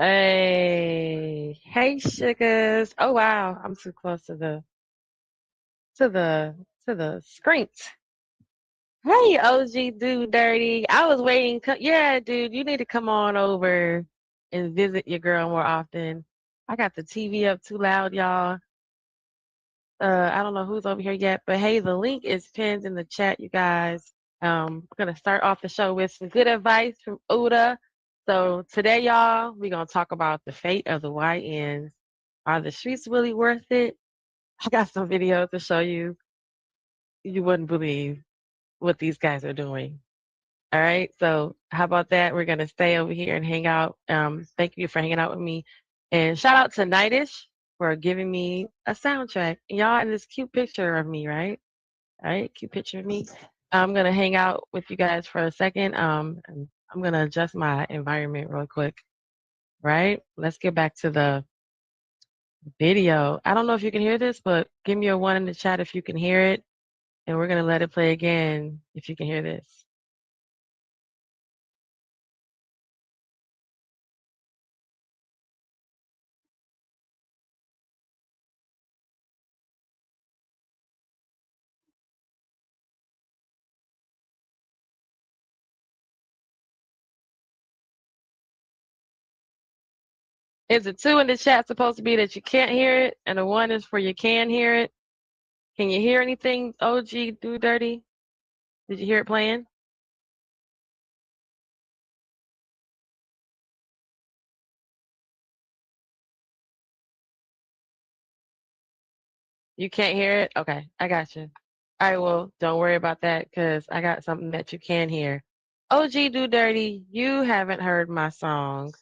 Hey, sugars. Oh wow, I'm too close to the to the screen. Hey, OG Dude Dirty. I was waiting. Yeah, dude, you need to come on over and visit your girl more often. I got the TV up too loud, y'all. I don't know who's over here yet, but hey, the link is pinned in the chat, you guys. We're gonna start off the show with some good advice from Uda. So today, y'all, we're gonna talk about the fate of the YNs. Are the streets really worth it? I got some videos to show you. You wouldn't believe what these guys are doing. All right. So how about that? We're gonna stay over here and hang out. Thank you for hanging out with me. And shout out to Nightish for giving me a soundtrack. Y'all in this cute picture of me, right? All right, cute picture of me. I'm gonna hang out with you guys for a second. And I'm gonna adjust my environment real quick. Right? Let's get back to the video. I don't know if you can hear this, but give me a one in the chat if you can hear it. And we're gonna let it play again if you can hear this. Is the two in the chat supposed to be that you can't hear it, and the one is for you can hear it? Can you hear anything, OG Do Dirty? Did you hear it playing? You can't hear it? Okay, I got you. All right, well, don't worry about that because I got something that you can hear. OG Do Dirty, you haven't heard my song,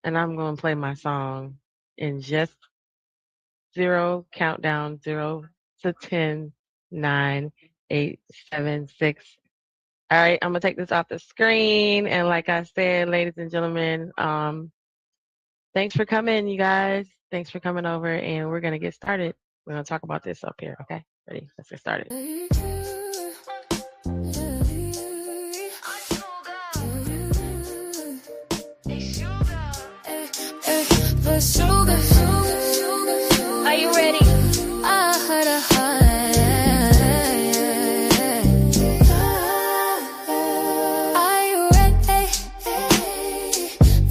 and I'm going to play my song in just zero, countdown, 0 to 10, 9, 8, 7, 6. All right, I'm going to take this off the screen. And like I said, ladies and gentlemen, thanks for coming, you guys. Thanks for coming over, and we're going to get started. We're going to talk about this up here, okay? Ready? Let's get started. Are you ready? I heard a heart. Are you ready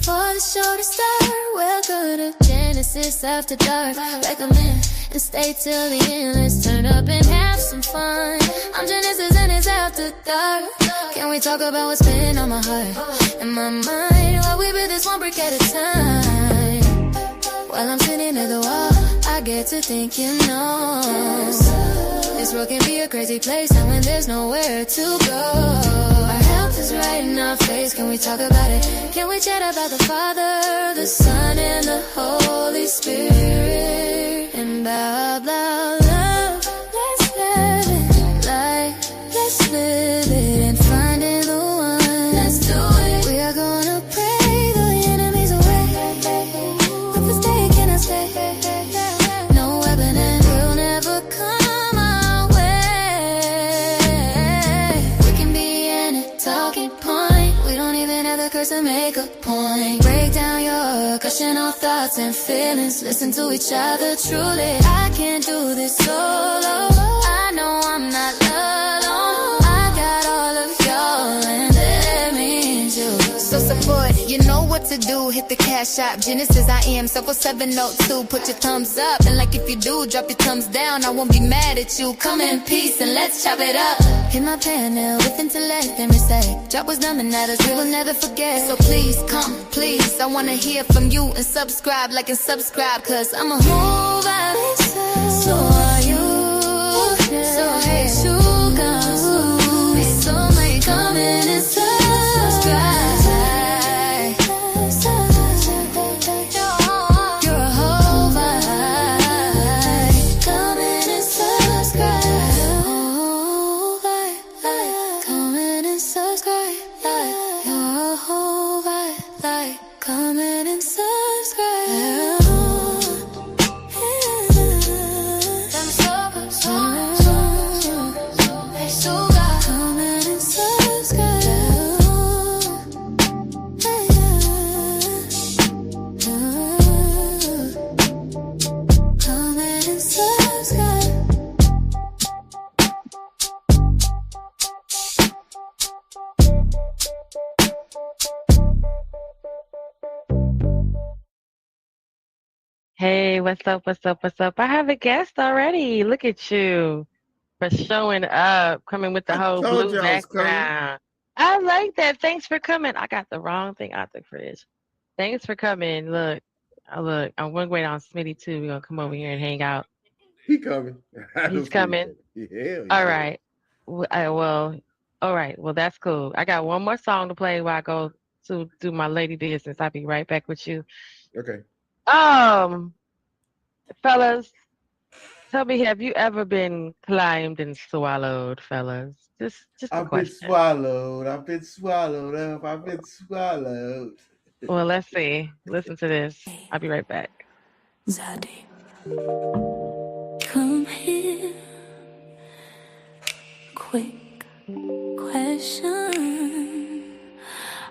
for the show to start? Welcome to Genesis After Dark. Recommend and stay till the end. Let's turn up and have some fun. I'm Genesis and it's After Dark. Can we talk about what's been on my heart and my mind? While we build this one brick at a time. While I'm sitting at the wall, I get to thinking, this world can be a crazy place, and when there's nowhere to go, our health is right in our face. Can we talk about it? Can we chat about the Father, the Son, and the Holy Spirit? And blah, blah, love. Let's live it like, let's live it and find it the one. Let's do it. We are gonna pray the enemies away. If we stay, can I stay? No weapon and will never come our way. We can be in a talking point. We don't even have the curse to make a point. Break down your question, all thoughts and feelings. Listen to each other truly. I can't do this solo. I know I'm not alone. I got all of y'all and that means you. So support, you know what to do. Hit the cash app, Genesis I am 702. Put your thumbs up, and like if you do, drop your thumbs down. I won't be mad at you. Come in peace and let's chop it up. Hit my panel with intellect and recite. Drop wisdom and that we will never forget. So please come, please. I wanna hear from you and subscribe, like and subscribe, cause I'm a whole vibe. So are you. So hey, sugar. Be so late, come in and subscribe. Hey, what's up? What's up? What's up? I have a guest already. Look at you for showing up, coming with the whole Told blue you I was coming. background. I like that. Thanks for coming. I got the wrong thing out the fridge. Thanks for coming. Look, look. I'm going to wait on Smitty too. We're gonna come over here and hang out. He coming. He's coming. Yeah. All right. Well, all right. Well, that's cool. I got one more song to play while I go to do my lady business. I'll be right back with you. Okay. Fellas, tell me, have you ever been climbed and swallowed, fellas? Just a I've been question. swallowed. I've been swallowed up. I've been swallowed. Well, let's see. Listen to this. I'll be right back. Zaddy, come here. Quick question.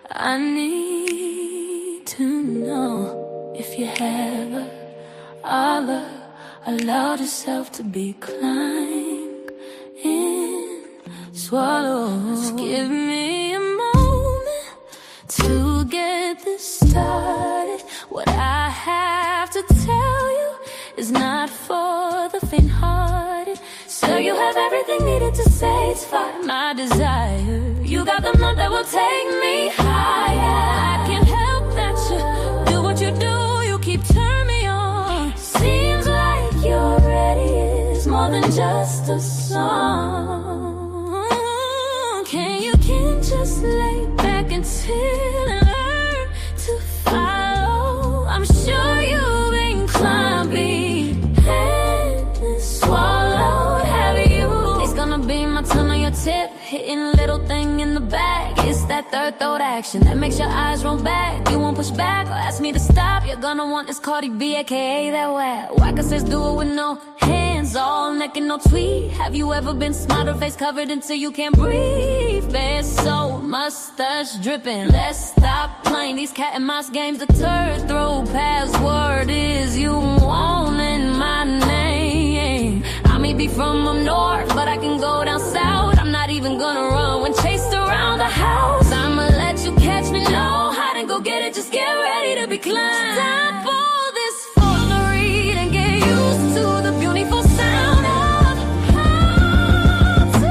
I need to know if you ever allowed yourself to be climbed and swallowed. Just give me a moment to get this started. What I have to tell you is not for the faint-hearted. So you have everything needed to satisfy my desire. You got the love that will take me higher. I can't help that you do what you do. You keep turning me on. Seems like you're ready is more than just a song. Can't just lay back and chill and learn to follow. I'm sure you've been climbing and swallowed. Have you? It's gonna be my tongue on your tip, hitting a little thing in the back. It's that third throat action that makes your eyes roll back. You won't push back or ask me to stop. You're gonna want this Cardi B, aka that whack. Whacker says do it with no hands, all neck and no tweet. Have you ever been smart or face covered until you can't breathe? There's so mustache dripping. Let's stop playing these cat and mouse games. The turd throw password is you wanting my name. I may be from up north, but I can go down south. I'm not even gonna run when chased around the house. I'ma let you catch me, no hide and go get it. Just get ready to be climbed. Stop all this foolery and get used to the beautiful sound of how to.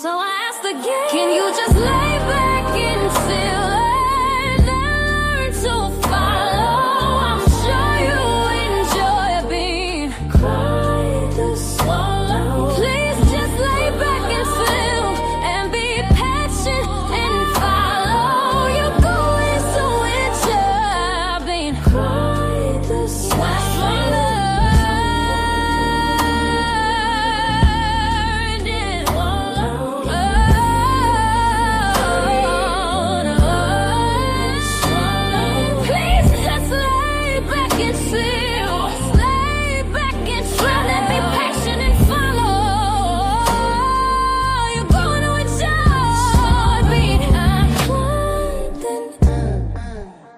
So I asked again, can you just lay back and chill and learn to follow? I'm sure you enjoy being quiet to swallow. Please just lay back and chill and be patient and follow. You're going to enjoy being quiet to swallow. Please just lay back and chill. Lay back and chill and be patient and follow. You're going to enjoy being climbed and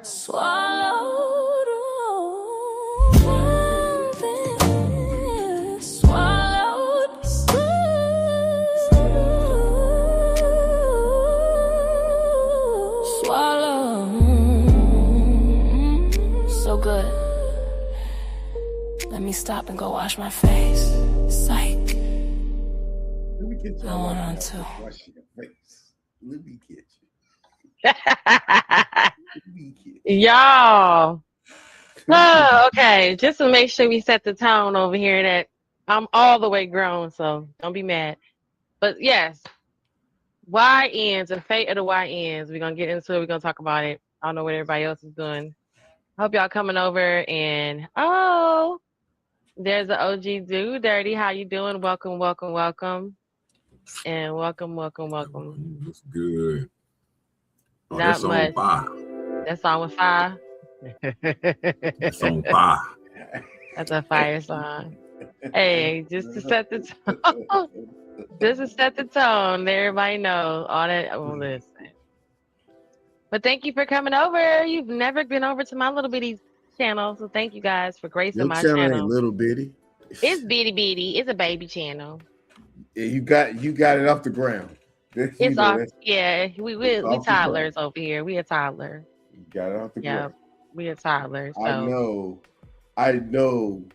swallowed. Climbed and swallowed. Swallow. So good. Let me stop and go wash my face. Psych. Let me get you. I want on too. Wash your face. Let me get you. Let me get you. Y'all. Oh, okay. Just to make sure we set the tone over here that I'm all the way grown, so don't be mad. But yes, YNs, the fate of the YNs. We're gonna get into it. We're gonna talk about it. I don't know what everybody else is doing. Hope y'all coming over and there's an OG Dude Dirty. How you doing? Welcome, welcome, welcome. And welcome. What's good? Oh, Not that's on much. fire. That song was fire. That's on fire. That's a fire song. Hey, just to set the tone. Just to set the tone, let everybody know all that. Well, listen. But thank you for coming over. You've never been over to my little bitty channel, so thank you guys for gracing Your my channel ain't channel. little bitty. It's bitty bitty. It's a baby channel. Yeah, you got it off the ground. It's off. That's Yeah, we off the toddlers over here. We a toddler. You got it off the Yeah, ground. we a toddler. So I know.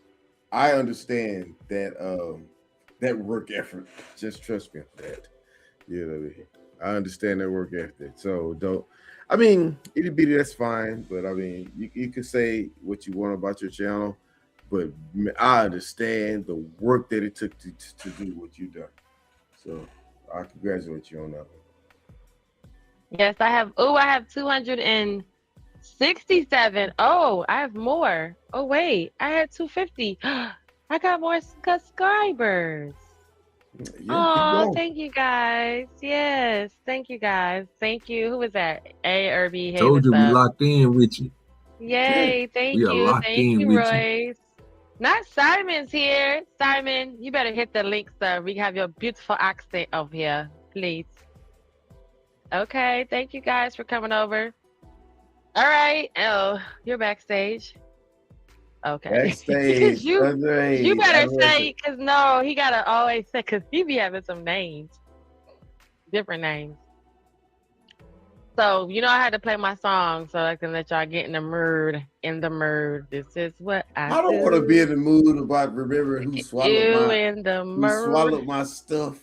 I understand that work effort. Just trust me on that. You know what I mean? I understand that work ethic. So don't. I mean, itty bitty, that's fine. But I mean, you can say what you want about your channel, but I understand the work that it took to do what you done. So I congratulate you on that one. yes, I have 267. Oh, I have more. Oh wait, I had 250. I got more subscribers. Yeah, Oh, thank you guys. Yes, thank you guys. Thank you. Who was that? A or B? Hey, Told what's you we up? locked in with you. Yay, thank We are you. locked Thank in you, with you. Royce. Not Simon's here. Simon, you better hit the link, sir. We have your beautiful accent over here, please. Okay, thank you guys for coming over. All right. Oh, you're backstage. Okay. Backstage. you underage, better I say, because no, he got to always say, because he be having some names, different names. So, I had to play my song so I can let y'all get in the mood. This is what I don't want to be in the mood about remembering who swallowed my stuff.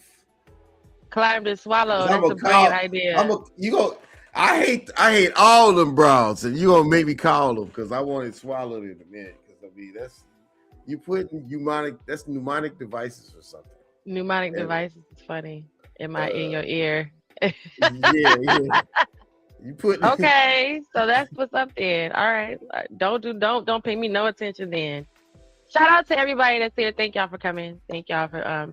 Climb to swallow. That's a brilliant idea. I hate all them Browns, and you gonna make me call them because I want it swallowed in a minute. Because I mean, that's mnemonic devices or something. Pneumonic devices is funny in your ear. Yeah. You put okay, so that's what's up then. All right, don't pay me no attention then. Shout out to everybody that's here. Thank y'all for coming. Thank y'all for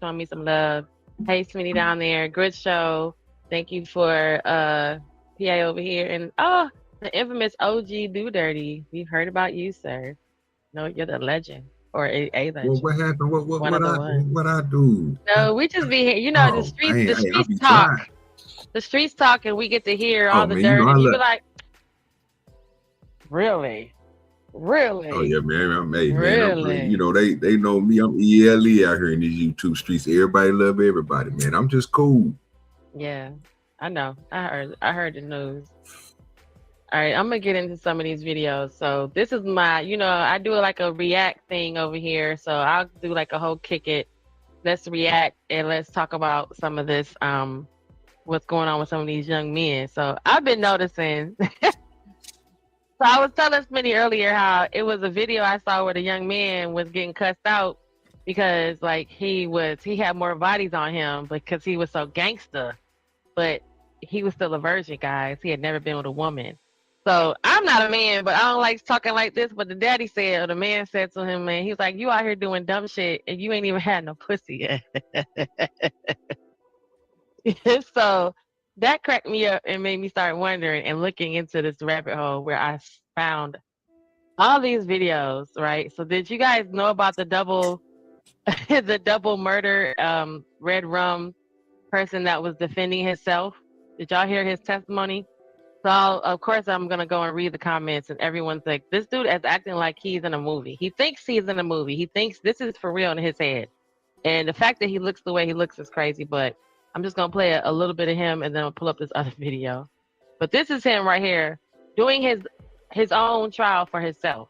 showing me some love. Hey, Smitty down there, good show. Thank you for PA over here, and the infamous OG Do Dirty. We heard about you, sir. No, you're the legend or a legend. Well, what happened? What I do? No, we just be here. The streets talk. Trying. The streets talk, and we get to hear all the dirt, and you be like, really? Oh yeah, man. Really? They know me. I'm ELE out here in these YouTube streets. Everybody love everybody, man. I'm just cool. Yeah, I know. I heard the news. All right, I'm gonna get into some of these videos. So this is my, I do like a react thing over here. So I'll do like a whole kick it. Let's react and let's talk about some of this. What's going on with some of these young men. So I've been noticing. So I was telling Smitty earlier how it was a video I saw where the young man was getting cussed out because like he had more bodies on him because he was so gangster, but he was still a virgin, guys. He had never been with a woman. So I'm not a man, but I don't like talking like this. But the daddy said, or the man said to him, man, he was like, you out here doing dumb shit and you ain't even had no pussy yet. So that cracked me up and made me start wondering and looking into this rabbit hole where I found all these videos, right? So did you guys know about the double murder Red Rum person that was defending himself? Did y'all hear his testimony? So of course I'm gonna go and read the comments, and everyone's like, this dude is acting like he's in a movie. He thinks he's in a movie. He thinks this is for real in his head. And the fact that he looks the way he looks is crazy, but I'm just going to play a little bit of him and then I'll pull up this other video. But this is him right here doing his own trial for himself,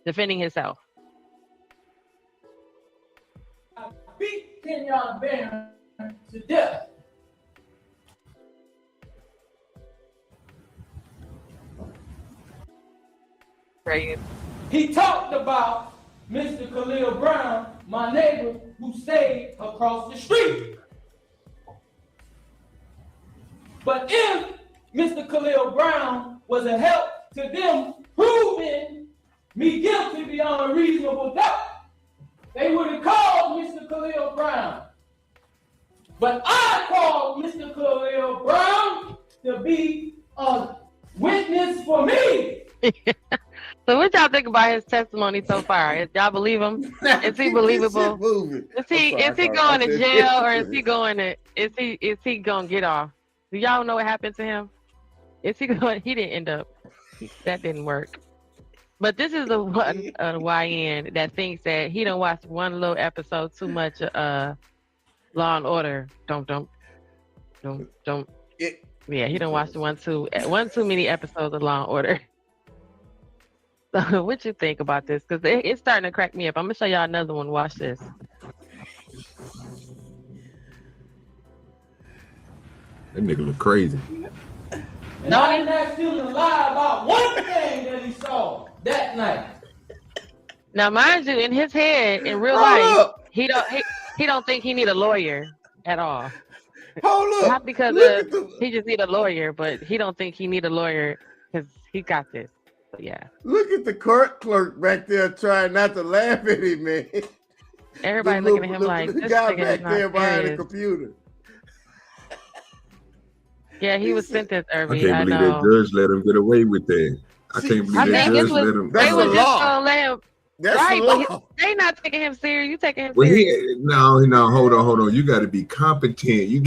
defending himself. I beat Kenyon Barron to death. Crazy. He talked about Mr. Khalil Brown, my neighbor who stayed across the street. But if Mr. Khalil Brown was a help to them proving me guilty beyond a reasonable doubt, they would have called Mr. Khalil Brown. But I called Mr. Khalil Brown to be a witness for me. So what y'all think about his testimony so far? Y'all believe him? Is he believable? Is he going to jail or is he going to get off? Do y'all know what happened to him? He didn't end up. That didn't work. But this is the one YN that thinks that he done watched one little episode too much Law and Order. Don't. Don't. It, Yeah, he don't watch the one too many episodes of Law and Order. So, what you think about this? Because it's starting to crack me up. I'm gonna show y'all another one. Watch this. That nigga look crazy. And I didn't ask him to lie about one thing that he saw that night. Now, mind you, in his head, in real Hold life, up. he don't think he need a lawyer at all. Hold up. Not because Look at the, he just need a lawyer, but he don't think he need a lawyer because he got this. So, yeah, look at the court clerk back there trying not to laugh at him, man. everybody The looking at him like the this guy nigga back is there not behind the serious. computer. Yeah, he was sentenced, I Irving. can't I believe that know. judge let him get away with that. I See, can't believe I that think judge it was let him. That's they the was just law. gonna let him. That's Right, the but law. they not taking him serious. You taking him Well, serious? no, hold on. You got to be competent. You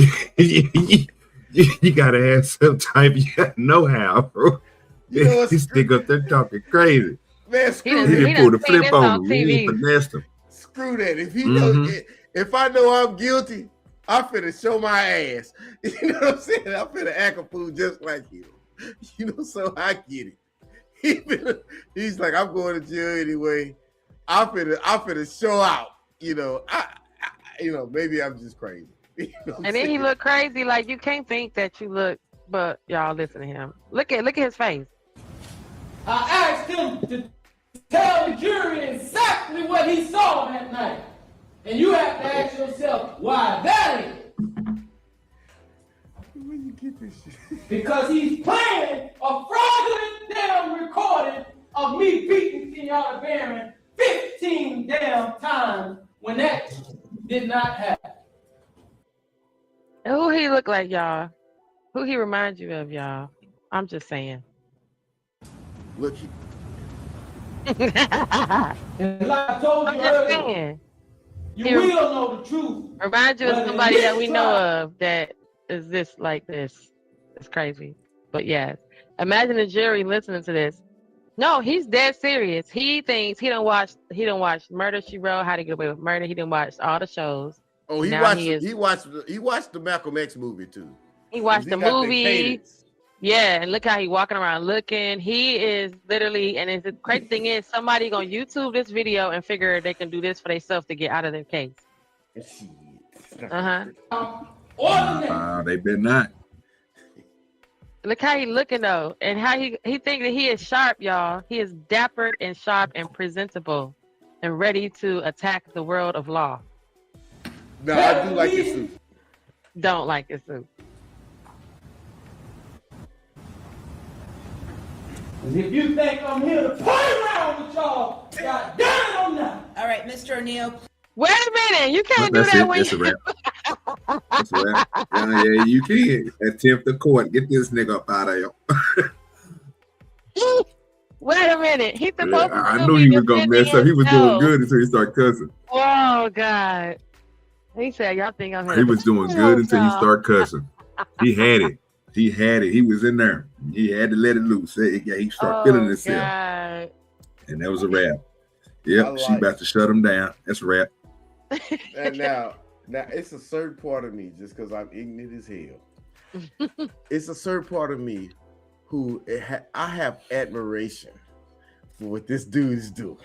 got to have some type of know-how, bro. You know what's This nigga up there talking crazy. Man, He screw done- He that. didn't pull the seen flip this on on him. He TV. ain't finessed him. Screw that. If he Mhm. knows, if I know I'm guilty, I'm finna show my ass. You know what I'm saying? I'm finna act a fool just like him. You know, so I get it. He's like, I'm going to jail anyway. I'm finna show out. You know, maybe I'm just crazy. You know what I'm And then he saying? look crazy. Like you can't think that you look, but y'all listen to him. Look at his face. I asked him to tell the jury exactly what he saw that night. And you have to ask yourself why that is. Where you get this shit? Because he's playing a fraudulent damn recording of me beating Kenyatta Barron 15 damn times when that did not happen. Who he look like, y'all? Who he remind you of, y'all? I'm just saying. Look, I'm And like I told you just earlier, saying. you Here- will know the truth. Remind you of But in somebody that this we know trial- of that is this like this. It's crazy. But yes. Imagine the jury listening to this. No, he's dead serious. He thinks he don't watch Murder She Wrote, How to Get Away with Murder. He didn't watch all the shows. oh, he Now watched. he is- He watched the Malcolm X movie too. He watched He the got that movie. cadence. Yeah, and look how he walking around looking. He is literally, and the crazy thing is, somebody gonna YouTube this video and figure they can do this for themselves to get out of their case. Shit. Ordinance. They better not. Look how he looking though, and how he think that he is sharp, y'all. He is dapper and sharp and presentable, and ready to attack the world of law. No, I do like this suit. Don't like this suit. And if you think I'm here to play around with y'all, God damn it, I'm not. All right, Mr. O'Neill, Wait a minute, you can't do That's that it. when That's a wrap. That's a wrap. Yeah, you can. Attempt the court. Get this nigga up out of here. Wait a minute, he's supposed to. I still knew be he was gonna defending mess up. He was doing himself. good until he started cussing. Oh God, he said, "Y'all think I'm." He was doing good until he started cussing. He had it. He had it. He was in there. He had to let it loose. He started feeling himself, God. and that was a wrap. Yep, I she like about to shut him down. That's a wrap. And now it's a certain part of me, just because I'm ignorant as hell. It's a certain part of me who I have admiration for what this dude is doing.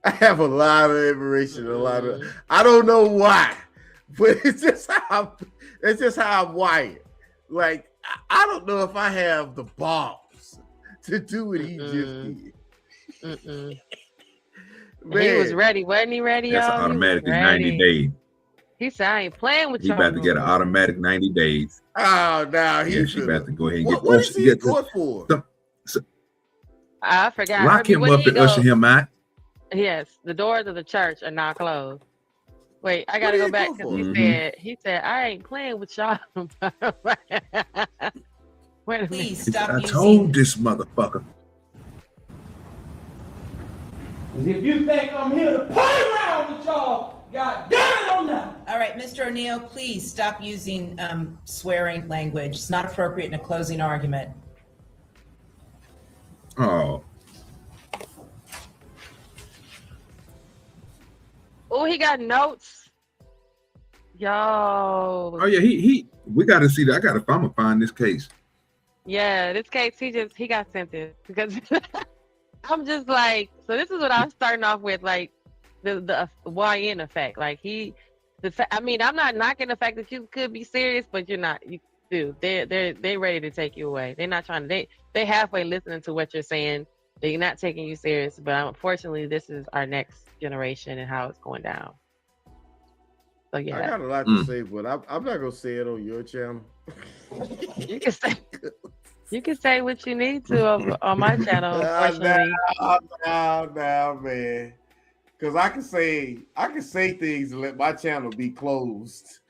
I have a lot of admiration, I don't know why, but it's just how I'm wired. Like I don't know if I have the balls to do what he just did. Mm-mm. Man, He was ready, wasn't he? Ready, That's y'all? an He was automatic in ready. 90 days. He said, "I ain't playing with He y'all." about to get an automatic 90 days. oh, now Yeah, he's she about to go ahead and What get. is he in court for? I forgot. Lock Herbie, him where up did he and usher go? him out. Yes, the doors of the church are now closed. Wait, I gotta did go he back go because for? he said, I ain't playing with y'all. Wait a please minute. stop I using. told this motherfucker. And if you think I'm here to play around with y'all, God damn it, I'm not. All right, Mr. O'Neill, please stop using swearing language. It's not appropriate in a closing argument. Oh, Oh, he got notes. Yo. Oh yeah, he. We got to see that. I'm gonna find this case. Yeah, this case he got sentenced because I'm just like, so this is what I'm starting off with, like the YN effect. Like I mean, I'm not knocking the fact that you could be serious, but you're not. You do. They're ready to take you away. They're not trying to. They halfway listening to what you're saying. They're not taking you serious. But unfortunately, this is our next generation and how it's going down. So yeah, I got a lot to say, but I'm not gonna say it on your channel. You can say what you need to on my channel. Unfortunately, now, man, because I can say things and let my channel be closed.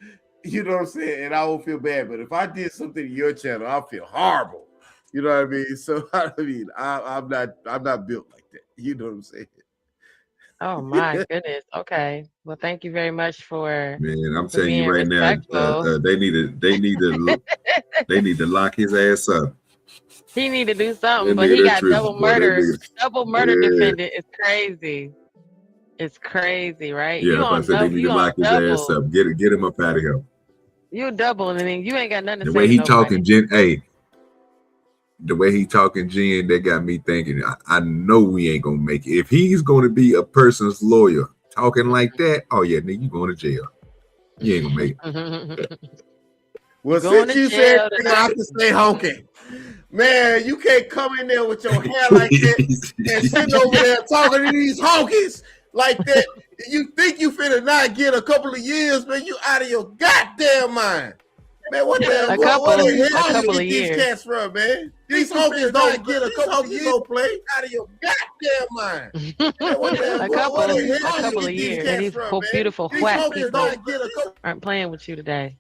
You know what I'm saying? And I won't feel bad. But if I did something to your channel, I'll feel horrible. You know what I mean? So I mean, I'm not built like that. You know what I'm saying? oh my goodness. Okay. Well, thank you very much for. Man, I'm for telling you being right now, respectful. they need to lock his ass up. He need to do something, That but he nigga got tripping, double boy. murder. Double murder Yeah. defendant. It's crazy. It's crazy, right? Yeah, You if I on said they double. need You to on lock his ass double. up, get him up out of here. You double, and then you ain't got nothing to The say way to he nobody. talking, the way he talking, Jen, that got me thinking. I know we ain't gonna make it. If he's gonna be a person's lawyer talking like that, oh yeah, nigga, you going to jail. You ain't gonna make it. Well, Going since to you said jail I have to stay honky, man, you can't come in there with your hair like that and sitting over there talking to these honkies like that. You think you finna not get a couple of years, man? You out of your goddamn mind, man. What the hell? What the hell you get these cats from, man? These honkies don't get a couple of years. Play out of your goddamn mind. Man, what the hell? a couple you of get these years. cats These from, man? beautiful These white honkies people don't get a couple. aren't playing with you today.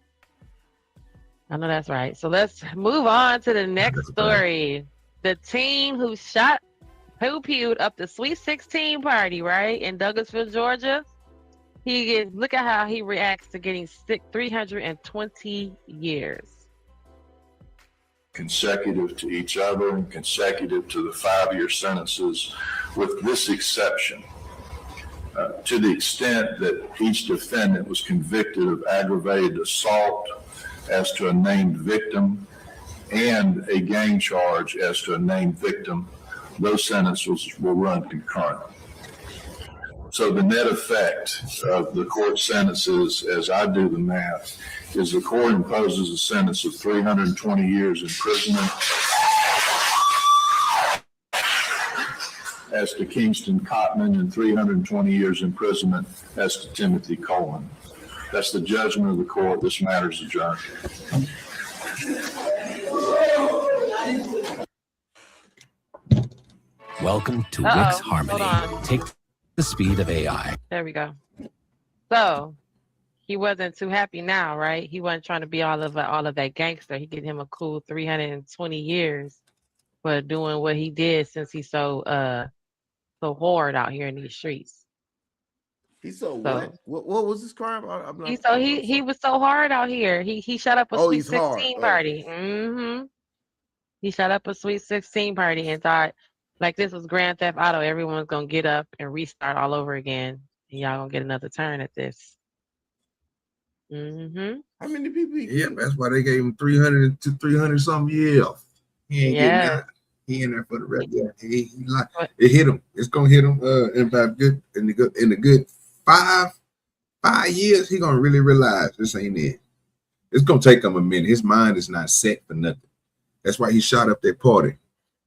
I know that's right. So let's move on to the next story. The teen who pewed up the Sweet 16 party, right, in Douglasville, Georgia. Look at how he reacts to getting 320 years. Consecutive to each other and consecutive to the 5-year sentences, with this exception. To the extent that each defendant was convicted of aggravated assault as to a named victim and a gang charge as to a named victim, those sentences will run concurrent. So the net effect of the court sentences, as I do the math, is the court imposes a sentence of 320 years imprisonment as to Kingston Cotman and 320 years imprisonment as to Timothy Coleman. That's the judgment of the court. This matter is adjourned. Welcome to Wix Harmony. Take the speed of AI. There we go. So he wasn't too happy now, right? He wasn't trying to be all of that gangster. He gave him a cool 320 years for doing what he did, since he's so hard out here in these streets. He's what? What was his crime? He was so hard out here. He shut up a Sweet 16 party. He shut up a Sweet 16 party and thought, like, this was Grand Theft Auto. Everyone's gonna get up and restart all over again, and y'all gonna get another turn at this. How many people? Yeah, that's why they gave him 300 to 300 something years. He ain't getting that. He in there for the rest. Yeah, it hit him. It's gonna hit him in about in a good 5 years. He gonna really realize this ain't it. It's gonna take him a minute. His mind is not set for nothing. That's why he shot up that party.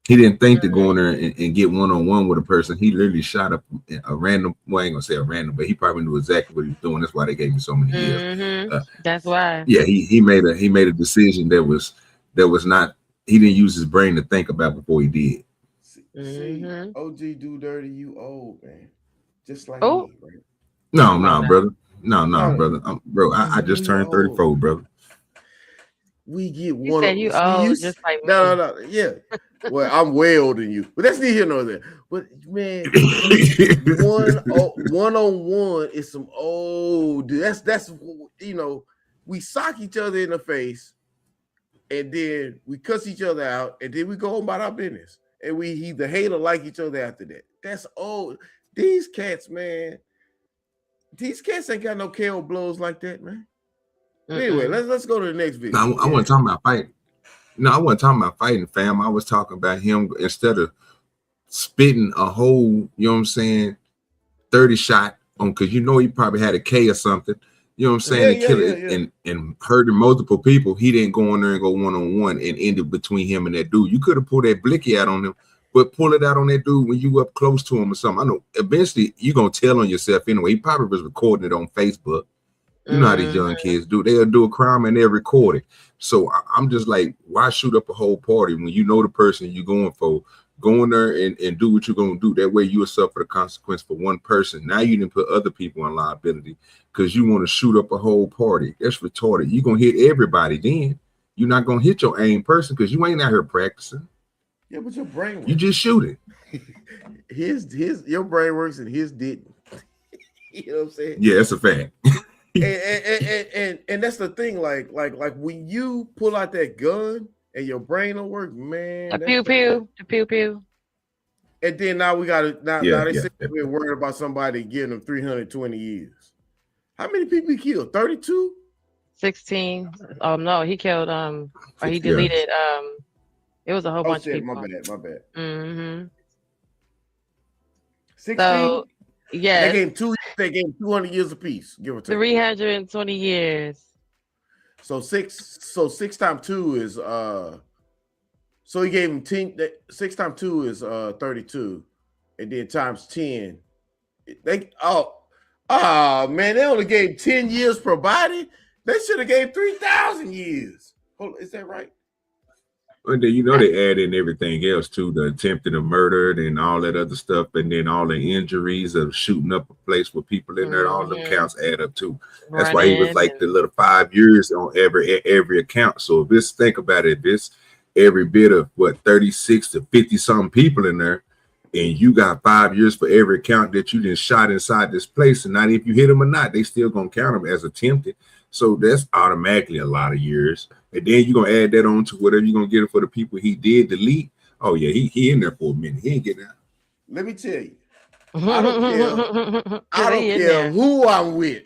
He didn't think to go in there and get one-on-one with a person. He literally shot up a random. Well, I ain't gonna say a random, but he probably knew exactly what he was doing. That's why they gave him so many years. That's why. Yeah, he made a decision that was not. He didn't use his brain to think about before he did. See, OG Do Dirty, you old, man. Just like me, right? No, brother. No, brother. Bro, I just turned 34, brother. We get you one. Said you old, just like me. No. Yeah. Well, I'm way older than you, but that's neither here nor there. But man, one-on-one is some old. That's we sock each other in the face, and then we cuss each other out, and then we go on about our business, and we either hate or like each other after that. That's old. These cats, man. These cats ain't got no KO blows like that, man. Anyway, let's go to the next video. No, I wasn't talking about fighting. No, I wasn't talking about fighting, fam. I was talking about him instead of spitting a whole, you know what I'm saying, 30 shot on, because you know he probably had a K or something. You know what I'm saying? And hurting multiple people. He didn't go in there and go one-on-one and end it between him and that dude. You could have pulled that blicky out on him, but pull it out on that dude when you up close to him or something. I know eventually you're going to tell on yourself anyway. He probably was recording it on Facebook. You know how these young kids do. They'll do a crime and they'll record it. So I'm just like, why shoot up a whole party when you know the person you're going for? Go in there and do what you're going to do. That way you'll suffer the consequence for one person. Now you didn't put other people in liability because you want to shoot up a whole party. That's retarded. You're going to hit everybody then. You're not going to hit your aim person because you ain't out here practicing. Yeah, but your brain works. You just shoot it. Your brain works and his didn't. You know what I'm saying? Yeah, that's a fact. and that's the thing. Like when you pull out that gun and your brain don't work, man. The pew pew. And then now we got to we're worried about somebody getting them 320 years. How many people he killed? 32? 16. No, he killed or he deleted it was a whole bunch of people. My bad. Mm-hmm. 16. So yeah, they gave him 200 years apiece, give or take. 320 years. So 6 times 2 is so he gave him 10. 6 times 2 is 32, and then times 10. Man, they only gave 10 years per body. They should have gave 3,000 years. Hold on, is that right? And then you know they add in everything else too, the attempted murder and all that other stuff, and then all the injuries of shooting up a place with people in there. All them counts add up too. That's why he was like the little 5 years on every account. So if this, think about it, this every bit of 36 to 50 something people in there, and you got 5 years for every count that you just shot inside this place, and not if you hit them or not, they still gonna count them as attempted. So that's automatically a lot of years. And then you're gonna add that on to whatever you're gonna get for the people he did delete. Oh yeah, he in there for a minute. He ain't getting out. Let me tell you, I don't care who I'm with.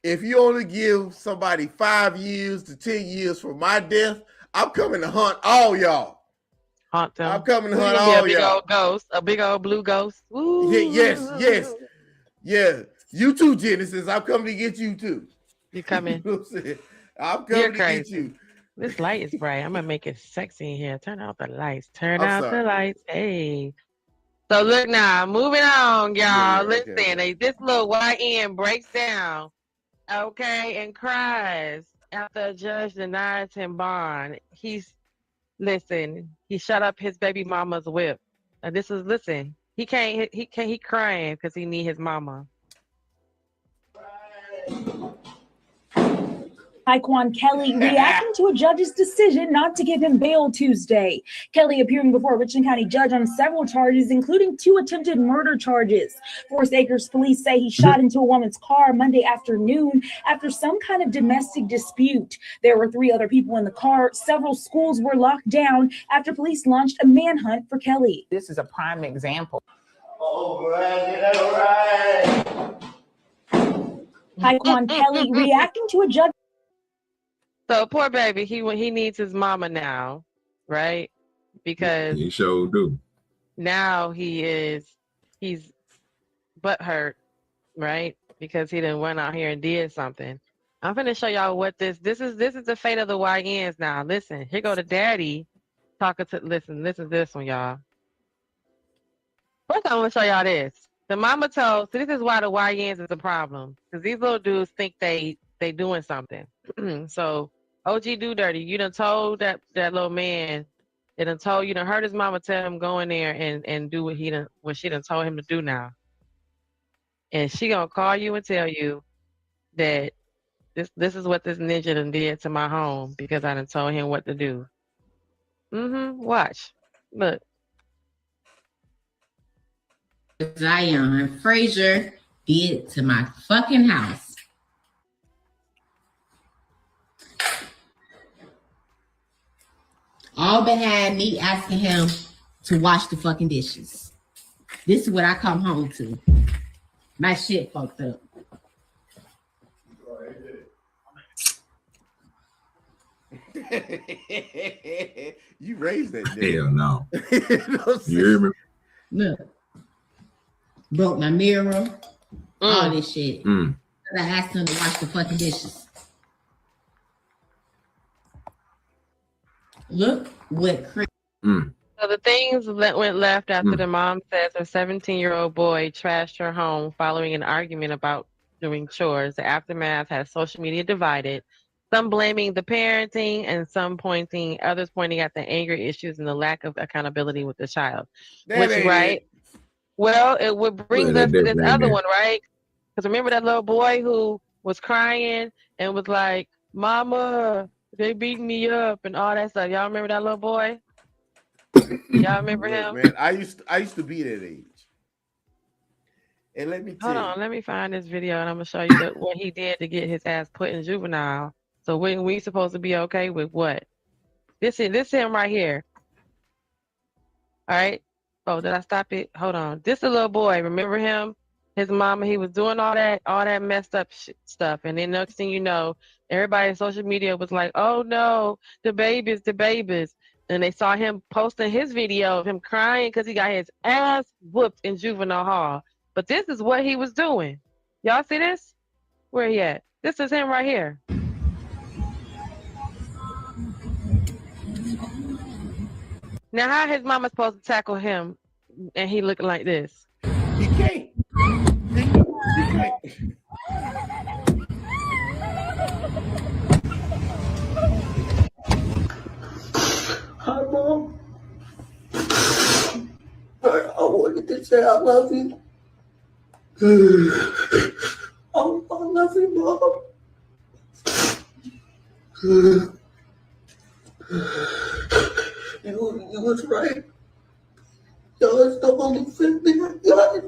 If you only give somebody 5 years to 10 years for my death, I'm coming to hunt all y'all. Hunt them. I'm coming to hunt all y'all. A big old blue ghost. Ooh. Yes. Yeah. You too, Genesis. I'm coming to get you too. You coming? You know what I'm saying? I'm coming to get you. This light is bright. I'm gonna make it sexy in here. Turn out the lights. The lights. Hey. So look now, moving on, y'all. Listen, this little YN breaks down, okay, and cries after a judge denies him bond. He shut up his baby mama's whip. He crying because he need his mama. Taekwon Kelly reacting to a judge's decision not to give him bail Tuesday. Kelly appearing before a Richland County judge on several charges, including 2 attempted murder charges. Forest Acres police say he shot into a woman's car Monday afternoon after some kind of domestic dispute. There were 3 other people in the car. Several schools were locked down after police launched a manhunt for Kelly. This is a prime example. Taekwon Kelly reacting to a judge. So poor baby, he needs his mama now, right? Because he sure do. Now he's butthurt, right? Because he done went out here and did something. I'm gonna show y'all what this is the fate of the YNs now. Listen, here go the daddy talking to listen to this one, y'all. First I'm gonna show y'all this. The mama told, so this is why the YNs is a problem. Because these little dudes think they doing something. So OG Do Dirty, you done told that little man, you done heard his mama tell him go in there and do what she done told him to do now. And she gonna call you and tell you that this is what this ninja done did to my home because I done told him what to do. Watch. Look. Zion Frazier did to my fucking house. All behind me asking him to wash the fucking dishes. This is what I come home to. My shit fucked up. You raised that nigga. Hell no. You hear me? Look, broke my mirror, all this shit. I asked him to wash the fucking dishes. Look what. So the things that went left after the mom says her 17-year-old boy trashed her home following an argument about doing chores. The aftermath has social media divided. Some blaming the parenting and others pointing at the anger issues and the lack of accountability with the child. Well, it would bring us to this other one, right? Because remember that little boy who was crying and was like, "Mama, they beat me up," and all that stuff. Y'all remember that little boy? Y'all remember him? Man, I used to be that age. And let me tell you. Hold on, let me find this video and I'm gonna show you what he did to get his ass put in juvenile. So when we supposed to be okay with what? This him right here. All right. Oh, did I stop it? Hold on. This a little boy. Remember him? His mama. He was doing all that messed up stuff. And then next thing you know, everybody on social media was like, "Oh no, the babies." And they saw him posting his video of him crying because he got his ass whooped in juvenile hall. But this is what he was doing. Y'all see this? Where he at? This is him right here. Now, how his mama supposed to tackle him and he looking like this? He can't. He can't. Hi, Mom. I wanted to say I love you. I love you, Mom. You was right. That was the only family I got.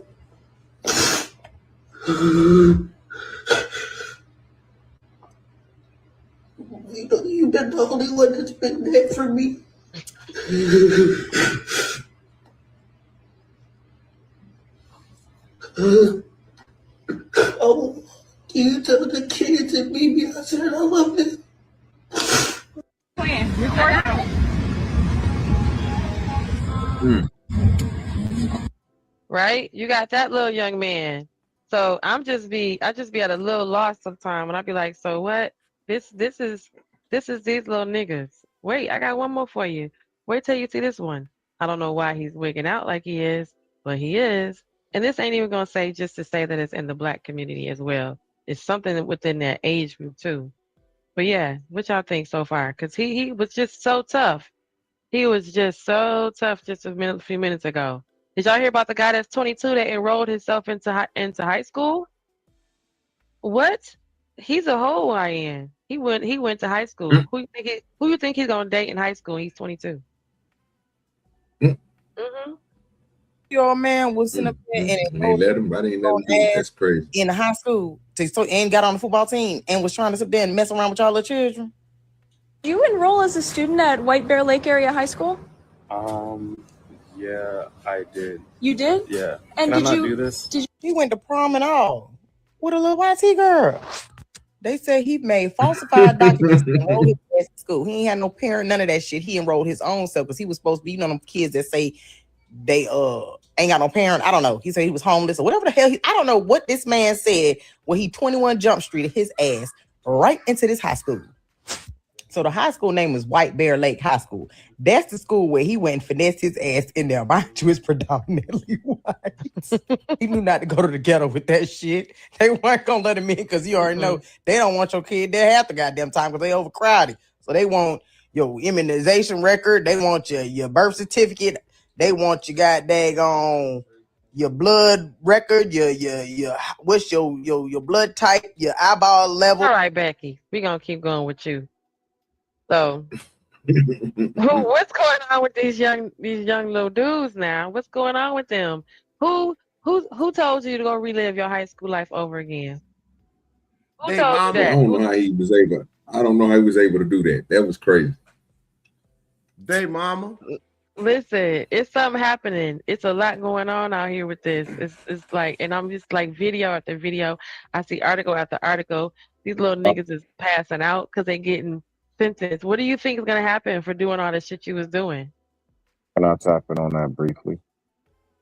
You've been the only one that's been there for me. Oh, you tell the kids and Mimi I said I love them. Right? You got that little young man. So I just be at a little loss sometimes when I be like, so what? This is these little niggas. Wait, I got one more for you. Wait till you see this one. I don't know why he's wigging out like he is, but he is. And this ain't even gonna say just to say that it's in the black community as well. It's something within that age group too. But yeah, what y'all think so far? Because he was just so tough. He was just so tough just a few minutes ago. Did y'all hear about the guy that's 22 that enrolled himself into high school? What? He's a whole YN. He went to high school. Who you think he's gonna date in high school? He's 22. Your man was in a bed and they let him. I didn't let him do it. That's crazy. In high school, and got on the football team and was trying to sit there and mess around with y'all little children. Did you enroll as a student at White Bear Lake Area High School? Yeah, I did. You did? Yeah. And Can did I not you do this? He went to prom and all with a little YT girl. They said he made falsified documents to enroll his ass in school. He ain't had no parent, none of that shit. He enrolled his own self because he was supposed to be, them kids that say they ain't got no parent. I don't know. He said he was homeless or whatever the hell. I don't know what this man said when he 21 Jump Street his ass right into this high school. So the high school name is White Bear Lake High School. That's the school where he went and finessed his ass in there. Mind you, it's predominantly white. He knew not to go to the ghetto with that shit. They weren't gonna let him in because you already know they don't want your kid there half the goddamn time because they overcrowded. So they want your immunization record. They want your birth certificate. They want your goddamn your blood record. Your what's your blood type? Your eyeball level. All right, Becky, we gonna keep going with you. So, what's going on with these young little dudes now? What's going on with them? Who told you to go relive your high school life over again? Who told you that? I don't know how he was able. I don't know how he was able to do that. That was crazy. They mama. Listen, it's something happening. It's a lot going on out here with this. It's like, and I'm just like video after video. I see article after article. These little niggas is passing out because they getting sentence. What do you think is gonna happen for doing all the shit you was doing? Can I tap in on that briefly?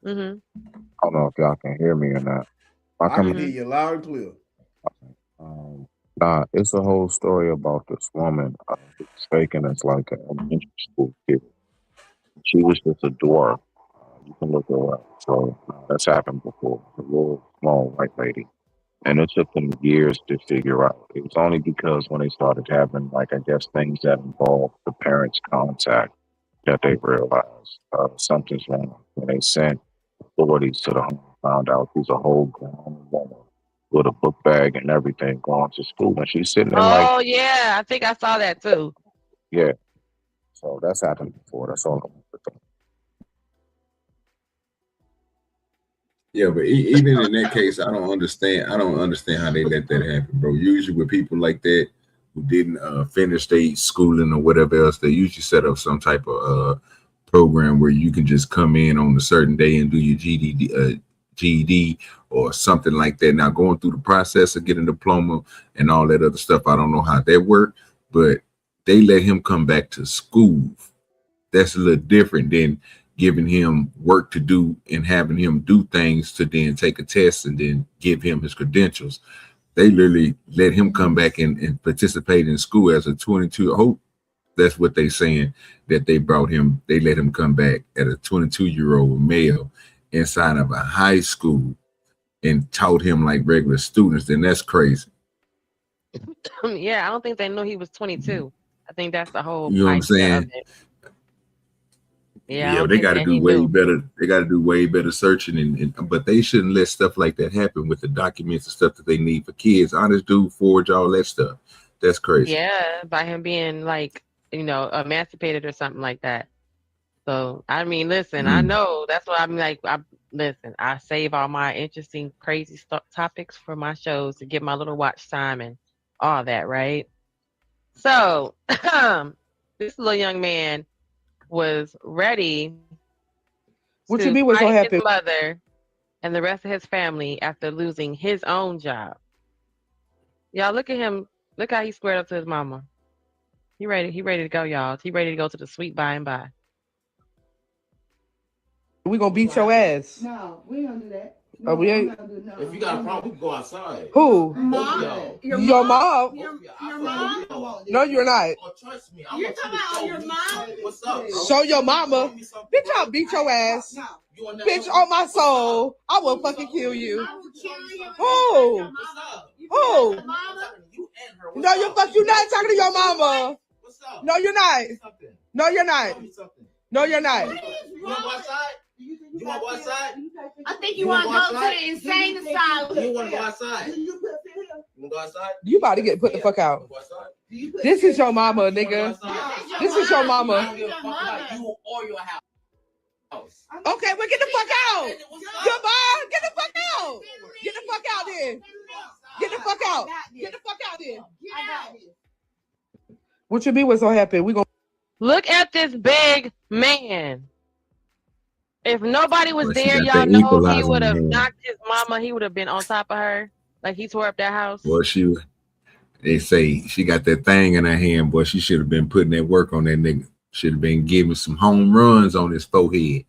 Mm-hmm. I don't know if y'all can hear me or not. I can hear you loud and clear. Nah, it's a whole story about this woman who's faking as like an elementary school kid. She was just a dwarf. You can look her up. So that's happened before. A little small white lady. And it took them years to figure out. It was only because when they started having, like, I guess, things that involved the parents' contact that they realized something's wrong. When they sent authorities to the home, found out she's a whole grown woman with a book bag and everything going to school. And she's sitting in like, Oh yeah, I think I saw that too. yeah. So that's happened before. That's all I want to say. Yeah, but even in that case, I don't understand how they let that happen, bro. Usually with people like that who didn't finish their schooling or whatever else, they usually set up some type of program where you can just come in on a certain day and do your GED or something like that. Now, going through the process of getting a diploma and all that other stuff, I don't know how that worked, but they let him come back to school. That's a little different than giving him work to do and having him do things to then take a test and then give him his credentials. They literally let him come back and participate in school as a 22. I hope that's what they're saying, that they brought him. They let him come back at a 22-year-old male inside of a high school and taught him like regular students. Then that's crazy. Yeah, I don't think they knew he was 22. I think that's the whole. You know what I'm saying? Yeah, they got to do way better. They got to do way better searching, but they shouldn't let stuff like that happen with the documents and stuff that they need for kids. Honest dude forge all that stuff. That's crazy. Yeah, by him being like, emancipated or something like that. So I mean, listen, I know that's what I'm like. I save all my interesting, crazy topics for my shows to get my little watch time and all that, right? So this little young man was ready What to you mean what's gonna fight happen? his mother and the rest of his family after losing his own job. Y'all look at him. Look how he squared up to his mama. He ready to go, y'all. He ready to go to the sweet by and by. We gonna beat your ass. No, we don't do that. Oh, we ain't. If you got a problem, we can go outside. Who? Mom? Your mom? Your mom? No, you're not. Trust me. You're talking about your mom? What's up? Show your mama. Bitch, I'll beat your ass. Bitch, on my soul, I will fucking kill you. Who? Who? No, you not talking to your mama. No, you're not. No, you're not. No, you're not. You want to go outside? You want to go outside? I think you want to go to the insane asylum. You want to go outside? You want to go outside? You about to get put the fuck out. This is your mama, nigga. This is your mama. You or your house. Okay, well, get the fuck out. Goodbye. Get the fuck out. Get the fuck out then. Get the fuck out. Get the fuck out then. What you mean what's gonna happen? We gonna look at this big man. If nobody was Well, she there, got y'all that know he equalizer would have in there. knocked his mama. He would have been on top of her, like he tore up that house. Well, they say she got that thing in her hand, boy. She should have been putting that work on that nigga. Should have been giving some home runs on his forehead.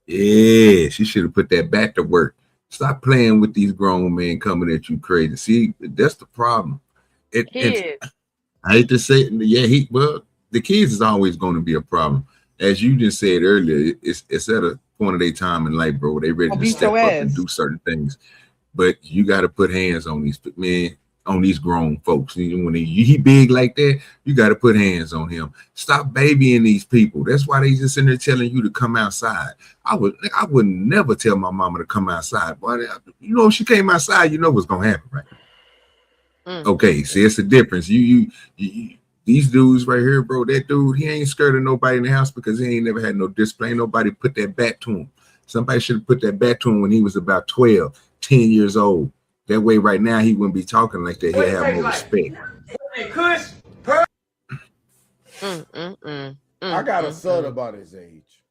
Yeah, she should have put that back to work. Stop playing with these grown men coming at you crazy. See, that's the problem. Kids. I hate to say it. Yeah, the kids is always going to be a problem. As you just said earlier, it's at a point of their time in life, bro. They ready to step up and do certain things. But you got to put hands on these men, on these grown folks. When he big like that, you got to put hands on him. Stop babying these people. That's why they just in there telling you to come outside. I would never tell my mama to come outside. But if she came outside, you know what's gonna happen, right? Okay, see, it's a difference. You these dudes right here, bro. That dude, he ain't scared of nobody in the house because he ain't never had no discipline. Nobody put that bat to him. Somebody should have put that bat to him when he was about 12, 10 years old. That way, right now, he wouldn't be talking like that. He'd have more respect. I got a son about his age.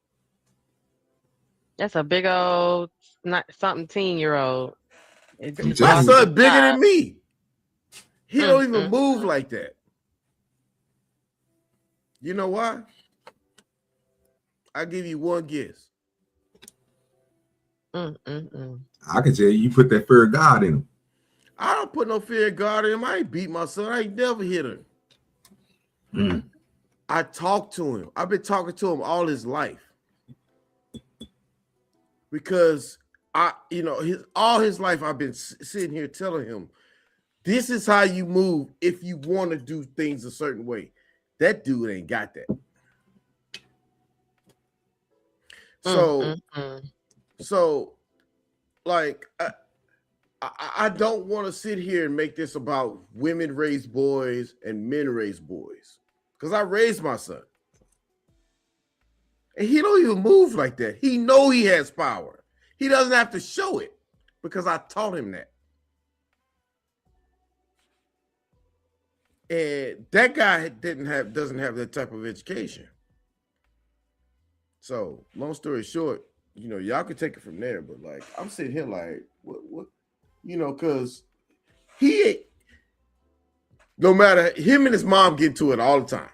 That's a big old, not something 10-year-old. My son bigger than me. He don't even move like that. You know why? I'll give you one guess. I can tell you put that fear of God in him. I don't put no fear of God in him. I ain't beat my son. I ain't never hit him. I talked to him. I've been talking to him all his life. Because all his life I've been sitting here telling him, this is how you move if you want to do things a certain way. That dude ain't got that. So like I don't want to sit here and make this about women raise boys and men raise boys, because I raised my son. And he don't even move like that. He know he has power. He doesn't have to show it because I taught him that. And that guy doesn't have that type of education. So long story short, y'all can take it from there. But like, I'm sitting here like, what, because no matter, him and his mom get into it all the time,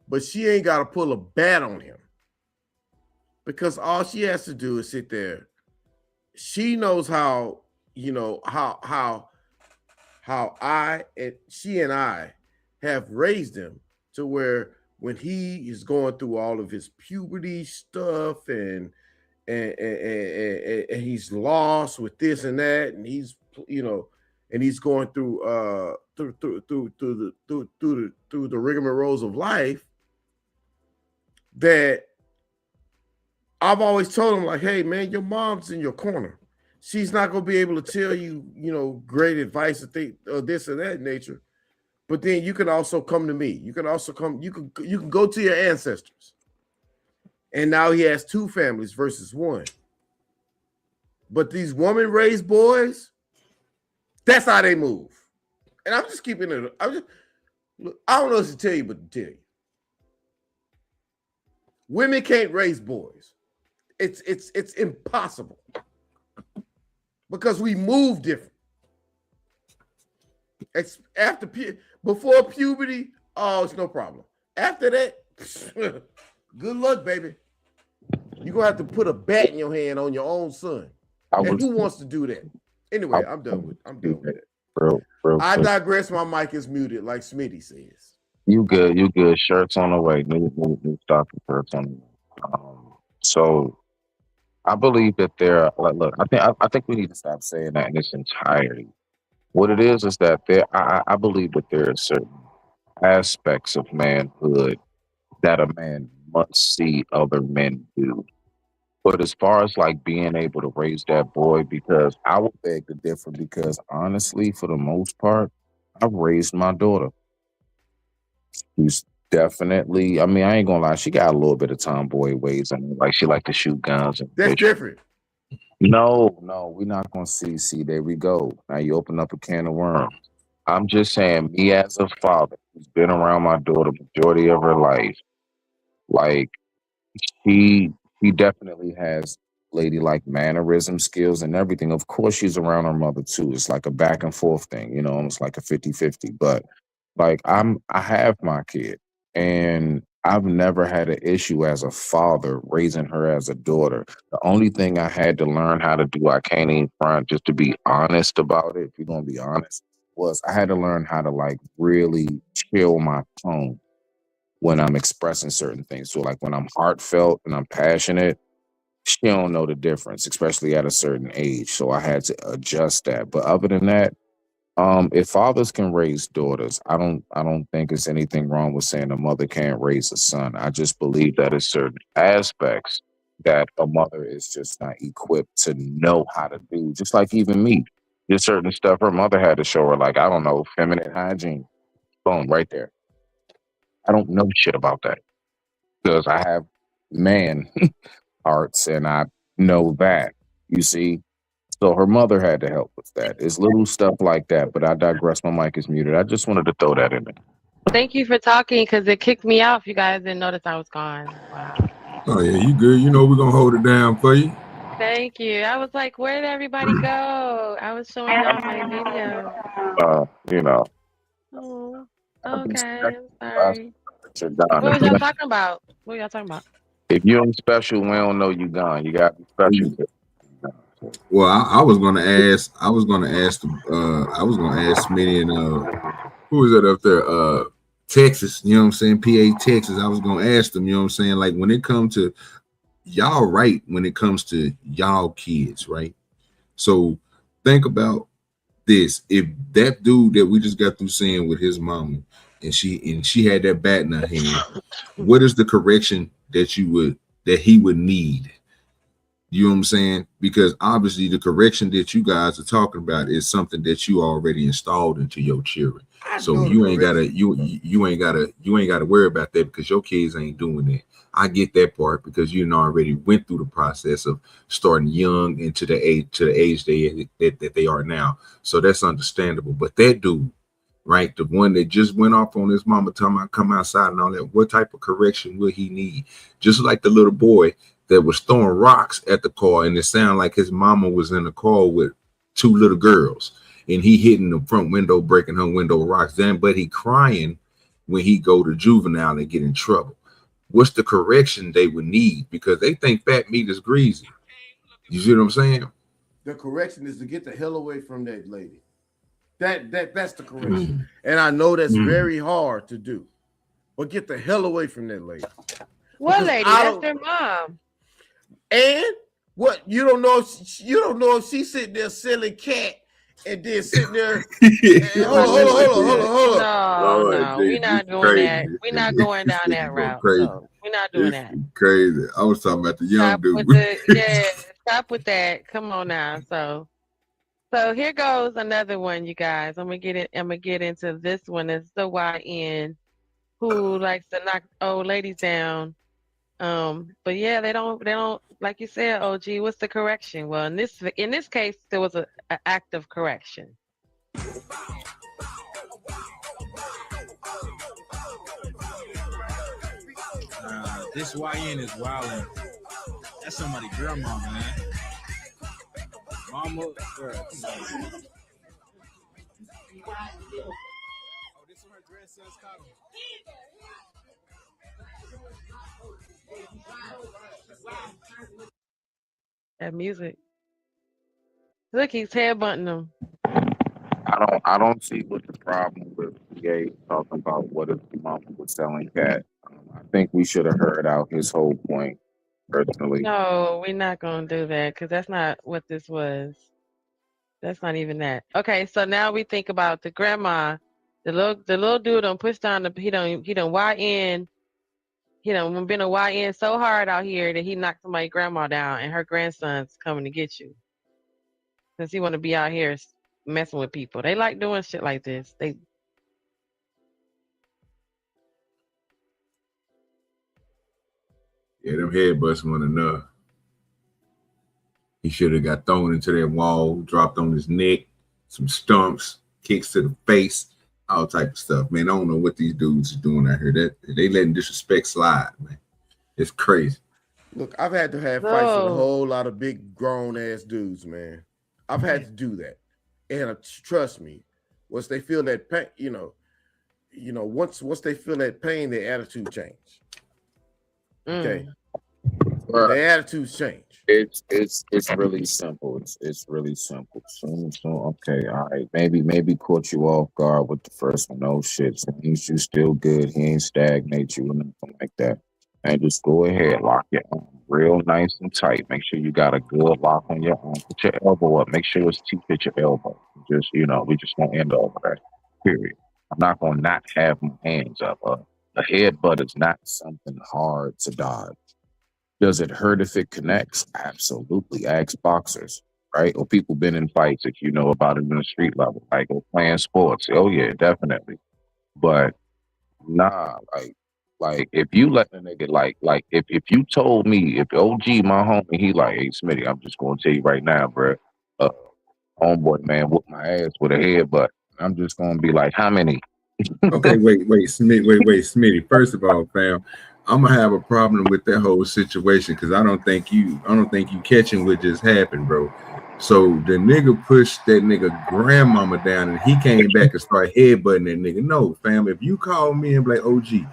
but she ain't got to pull a bat on him, because all she has to do is sit there. She knows how she and I have raised him to where when he is going through all of his puberty stuff and he's lost with this and that, and he's and he's going through the rigmaroles of life, that I've always told him, like, hey man, your mom's in your corner. She's not gonna be able to tell you, great advice or this and that nature. But then you can also come to me. You can also come, you can go to your ancestors. And now he has two families versus one. But these woman-raised boys, that's how they move. And I'm just keeping it. I don't know what to tell you, but to tell you. Women can't raise boys. It's impossible. Because we move different. Before puberty, oh, it's no problem. After that, good luck, baby. You're gonna have to put a bat in your hand on your own son. And who wants to do that? Anyway, I'm done with it. Bro, I digress. My mic is muted, like Smitty says. You good. Shirts on the way. New stocking shirts on the way. So I believe that there are, look, I think we need to stop saying that in its entirety. What it is that I believe that there are certain aspects of manhood that a man must see other men do. But as far as like being able to raise that boy, because I would beg to differ, because honestly, for the most part, I've raised my daughter. She's definitely, I mean, I ain't gonna lie, she got a little bit of tomboy ways. I mean, like she like to shoot guns. And that's different. No, we're not gonna see. There we go. Now you open up a can of worms. I'm just saying, me as a father who's been around my daughter majority of her life, like he definitely has ladylike mannerism skills and everything. Of course, she's around her mother too. It's like a back and forth thing, almost like a 50-50. But like I have my kid, and I've never had an issue as a father raising her as a daughter. The only thing I had to learn how to do, I can't even front, just to be honest about it, if you're gonna be honest, was I had to learn how to like really chill my tone when I'm expressing certain things. So like when I'm heartfelt and I'm passionate, she don't know the difference, especially at a certain age. So I had to adjust that. But other than that, if fathers can raise daughters, I don't think there's anything wrong with saying a mother can't raise a son. I just believe that there's certain aspects that a mother is just not equipped to know how to do. Just like even me, there's certain stuff her mother had to show her, like, I don't know, feminine hygiene. Boom, right there. I don't know shit about that because I have man arts and I know that, you see. So her mother had to help with that. It's little stuff like that, but I digress. My mic is muted. I just wanted to throw that in there. Thank you for talking, because it kicked me out. If you guys didn't notice I was gone. Wow. Oh yeah, you good. We're gonna hold it down for you. Thank you. I was like, where did everybody go? I was showing y'all my video. You know. Oh, okay. I'm sorry. What was y'all talking about? What y'all talking about? If you ain't special, we don't know you gone. You got to be special. Well, I was gonna ask Smitty and who is that up there? Texas, you know what I'm saying? PA Texas. I was gonna ask them, you know what I'm saying? Like when it comes to y'all, right? When it comes to y'all kids, right? So think about this. If that dude that we just got through saying with his mama and she had that bat in her hand, what is the correction that he would need? You know what I'm saying? Because obviously the correction that you guys are talking about is something that you already installed into your children. So you ain't gotta worry about that because your kids ain't doing that. I get that part because you already went through the process of starting young into the age that they are now. So that's understandable. But that dude, right, the one that just went off on his mama talking about come outside and all that, what type of correction will he need? Just like the little boy that was throwing rocks at the car, and it sounded like his mama was in the car with two little girls, and he hitting the front window, breaking her window with rocks. But he crying when he go to juvenile and get in trouble. What's the correction they would need? Because they think fat meat is greasy. You see what I'm saying? The correction is to get the hell away from that lady. That's the correction. And I know that's very hard to do, but get the hell away from that lady. What lady? That's their mom. And what you don't know if she's sitting there selling cat and then sitting there. Hold on. No, we're not doing that. We're not going down that route. So we're not doing that. Crazy. I was talking about the young dude. Stop with that. Come on now. So here goes another one, you guys. I'm gonna get into this one. It's the YN who likes to knock old ladies down. But yeah, they don't like you said, OG. What's the correction? Well, in this case, there was an act of correction. This YN is wildin'. That's somebody's grandma, man. Mama, girl. Oh, this one her grandson's calling. That music. Look, he's headbutting them. I don't see what the problem with PA talking about what if the mama was selling cat. I think we should have heard out his whole point personally. No, we're not gonna do that because that's not what this was. That's not even that. Okay, so now we think about the grandma. The little dude done pushed down he done YN. He done been a YN so hard out here that he knocked somebody's grandma down, and her grandson's coming to get you. Since he want to be out here messing with people. They like doing shit like this. Yeah, them headbutts weren't enough. He should have got thrown into that wall, dropped on his neck, some stumps, kicks to the face, all type of stuff. Man, I don't know what these dudes are doing out here. They letting disrespect slide, man. It's crazy. Look, I've had to have fights with a whole lot of big grown ass dudes, man. I've had to do that, and trust me, once they feel that pain, once they feel that pain, their attitude change. Okay, their attitudes change. It's really simple. It's really simple. So okay, all right. Maybe caught you off guard with the first one. No shit. So he's you still good. He ain't stagnate you or nothing like that. And just go ahead, lock your arm real nice and tight. Make sure you got a good lock on your arm. Put your elbow up. Make sure it's teeth at your elbow. Just we just won't end over that. Period. I'm not gonna not have my hands up. A headbutt is not something hard to dodge. Does it hurt if it connects? Absolutely. Ask boxers, right? Or people been in fights if you know about it in the street level, like playing sports. Oh yeah, definitely. But nah, like if you let the nigga like if you told me, if OG my homie, he like, hey Smitty, I'm just gonna tell you right now, bro. Homeboy man whooped my ass with a headbutt. I'm just gonna be like, how many? Okay, wait, Smitty. First of all, fam, I'm gonna have a problem with that whole situation because I don't think you catching what just happened, bro. So the nigga pushed that nigga grandmama down and he came back and started headbutting that nigga. No, fam, if you call me and be like, OG,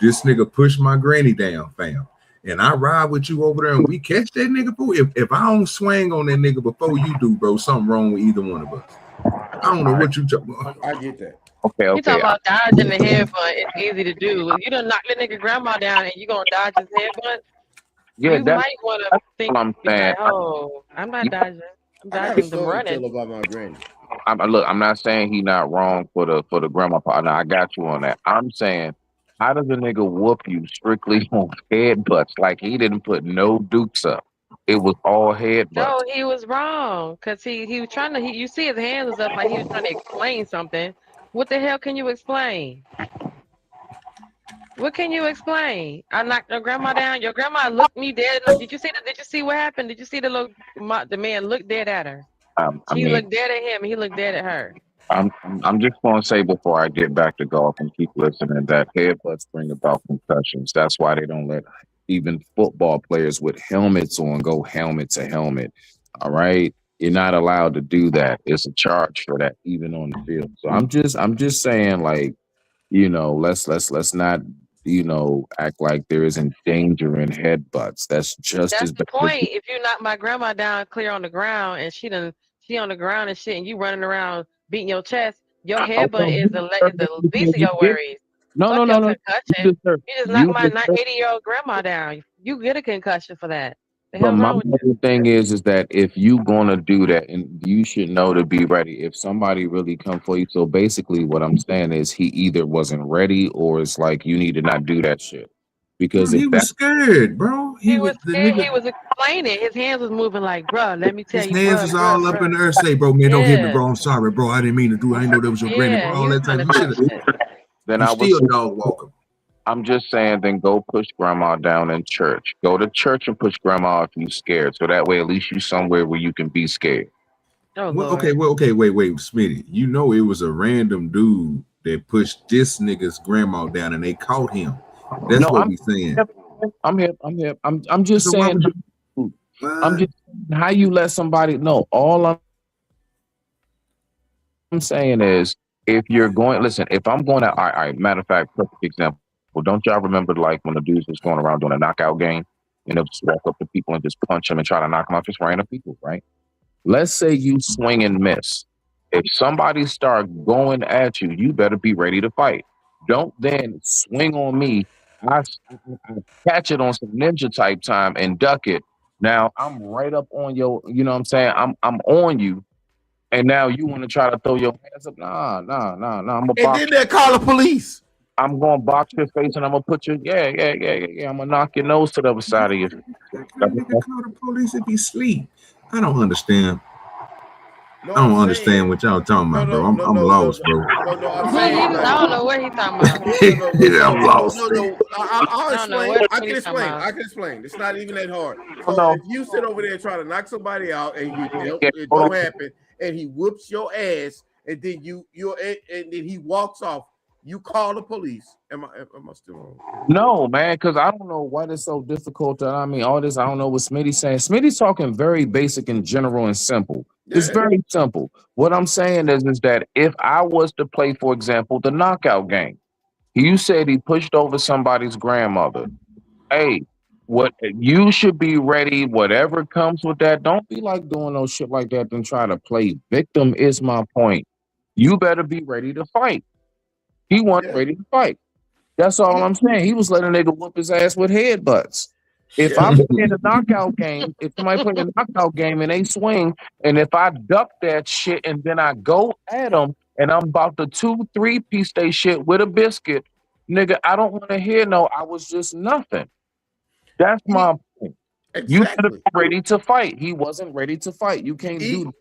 This nigga pushed my granny down, fam. And I ride with you over there and we catch that nigga, fool. If I don't swing on that nigga before you do, bro, something wrong with either one of us. I don't know what you talking about. I get that. Okay, You talking about dodging the headbutt? It's easy to do. If you done knock the nigga grandma down and you gonna dodge his headbutt, Yeah, you that's might want to think. what I'm saying. Like, oh, I'm not dodging. I'm I got a dodging them story to running. tell about my granny. Look, I'm not saying he not wrong for the grandma partner. I got you on that. I'm saying, how does a nigga whoop you strictly on headbutts? Like he didn't put no dukes up. It was all headbutts. No, he was wrong because he was trying to. You see his hands was up like he was trying to explain something. What the hell can you explain? What can you explain? I knocked your grandma down. Your grandma looked me dead. Did you see that? Did you see what happened? Did you see the man looked dead at her? She looked dead at him. He looked dead at her. I'm just going to say before I get back to golf and keep listening that headbutts bring about concussions. That's why they don't let even football players with helmets on go helmet to helmet. All right, you're not allowed to do that. It's a charge for that, even on the field. So I'm just saying, like, you know, let's not, you know, act like there isn't danger in headbutts. That's the point. If you knock my grandma down clear on the ground and she on the ground and shit, and you running around beating your chest, your headbutt is the least of your worries. No. Concussion. You just knocked my 80-year-old grandma down. You get a concussion for that. The But hell's my wrong with you? thing is that if you gonna do that, and you should know to be ready. If somebody really come for you, so basically what I'm saying is he either wasn't ready or it's like you need to not do that shit. Because he was scared, bro. He was scared. He was explaining. His hands was moving like, bro, let me tell His you. hands bruh, is bruh, all up bruh. in the earth. Say, bro, man, don't hit me, Yeah. bro. I'm sorry, bro. I didn't mean to do it. I didn't know that was your granny, Yeah, bro. All he that was type trying of to shit. touch it. Then You I still would. dog walking. I'm just saying, then go push grandma down in church. Go to church and push grandma if you scared. So that way, at least you somewhere where you can be scared. Oh, Well, Lord. okay, wait, Smitty. You know it was a random dude that pushed this nigga's grandma down and they caught him. That's what we saying. I'm here. I'm just So why saying. would I'm just how you let somebody know. All I'm saying is, if you're going, listen. If I'm going to, all right. Matter of fact, perfect example. Well, don't y'all remember like when the dudes was going around doing a knockout game, and they'll just walk up to people and just punch them and try to knock them off, just random people, right? Let's say you swing and miss. If somebody start going at you, you better be ready to fight. Don't then swing on me. I catch it on some ninja type time and duck it. Now I'm right up on your, you know what I'm saying? I'm on you. And now you want to try to throw your hands up. Nah. I'm gonna And then they call the police. I'm gonna box your face and I'm gonna put your I'm gonna knock your nose to the other side of your face. nigga call the police if he sleep? I don't understand. I don't understand what y'all talking about, bro. I'm lost, bro. I don't know what he's talking about. I'm lost. I can explain. It's not even that hard. So if you sit over there trying to knock somebody out and it don't happen, and he whoops your ass, and then and then he walks off, you call the police. Am I still wrong? No, man, because I don't know why it's so difficult. I mean, all this, I don't know what Smitty's saying. Smitty's talking very basic and general and simple. Yeah. It's very simple. What I'm saying is that if I was to play, for example, the knockout game, you said he pushed over somebody's grandmother. Hey, what you should be ready, whatever comes with that. Don't be like doing no shit like that and try to play victim is my point. You better be ready to fight. He wasn't ready to fight. That's all I'm saying. He was letting a nigga whoop his ass with headbutts. If I play a knockout game, if somebody play a knockout game and they swing, and if I duck that shit and then I go at them and I'm about to 2-3 piece they shit with a biscuit, nigga, I don't want to hear no, I was just nothing. That's my point. Exactly. You gotta be ready to fight. He wasn't ready to fight. You can't do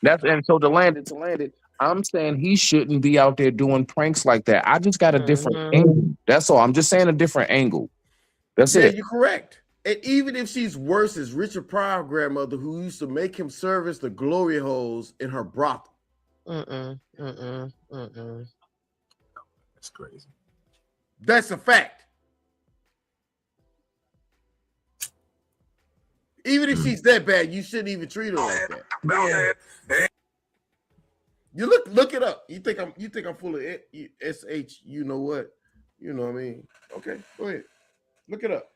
that. And so to land it, I'm saying he shouldn't be out there doing pranks like that. I just got a different angle. That's all. I'm just saying a different angle. That's it. You're correct. And even if she's worse as Richard Pryor grandmother, who used to make him service the glory holes in her brothel. That's crazy. That's a fact. Even if she's that bad, you shouldn't even treat her like that. You look it up. You think I'm full of sh? You know what? You know what I mean? Okay, go ahead. Look it up.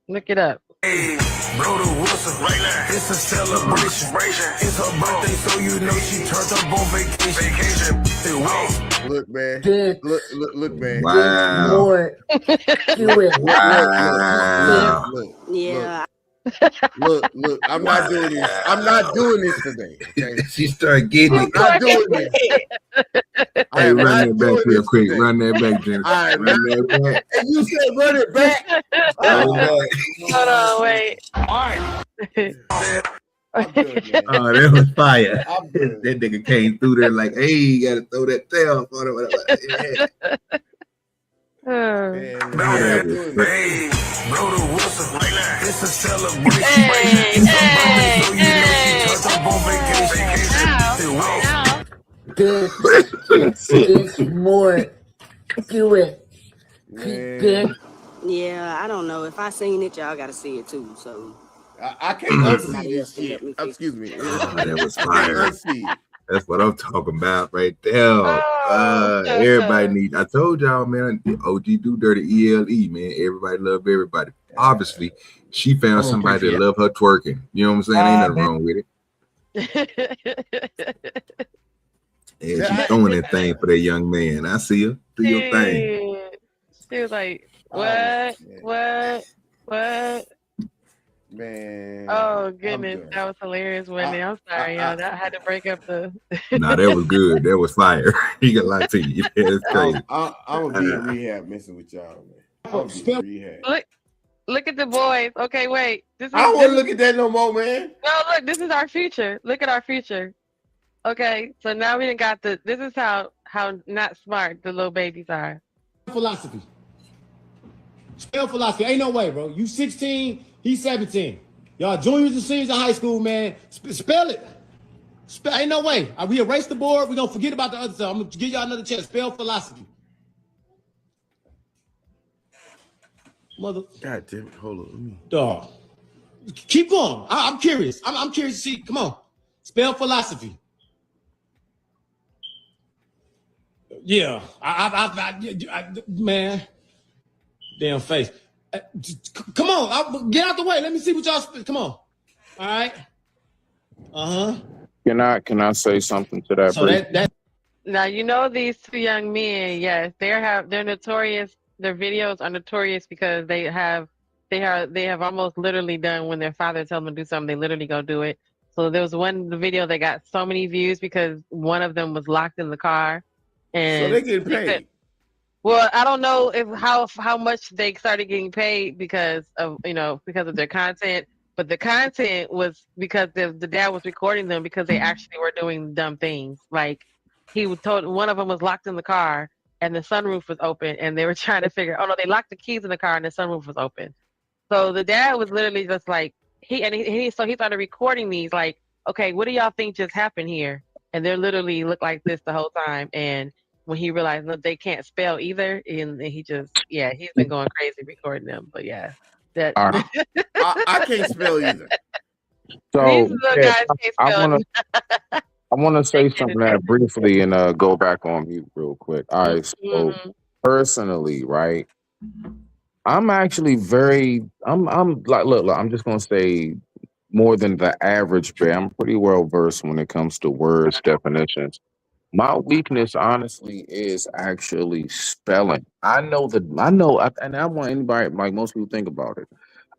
Look it up. Hey, bro, the Wilson, right now. It's a celebration. It's her birthday, so you know she turned up on vacation. Look, man. Look, man. Wow. Lord, do it. Wow. Yeah. Look. I'm not doing this. I'm not doing this today. Okay? She started getting it. I'm not doing this. Hey, run that back real quick. Run that back, Jennifer. Right, run that back. And you said run it back. Run it back. Hold on, wait. All right. I'm good, man. Oh, that was fire. I'm good. That nigga came through there like, hey, you gotta throw that tail for it. Yeah. Man, Hey, bro, the Wilson, right now. It's a celebration. Hey, It's her birthday, so you know she turned up on vacation. Good more. Do it. Man. Good. Yeah, I don't know. If I seen it, y'all gotta see it too. So I can't unsee this shit. Excuse me. That was I can't fire. unsee it. That's what I'm talking about right there. Everybody needs. I told y'all, man. OG do dirty ELE, man. Everybody love everybody. Obviously, she found somebody that love her twerking. You know what I'm saying? Ain't nothing wrong with it. And she's throwing that thing for that young man. I see her. Do your thing. She was like, what? Man. Oh goodness, that was hilarious, Whitney. I'm sorry, y'all. I had to break up the. Nah, that was good. That was fire. He got a lot to you. That's crazy. I'm gonna be in rehab messing with y'all, man. I'm gonna be in rehab. Look at the boys. Okay, wait. I don't want to look at that no more, man. No, look. This is our future. Look at our future. Okay, so now we done got the. This is how not smart the little babies are. Philosophy. Spell philosophy. Ain't no way, bro. You 16, he's 17. Y'all juniors and seniors in high school, man. Spell it. Ain't no way. We erase the board. We're going to forget about the other stuff. I'm going to give y'all another chance. Spell philosophy. Mother. God damn it. Hold on. Let me... Dog. Keep going. I'm curious. I'm curious to see. Come on. Spell philosophy. Yeah. Man. Damn face. Come on. Get out the way. Let me see what y'all spell. Come on. All right. Uh-huh. Can I say something to that? So that now you know these two young men. Yes, they're notorious. Their videos are notorious because they have almost literally done when their father tells them to do something. They literally go do it. So there was one video that got so many views because one of them was locked in the car, and so they get paid. Well, I don't know if how much they started getting paid because of their content. But the content was because the dad was recording them because they actually were doing dumb things. Like he told one of them was locked in the car and the sunroof was open, and they were trying to figure. Oh no, they locked the keys in the car and the sunroof was open. So the dad was literally just like he started recording these like, okay, what do y'all think just happened here? And they literally looked like this the whole time. And when he realized that they can't spell either, and he just he's been going crazy recording them. But yeah. That I can't spell either. So these little guys can't spell. I want to say something that briefly and go back on mute real quick. All right, so personally, right, I'm actually I'm like look, I'm just gonna say more than the average bear. I'm pretty well versed when it comes to words definitions. My weakness, honestly, is actually spelling. And I want anybody, like most people, think about it.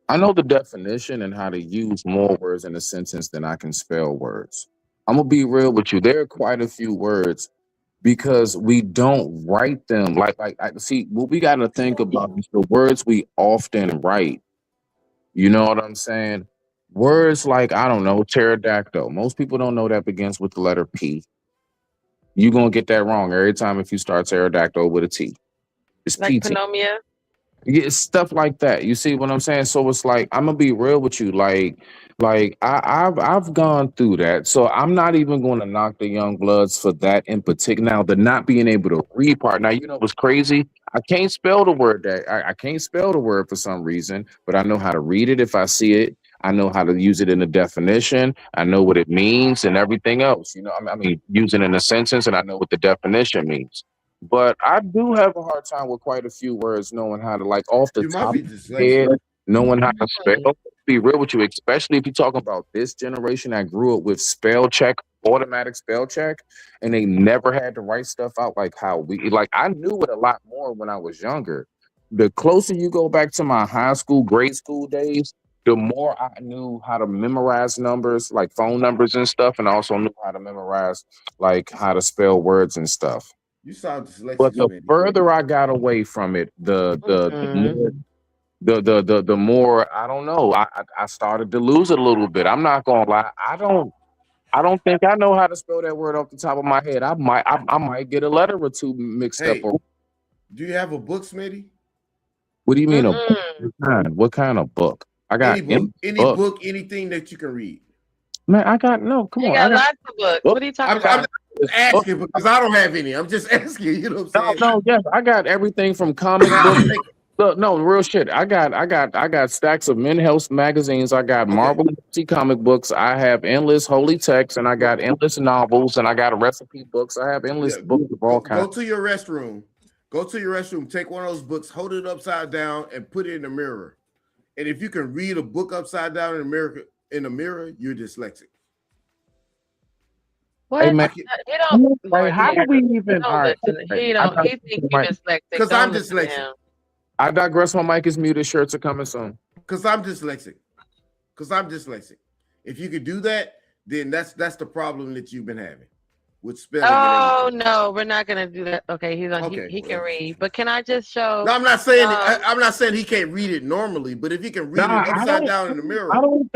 I know the definition and how to use more words in a sentence than I can spell words. I'm gonna be real with you. There are quite a few words because we don't write them like see. What we got to think about is the words we often write. You know what I'm saying? Words like, I don't know, pterodactyl. Most people don't know that begins with the letter P. You're going to get that wrong every time if you start pterodactyl with a T. It's like PT. Panomia? Yeah, stuff like that. You see what I'm saying? So it's like, I'm going to be real with you. Like I've gone through that. So I'm not even going to knock the young bloods for that in particular. Now, the not being able to read part. Now, you know what's crazy? I can't spell the word I can't spell the word for some reason, but I know how to read it if I see it. I know how to use it in a definition. I know what it means and everything else. You know, I mean, use it in a sentence and I know what the definition means. but I do have a hard time with quite a few words knowing how to, like, off the You might top be of the dyslexic. head, knowing how to spell. Be real with you, especially if you talk about this generation that grew up with spell check, automatic spell check, and they never had to write stuff out like how we, like, I knew it a lot more when I was younger. The closer you go back to my high school, grade school days, the more I knew how to memorize numbers, like phone numbers and stuff, and I also knew how to memorize, like, how to spell words and stuff. You sound dyslexic. But the Smitty. further I got away from it, the more I don't know. I started to lose it a little bit. I'm not gonna lie. I don't think I know how to spell that word off the top of my head. I might get a letter or two mixed up. Or, Do you have a book, Smitty? what do you mean a book? What kind of book? I got Any book, anything that you can read. Man, I got no. Come You on, got I got lots of books. What are you talking about? I'm asking because I don't have any. I'm just asking. You know what I'm saying? No, yes, I got everything from comic books. Look, no, real shit. I got stacks of Men Health magazines. I got Marvel comic books. I have endless holy texts, and I got endless novels, and I got recipe books. I have endless books of all kinds. Go to your restroom. Go to your restroom. Take one of those books, hold it upside down, and put it in the mirror. And if you can read a book upside down in the mirror, you're dyslexic. What? Hey, man, He don't. like, how do we even? Don't All right, listen. He don't. He thinks you're dyslexic. Because Don't I'm listen to dyslexic. him. I digress. My mic is muted. Shirts are coming soon. Because I'm dyslexic. If you could do that, then that's the problem that you've been having with spelling. Oh no, we're not gonna do that. Okay, he's on. Okay, He can read, but can I just show? No, I'm not saying I'm not saying he can't read it normally, but if he can read it upside down in the mirror, I don't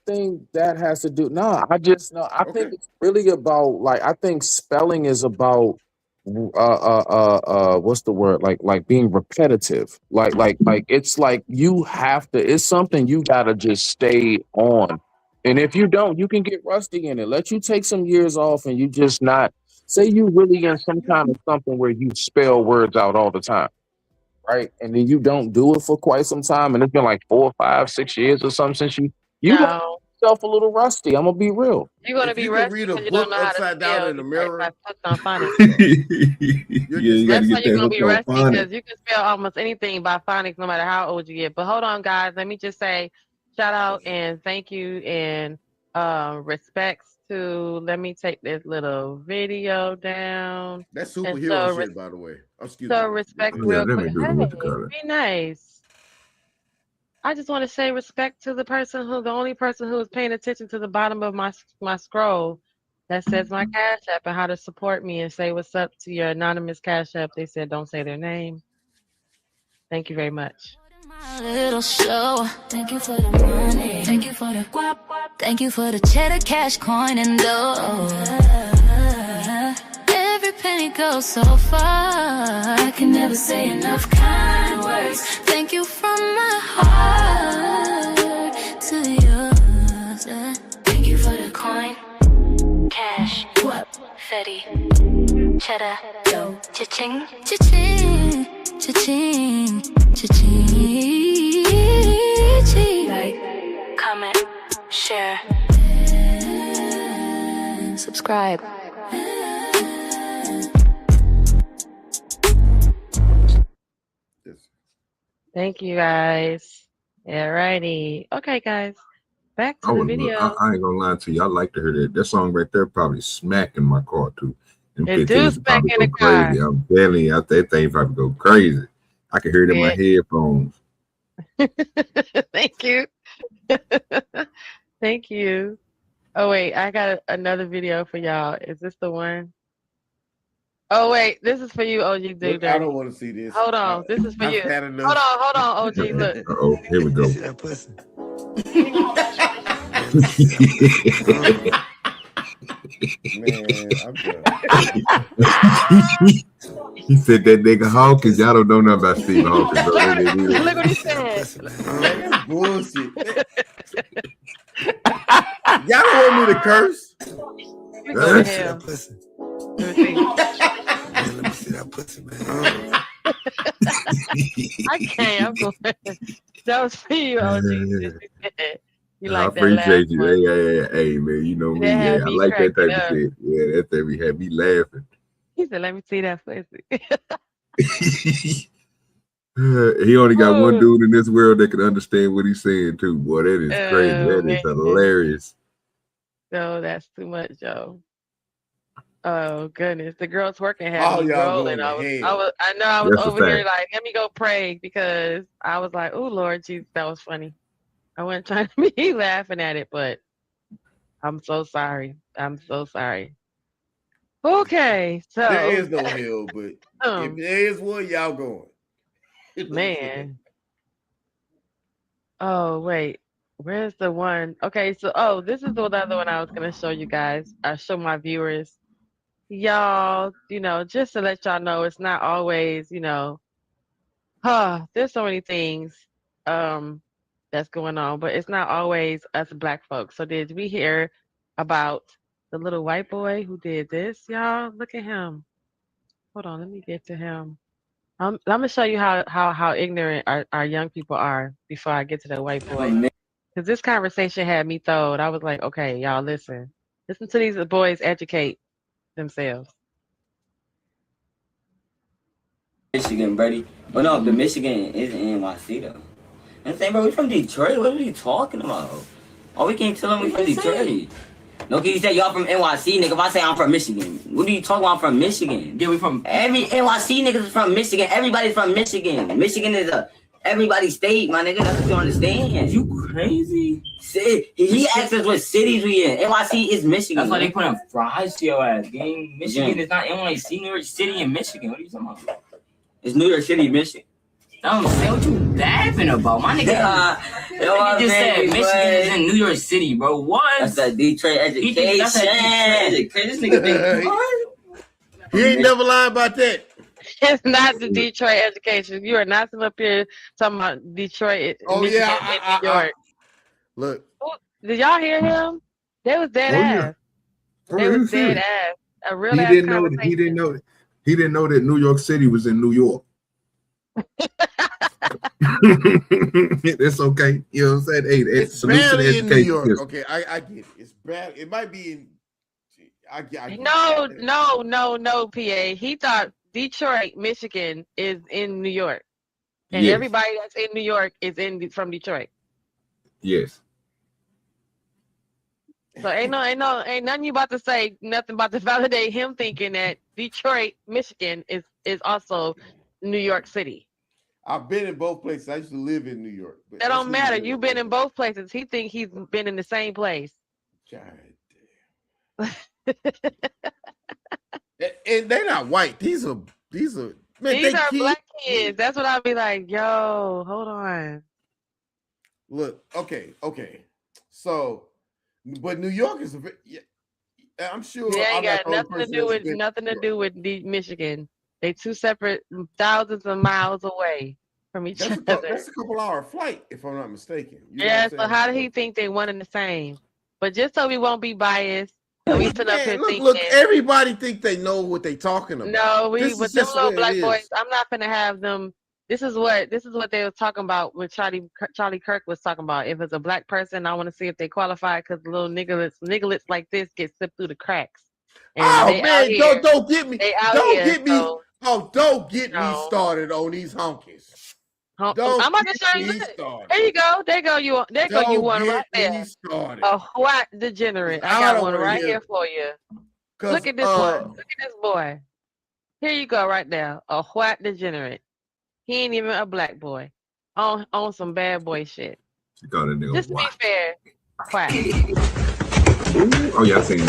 think that has to do. No, I think it's really about, like, I think spelling is about what's the word, like being repetitive, like it's like you have to, it's something you gotta just stay on, and if you don't, you can get rusty in it. Let you take some years off and you just not, say you really in some kind of something where you spell words out all the time, right? And then you don't do it for quite some time, and it's been like 4, 5, 6 years or something since you got yourself a little rusty. I'm gonna be real. You're gonna be rusty because you don't know how to upside down in the mirror. That's why You gotta you're get gonna that be hook on rusty, phonics. because you can spell almost anything by phonics, no matter how old you get. But hold on, guys. Let me just say, shout out and thank you and respects to. Let me take this little video down. That's superhero shit, by the way. Excuse me. So respect Yeah, real let me quick. do the Hey, what you call it. be nice. I just want to say respect to the only person who is paying attention to the bottom of my scroll that says my Cash App and how to support me and say what's up to your anonymous Cash App. They said don't say their name. Thank you very much. A little slow. Thank you for the money. Thank you for the guap. Thank you for the cheddar, cash, coin, and dough. Every penny goes so far. I can never say enough kind words. Thank you from my heart to yours. Thank you for the coin, cash, guap, Fetty, cheddar, dough, cha-ching, cha-ching, cha-ching, cha-ching. Like, comment, share, subscribe. Thank you guys. Alrighty. Okay, guys. Back to the video. I ain't gonna lie to you. I like to hear that. That song right there probably smack in my car too. And It do smack in the car. crazy. I'm telling you, that thing probably go crazy. I can hear it in my headphones. Thank you. Thank you. Oh wait, I got another video for y'all. Is this the one? Oh wait, this is for you, OG Dude. Look, I don't want to see this. Hold on, this is for I've you. had enough. Hold on, OG. Look. Oh, here we go. Man, I'm done. He said that nigga Hawkins. Y'all don't know nothing about Steve Hawkins. Look what he said. Man, that's bullshit. Y'all don't want me to curse? You go to hell. Let me see that pussy, man. I can't. I'm going. That was for you, OG. You like I that appreciate last you. one. Hey, man, you know me. That had Yeah, I me like that type cracking of shit. Yeah, that thing we had me laughing. He said, "Let me see that pussy." He only got one dude in this world that can understand what he's saying too. Boy, that is crazy. That man. is hilarious. No, that's too much, Joe. Oh goodness, the girls working had All me y'all rolling. going to hell. I know I was That's a over here fact. like, let me go pray because I was like, oh Lord Jesus, that was funny. I wasn't trying to be laughing at it, but I'm so sorry. I'm so sorry. Okay, so There is no hell, but if there is one, y'all going. man. Oh wait, where's the one? Okay, so this is the other one I was gonna show you guys. I show my viewers. Y'all, just to let y'all know, it's not always, there's so many things that's going on, but it's not always us black folks. So did we hear about the little white boy who did this, y'all? Look at him. Hold on, let me get to him. I'm gonna show you how ignorant our young people are before I get to the white boy. Because this conversation had me throwed. I was like, okay, y'all listen to these boys educate themselves. Michigan, buddy. Well, no, but Michigan is in NYC, though. I'm saying, bro, we from Detroit. What are you talking about? Oh, we can't tell them we from Detroit. No, can you say y'all from NYC, nigga? If I say I'm from Michigan, what are you talking about? I'm from Michigan. Yeah, we from every NYC niggas is from Michigan. Everybody's from Michigan. Michigan is everybody's state, my nigga. That's what you understand. You crazy? He asked us what cities we in. NYC is Michigan. That's why they put in fries to your ass, gang. Michigan is not NYC, New York City and Michigan. What are you talking about? It's New York City, Michigan. Don't say what you laughing about, my nigga. You just said Michigan is in New York City, bro. What? That's a Detroit education. That's a Detroit education. This nigga think He ain't never lied about that. It's not the Detroit education. You are not sitting up here talking about Detroit, Michigan, and New York. Look. Did y'all hear him? They was dead ass. They was dead ass. A real ass conversation. He didn't know that New York City was in New York. It's okay. You know what I'm saying? Hey, it's barely in New York. Okay, I get it. It's bad. It might be in. No, PA. He thought Detroit, Michigan is in New York, and everybody that's in New York is from Detroit. Yes. So ain't nothing you about to say. Nothing about to validate him thinking that Detroit, Michigan is also New York City. I've been in both places. I used to live in New York. That don't matter. You've been in both places. He think he's been in the same place. God damn. And they're not white. These are man, these are black kids. That's what I'll be like. Yo, hold on. Look, okay. So, but New York is I'm sure. They ain't got nothing to do with Michigan. They two separate thousands of miles away from each other. That's a couple hour flight, if I'm not mistaken. So how did he think they one and the same? But just so we won't be biased, we sit up here thinking. Look, everybody think they know what they talking about. No, with them little black boys, I'm not gonna have them. This is what they were talking about when Charlie Kirk was talking about. If it's a black person, I want to see if they qualify because little nigglets like this get slipped through the cracks. And man, don't get me. Don't get me started on these honkies. I'm about to show you. There you go. There go you one right there. A white degenerate. I got one right here for you. Look at this one. Look at this boy. Here you go right now. A white degenerate. He ain't even a black boy. On some bad boy shit. Just to be fair. Quack. Oh yeah, I seen it.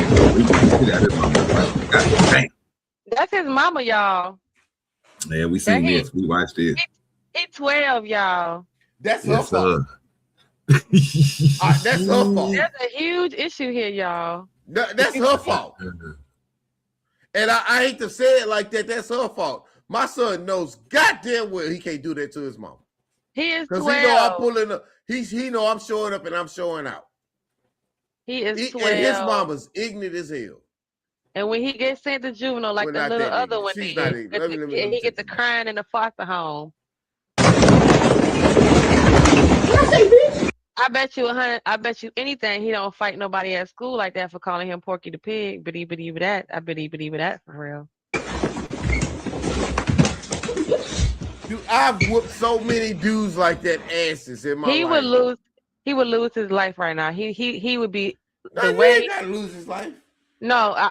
That's his mama, y'all. Yeah, we seen this. We watched it. He 12, y'all. That's her fault. That's her fault. There's a huge issue here, y'all. That's her fault. And I hate to say it like that. That's her fault. My son knows goddamn well he can't do that to his mama. He is 12. Because he know I'm pulling up. He know I'm showing up and I'm showing out. He is 12. And his mama's ignorant as hell. And when he gets sent to juvenile, like the little other one did, and he gets to crying in the foster home. I bet you anything he don't fight nobody at school like that for calling him Porky the Pig. But that, I bet that for real. I've whooped so many dudes like that asses in my life. He would lose his life right now. He would be No, the he way. ain't gotta lose his life. No,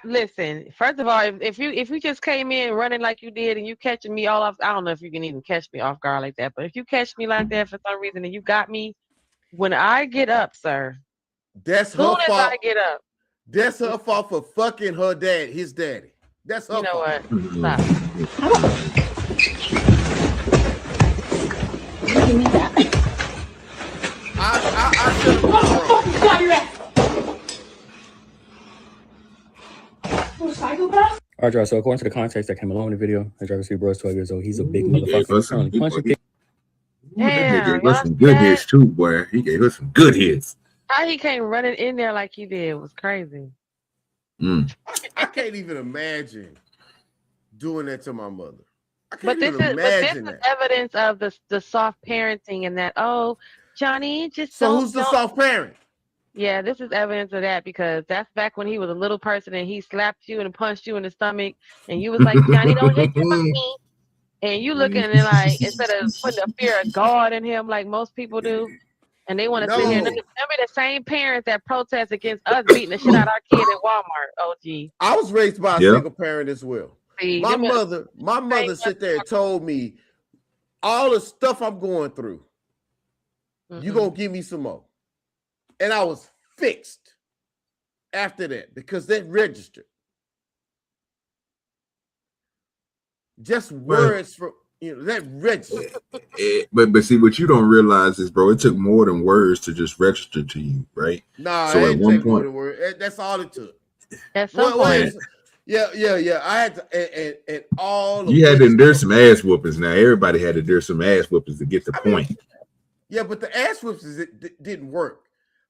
listen. First of all, if you just came in running like you did and you catching me all off, I don't know if you can even catch me off guard like that. But if you catch me like that for some reason and you got me, when I get up, sir, that's soon her as fault. I get up, That's her fault for fucking her dad, his daddy. That's her you know fault. what? Stop. Give me that. I should have been wrong. All right, y'all. So according to the context that came along with the video, as y'all can see, bro is 12 years old. He's a big motherfucker. Currently punching people. That nigga gave us some good hits too, boy. He gave us some good hits. How he came running in there like he did was crazy. I can't even imagine doing that to my mother. I But can't this even imagine is that. evidence of the soft parenting and that, oh, Johnny, just So don't. who's the soft parent? Yeah, this is evidence of that because that's back when he was a little person and he slapped you and punched you in the stomach and you was like, Johnny, don't hit your mommy. And you looking at it like, instead of putting a fear of God in him like most people do, and they want to sit here. And them be the same parents that protest against us beating the shit out of our kid at Walmart, OG. I was raised by a single parent as well. See, my mother sit there and told me all the stuff I'm going through. You gonna give me some more. And I was fixed after that because that registered. Just words from that registered. But see, what you don't realize is, bro, it took more than words to just register to you, right? Nah, so it at one take more point, than words. That's all it took. At some point. Yeah. I had to, and all. You had to endure some ass whoopings. Now everybody had to endure some ass whoopings to get the point. Yeah, but the ass whoopings didn't work.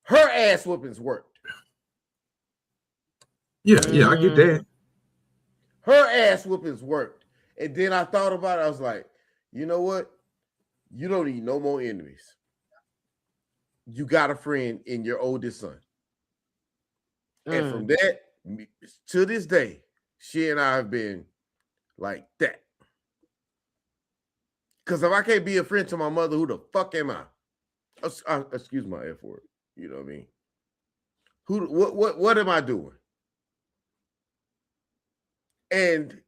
Her ass whoopings worked. Yeah, I get that. Her ass whoopings worked. And then I thought about it. I was like, you know what? You don't need no more enemies. You got a friend in your oldest son. And from that, to this day, she and I have been like that. Because if I can't be a friend to my mother, who the fuck am I? Excuse my F word. You know what I mean? What am I doing?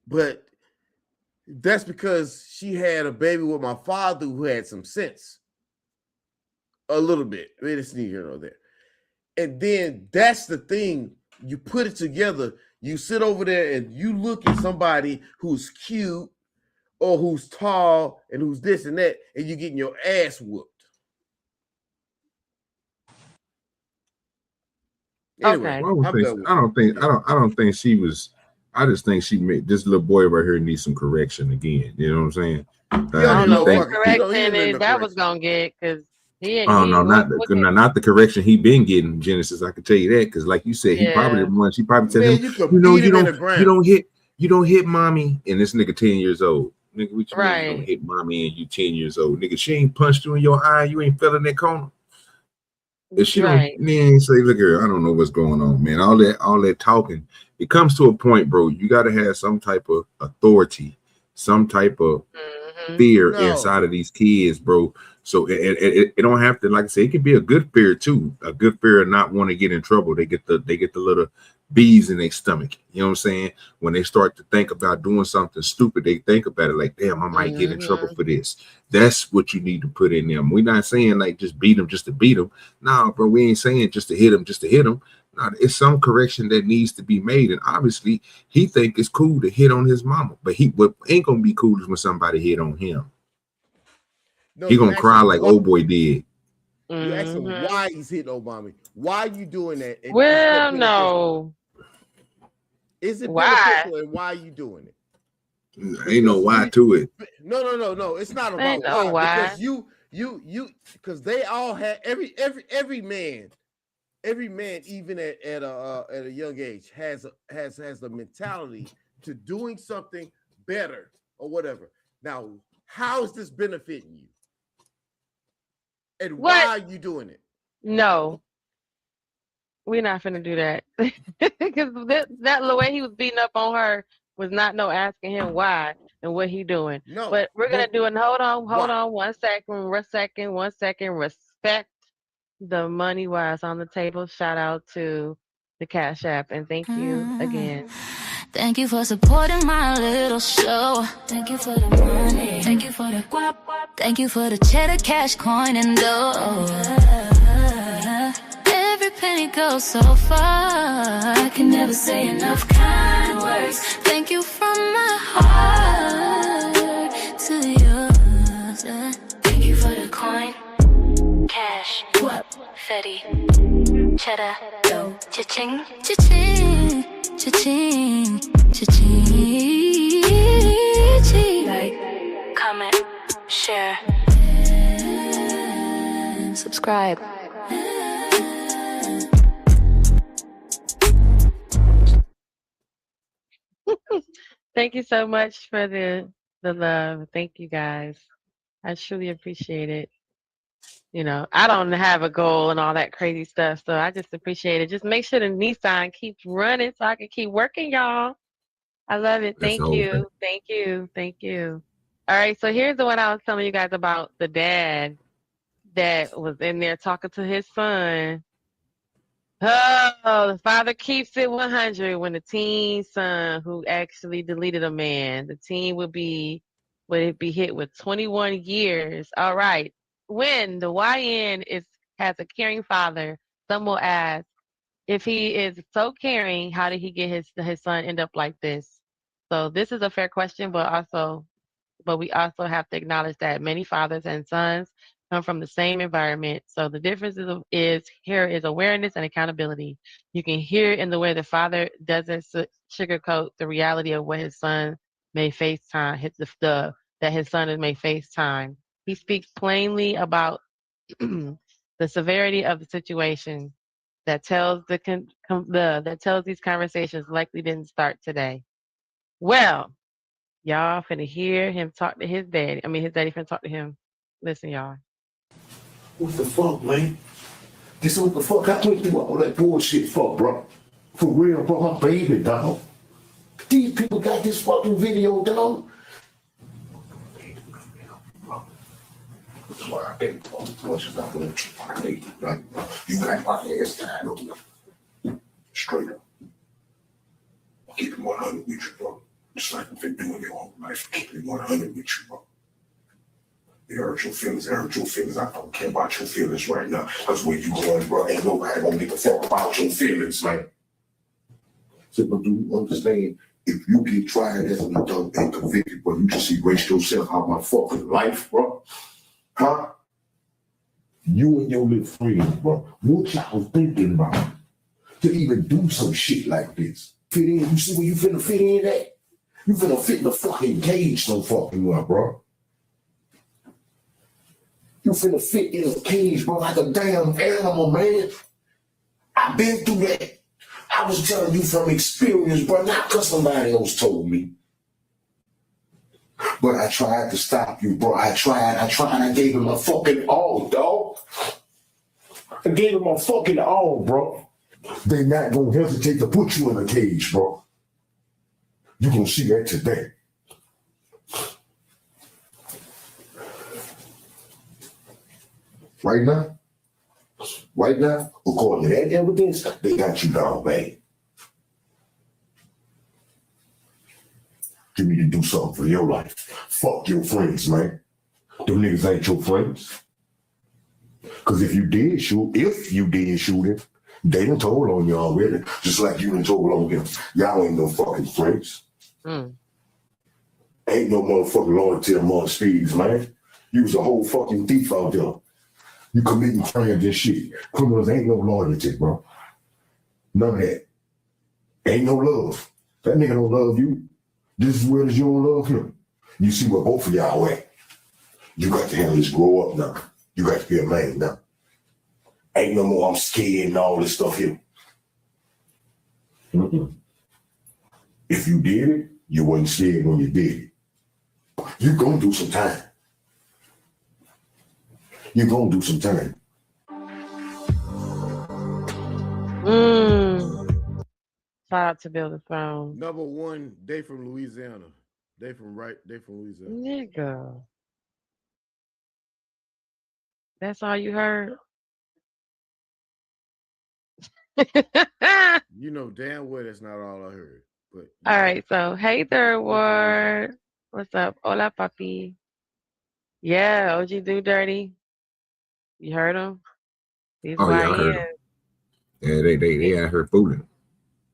But that's because she had a baby with my father who had some sense. A little bit. I mean, it's neither here nor there. And then that's the thing. You put it together. You sit over there and you look at somebody who's cute or who's tall and who's this and that, and you're getting your ass whooped. Anyway, okay. I don't think she was. I just think she made this little boy right here needs some correction again. You know what I'm saying? I don't know what correction that was gonna get because he ain't. Oh no, not the correction he been getting, Genesis. I can tell you that because, like you said, he probably the one. She probably said, you don't hit mommy, and this nigga 10 years old. Nigga, what you mean you don't hit mommy and you 10 years old? Nigga, she ain't punched you in your eye. You ain't fell in that corner. If she don't, man, say, look here, I don't know what's going on, man. All that talking, it comes to a point, bro. You got to have some type of authority, some type of fear inside of these kids, bro. So it don't have to, like I say, it can be a good fear too. A good fear of not want to get in trouble. They get the little bees in their stomach. You know what I'm saying? When they start to think about doing something stupid, they think about it like, damn, I might get in trouble for this. That's what you need to put in them. We're not saying like just beat them just to beat them. No, bro, we ain't saying just to hit them just to hit them. No, it's some correction that needs to be made. And obviously, he think it's cool to hit on his mama, but what ain't gonna be cool is when somebody hit on him. No, he gonna cry like old boy did. You ask him why he's hitting Obama. Why are you doing that? And well, no. Is it beneficial and why are you doing it? Ain't no why to it. No. It's not about why. Because you because they all have every man, even at a young age, has the mentality to doing something better or whatever. Now, how is this benefiting you? And why are you doing it? No, we're not finna do that because that the way he was beating up on her was not no asking him why. and what he doing. No, but we're gonna do it. Hold on, Why? one second. Respect the money wise on the table. Shout out to the Cash App, and thank you again. Thank you for supporting my little show. Thank you for the money. Thank you for the guap. Thank you for the cheddar, cash, coin, and dough. Every penny goes so far. I can never say enough kind words. Thank you from my heart to yours. Thank you for the coin, cash, guap, Fetty, cheddar, dough, cha-ching, cha-ching. Cha-ching, cha-ching. Like, comment, share, subscribe. Thank you so much for the love. Thank you guys. I truly appreciate it. You know, I don't have a goal and all that crazy stuff, so I just appreciate it. Just make sure the Nissan keeps running so I can keep working, y'all. I love it. That's Thank the whole you. thing. Thank you. Thank you. All right, so here's the one I was telling you guys about, the dad that was in there talking to his son. Oh, the father keeps it 100 when the teen son who actually deleted a man, the teen would be hit with 21 years. All right. When the YN has a caring father, some will ask, if he is so caring, how did he get his son end up like this? So this is a fair question, but we also have to acknowledge that many fathers and sons come from the same environment. So the difference is here is awareness and accountability. You can hear in the way the father doesn't sugarcoat the reality of what his son may face that his son may face time. He speaks plainly about the severity of the situation that tells that tells these conversations likely didn't start today. Well, y'all finna hear him talk to his daddy. I mean, his daddy finna talk to him. Listen, y'all. What the fuck, man? This is what the fuck I went through all that bullshit for, bro. For real, bro, my baby, dog. These people got this fucking video, dog. That's why I been much as I want to try, right? You got my ass tied up. Straight up. Keep it 100 with you, bro. Just like you've been doing your whole life. Keep it 100 with you, bro. It hurt your feelings. It hurt your feelings. I don't care about your feelings right now. Because where you going, bro, ain't nobody gonna give a fuck about your feelings, man. So, but do you understand? If you get tried as an adult and convicted, bro, you just erase yourself out of my fucking life, bro. Huh? You and your little friends, bro. What y'all thinking about? To even do some shit like this. Fit in. You see where you finna fit in at? You finna fit in the fucking cage so fucking well, bro. You finna fit in a cage, bro, like a damn animal, man. I've been through that. I was telling you from experience, bro, not because somebody else told me. But I tried to stop you, bro. I tried. I gave him my fucking all, dog. I gave him my fucking all, bro. They not gonna hesitate to put you in a cage, bro. You gonna see that today. Right now, according to that evidence, they got you down bad. You need to do something for your life. Fuck your friends, man. Them niggas ain't your friends. Cause if you did shoot him, they done told on you already. Just like you done told on him. Y'all ain't no fucking friends. Ain't no motherfucking loyalty among thieves, man. You was a whole fucking thief out there. You committing crimes and shit. Criminals ain't no loyalty, bro. None of that. Ain't no love. That nigga don't love you. This is where you don't love him. You see where both of y'all at. You got to handle this, grow up now. You got to be a man now. Ain't no more I'm scared and all this stuff here. If you did it, you wasn't scared when you did it. You gonna do some time. You're gonna do some time. Shout out to Build a Throne. Number one, they from Louisiana. They from Louisiana. Nigga. That's all you heard? You know damn well that's not all I heard. But All right, so hey Third Ward. What's up? Hola papi. Yeah, OG Do Dirty. You heard him? These Oh yeah, I heard YNs. them. Yeah, they out here fooling.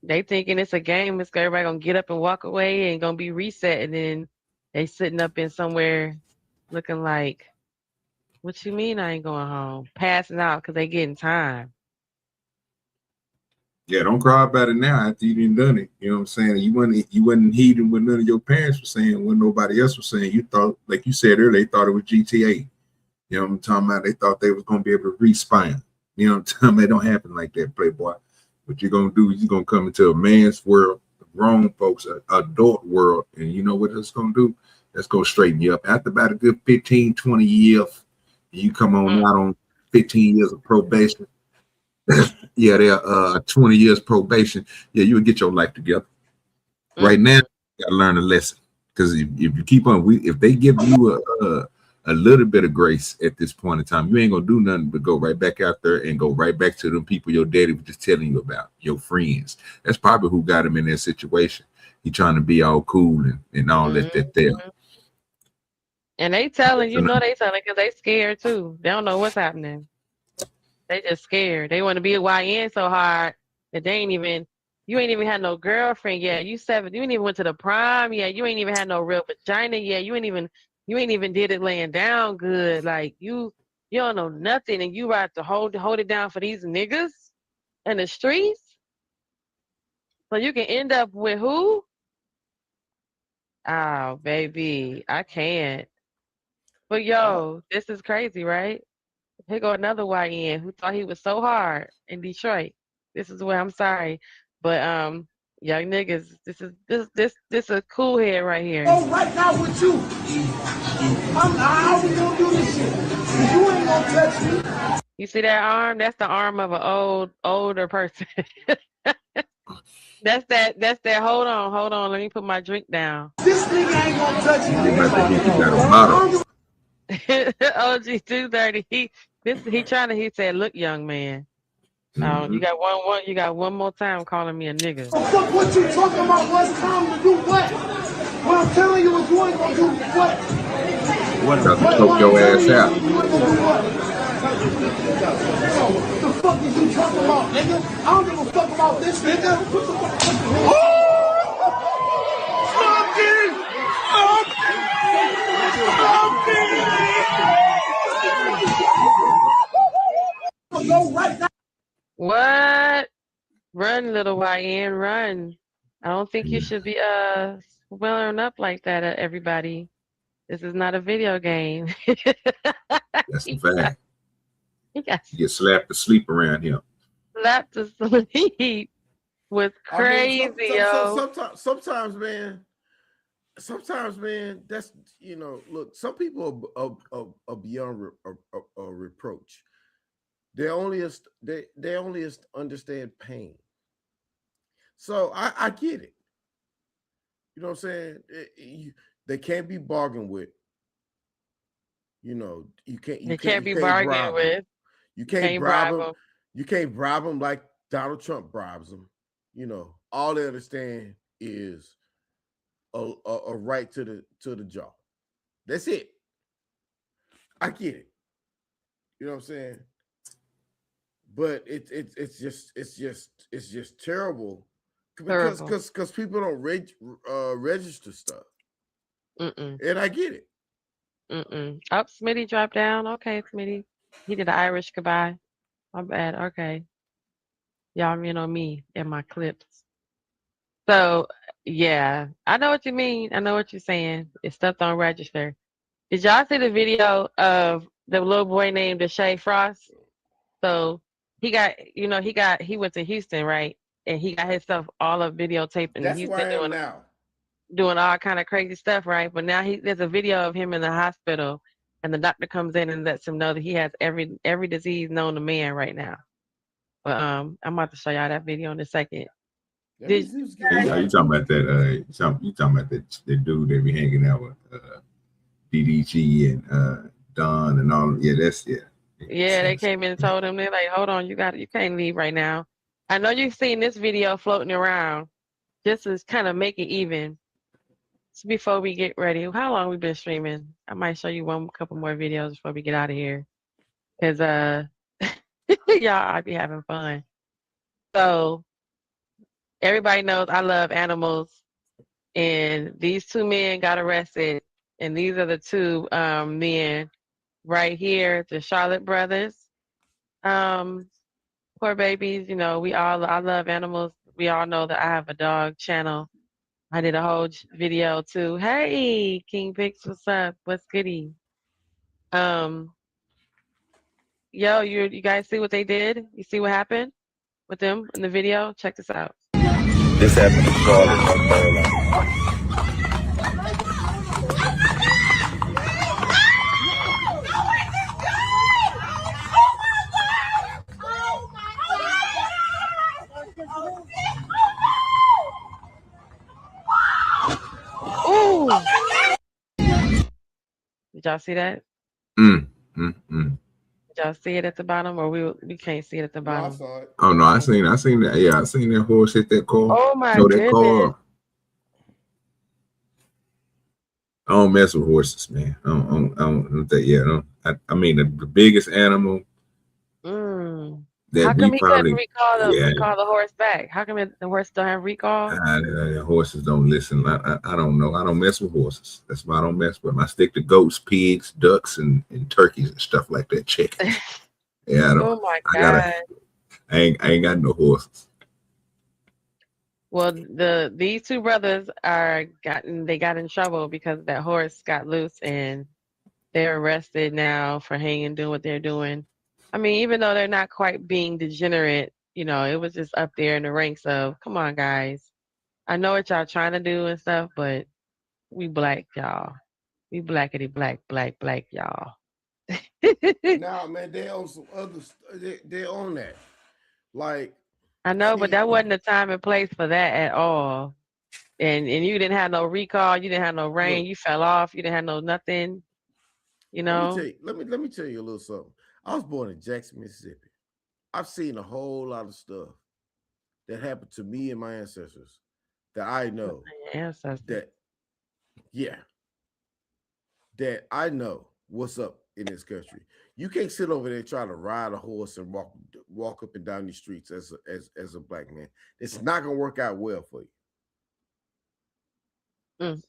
They thinking it's a game. It's everybody gonna get up and walk away and gonna be reset, and then they sitting up in somewhere looking like, what you mean I ain't going home? Passing out because they getting time. Yeah, don't cry about it now after you done it. You know what I'm saying? You wasn't heeding what none of your parents were saying, what nobody else was saying. You thought, like you said earlier, they thought it was GTA. You know what I'm talking about? They thought they was gonna be able to respawn. You know what I'm talking about? It don't happen like that, Playboy. What you're gonna do is you're gonna come into a man's world, grown folks, an adult world, and you know what it's gonna do? That's gonna straighten you up. After about a good 15, 20 years, you come on out on 15 years of probation. Yeah, they're 20 years probation. Yeah, you would get your life together. Right now, you gotta learn a lesson. Because if you keep on, if they give you a little bit of grace at this point in time, you ain't gonna do nothing but go right back out there and go right back to them people your daddy was just telling you about, your friends. That's probably who got him in that situation. He trying to be all cool and all that there. And they telling, you know, they telling because they scared too. They don't know what's happening. They just scared. They want to be a YN so hard that you ain't even had no girlfriend yet. You 7, you ain't even went to the prom yet. You ain't even had no real vagina yet. You ain't even did it laying down good. Like you don't know nothing, and you about to hold it down for these niggas in the streets. So you can end up with who? Oh, baby, I can't. But yo, this is crazy, right? Here go another YN who thought he was so hard in Detroit. This is where I'm sorry, but young niggas, this a cool head right here. Oh, right now with you. How we gonna do this shit? 'Cause you ain't gonna touch me. You see that arm? That's the arm of an older person. That's that. Hold on. Let me put my drink down. This nigga ain't gonna touch me. They about to hit you got a bottle. OG 230. He said, look, young man. You got one more time calling me a nigga. Fuck what you talking about? What's time to do what? What I'm telling you is you ain't gonna do what? What about to choke your ass out? What the fuck is you talking about, nigga? I don't give a fuck about this, nigga. Go right now. What? Run, little YN, run. I don't think you should be swelling up like that, everybody. This is not a video game. That's the fact. He got You get slapped to sleep around here. slapped to sleep. Was crazy, yo. Sometimes, man, that's, you know, look, some people are beyond reproach. They only understand pain. So I get it. You know what I'm saying? They can't be bargained with. You know, you can't be bargained with. You can't bribe them. You can't bribe them like Donald Trump bribes them. You know, all they understand is a right to the job. That's it. I get it. You know what I'm saying? But it's just terrible because people don't register stuff. And I get it. Up, Smitty dropped down. Okay, Smitty. He did an Irish goodbye. My bad. Okay. Y'all, you know me and my clips. So yeah, I know what you mean. I know what you're saying. It's stuff don't register. Did y'all see the video of the little boy named Deshae Frost? So he went to Houston, right? And he got himself all of videotaping in That's Houston where I am now. doing all kind of crazy stuff, right? But now there's a video of him in the hospital, and the doctor comes in and lets him know that he has every disease known to man right now. But I'm about to show y'all that video in a second. You talking about that? You talking about that dude that be hanging out with DDG and Don and all? Yeah, that's yeah. Yeah, they came in and told him, they're like, hold on, you can't leave right now. I know you've seen this video floating around. Just to kind of make it even. So before we get ready, how long we been streaming? I might show you a couple more videos before we get out of here. Cause y'all, I be having fun. So everybody knows I love animals, and these two men got arrested, and these are the two men right here, the Charlotte brothers. Poor babies, you know, I love animals. We all know that I have a dog channel. I did a whole video too. Hey, King Pix, what's up? What's goody? Yo, you guys see what they did? You see what happened with them in the video? Check this out. This happened in Charlotte, North Carolina. Ooh! Did y'all see that? Did y'all see it at the bottom, or we can't see it at the bottom? No, I saw it. Oh no, I seen that. Yeah, I seen that horse hit that car. Oh my goodness! That car. I don't mess with horses, man. I don't think. Yeah, I mean the biggest animal. That How come he probably, couldn't recall the horse back? How come the horse don't have recall? Horses don't listen. I don't know. I don't mess with horses. That's why I don't mess with them. I stick to goats, pigs, ducks, and turkeys and stuff like that. Chickens. Yeah, I don't. Oh my God. I ain't got no horses. Well, these two brothers got in trouble because that horse got loose, and they're arrested now for hanging, doing what they're doing. I mean, even though they're not quite being degenerate, you know, it was just up there in the ranks of, come on, guys. I know what y'all trying to do and stuff, but we black, y'all. We blackity black, y'all. Nah, man, they own some other. They own that. Like, I know, but that wasn't the time and place for that at all. And you didn't have no recall. You didn't have no rain. You fell off. You didn't have no nothing. You know. Let me tell you a little something. I was born in Jackson, Mississippi. I've seen a whole lot of stuff that happened to me and my ancestors that I know. That I know what's up in this country. You can't sit over there trying to ride a horse and walk up and down the streets as a black man. It's not gonna work out well for you.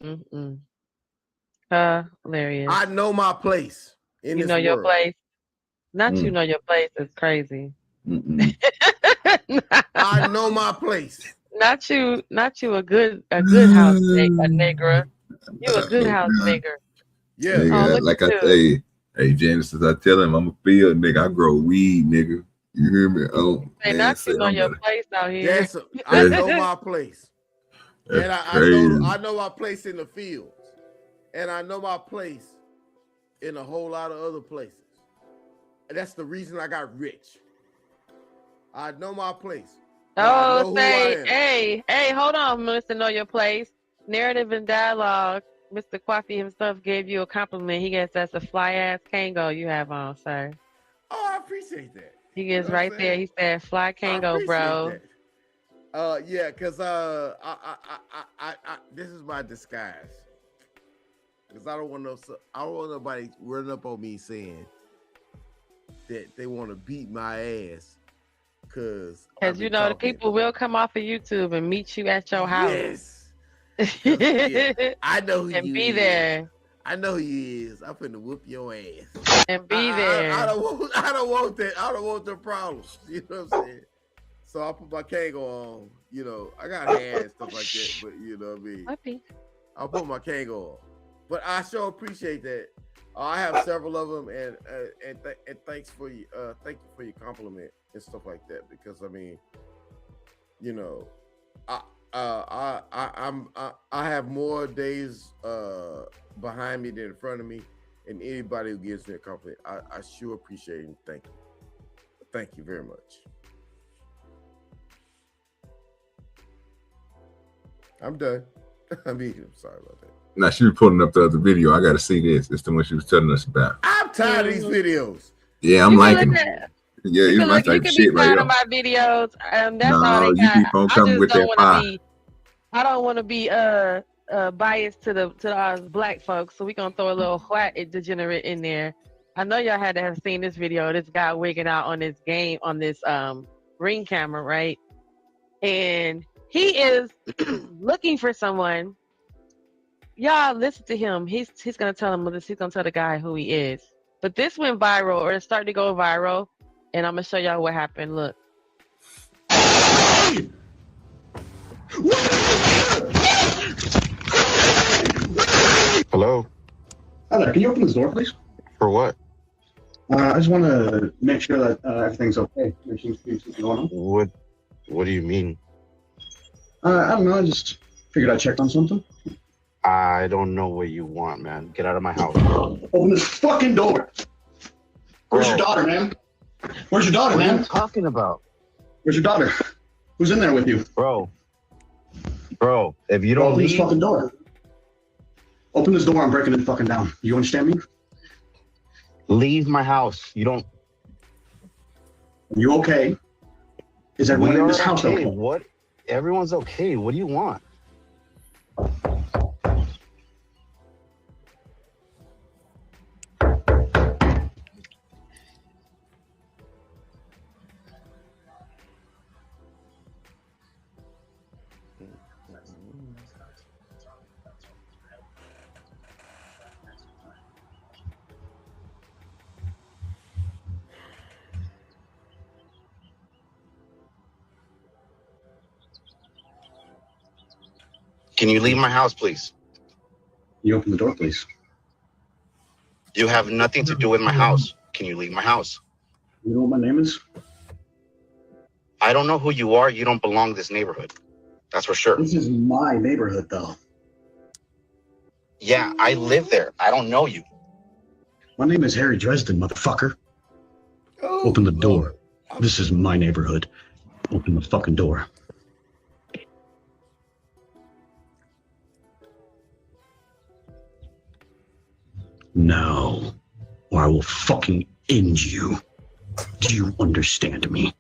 Hilarious. I know my place in this world. Your place. Not you know your place is crazy. I know my place. Not you a good house nigger. You a good house nigger. Yeah. Like I say, hey Genesis, I tell him I'm a field nigga. I grow weed, nigga. You hear me? Oh, hey, not you know your place out here. I know my place. And I know my place in the fields. And I know my place in a whole lot of other places. And that's the reason I got rich. I know my place. Oh, say, hey, hold on, Mr. Know Your Place. Narrative and Dialogue. Mr. Kwafi himself gave you a compliment. He gets that's a fly ass Kango you have on, sir. Oh, I appreciate that. He gets right there. He said, "Fly Kango, bro." Yeah, because I this is my disguise. Because I don't want nobody running up on me saying that they want to beat my ass. Because you know the people will come off of YouTube and meet you at your house. Yes. Yeah, I know who and you be is. there. I know who he is. I'm finna whoop your ass. And be there. I don't want that. I don't want the problems. You know what I'm saying? So I put my Kango on. You know, I got hair and stuff like that, but you know what I mean. I'll put my Kango on. But I sure appreciate that. I have several of them, and thanks for you. Thank you for your compliment and stuff like that. Because I mean, you know, I have more days behind me than in front of me, and anybody who gives me a compliment, I sure appreciate it. And thank you. Thank you very much. I'm done. I'm sorry about that. Now she was pulling up the other video. I got to see this. It's the one she was telling us about. I'm tired of these videos. Yeah, I'm liking them. Yeah, it's my type of shit right here. here. My videos. That's no, all they you got. keep on coming with that pie. I don't want to be biased to the black folks, so we gonna throw a little white degenerate in there. I know y'all had to have seen this video. This guy wigging out on this game on this Ring camera, right? And he is looking for someone. Y'all listen to him. He's gonna tell him this. He's gonna tell the guy who he is. But this went viral, or it's starting to go viral, and I'm gonna show y'all what happened. Look. Hello. Hi there. Can you open this door, please? For what? I just want to make sure that everything's okay. There seems to be something going on. What do you mean? I don't know. I just figured I'd check on something. I don't know what you want, man. Get out of my house. Open this fucking door. Where's your daughter, man? Where's your daughter, man? What are you talking about? Where's your daughter? Who's in there with you? Bro, if you don't open leave... this fucking door. Open this door. I'm breaking it fucking down. You understand me? Leave my house. You don't... Are you okay? Is everyone in this house okay? What? Everyone's okay. What do you want? Can you leave my house, please? You open the door, please. You have nothing to do with my house. Can you leave my house? You know what my name is? I don't know who you are. You don't belong to this neighborhood. That's for sure. This is my neighborhood, though. Yeah, I live there. I don't know you. My name is Harry Dresden, motherfucker. Open the door. This is my neighborhood. Open the fucking door. Now, or I will fucking end you. Do you understand me?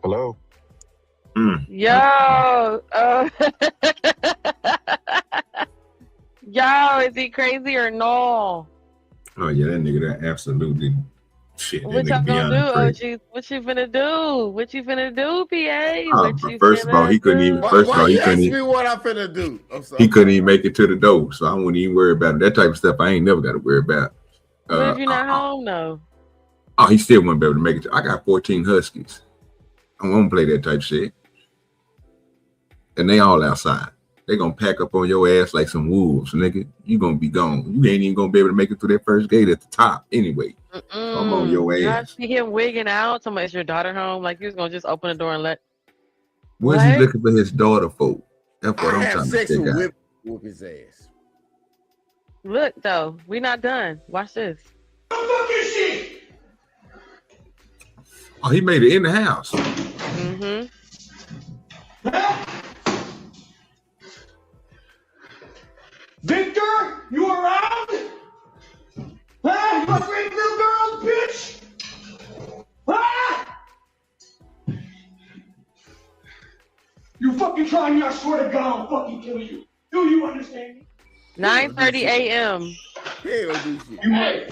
Hello? Yo, yo, is he crazy or no? Oh yeah, that nigga, that absolutely shit. What y'all gonna do, OG? What you finna do? What you finna do, PA? First of all, he couldn't even. First of all, he couldn't even. What I finna do? He couldn't even make it to the door, so I wouldn't even worry about it. That type of stuff, I ain't never got to worry about. What if you're not home though? Oh, he still wouldn't be able to make it. I got 14 Huskies. I won't play that type shit. And they all outside. They gonna pack up on your ass like some wolves, nigga. You gonna be gone. You ain't even gonna be able to make it through that first gate at the top anyway. I'm on your ass. You see him wigging out. Somebody, is your daughter home? Like, you was gonna just open the door and let. What's he looking for his daughter for? That's what I'm trying to figure out. Whoop his ass. Look though, we not done. Watch this. Oh, he made it in the house. Mm-hmm. Victor, you around? Huh? You afraid of little girls, bitch? Huh? You fucking try me, I swear to God, I'll fucking kill you. Do you understand me? 9:30 a.m. He ain't gonna do shit. You right.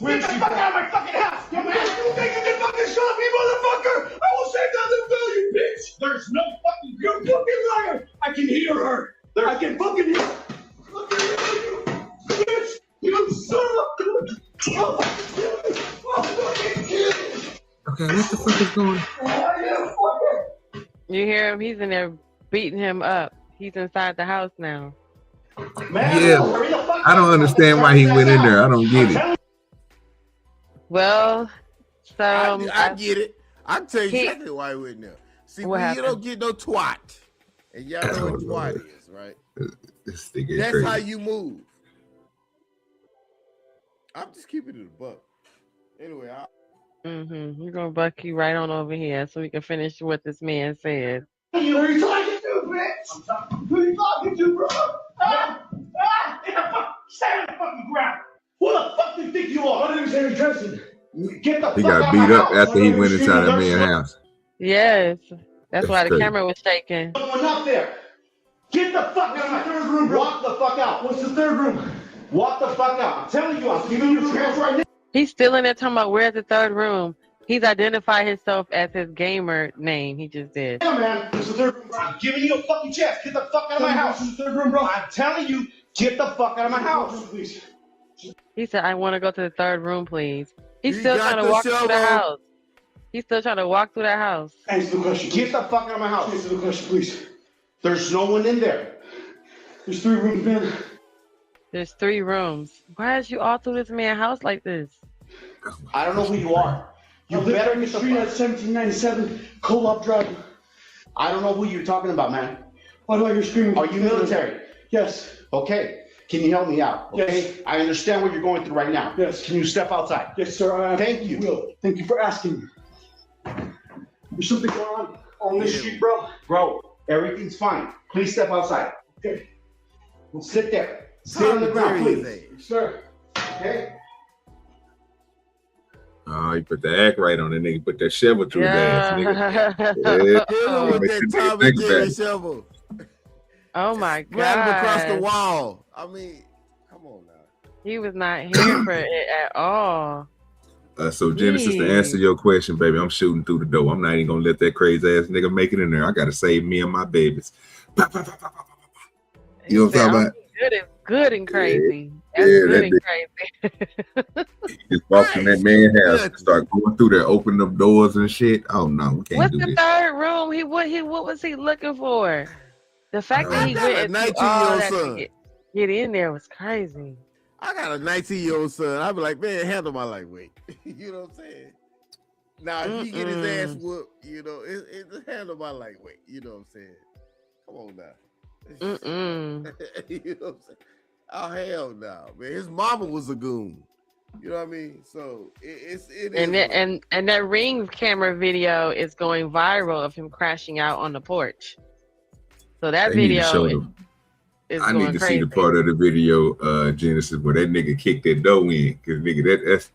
Get the fuck out of my fucking house! You think you can fucking stop me, motherfucker? I will save that little girl, you bitch! There's no fucking... You're a fucking liar! I can hear her! I can fucking hear her! Look at you, bitch! You son of a... I'll fucking kill you! Okay, what the fuck is going on? You hear him? He's in there beating him up. He's inside the house now. Yeah, I don't understand why he went in there. I don't get it. Well, so I get it. I can tell you exactly why he went in there. See, when you don't get no twat, and y'all know what twat is, right? This thing is That's crazy. how you move. I'm just keeping it a buck. Anyway, We're gonna buck you right on over here so we can finish what this man said. Who are you talking to, bitch? Who are you talking to, bro? Stand on the fucking ground. Who the fuck do you think you are? My name is Harry Dresden. Get the He fuck got out beat of my up house. after he went inside that man's house. Yes, that's why the crazy. camera was shaking. Someone up there. Get the fuck out of my third room, bro. Walk the fuck out. What's the third room? Walk the fuck out. I'm telling you, I'm giving you chance right now. He's still in there talking about where's the third room. He's identified himself as his gamer name. He just did. Yeah, man. This is the third room, bro. I'm giving you a fucking chance. Get the fuck out of my house. This is the third room, bro. I'm telling you, get the fuck out of my house. Please. He said, I want to go to the third room, please. He's You still got trying to the walk through the shovel. house. He's still trying to walk through the house. Answer the question. Get the fuck out of my house. Answer the question, please. There's no one in there. There's 3 rooms, man. There's 3 rooms. Why is you all through this man's house like this? I don't know who you are. You better get the street at 1797 Co-op Drive. I don't know who you're talking about, man. Why do I hear screaming? Are you military? Yes. Okay. Can you help me out? Okay. Yes. I understand what you're going through right now. Yes. Can you step outside? Yes, sir. Thank you. Will. Thank you for asking. There's something going on this street, bro. Bro, everything's fine. Please step outside. Okay. Well, sit there. Sit on the ground, please. Sir. Okay. Oh, he put the act right on the nigga. Put that shovel through his ass, nigga. with that Tom and Jerry shovel. Oh my Spread him across the God. wall. I mean, come on now. He was not here for it at all. So Genesis, to answer your question, baby, I'm shooting through the door. I'm not even gonna let that crazy ass nigga make it in there. I gotta save me and my babies. You know what I'm talking about? Good and crazy. That's Yeah, good that and crazy. Just walked in that man's house and start going through there, opening up doors and shit. Oh no, we can't What's do the this. third room? What was he looking for? The fact that he I got a went into 19-year-old all that son. to get in there was crazy. I got a 19-year-old son. I'd be like, man, handle my lightweight. You know what I'm saying? Now, if he get his ass whooped, you know, it's handle my lightweight. You know what I'm saying? Come on now. You know what I'm saying? Oh, hell no, man. His mama was a goon. You know what I mean? So And that Ring camera video is going viral of him crashing out on the porch. So that They need to show video them. is I going need to crazy. see the part of the video, Genesis, where that nigga kicked that door in. Cause nigga, that's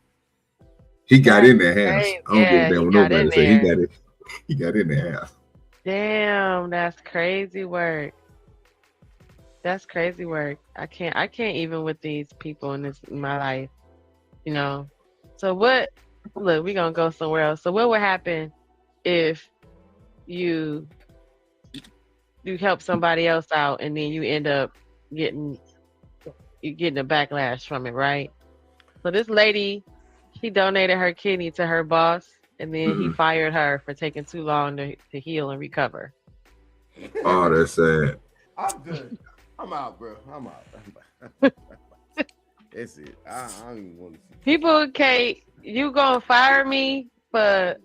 he got in that house. crazy. I don't give a Yeah, damn he what got nobody in say. He there. got it. He got in the house. Damn, that's crazy work. That's crazy work. I can't even with these people in my life, you know. So look, we're gonna go somewhere else. So what would happen if you help somebody else out and then you end up getting a backlash from it, right? So this lady, she donated her kidney to her boss, and then he fired her for taking too long to heal and recover. Oh, that's sad. I'm done. I'm out, bro. I'm out. That's it. I don't even want to see. People can't. You gonna fire me for?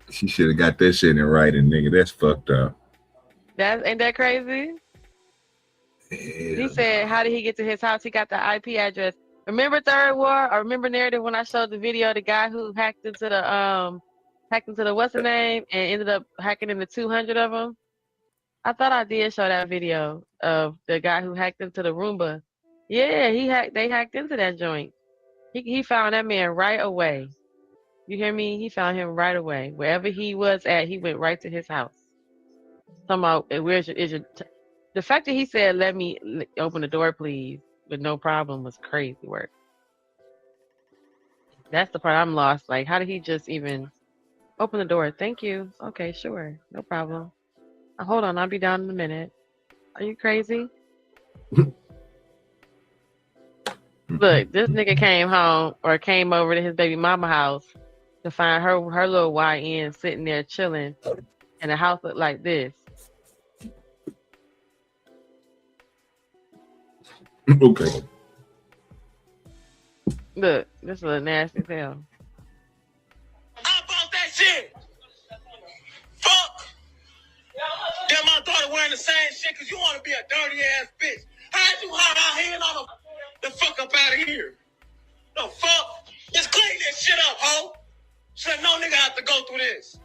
She should have got that shit in writing, nigga. That's fucked up. Ain't that crazy? He said, how did he get to his house? He got the IP address. Remember Third War? Or remember Narrative when I showed the video, the guy who hacked into the what's the name and ended up hacking into 200 of them? I thought I did show that video of the guy who hacked into the Roomba. Yeah, they hacked into that joint. He found that man right away. You hear me? He found him right away. Wherever he was at, he went right to his house. Talking about, where's your The fact that he said, "Let me open the door, please," with no problem was crazy work. That's the part I'm lost. Like, how did he just even open the door? Thank you. Okay, sure, no problem. Hold on, I'll be down in a minute. Are you crazy? Look, this nigga came home or came over to his baby mama house to find her little YN sitting there chilling, and the house looked like this. Okay. Look, this is a nasty as hell. How about that shit? Fuck. Then my daughter wearing the same shit because you want to be a dirty ass bitch. How'd you hide our hand on the fuck up out of here? The fuck? Just clean this shit up, ho. So no nigga have to go through this.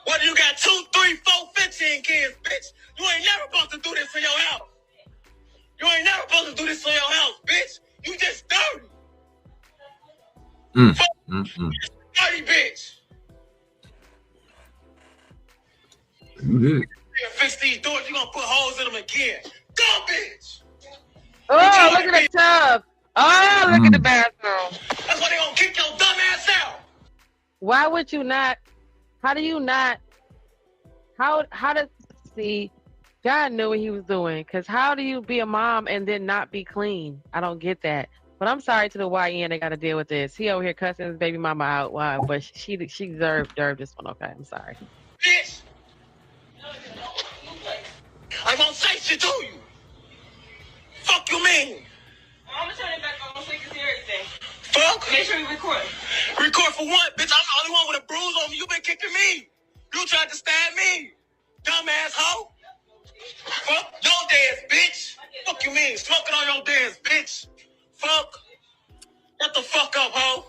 What, you got 2, 3, 4, 15 kids, bitch? You ain't never supposed to do this in your house. You ain't never supposed to do this in your house, bitch. You just dirty. Dirty bitch. You did it. Fix these doors, you gonna put holes in them again. Go, bitch. Oh, look at the tub. Oh, look at the bathroom. That's why they gonna kick your dumb ass out. Why would you not? How do you not? How does see? God knew what he was doing. Cause how do you be a mom and then not be clean? I don't get that. But I'm sorry to the YN. They got to deal with this. He over here cussing his baby mama out. Why? But she deserved this one. Okay, I'm sorry. Bitch. I won't say shit to you. Fuck you mean? I'm gonna turn it back on so you can see everything. Fuck. Make sure you record. Record for what, bitch? I'm the only one with a bruise on me. You been kicking me. You tried to stab me. Dumbass hoe. Fuck your dance, bitch. Fuck you mean? Smoking on your dance, bitch. Fuck. Shut the fuck up, hoe.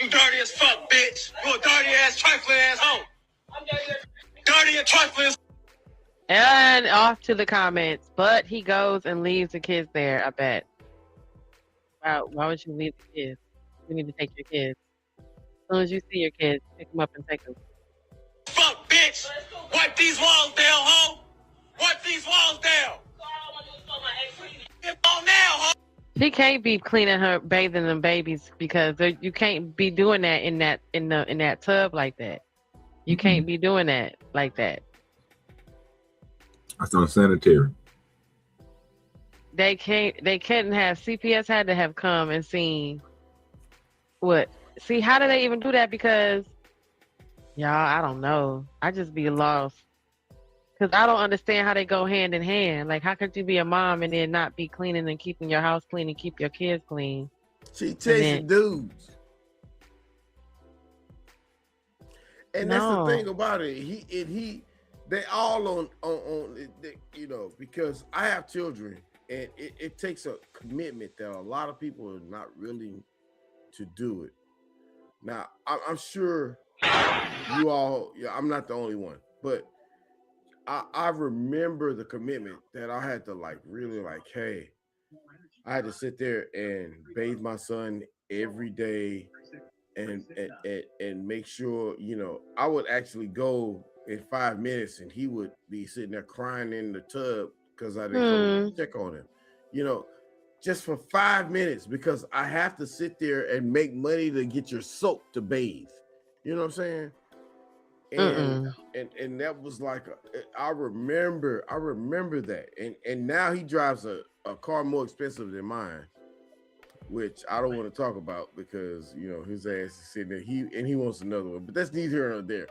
You dirty as fuck, bitch. You a dirty ass, trifling ass hoe. I'm dirty and trifling. And off to the comments. But he goes and leaves the kids there, I bet. Wow, why would you leave the kids? You need to take your kids. As soon as you see your kids, pick them up and take them. Fuck, bitch. Wipe these walls down, hoe. Wipe these walls down. Get on now, hoe. She can't be cleaning her, bathing them babies because you can't be doing that in that tub like that. You can't be doing that like that. That's unsanitary. They couldn't have. CPS had to have come and seen what. See, how do they even do that? Because y'all, I don't know. I just be lost. Because I don't understand how they go hand in hand. Like, how could you be a mom and then not be cleaning and keeping your house clean and keep your kids clean? She chasing dudes. And that's the thing about it. They all on you know, because I have children and it takes a commitment that a lot of people are not willing to do it. Now, I'm sure you all, I'm not the only one, but I remember the commitment that I had to really hey, I had to sit there and bathe my son every day and make sure, you know, I would actually go in 5 minutes and he would be sitting there crying in the tub because I didn't go check on him, you know, just for 5 minutes because I have to sit there and make money to get your soap to bathe. You know what I'm saying? And that was I remember that. And now he drives a car more expensive than mine, which I don't want to talk about because, you know, his ass is sitting there. He wants another one, but that's neither here nor there.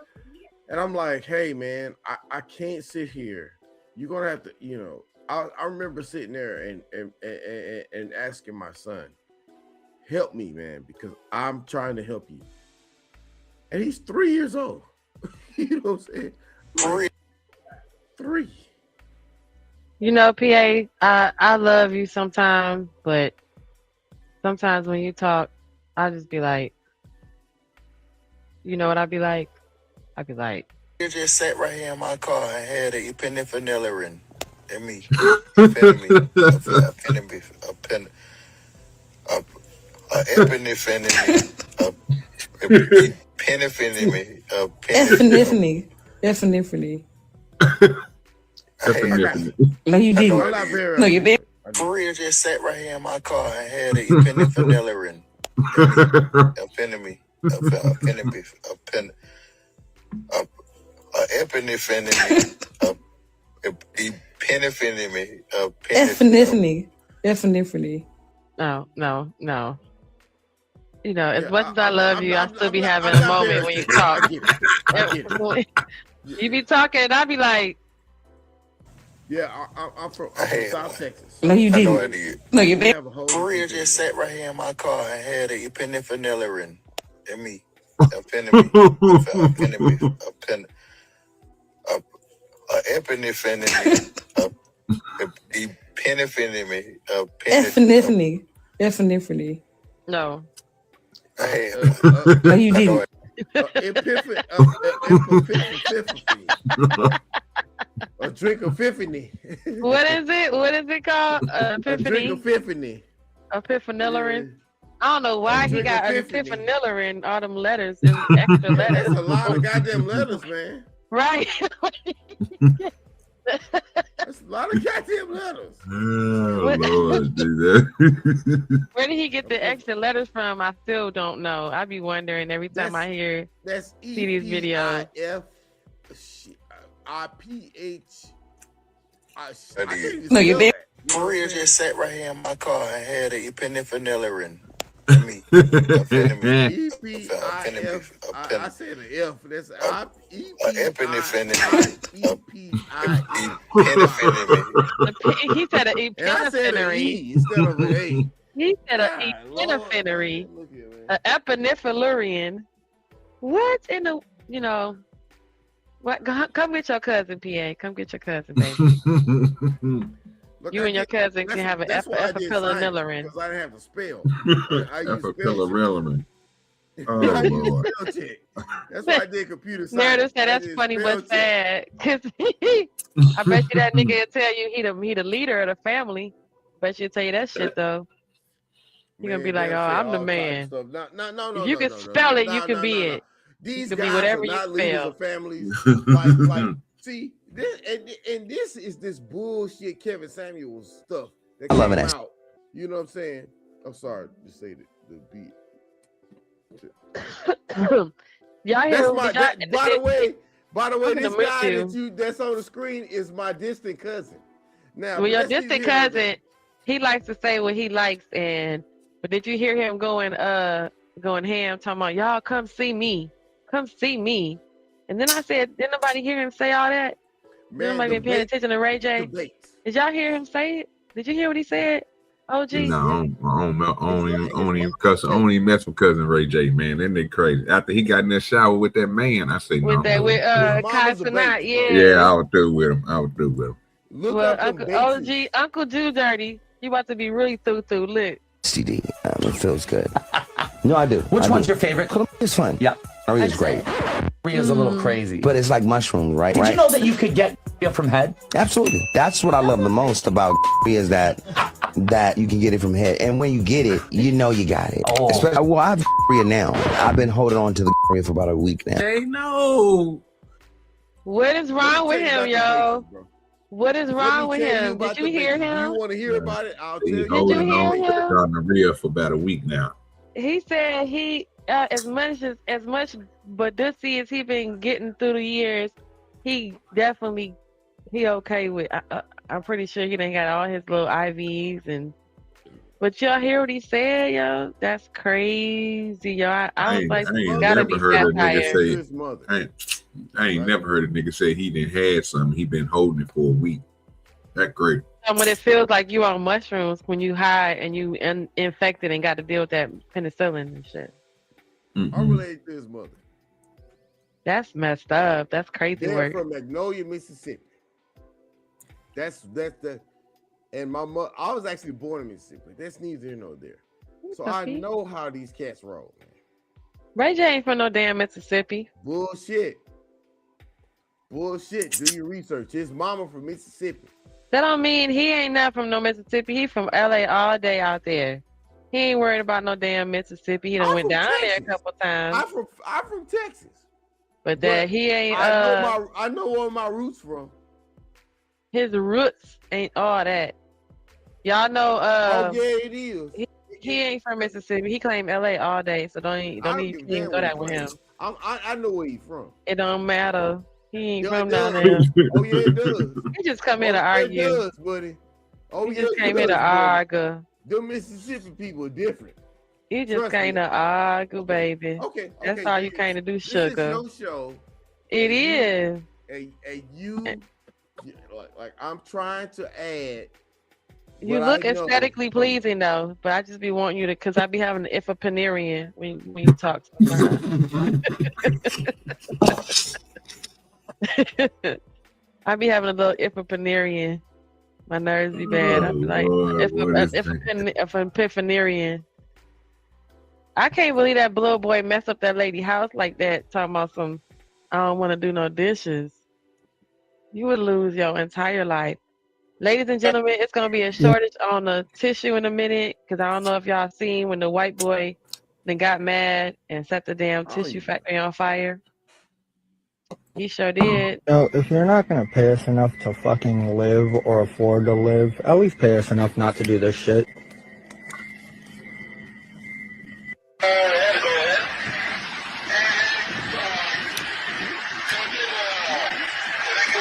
And I'm like, hey man, I can't sit here. You're gonna have to, you know. I remember sitting there and asking my son, help me, man, because I'm trying to help you. And he's 3 years old. You know what I'm saying? 3. You know, PA, I love you sometimes, but sometimes when you talk, I just be like, you know what I'd be like? I'd be like, You just sat right here in my car and had a epinephrine and me. Epinephrine. No, you didn't. I'm not very. No, you didn't. For real, just sat right here in my car and had an epinephrine epinephrine, Epinephrine. No. You know, as much as I love you, I still be having a moment when you talk. You be talking, and I be like, yeah, I'm from South Texas. No, you didn't. No, you didn't. For real, just sat right here in my car and had an epinephrine in me. Epinephrine. no. No, you didn't. A drink of epiphany. What is it? What is it called? A drink of epiphany. Epiphenylerin. I don't know why he got epiphenylerin, all them letters and extra letters. That's a lot of goddamn letters, man. Right. That's a lot of goddamn letters. Oh, Lord, do that. Where did he get the extra letters from? I still don't know. I be wondering every time I hear see these videos. No, you didn't. For real, just sat right here in my car and had an epinephrine. I said an F. That's He said an epinephrine instead of an A. He said an epinephrine, an epinephrine. What in the, you know? What? Come get your cousin, PA. Come get your cousin, baby. Look, you and your cousin can have an epinephrine. Because I didn't have to spell. Epinephrine. Oh, Lord. That's why I did computer science. Meredith said that's funny but sad. Cause I bet you that nigga will tell you he the leader of the family. Bet you tell you that shit though. You're gonna be like, oh, I'm the man. No. If you can spell it, you can be it. These you can guys be whatever are not you leaders spell. of families. like, see, this and this is this bullshit Kevin Samuels stuff that I love came it. out. You know what I'm saying? I'm sorry to say the beat. Y'all hear by the way, this guy that's on the screen is my distant cousin. Now, well, your distant cousin, he likes to say what he likes, but did you hear him going ham, talking about y'all come see me, and then I said, didn't nobody hear him say all that? Man, nobody been paying attention to Ray J? Did y'all hear him say it? Did you hear what he said? OG? No, I don't even mess with cousin Ray J, man. That nigga crazy. After he got in that shower with that man, I say no. With Kai Cenat, Yeah, I was through with him. Well, Uncle Jew Dirty, you about to be really through lit. CD, it feels good. No, I do. Which one's your favorite? It's fun. Yeah. Maria's great. Maria's a little crazy. But it's like mushrooms, right? Did you know that you could get from head? Absolutely. That's what I love the most about is that you can get it from head. And when you get it, you know you got it. Oh. Especially, well, I have now. I've been holding on to the for about a week now. Hey, no. What is wrong with him, yo? What is wrong with him? Did you hear him? You want to hear about it? I'll tell you. Did you hear him? Maria for about a week now. He said he as much Badusi as he been getting through the years, he definitely okay with. I'm pretty sure he done got all his little IVs but y'all hear what he said, yo? That's crazy, yo. I was like, you gotta be satire. I ain't never heard a nigga say he done had something. He been holding it for a week. That great. When it feels like you on mushrooms when you high and you infected and got to deal with that penicillin and shit. Mm-hmm. I'm related to his mother. That's messed up. That's crazy They're work. from Magnolia, Mississippi. And my mother, I was actually born in Mississippi. That's neither here nor there. So I know how these cats roll, man. Ray J ain't from no damn Mississippi. Bullshit. Do your research. His mama from Mississippi. That don't mean he ain't not from no Mississippi. He from LA all day out there. He ain't worried about no damn Mississippi. He done went down there a couple times. I'm from Texas. But that he ain't. I know where my roots from. His roots ain't all that. Y'all know. Oh yeah, it is. He ain't from Mississippi. He claimed LA all day, so don't even go that with him. I know where he's from. It don't matter. He ain't from down there. Oh yeah, it does. He just come here to argue. It does, buddy. Oh He yeah, just it came here to does, argue. The Mississippi people are different. You just Trust came me. to argue, baby. Okay, That's all you came to do, This sugar. is your show. It is. And you, like I'm trying to add. You what look I know. aesthetically pleasing though, but I just be wanting you to, cause I be having the Ifapanerian when you talk sometimes. I be having a little Ifapanerian. My nerves be bad. I be like Epifanerian. I can't believe that little boy messed up that lady house like that, talking about some I don't want to do no dishes. You would lose your entire life. Ladies and gentlemen, it's going to be a shortage on the tissue in a minute, because I don't know if y'all seen when the white boy then got mad and set the damn tissue factory on fire. He sure did. No, if you're not gonna pay us enough to fucking live or afford to live, at least pay us enough not to do this shit.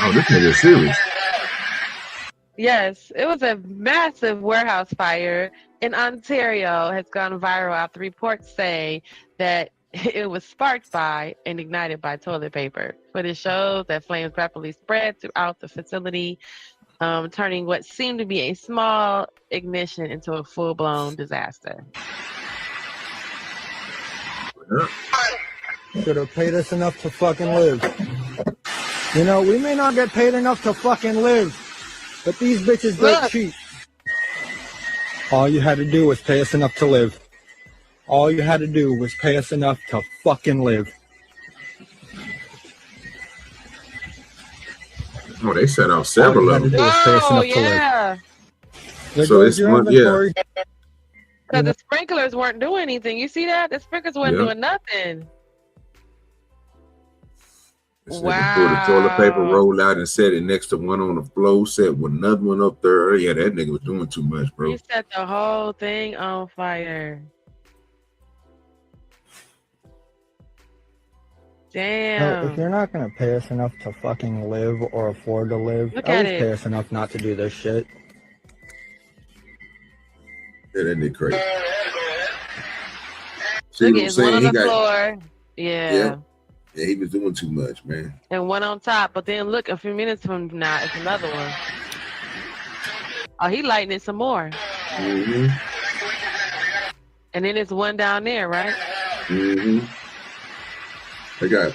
Oh, this nigga is serious. Yes, it was a massive warehouse fire in Ontario has gone viral after reports say that it was sparked by and ignited by toilet paper. Footage shows that flames rapidly spread throughout the facility, turning what seemed to be a small ignition into a full-blown disaster. Should have paid us enough to fucking live. You know, we may not get paid enough to fucking live, but these bitches don't cheat. All you had to do was pay us enough to live. All you had to do was pay us enough to fucking live. Oh, they set out several of them. Oh, yeah. So it's one, yeah. Because the sprinklers weren't doing anything. You see that? The sprinklers weren't Yeah. doing nothing. They pulled the toilet paper, rolled out, and set it next to one on the floor, set with another one up there. Yeah, that nigga was doing too much, bro. He set the whole thing on fire. Damn. No, if you're not gonna pay us enough to fucking live or afford to live, Look at at least it. pay us enough not to do this shit. Yeah, that nigga crazy. See Look, what I'm it's one saying? on He the got, floor. Yeah. yeah, he was doing too much, man. And one on top. But then look, a few minutes from now, it's another one. Oh, he lighting it some more. Mm-hmm. And then it's one down there, right? Mm-hmm. They got.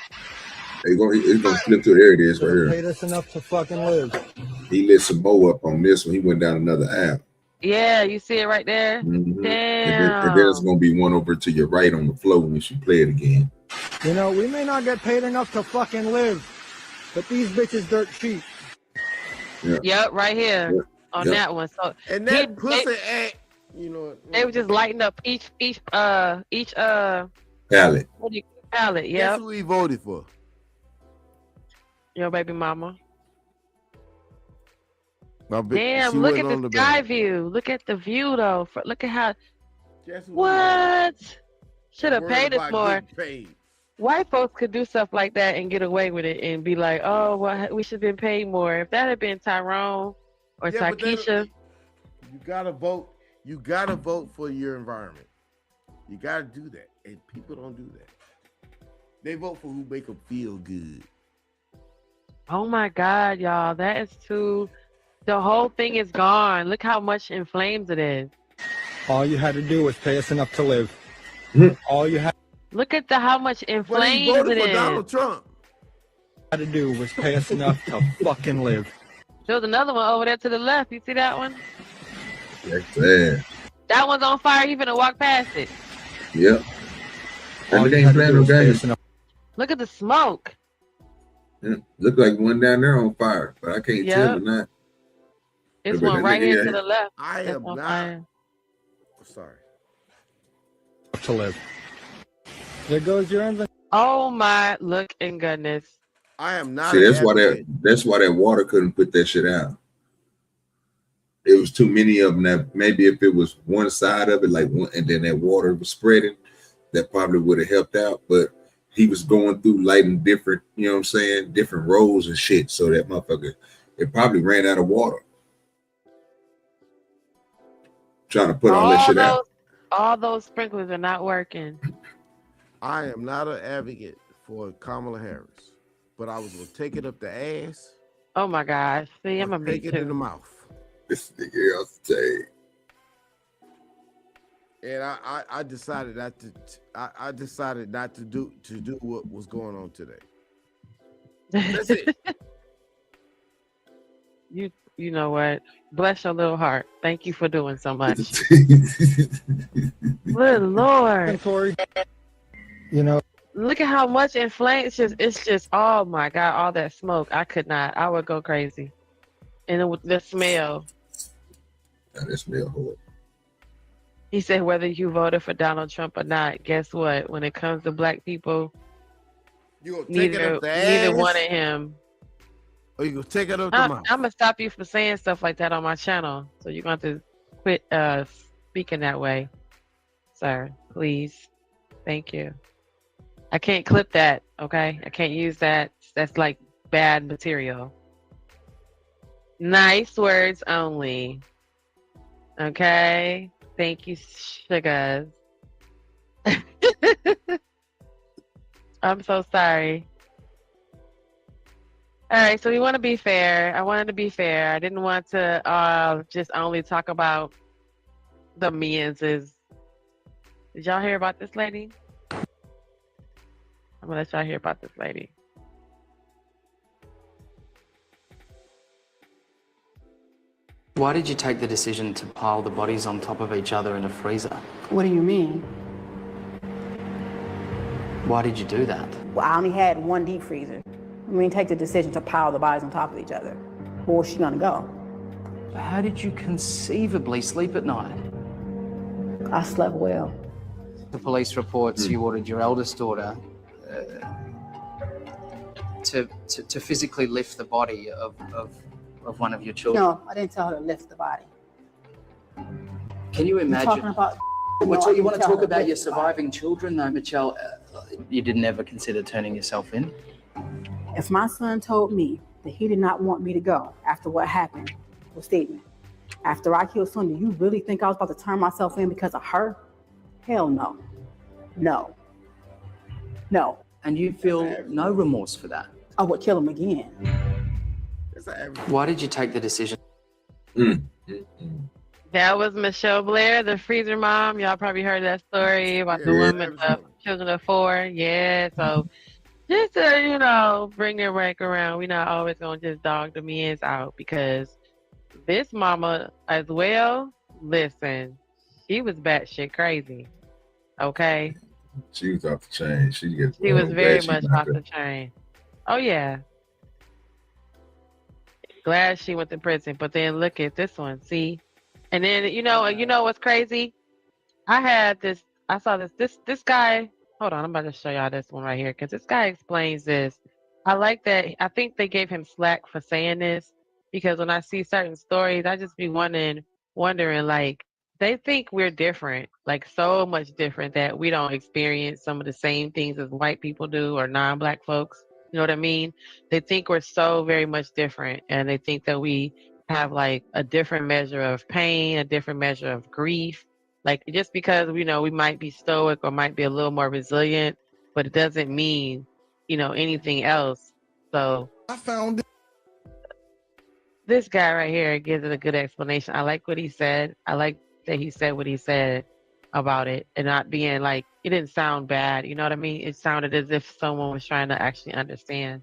It's gonna flip to there. It is right here. Paid us enough to fucking live. He lit some more up on this one. He went down another aisle. Yeah, you see it right there? Mhm. Damn. And then it's gonna be one over to your right on the floor when you play it again. You know, we may not get paid enough to fucking live, but these bitches dirt cheap. Yeah. Yep, right here on Yep. that one. So And that pussy act, you know. they were just lighting up each Pallet. what do you pallet? Guess Yep. who he voted for? Your baby mama. My ba- Damn, she look wasn't at on the the sky ballot. view. Look at the view though. Look at how Guess who he what? Should have Worried paid us about more. getting paid. White folks could do stuff like that and get away with it and be like, oh, well, we should have been paid more. If that had been Tyrone or Yeah, but Takesha, You gotta vote. You gotta vote for your environment. You gotta do that, and people don't do that. They vote for who make them feel good. oh my God, y'all, that is too. The whole thing is gone. Look how much in flames it is. All you had to do was pay us enough to live. All you had Look at how much in But he flames voted it for is. Donald Trump. to do was pay us enough to fucking live. There's another one over there to the left. You see that one? That's bad. That one's on fire. You finna walk past it. Yep. All And you they ain't had to playing do no was pay games. us enough. Look at the smoke. Yeah. Look like one down there on fire, but I can't tell Yep. or not. It's But one that right nigga here got- to the left. I That's am on not. fire. Sorry. To live. There goes your inventory. Oh my look and goodness. I am not. See, an that's why advocate. that water couldn't put that shit out. it was too many of them. That maybe if it was one side of it, like one, and then that water was spreading, that probably would have helped out. But he was going through lighting different, you know what I'm saying, different rows and shit. So that motherfucker, it probably ran out of water. Trying to put all that shit out. All those sprinklers are not working. I am not an advocate for Kamala Harris, but I was gonna take it up the ass. Oh my gosh! See, I'm gonna take it in the mouth. This nigga else say. And I decided not to. I decided not to do what was going on today. That's it. You know what? Bless your little heart. Thank you for doing so much. Good Lord. You know, look at how much inflamed. It's just, oh my God, all that smoke. I could not. I would go crazy. And the smell. That smell horrible. He said whether you voted for Donald Trump or not, guess what? When it comes to black people, neither one of him. Or you gonna take it up the mouth. I'm gonna stop you from saying stuff like that on my channel. So you're gonna have to quit speaking that way, sir. Please. Thank you. I can't clip that, okay? I can't use that. That's like bad material. Nice words only. Okay? Thank you, sugars. I'm so sorry. All right, so we want to be fair. I wanted to be fair. I didn't want to just only talk about the Mianses. Did y'all hear about this lady? I'm gonna let y'all hear about this lady. Why did you take the decision to pile the bodies on top of each other in a freezer? What do you mean? Why did you do that? Well, I only had one deep freezer. I mean, take the decision to pile the bodies on top of each other. Where was she gonna go? How did you conceivably sleep at night? I slept well. The police reports you ordered your eldest daughter to physically lift the body of one of your children. No, I didn't tell her to lift the body. Can you imagine? Talking about, you want to talk about your surviving children, though, Michelle? You didn't ever consider turning yourself in? If my son told me that he did not want me to go after what happened with Stephen, after I killed son, do you really think I was about to turn myself in because of her? Hell no. No. No. And you feel no remorse for that? I would kill him again. Why did you take the decision? That was Michelle Blair, the freezer mom. Y'all probably heard that story about the woman, the children of 4. Yeah, so just to, bring it back around. We're not always going to just dog the men's out because this mama as well, listen, she was batshit crazy. Okay? She was off the chain. She was very much off the chain. Oh, yeah. Glad she went to prison, but then look at this one, see? And then, you know what's crazy? I saw this guy, hold on, I'm about to show y'all this one right here, because this guy explains this. I like that. I think they gave him slack for saying this, because when I see certain stories, I just be wondering, like, they think we're different, like so much different that we don't experience some of the same things as white people do or non-black folks. You know what I mean? They think we're so very much different, and they think that we have like a different measure of pain, a different measure of grief. Like just because we might be stoic or might be a little more resilient, but it doesn't mean, anything else. So I found this guy right here gives it a good explanation. I like what he said. I like that he said what he said about it and not being like, it didn't sound bad. You know what I mean? It sounded as if someone was trying to actually understand.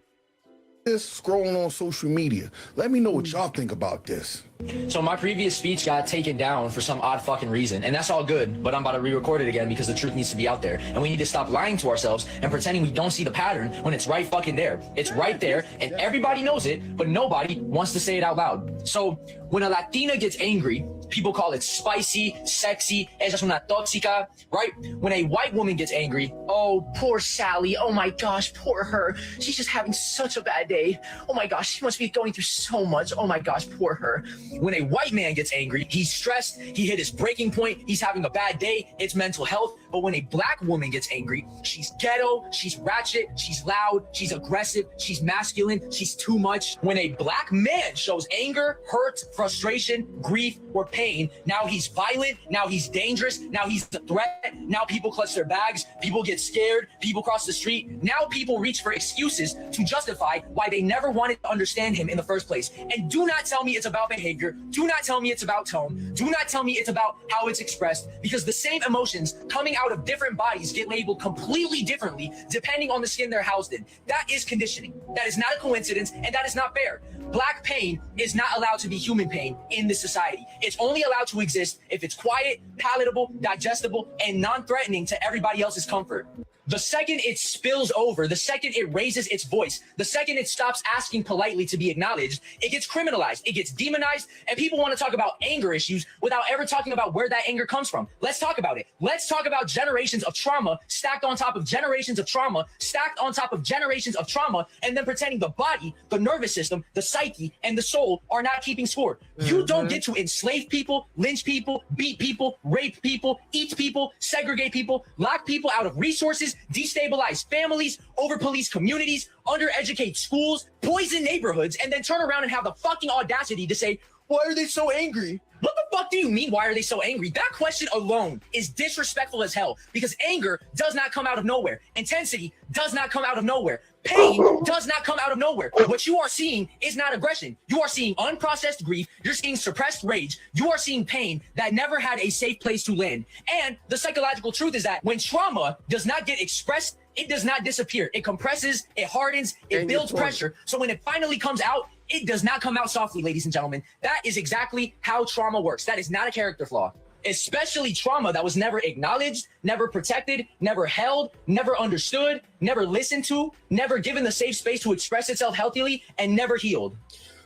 this scrolling on social media. Let me know what y'all think about this. So my previous speech got taken down for some odd fucking reason, and that's all good, but I'm about to re-record it again because the truth needs to be out there, and we need to stop lying to ourselves and pretending we don't see the pattern when it's right fucking there. It's right there, and everybody knows it, but nobody wants to say it out loud. So when a Latina gets angry, People call it spicy, sexy, ella es una tóxica, right? When a white woman gets angry, oh, poor Sally, oh my gosh, poor her. She's just having such a bad day. Oh my gosh, she must be going through so much. Oh my gosh, poor her. When a white man gets angry, he's stressed, he hit his breaking point, he's having a bad day, it's mental health. But when a black woman gets angry, she's ghetto, she's ratchet, she's loud, she's aggressive, she's masculine, she's too much. When a black man shows anger, hurt, frustration, grief, or pain, now he's violent, now he's dangerous, now he's a threat, now people clutch their bags, people get scared, people cross the street, now people reach for excuses to justify why they never wanted to understand him in the first place. And do not tell me it's about behavior, do not tell me it's about tone, do not tell me it's about how it's expressed, because the same emotions coming out of different bodies get labeled completely differently depending on the skin they're housed in. That is conditioning. That is not a coincidence, and that is not fair. Black pain is not allowed to be human pain in this society. It's only allowed to exist if it's quiet, palatable, digestible, and non-threatening to everybody else's comfort. The second it spills over, the second it raises its voice, the second it stops asking politely to be acknowledged, it gets criminalized, it gets demonized, and people want to talk about anger issues without ever talking about where that anger comes from. Let's talk about it. Let's talk about generations of trauma stacked on top of generations of trauma, stacked on top of generations of trauma, and then pretending the body, the nervous system, the psyche, and the soul are not keeping score. You don't get to enslave people, lynch people, beat people, rape people, eat people, segregate people, lock people out of resources, destabilize families, over-police communities, undereducate schools, poison neighborhoods, and then turn around and have the fucking audacity to say, why are they so angry? What the fuck do you mean, why are they so angry? That question alone is disrespectful as hell, because anger does not come out of nowhere. Intensity does not come out of nowhere. Pain does not come out of nowhere. What you are seeing is not aggression. You are seeing unprocessed grief. You're seeing suppressed rage. You are seeing pain that never had a safe place to land. And the psychological truth is that when trauma does not get expressed, it does not disappear. It compresses, it hardens, it builds pressure. So when it finally comes out, it does not come out softly, ladies and gentlemen. That is exactly how trauma works. That is not a character flaw. Especially trauma that was never acknowledged, never protected, never held, never understood, never listened to, never given the safe space to express itself healthily, and never healed.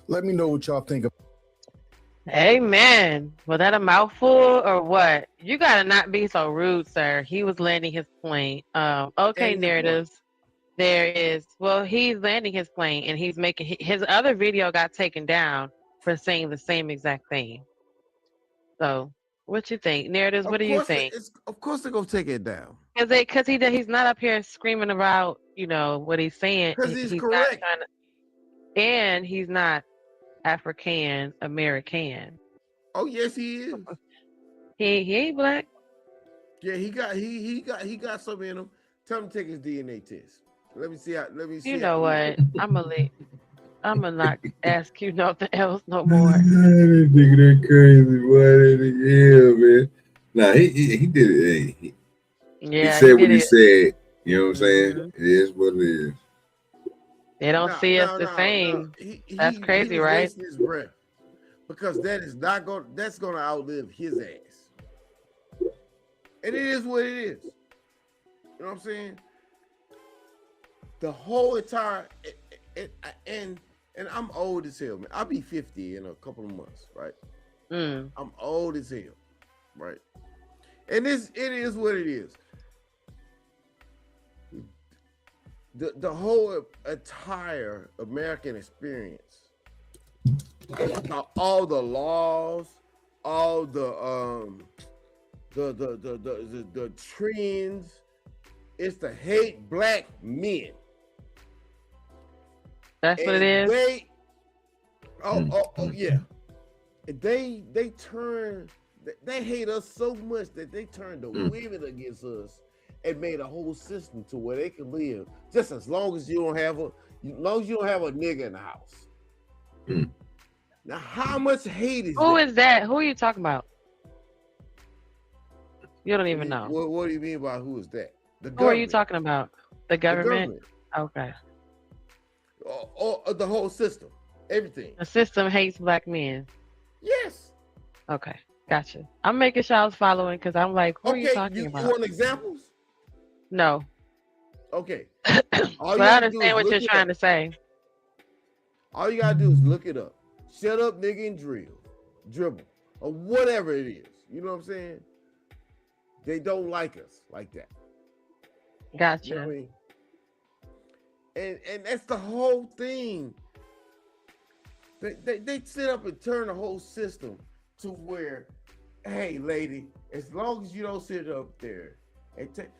Let me know what y'all think of. Amen. Was that a mouthful or what? You gotta not be so rude, sir. He was landing his plane. Okay, narratives. There is, well, he's landing his plane and he's making, his other video got taken down for saying the same exact thing. So, what you think? Narratives, what do you think? Of course they're gonna take it down. Because he's not up here screaming about, you know, what he's saying. Because he's correct. And he's not African American. Oh yes, he is. He ain't black. Yeah, he got something in him. Tell him to take his DNA test. Let me see. You know what? I'm gonna not ask you nothing else no more. This nigga that crazy, boy. Yeah, man. Nah, he did it. Hey, Yeah, he said what he said. You know what I'm saying? It is what it is. They don't see us the same. That's crazy, right? His breath, because that's gonna outlive his ass. And it is what it is. You know what I'm saying? The whole entire and I'm old as hell, man. I'll be 50 in a couple of months, right? I'm old as hell, right? And it is what it is. The whole entire American experience, all the laws, all the trends, it's to hate black men. That's what it is. Yeah. They hate us so much that they turned the women against us and made a whole system to where they can live just as long as you don't have a nigga in the house. Now, how much hate is Who is that? Who are you talking about? You don't even know. What do you mean by who is that? Who are you talking about? The government? Okay. Or the whole system, everything. The system hates black men. Yes. Okay, gotcha. I'm making sure I was following because I'm like, who are you talking about? You want examples? No. Okay. But I understand what you're trying to say. All you gotta do is look it up. Shut up, nigga, and dribble. or whatever it is. You know what I'm saying? They don't like us like that. Gotcha. You know what I mean? And that's the whole thing. They sit up and turn the whole system to where, hey, lady, as long as you don't sit up there and take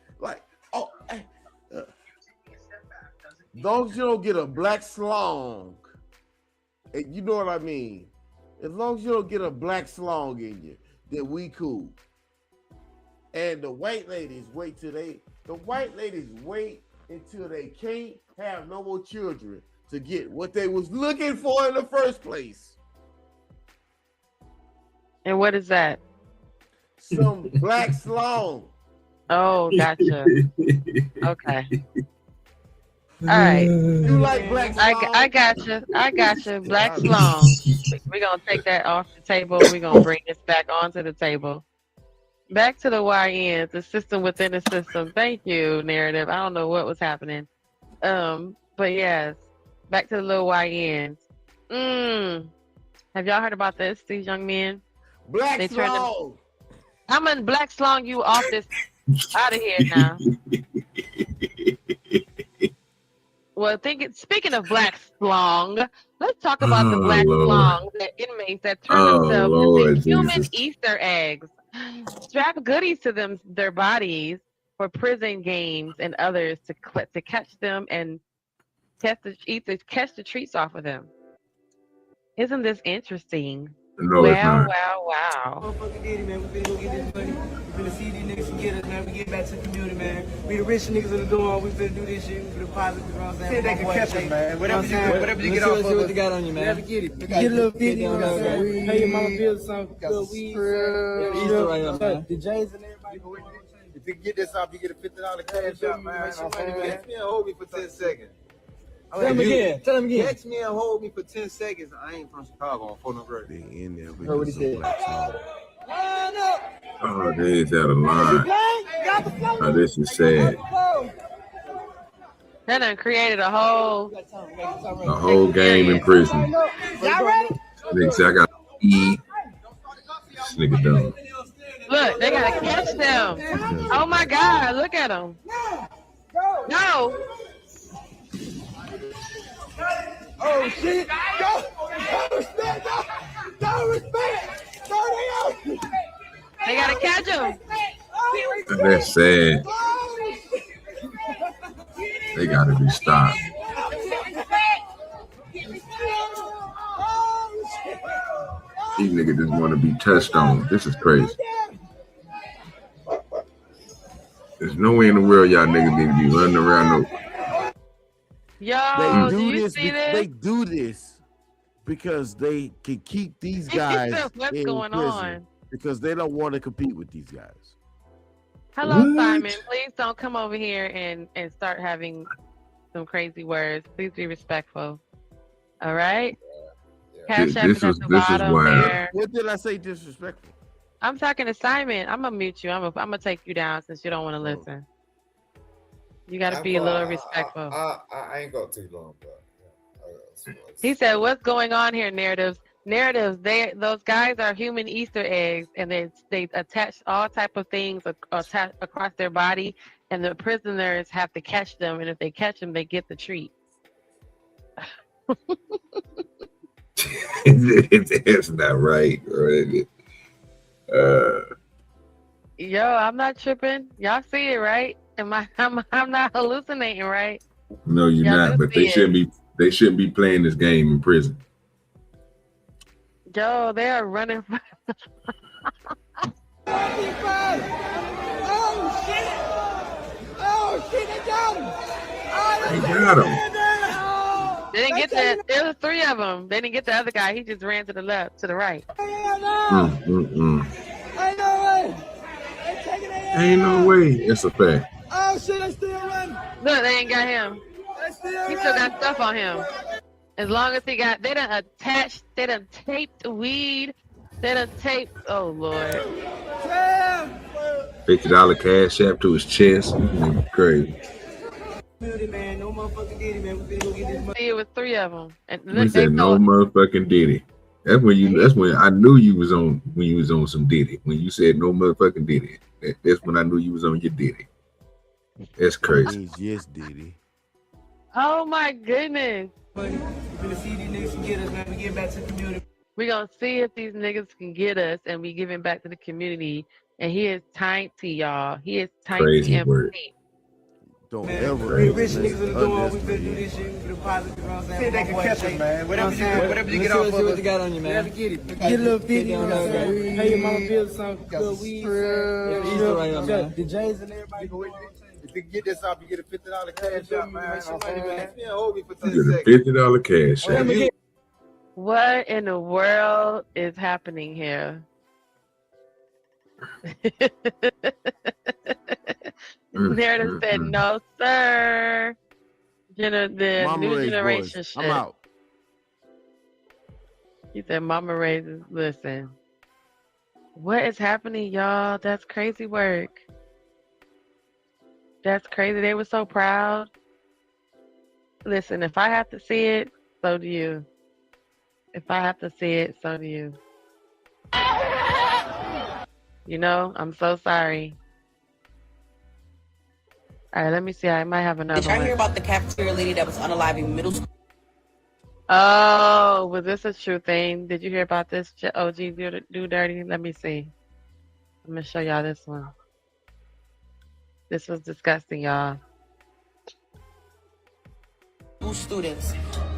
as long as you don't get a black slong, and you know what I mean. As long as you don't get a black slong in you, then we cool. And the white ladies wait until they can't have no more children to get what they was looking for in the first place. And what is that? Some black slong. Oh, gotcha. Okay. All right. You like black slong? I gotcha. Black slong. We're gonna take that off the table. We're gonna bring this back onto the table. Back to the YNs, the system within the system. Thank you, narrative. I don't know what was happening. But yes, back to the little YNs. Have y'all heard about this? These young men. Black slong. I'm gonna black slong you off this out of here now. Well, speaking of black slong, let's talk about the black slong, the inmates that turn themselves into human Easter eggs. Strap goodies to their bodies for prison games and others to catch them and catch the treats off of them. Isn't this interesting? No, it's not. Wow. Motherfucking did it, man. We finna go get this money. We finna see these niggas and get us, man. We get back to the community, man. We the rich niggas in the door. We finna do this shit. We finna positive, you know what I'm saying? They can catch us, man. Whatever you get off of us. What you got on you, man. Whatever get it. Get a little 50, you know what I'm saying? Pay your mama bills, some good weed. Easter right up, man. The Jays and everybody. If you get this off, you get a $50 cash out, man. Text me and hold me for 10 seconds. Tell him again. Text me and hold me for 10 seconds. I ain't from Chicago. I'm from the road. They in there. What he said? Oh, they is out of line. Oh, this is sad. That done created a whole game in prison. Y'all ready? Nigga, I got to eat. This nigga dumb. Look, they gotta catch them. Oh my God, look at them. No. Oh shit! Don't respect! They gotta catch him. That's sad. They gotta be stopped. These niggas just want to be touched on. This is crazy. There's no way in the world y'all niggas need to be running around no. Yo, do you see this? They do this because they can keep these guys What's in going prison on? because they don't want to compete with these guys. Hello, What? Simon. Please don't come over here and start having some crazy words. Please be respectful. All right? Cash App is at the bottom there. What did I say disrespectful? I'm talking to Simon. I'm gonna mute you. I'm gonna take you down since you don't want to listen. You got to be a little respectful. I ain't got too long, but He said, "What's going on here, narratives? Those guys are human Easter eggs, and they attach all type of things across their body, and the prisoners have to catch them, and if they catch them, they get the treat." It's not right, right? Yo, I'm not tripping. Y'all see it, right? I'm not hallucinating, right? No, you're not. But they shouldn't be playing this game in prison. Yo, they are running. Oh shit! They got him! They got him. They didn't get that. There was 3 of them. They didn't get the other guy. He just ran to the left, to the right. Ain't no way! They taking their ass Ain't no way. It's a fact. Oh shit! They still running. Look, they ain't got him. They still He still got stuff on him. As long as they done taped weed. They done taped, oh Lord. $50 cash app to his chest. Crazy. Man, no motherfucking diddy, man. We finna go get this money. See, it was 3 of them. And He said no motherfucking diddy. That's when I knew you was on when you was on some Diddy. When you said no motherfucking Diddy. That's when I knew you was on your Diddy. That's crazy. Yes, Diddy. Oh my goodness. We're gonna see these niggas can get us, man. We get back to the community. We're gonna see if these niggas can get us and we giving back to the community. And he is tiny, y'all. He is tiny Crazy and word. petite. Don't Man, ever. we rich niggas in the door. We finna do this shit. We finna positive. You know what I'm saying? See if they can catch us, man. Whatever you get off of what us. you got on you, man. Whatever get it. Get a little 50, you know what I'm saying? Pay your mama bills, some good weed. The Jays and everybody go with it. If you can get this off, you get a $50 cash out, man. Yeah, hold me for 10 You seconds. get a $50 cash out. What in the world is happening here? Narrative said, no, sir. The Mama new raised generation boys. shit. I'm out. He said, Mama raises. Listen. What is happening, y'all? That's crazy work. That's crazy. They were so proud. Listen, if I have to see it, so do you. If I have to see it, so do you. You know, I'm so sorry. All right, let me see. I might have another Did y'all one. hear about the cafeteria lady that was unaliving middle school? Oh, was this a true thing? Did you hear about this? OG do dirty? Let me see. I'm gonna show y'all this one. This was disgusting, y'all. Students,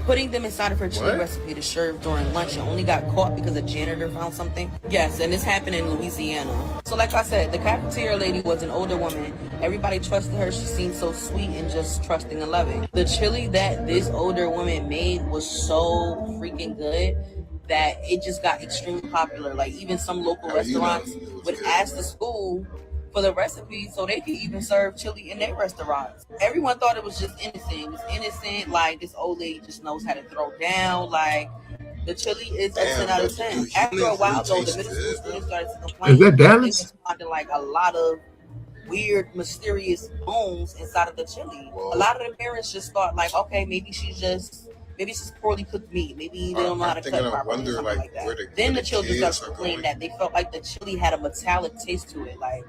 putting them inside of her chili recipe to serve during lunch and only got caught because a janitor found something. Yes, and this happened in Louisiana. So like I said, the cafeteria lady was an older woman. Everybody trusted her. She seemed so sweet and just trusting and loving. The chili that this older woman made was so freaking good that it just got extremely popular. Like even some local restaurants would ask the school for the recipe so they could even serve chili in their restaurants. Everyone thought it was just innocent. It was innocent, like this old lady just knows how to throw down. Like the chili is a 10 out of 10. After a while though, the middle school students started to complain. Is that Dallas? They was finding like a lot of weird, mysterious bones inside of the chili. A lot of the parents just thought like, okay, maybe it's poorly cooked meat. Maybe they don't know how to cut properly, something like that. Then the children started to complain that they felt like the chili had a metallic taste to it. Like,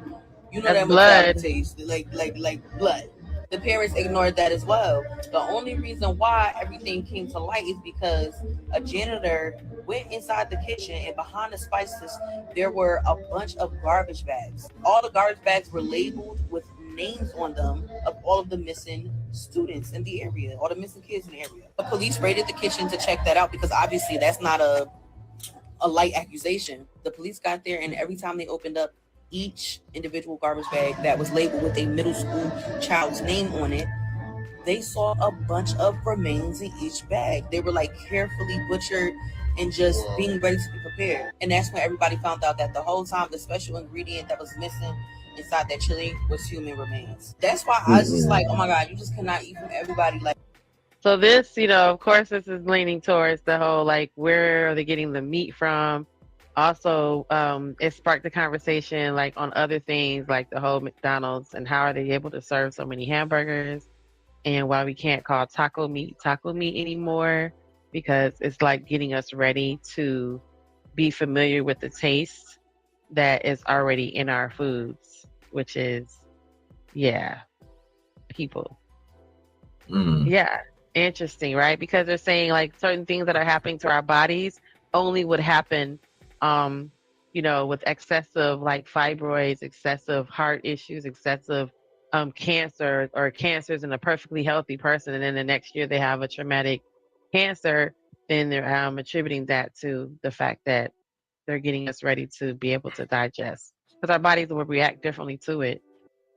you know, That's that blood. metallic taste, like blood. The parents ignored that as well. The only reason why everything came to light is because a janitor went inside the kitchen and behind the spices, there were a bunch of garbage bags. All the garbage bags were labeled with names on them of all of the missing students in the area, all the missing kids in the area. The police raided the kitchen to check that out because obviously that's not a light accusation. The police got there and every time they opened up each individual garbage bag that was labeled with a middle school child's name on it, they saw a bunch of remains in each bag. They were like carefully butchered and just being ready to be prepared. And that's when everybody found out that the whole time the special ingredient that was missing inside that chili was human remains. That's why I was just like, oh my God, you just cannot eat from everybody. Like, So this, you know, of course, this is leaning towards the whole, like, where are they getting the meat from? Also, it sparked the conversation, like, on other things, like the whole McDonald's and how are they able to serve so many hamburgers and why we can't call taco meat anymore because it's like getting us ready to be familiar with the taste that is already in our foods, which is, people. Yeah, interesting, right? Because they're saying like certain things that are happening to our bodies only would happen, with excessive like fibroids, excessive heart issues, excessive cancer or cancers in a perfectly healthy person. And then the next year they have a traumatic cancer, then they're attributing that to the fact that they're getting us ready to be able to digest because our bodies will react differently to it.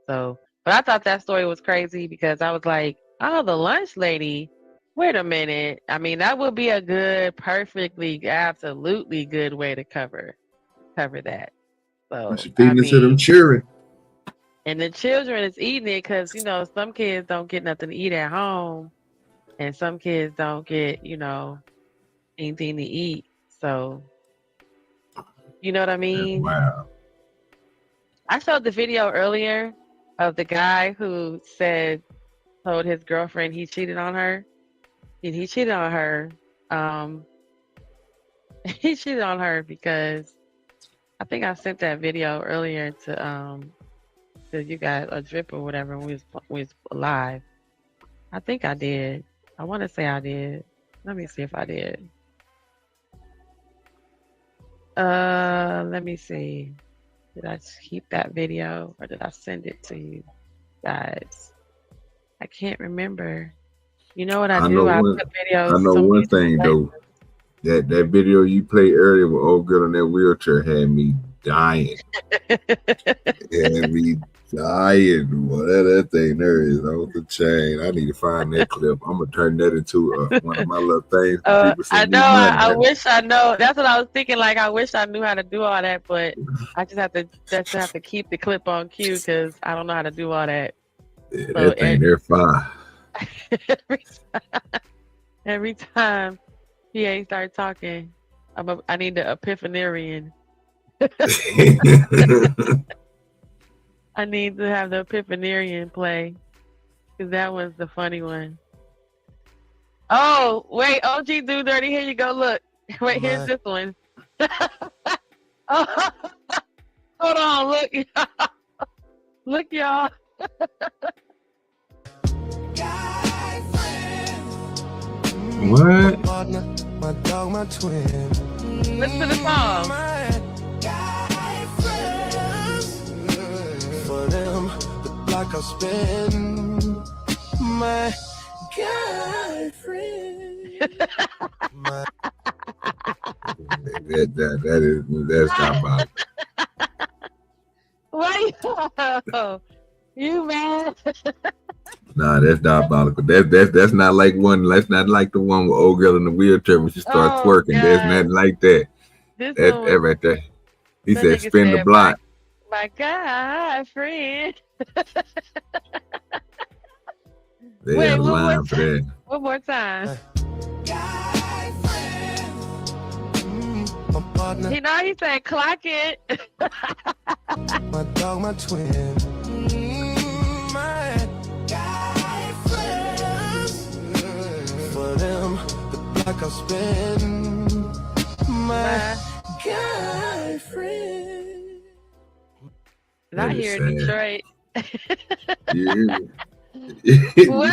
So, but I thought that story was crazy because I was like, oh, the lunch lady, wait a minute. I mean, that would be a good, perfectly, absolutely good way to cover that. So, She feeding it to them children. And the children is eating it because, some kids don't get nothing to eat at home and some kids don't get, anything to eat. So, you know what I mean? Wow. I showed the video earlier of the guy who told his girlfriend he cheated on her. And he cheated on her. he cheated on her because I think I sent that video earlier to you guys, a drip or whatever, when we was live. I think I did. I want to say I did. Let me see if I did. Let me see. Did I keep that video or did I send it to you guys? I can't remember. You know what I do? I put videos. I know one thing though. That video you played earlier with old girl in that wheelchair had me dying. Had me dying. Whatever that thing there is on the chain. I need to find that clip. I'm gonna turn that into one of my little things. I know. I wish I know. That's what I was thinking. Like, I wish I knew how to do all that, but I just have to keep the clip on cue because I don't know how to do all that. Yeah, so that thing there fine. Every time PA start talking, I need the Epiphanarian. I need to have the Epiphanarian play because that was the funny one. Oh, wait, OG Do Dirty, here you go. Look, wait, here's this one. Oh, hold on, look, look, y'all. What? My dog, my twin. Listen to the song. For them, the block I spend. My guy friend. That's diabolical. Why you mad? Nah, that's diabolical. That's not like one. That's not like the one with old girl in the wheelchair when she starts twerking. God. There's nothing like that. That right there. He said, "Spin the block." My guy friend. They had a line for that. One more time. You know he said, "Clock it." My dog, my twin. My guy friends. For them, the block I spend. My guy friend. Not here in Detroit. Yeah.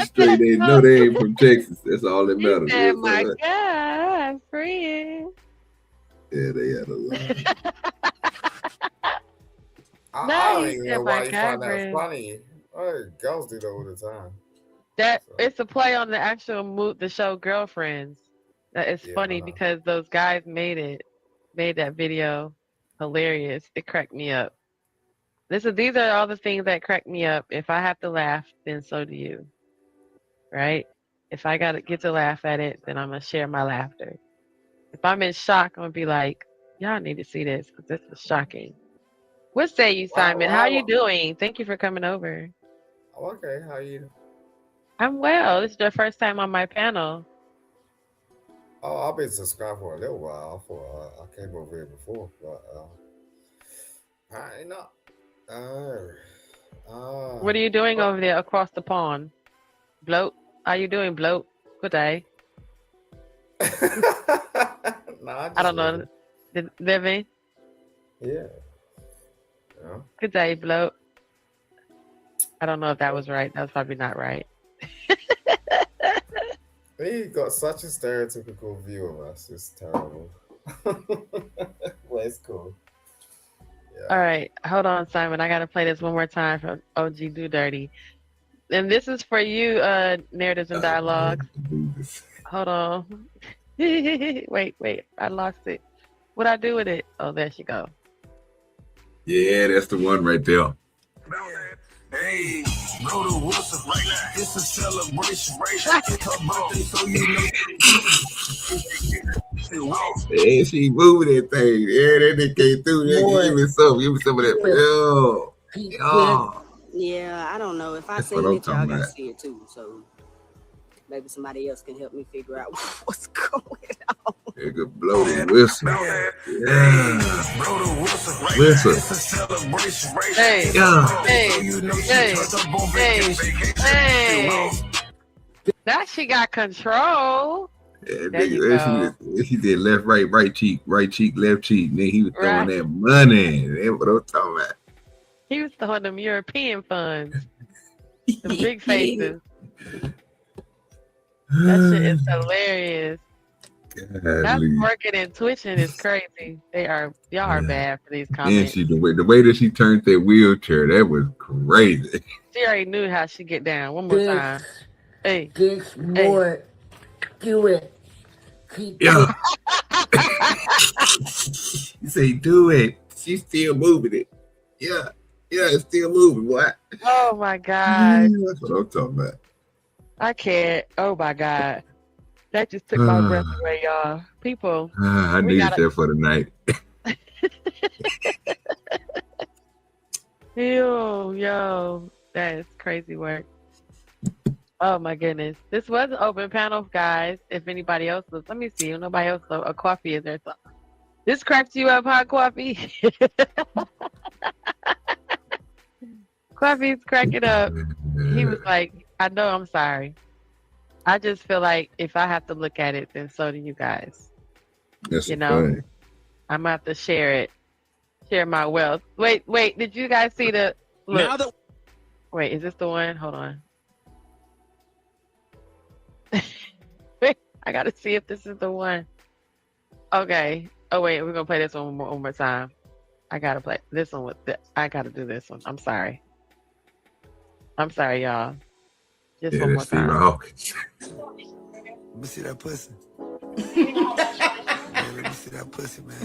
Straight, they know they ain't from Texas. That's all that matters. Said, my guy friend. Yeah, they had a lot. I don't even know why you find that funny. Girls do that all the time. It's a play on the actual the show Girlfriends. That is funny because those guys made that video hilarious. It cracked me up. These are all the things that crack me up. If I have to laugh, then so do you. Right? If I get to laugh at it, then I'm gonna share my laughter. If I'm in shock, I'm gonna be like, y'all need to see this because this is shocking. What say you, Simon? How are you doing? Thank you for coming over. Okay, how are you? I'm well. This is your first time on my panel. Oh, I've been subscribed for a little while. I came over here before, but I know. What are you doing over there across the pond? Bloat? How you doing, Bloat? Good day. I don't know. Living? Yeah. Good day, Bloat. I don't know if that was right. That was probably not right. He got such a stereotypical view of us. It's terrible. Well, it's cool. Yeah. All right. Hold on, Simon. I got to play this one more time from OG Do Dirty. And this is for you, Narratives and Dialogues. Hold on. Wait. I lost it. What'd I do with it? Oh, there she go. Yeah, that's the one right there. Hey, go to Wilson right now. It's a celebration. It's her birthday, so you know. Yeah, she moving that thing. Yeah, that nigga came through. Yeah, give me some of that. Yeah, I don't know. If I see it, y'all gotta see it too. So maybe somebody else can help me figure out what's going on. Nigga, blow the whistle. Yeah. Whistle. Hey. Hey. Now she got control. There you go. He did left, right cheek, left cheek. And then he was throwing that money. That's what I'm talking about. He was throwing them European funds. The big faces. That shit is hilarious. That's working and twitching is crazy. Y'all are bad for these And comments. the way that she turned that wheelchair, that was crazy. She already knew how she get down. One more time. Hey. This more. Do it. Yeah. You say do it. She's still moving it. Yeah. Yeah, it's still moving. What? Oh my God. That's what I'm talking about. I can't. Oh my God. That just took my breath away, y'all. People. I needed that for the night. Yo, that is crazy work. Oh my goodness. This was an open panel, guys. If anybody else was, let me see. If nobody else, a coffee is there. So, this cracked you up, huh, Coffee? Coffee's cracking up. He was like, I know, I'm sorry. I just feel like if I have to look at it, then so do you guys. That's you know, funny. I'm gonna have to share it. Share my wealth. Wait, did you guys see the look? Wait, is this the one? Hold on. Wait, I gotta see if this is the one. Okay. Oh wait, we're gonna play this one one more time. I gotta play this one I gotta do this one. I'm sorry. I'm sorry, y'all. Just one more time. Let me see that pussy. Man, let me see that pussy, man.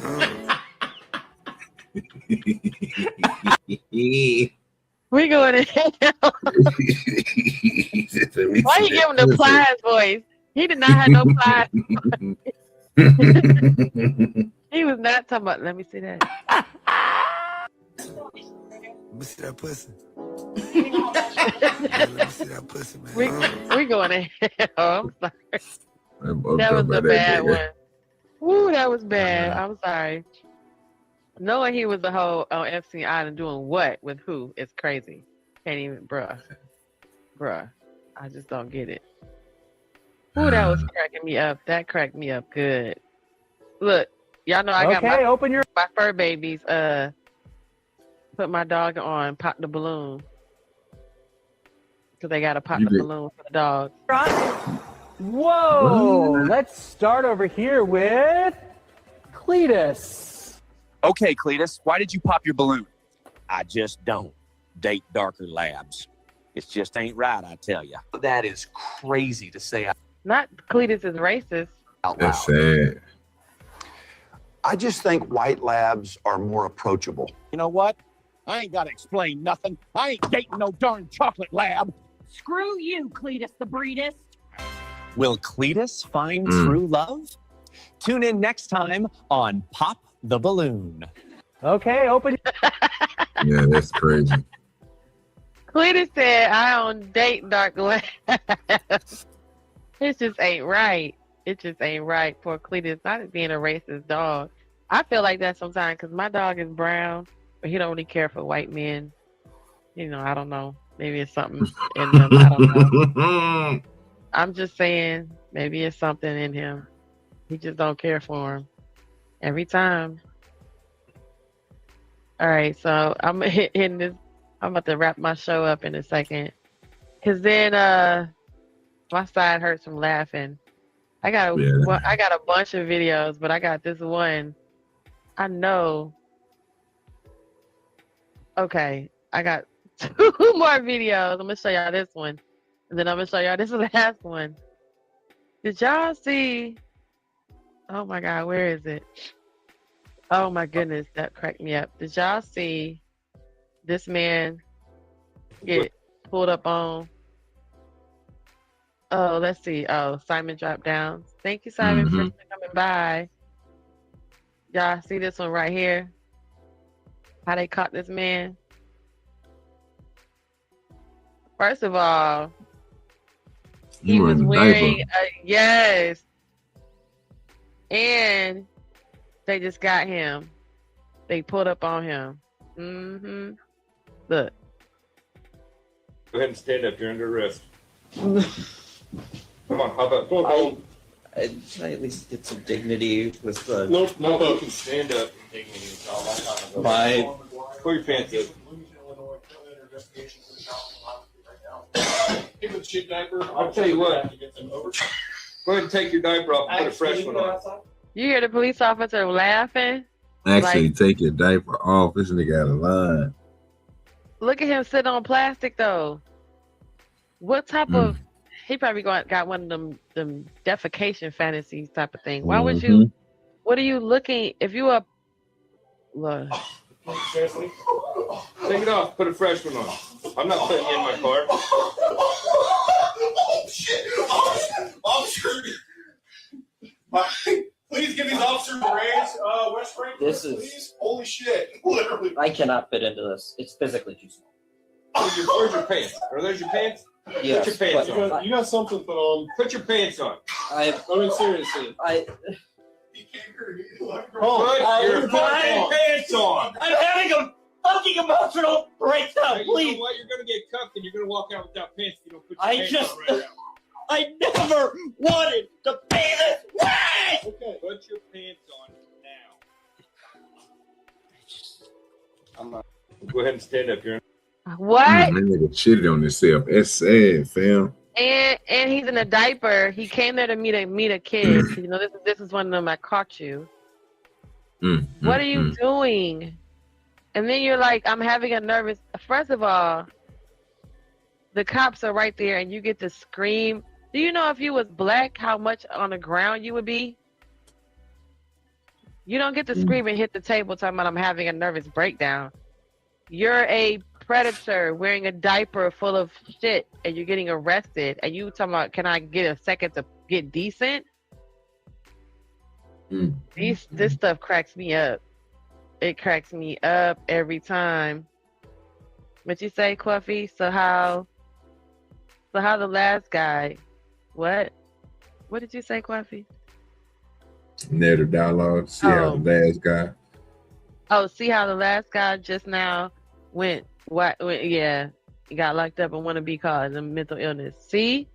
We going in hell. Why you give him the Plies voice? He did not have no Plies voice. He was not talking about, let me see that. Let me see that pussy. Man, let me see that pussy, man. We going in hell. I'm sorry. That was a bad one. Woo, that was bad. I'm sorry. Knowing he was the whole on Epstein Island doing what with who is crazy. Can't even, bruh. I just don't get it. Ooh, that was cracking me up. That cracked me up good. Look, y'all know I got my fur babies. Put my dog on, pop the balloon. Because they got to pop the balloon for the dog. Whoa! Let's start over here with Cletus. Okay, Cletus, why did you pop your balloon? I just don't date darker labs. It just ain't right, I tell you. That is crazy to say. Not Cletus is racist. That's sad. I just think white labs are more approachable. You know what? I ain't got to explain nothing. I ain't dating no darn chocolate lab. Screw you, Cletus the breedist. Will Cletus find true love? Tune in next time on Pop the Balloon. Okay, open. Yeah, that's crazy. Cletus said, I don't date dark labs. It just ain't right. It just ain't right for Cletus not being a racist dog. I feel like that sometimes because my dog is brown, but he don't really care for white men. You know, I don't know. Maybe it's something in him. I don't know. I'm just saying, maybe it's something in him. He just don't care for him. Every time. All right, so I'm hitting this. I'm about to wrap my show up in a second. Cause then my side hurts from laughing. I got a bunch of videos, but I got this one. I know. Okay, I got 2 more videos. I'm gonna show y'all this one, and then I'm gonna show y'all this last one. Did y'all see? Oh my God, where is it? Oh my goodness, that cracked me up. Did y'all see this man get pulled up on? Oh, let's see. Oh, Simon dropped down. Thank you, Simon, for coming by. Y'all see this one right here? How they caught this man? First of all, he was wearing yes. And they just got him. They pulled up on him. Look. Go ahead and stand up. You're under arrest. Come on, hop up. Go. I'd at least get some dignity with the. Nope, no, you can stand up. My. Pull your pants up. I'll tell you what. Go ahead and take your diaper off and put a fresh one on. You hear the police officer laughing? Actually, take your diaper off. This nigga out of line. Look at him sitting on plastic though. What type of? He probably got one of them defecation fantasies type of thing. Why would you? What are you looking? If you up, look. Seriously? Take it off. Put a fresh one on. I'm not putting you in my car. Oh shit! Officer, please give these officers a raise. West Springfield, This is- please. Holy shit! Literally. I cannot fit into this. It's physically too small. Where's your pants? Are those your pants? Yes, Put your pants but- on. You got something put on. Put your pants on. I mean, seriously. I. Put your fucking pants on. I'm having a fucking emotional breakdown. Hey, Please. You know what? You're gonna get cuffed and you're gonna walk out without pants if you don't put your I pants just. on right now. I never wanted to be this way. Okay. Put your pants on now. I'm not. Go ahead and stand up here. What? That nigga cheated on himself. That's sad, fam. And he's in a diaper. He came there to meet a kid. You know, this is one of them. I caught you. What are you doing? And then you're like, I'm having a nervous. First of all, the cops are right there, and you get to scream. Do you know if you was black, how much on the ground you would be? You don't get to scream and hit the table talking about I'm having a nervous breakdown. You're a predator wearing a diaper full of shit, and you're getting arrested, and you talking about, can I get a second to get decent? This stuff cracks me up. It cracks me up every time. What you say, Quuffy? So how the last guy? What did you say, Quuffy? Narrative dialogue. See how the last guy. Oh, see how the last guy just now went. Yeah, he got locked up and want to be caught in mental illness. See,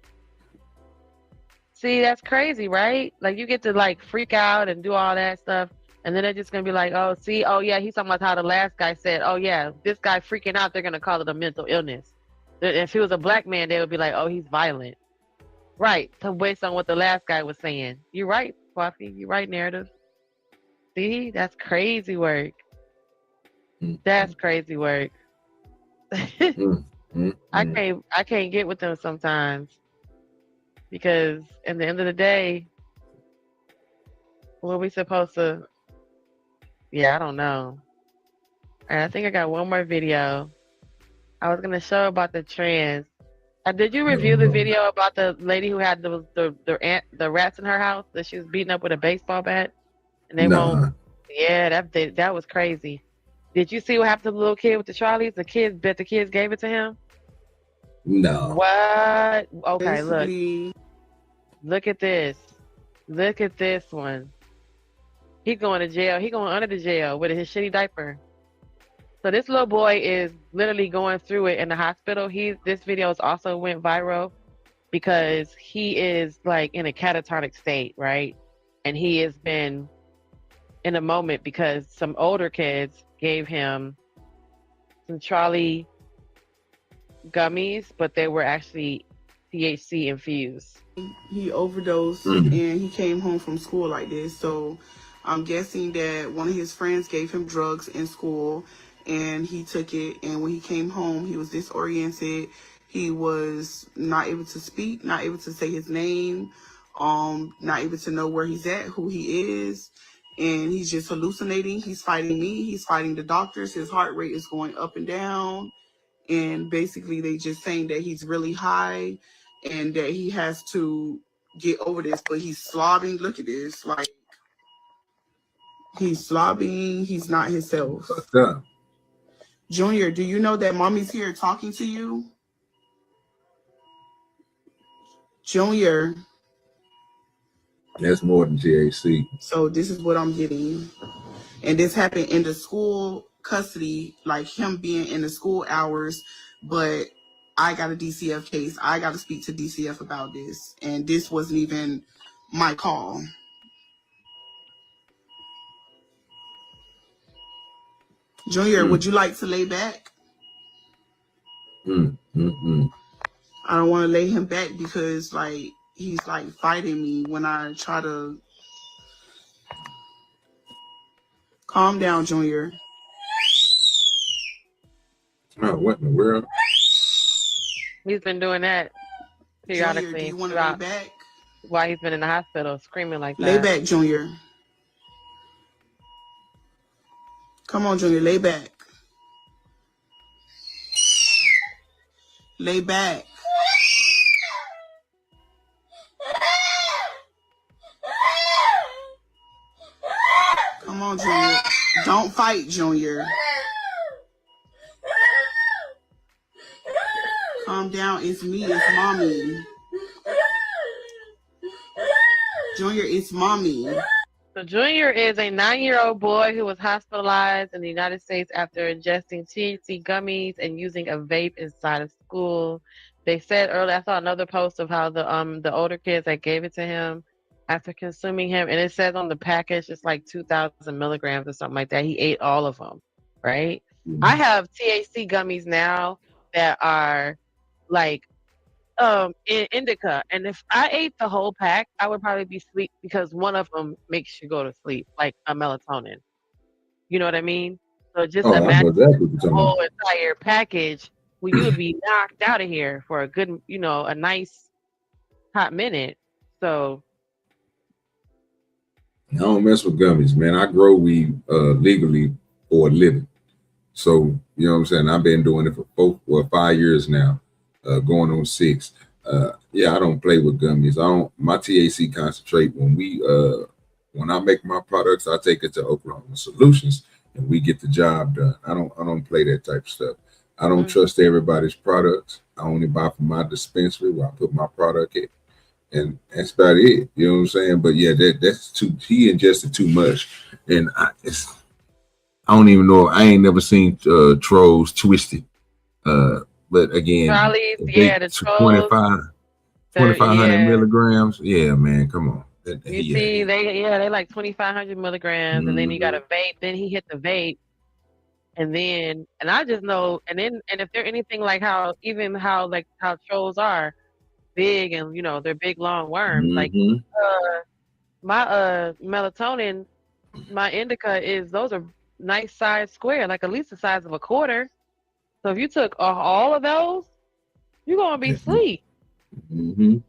that's crazy, right? Like you get to like freak out and do all that stuff, and then they're just gonna be like, oh yeah, he's talking about how the last guy said, oh yeah, this guy freaking out, they're gonna call it a mental illness. If he was a black man, they would be like, oh, he's violent. Right, so based on what the last guy was saying. You're right, Quaffy. You're right, narrative. See, that's crazy work. That's crazy work. I can't get with them sometimes because at the end of the day, what we supposed to? Yeah, I don't know. And I think I got one more video. I was gonna show about the trans. Did you review the video about the lady who had the rats in her house that she was beating up with a baseball bat? And they won't. Yeah, that was crazy. Did you see what happened to the little kid with the trolleys? The kids gave it to him. No. What? Okay, look at this. Look at this one. He going to jail. He going under the jail with his shitty diaper. So this little boy is literally going through it in the hospital. This video also went viral because he is like in a catatonic state, right? And he has been in a moment because some older kids gave him some trolley gummies, but they were actually THC infused. He overdosed and he came home from school like this. So I'm guessing that one of his friends gave him drugs in school and he took it. And when he came home, he was disoriented. He was not able to speak, not able to say his name, not able to know where he's at, who he is. And he's just hallucinating. He's fighting me. He's fighting the doctors. His heart rate is going up and down. And basically they just saying that he's really high and that he has to get over this, but he's slobbing. Look at this. Like, he's slobbing. He's not himself. Junior, do you know that mommy's here talking to you? Junior. That's more than THC. So this is what I'm getting. And this happened in the school custody, like him being in the school hours, but I got a DCF case. I got to speak to DCF about this. And this wasn't even my call. Junior, would you like to lay back? I don't want to lay him back because like he's like fighting me when I try to calm down, Junior. Oh, what in the world? He's been doing that periodically. Junior, do you want to lay back? While he's been in the hospital, screaming like that. Lay back, Junior. Come on, Junior, lay back. Lay back. Come on, Junior. Don't fight, Junior. Calm down. It's me. It's mommy. Junior, it's mommy. So Junior is a 9-year-old boy who was hospitalized in the United States after ingesting THC gummies and using a vape inside of school. They said earlier, I saw another post of how the older kids that gave it to him after consuming him, and it says on the package it's like 2,000 milligrams or something like that. He ate all of them, right? I have THC gummies now that are like indica, and if I ate the whole pack, I would probably be asleep because one of them makes you go to sleep, like a melatonin. You know what I mean? So just imagine exactly the whole entire package where you would be knocked out of here for a good, a nice hot minute. So I don't mess with gummies, man. I grow weed legally for a living. So, you know what I'm saying? I've been doing it for 5 years now, going on 6. Yeah, I don't play with gummies. My THC concentrate when I make my products, I take it to Oklahoma Solutions and we get the job done. I don't play that type of stuff. I don't trust everybody's products. I only buy from my dispensary where I put my product in. And that's about it. You know what I'm saying? But yeah, that's too. He ingested too much, and I don't even know. I ain't never seen trolls twisted. But again, Charlie's, the trolls, 2,500 milligrams. Yeah, man, come on. They like 2,500 milligrams, and then you got a vape. Then he hit the vape, and I just know, and if they're anything like how trolls are. Big and they're big long worms. Like my melatonin, my indica those are nice size square, like at least the size of a quarter. So if you took all of those, you're gonna be asleep. And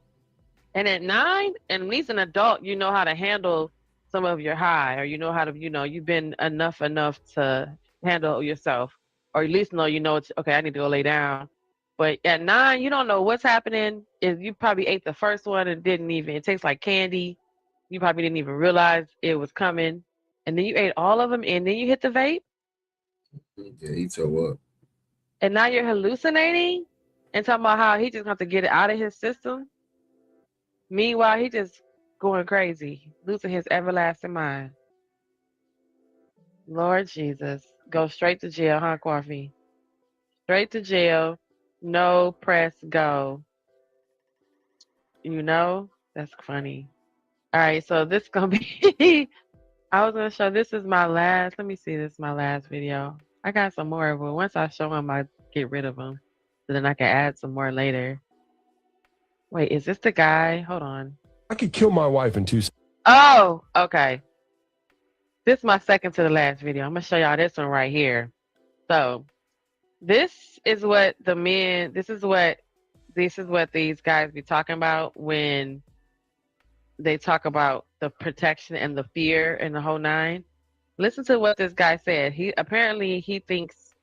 at 9, and at least an adult, you know how to handle some of your high, or you know how to you've been enough to handle yourself, or at least it's okay. I need to go lay down. But at 9, you don't know what's happening. Is you probably ate the first one and it tastes like candy. You probably didn't even realize it was coming. And then you ate all of them and then you hit the vape. Yeah, he tore up. And now you're hallucinating and talking about how he just have to get it out of his system. Meanwhile, he just going crazy, losing his everlasting mind. Lord Jesus. Go straight to jail, huh, Coffee? Straight to jail. No press go. That's funny. All right, so this is gonna be I was gonna show this is my last. Let me see, this is my last video. I got some more, but once I show them, I get rid of them. So then I can add some more later. Wait, is this the guy? Hold on. I could kill my wife in 2 seconds. Oh, okay. This is my second to the last video. I'm gonna show y'all this one right here. So this is what these guys be talking about when they talk about the protection and the fear and the whole 9. Listen to what this guy said. He thinks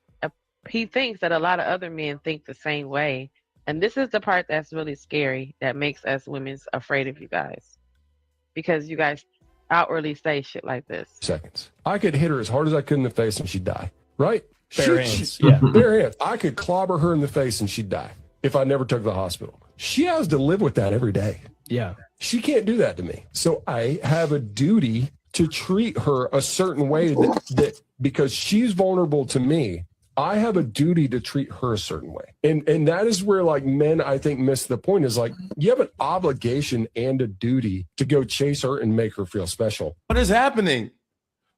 that a lot of other men think the same way. And this is the part that's really scary, that makes us women afraid of you guys. Because you guys outwardly say shit like this. Seconds. I could hit her as hard as I could in the face and she'd die. Right? Bare hands. Yeah. Bare hands. I could clobber her in the face and she'd die if I never took her to the hospital. She has to live with that every day. Yeah. She can't do that to me. So I have a duty to treat her a certain way that because she's vulnerable to me, I have a duty to treat her a certain way. And that is where like men, I think, miss the point is like, you have an obligation and a duty to go chase her and make her feel special. What is happening?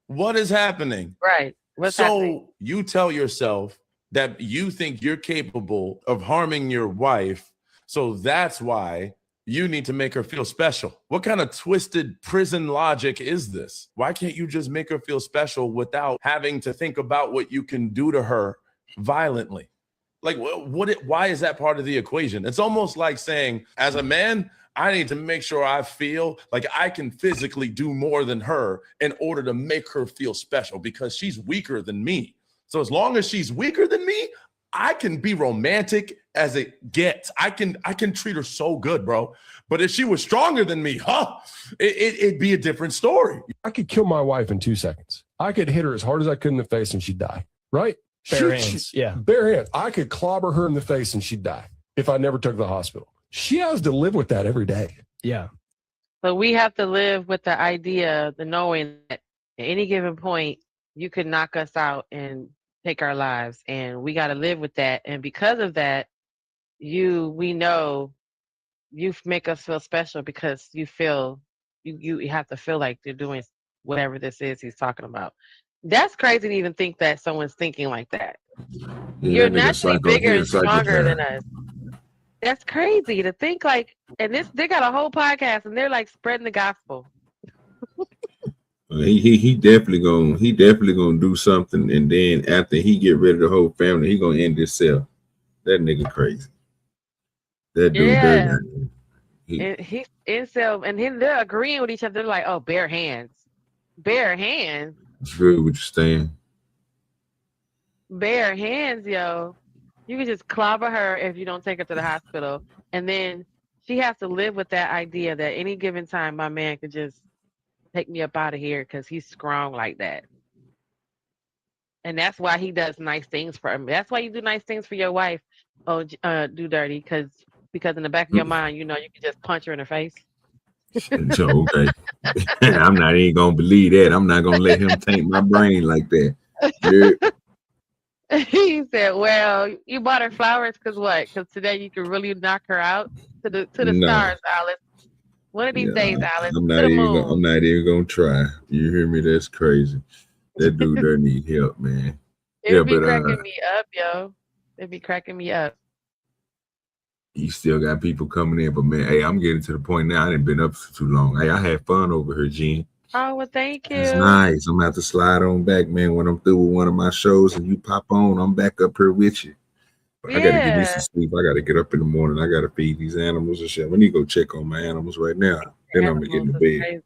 What is happening? Right. What's happening? You tell yourself that you think you're capable of harming your wife. So that's why you need to make her feel special. What kind of twisted prison logic is this? Why can't you just make her feel special without having to think about what you can do to her violently? Like, why is that part of the equation? It's almost like saying, as a man, I need to make sure I feel like I can physically do more than her in order to make her feel special because she's weaker than me. So as long as she's weaker than me, I can be romantic as it gets. I can treat her so good, bro. But if she was stronger than me, it'd be a different story. I could kill my wife in 2 seconds. I could hit her as hard as I could in the face and she'd die, right? Bare hands, yeah. Bare hands. I could clobber her in the face and she'd die if I never took her to the hospital. She has to live with that every day. Yeah. So we have to live with the idea, the knowing that at any given point, you could knock us out and take our lives. And we got to live with that. And because of that, we know you make us feel special because you feel, you have to feel like they're doing whatever this is he's talking about. That's crazy to even think that someone's thinking like that. Yeah, You're naturally bigger and stronger than us. That's crazy to think like, and they got a whole podcast and they're like spreading the gospel. He definitely gonna do something, and then after he get rid of the whole family, he gonna end himself. That nigga crazy. That dude dirty. He's incel, and they're agreeing with each other. They're like, "Oh, bare hands, bare hands." It's good what you're saying. Bare hands, yo. You can just clobber her if you don't take her to the hospital, and then she has to live with that idea that any given time my man could just take me up out of here because he's strong like that. And that's why he does nice things for him. That's why you do nice things for your wife, do dirty, because in the back of your mind, you know you can just punch her in the face. So, okay. I'm not even gonna believe that. I'm not gonna let him taint my brain like that. Yeah. He said, "Well, you bought her flowers because what? Because today you can really knock her out to the stars, Alice. One of these days, Alice. I'm not even gonna try. You hear me? That's crazy. That dude there need help, man. It'd be cracking me up, yo. It'd be cracking me up. You still got people coming in, but man, hey, I'm getting to the point now. I didn't been up for too long. Hey, I had fun over here, Gene. Oh, well, thank you. It's nice. I'm gonna have to slide on back, man. When I'm through with one of my shows and you pop on, I'm back up here with you. But I gotta get me some sleep. I gotta get up in the morning. I gotta feed these animals and shit. I need to go check on my animals right now. Then I'm gonna get in the bed. Crazy.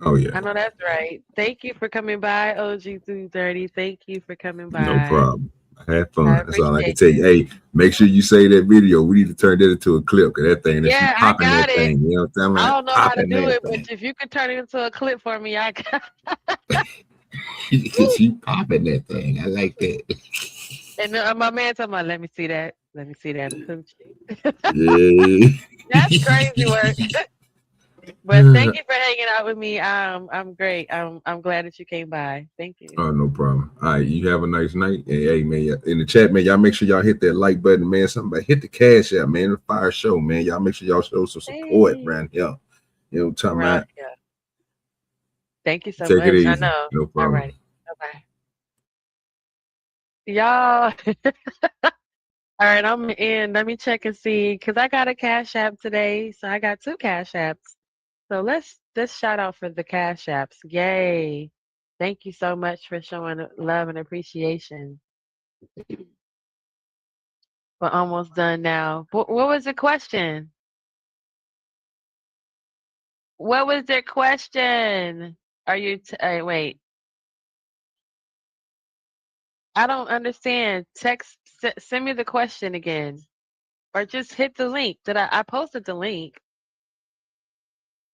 Oh yeah. I know that's right. Thank you for coming by, OG230. Thank you for coming by. No problem. I had fun. That's all I can tell you. Hey, make sure you say that video. We need to turn that into a clip because that thing, yeah, I got it. Thing, you know what I'm saying? I don't know how to do it, but if you could turn it into a clip for me, I got you popping that thing. I like that. And my man told me, let me see that. Let me see that. Yeah. That's crazy work. But thank you for hanging out with me. I'm great. I'm glad that you came by. Thank you. Oh, no problem. All right, you have a nice night. And hey, man, in the chat, man, y'all make sure y'all hit that like button, man. Somebody hit the cash out, man. The fire show, man. Y'all make sure y'all show some support around here. You know what I'm talking about? Yeah. Thank you so Take much. it easy. I know. No problem. All right. Bye-bye. Y'all. All right, I'm in. Let me check and see, because I got a Cash App today. So I got 2 Cash Apps. So let's shout out for the Cash Apps. Yay. Thank you so much for showing love and appreciation. We're almost done now. What was the question? What was their question? Are you, wait. I don't understand. Send me the question again. Or just hit the link. I posted the link.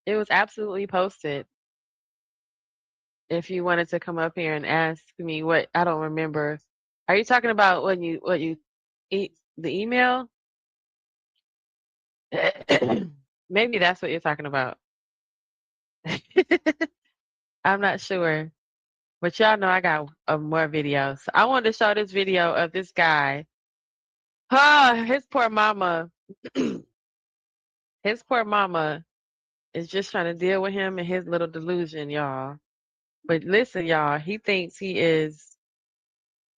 It was absolutely posted. If you wanted to come up here and ask me what, I don't remember. Are you talking about what you eat the email? Maybe that's what you're talking about. I'm not sure. But y'all know I got more videos. I wanted to show this video of this guy. His poor mama. His poor mama is just trying to deal with him and his little delusion, y'all. But listen, y'all, he thinks he is.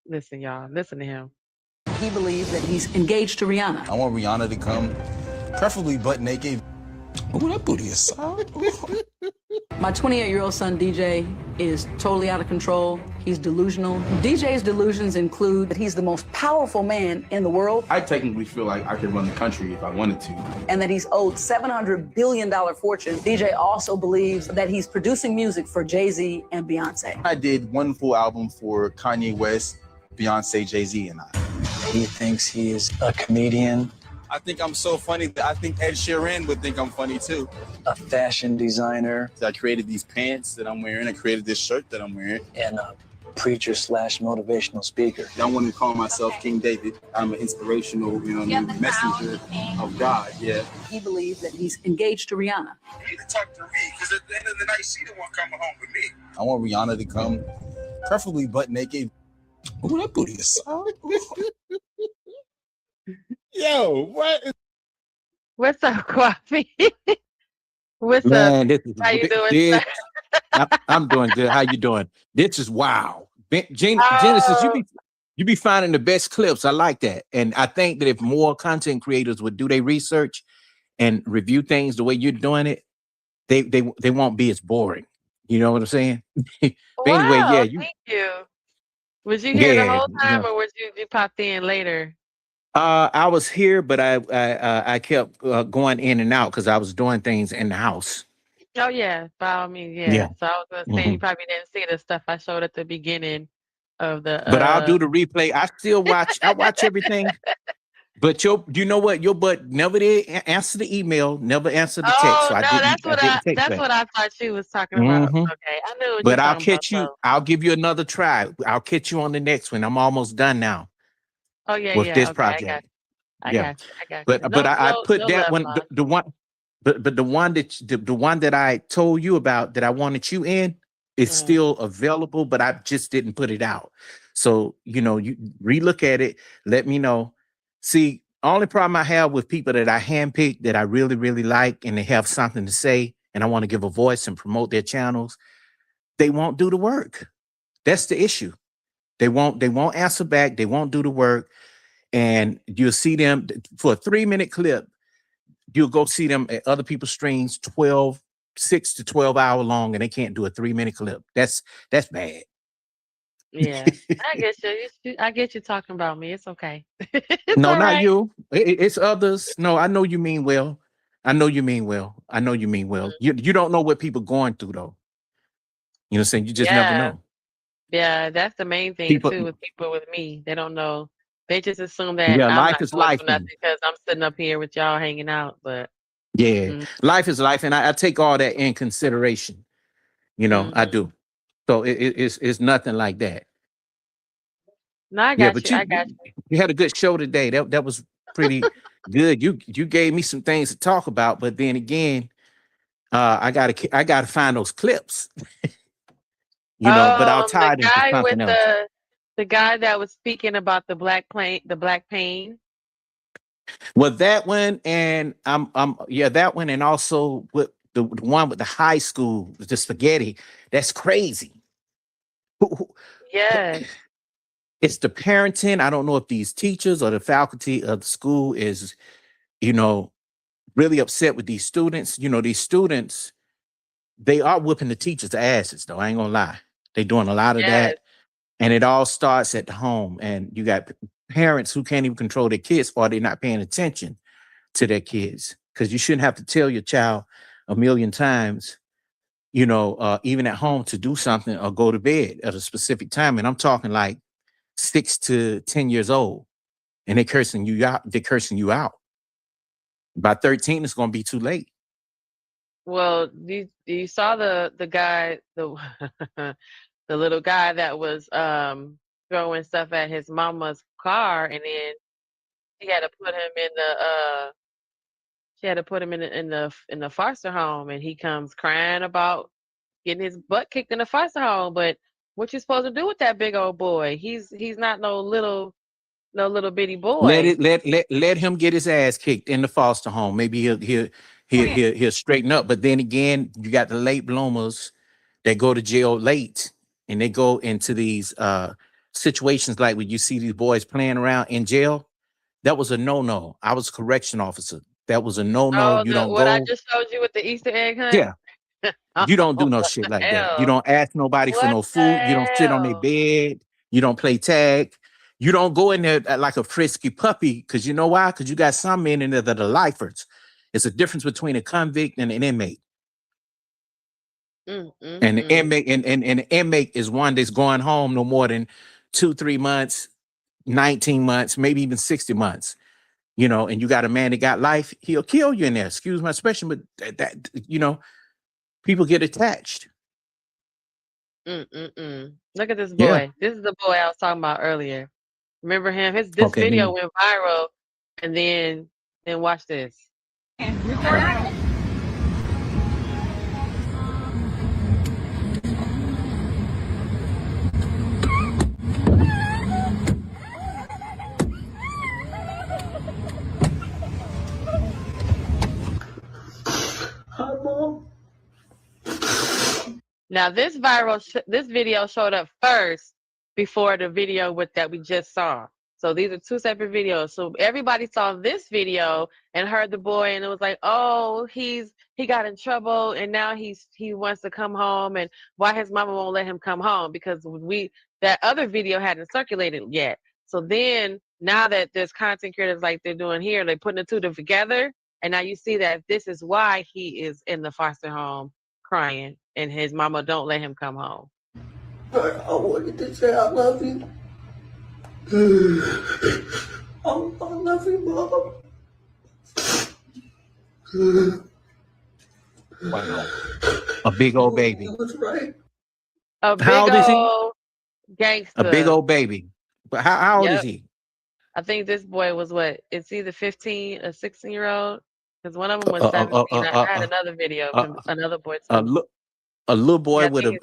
Listen, y'all, listen to him. He believes that he's engaged to Rihanna. I want Rihanna to come, preferably butt naked. Oh, that booty is soft. My 28-year-old son, DJ, is totally out of control. He's delusional. DJ's delusions include that he's the most powerful man in the world. I technically feel like I could run the country if I wanted to. And that he's owed $700 billion fortune. DJ also believes that he's producing music for Jay-Z and Beyonce. I did one full album for Kanye West, Beyonce, Jay-Z, and I. He thinks he is a comedian. I think I'm so funny that I think Ed Sheeran would think I'm funny too. A fashion designer. I created these pants that I'm wearing. I created this shirt that I'm wearing. And a preacher / motivational speaker. I want to call myself King David. I'm an inspirational, messenger of God. Yeah. He believes that he's engaged to Rihanna. You need to talk to me because at the end of the night, she the one coming home with me. I want Rihanna to come, preferably butt naked. Oh, that booty is soft. Yo, what? What's up, Coffee? What's Man, up? this is How you doing? I'm doing good. How you doing? This is wow. Genesis, you be finding the best clips. I like that. And I think that if more content creators would do their research and review things the way you're doing it, they won't be as boring. You know what I'm saying? But anyway, yeah, thank you. Was you here the whole time, or was you popped in later? I was here, but I kept going in and out because I was doing things in the house. Oh yeah, by all means, yeah. So I was gonna say you Mhm. probably didn't see the stuff I showed at the beginning of the. But I'll do the replay. I still watch. I watch everything. But you know what? Your butt never did answer the email, never answered the text. Oh So no, that's what I thought she was talking about. Mhm. Okay, I knew. What But you I'll talking catch about, you. I'll give you another try. I'll catch you on the next one. I'm almost done now Oh yeah, with yeah. this Okay, project. I Yeah. got you. I got you. But I put that love one, lost. the one, but the one that I told you about that I wanted you in is still available, but I just didn't put it out. So you relook at it, let me know. See, only problem I have with people that I handpick that I really, really like and they have something to say and I want to give a voice and promote their channels, they won't do the work. That's the issue. They won't answer back, they won't do the work. And you'll see them for a 3-minute clip. You'll go see them at other people's streams 6 to 12 hour long, and they can't do a 3-minute clip. That's bad. Yeah, I get you. I get you talking about me. It's okay. No, all not right. you. It's others. No, I know you mean well. I know you mean well. You don't know what people going through though. You know what I'm saying? You just never know. Yeah, that's the main thing People- too with people with me. They don't know. They just assume that Yeah, I'm life not is going life, through nothing because I'm sitting up here with y'all hanging out. But Yeah, life is life, and I take all that in consideration. I do. So it's nothing like that. no, I Yeah, got but you. I got you. you had a good show today. That was pretty good. You gave me some things to talk about, but then again, I gotta find those clips. But I'll tie it the into guy with something else. the guy that was speaking about the black pain. Well, that one and that one, and also with the one with the high school, the spaghetti. That's crazy. Yes. It's the parenting. I don't know if these teachers or the faculty of the school is, really upset with these students. These students, they are whooping the teachers' asses, though. I ain't gonna lie. They're doing a lot of that. And it all starts at the home. And you got parents who can't even control their kids, or they're not paying attention to their kids. Because you shouldn't have to tell your child a million times, even at home, to do something or go to bed at a specific time. And I'm talking like 6 to 10 years old. And they're cursing you out. By 13, it's gonna be too late. Well, you saw the guy, the the little guy that was throwing stuff at his mama's car, and then she had to put him in the foster home, and he comes crying about getting his butt kicked in the foster home. But What you supposed to do with that big old boy? He's not no little bitty boy. Let him get his ass kicked in the foster home. Maybe he'll straighten up. But then again, you got the late bloomers that go to jail late, and they go into these situations like when you see these boys playing around in jail. That was a no. I was a correction officer. That was a no. Oh, You don't what go. I just showed you with the Easter egg hunt. Yeah. You don't do no What shit the like that. hell? You don't ask nobody for What no the food. You don't sit on their hell? bed. You don't play tag. You don't go in there like a frisky puppy, because you know why? Because you got some men in there that are lifers. It's a difference between a convict and an inmate. And the inmate and the inmate is one that's going home no more than 2-3 months, 19 months, maybe even 60 months. You know, and you got a man that got life, he'll kill you in there. Excuse my expression, but that you know, people get attached. Look at this boy. Yeah. This is the boy I was talking about earlier. Remember him? This Okay, video then- went viral, and then watch this. Hi, Mom. Now this this video showed up first before the video that we just saw. So these are two separate videos. So everybody saw this video and heard the boy, and it was like, oh, he got in trouble, and now he wants to come home, and why his mama won't let him come home, because that other video hadn't circulated yet. So then now that there's content creators like they're doing here, they're putting the two together, and now you see that this is why he is in the foster home crying, and his mama don't let him come home. I wanted to say I love you. I love you, Mom. Wow. A big old baby. That's right. A big How old is he? old gangster. A big old baby. But how old is Yep. he? I think this boy was what? It's either 15 or 16-year-old. Because one of them was 17. I had another video from another boy too. A little boy Yeah, I with think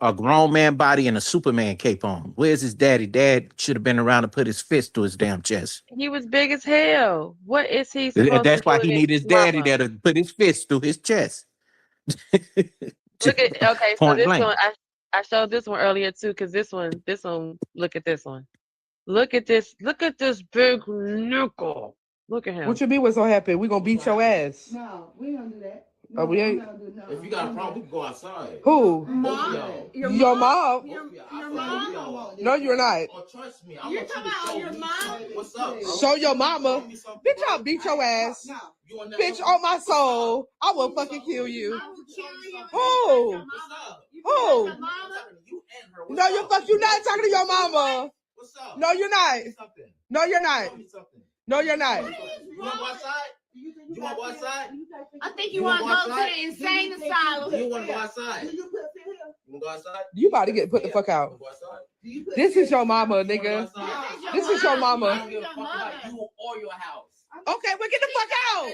a grown man body and a Superman cape on. Where's his daddy? Dad should have been around to put his fist to his damn chest. He was big as hell. What is he supposed That's to why do he with need his daddy there to put his fist through his chest. Look at okay, so Point this blank. one I showed this one earlier too, because this one, look at this one. Look at this big nickel. Look at him. What you mean? What's gonna happen? We gonna beat your ass? No, we don't do that. Oh, we ain't. If you got a problem, we can go outside. Who? Mom? Your mom? Your mom? No, you're not. Oh, trust me. You're talking about your mom? What's up? Show your mama. Bitch, I'll beat your ass. Bitch, on my soul. I will fucking kill you. Who? Who? No, you're not talking to your mama. No, you're not. No, you're not. No, you're not. You want to go outside? You want to go outside? I think you want to go to the insane asylum. You want to go outside? You want to go outside? You about to get put the fuck out. This is your mama, nigga. This is your mama. You or your house. Okay, well, get the fuck out.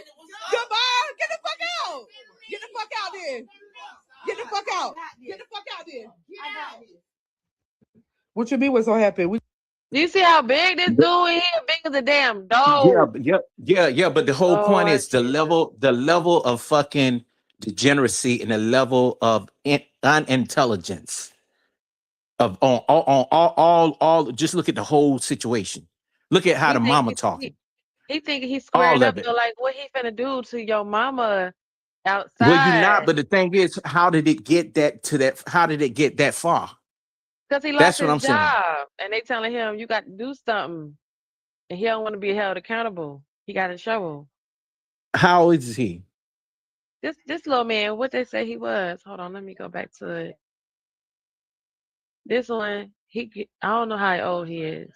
Goodbye. Get the fuck out. Get the fuck out then. Get the fuck out. Get the fuck out then. What you mean? What's gonna happen? Do you see how big this dude is? Big as a damn dog. Yeah. But the whole point is the level of fucking degeneracy and the level of unintelligence of on all. Just look at the whole situation. Look at how the mama talking. He think he's squaring All up. of it. So like, what he finna do to your mama outside? Well, you're not. But the thing is, how did it get that? How did it get that far? Because he That's lost what I'm his saying. job, and they telling him you got to do something, and he don't want to be held accountable. He got in trouble. How old is he? This little man, what they say he was? Hold on, let me go back to it. This one, I don't know how old he is.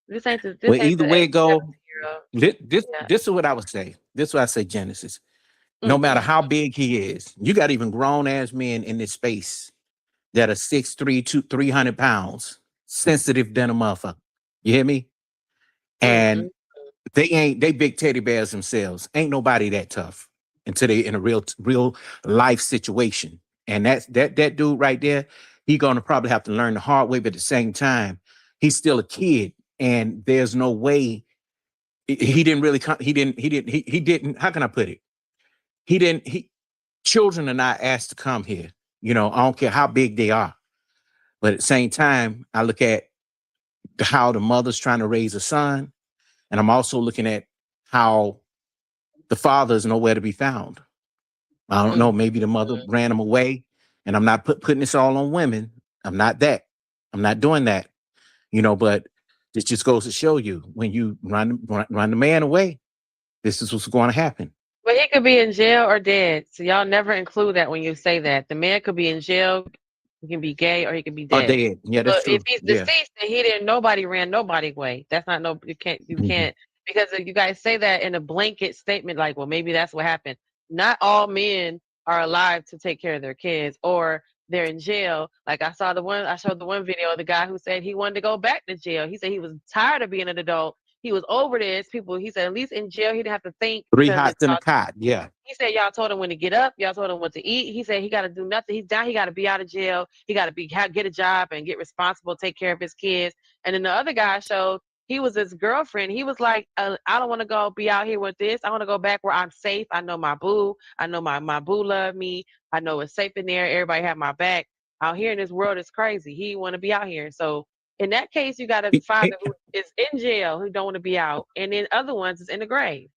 This ain't the. This Well, ain't either the way it go, 17-year-old. this is what I would say. This is what I say, Genesis. No matter how big he is, you got even grown ass men in this space that are 6'3", 300 pounds, sensitive than a motherfucker. You hear me? And they big teddy bears themselves. Ain't nobody that tough until they in a real life situation. And that dude right there, He's gonna probably have to learn the hard way, but at the same time, he's still a kid, and there's no way he didn't really come. He didn't. How can I put it? Children are not asked to come here. I don't care how big they are. But at the same time, I look at how the mother's trying to raise a son. And I'm also looking at how the father is nowhere to be found. I don't know. Maybe the mother ran him away. And I'm not putting this all on women. I'm not that. I'm not doing that. But this just goes to show you, when you run the man away, this is what's going to happen. But he could be in jail or dead. So y'all never include that when you say that. The man could be in jail, he can be gay, or he can be dead. Or dead. Yeah, that's true. If he's deceased, then nobody ran nobody away. That's not you can't because if you guys say that in a blanket statement, like, well, maybe that's what happened. Not all men are alive to take care of their kids, or they're in jail. Like I showed the one video of the guy who said he wanted to go back to jail. He said he was tired of being an adult. He was over this. He said, at least in jail, he didn't have to think. 3 hots in a cot. Yeah. He said, y'all told him when to get up. Y'all told him what to eat. He said he got to do nothing. He's down. He got to be out of jail. He got to get a job and get responsible, take care of his kids. And then the other guy showed he was his girlfriend. He was like, I don't want to go be out here with this. I want to go back where I'm safe. I know my boo. I know my boo love me. I know it's safe in there. Everybody have my back. Out here in this world is crazy. He want to be out here. So in that case, you got a father who is in jail who don't want to be out, and then other ones is in the grave.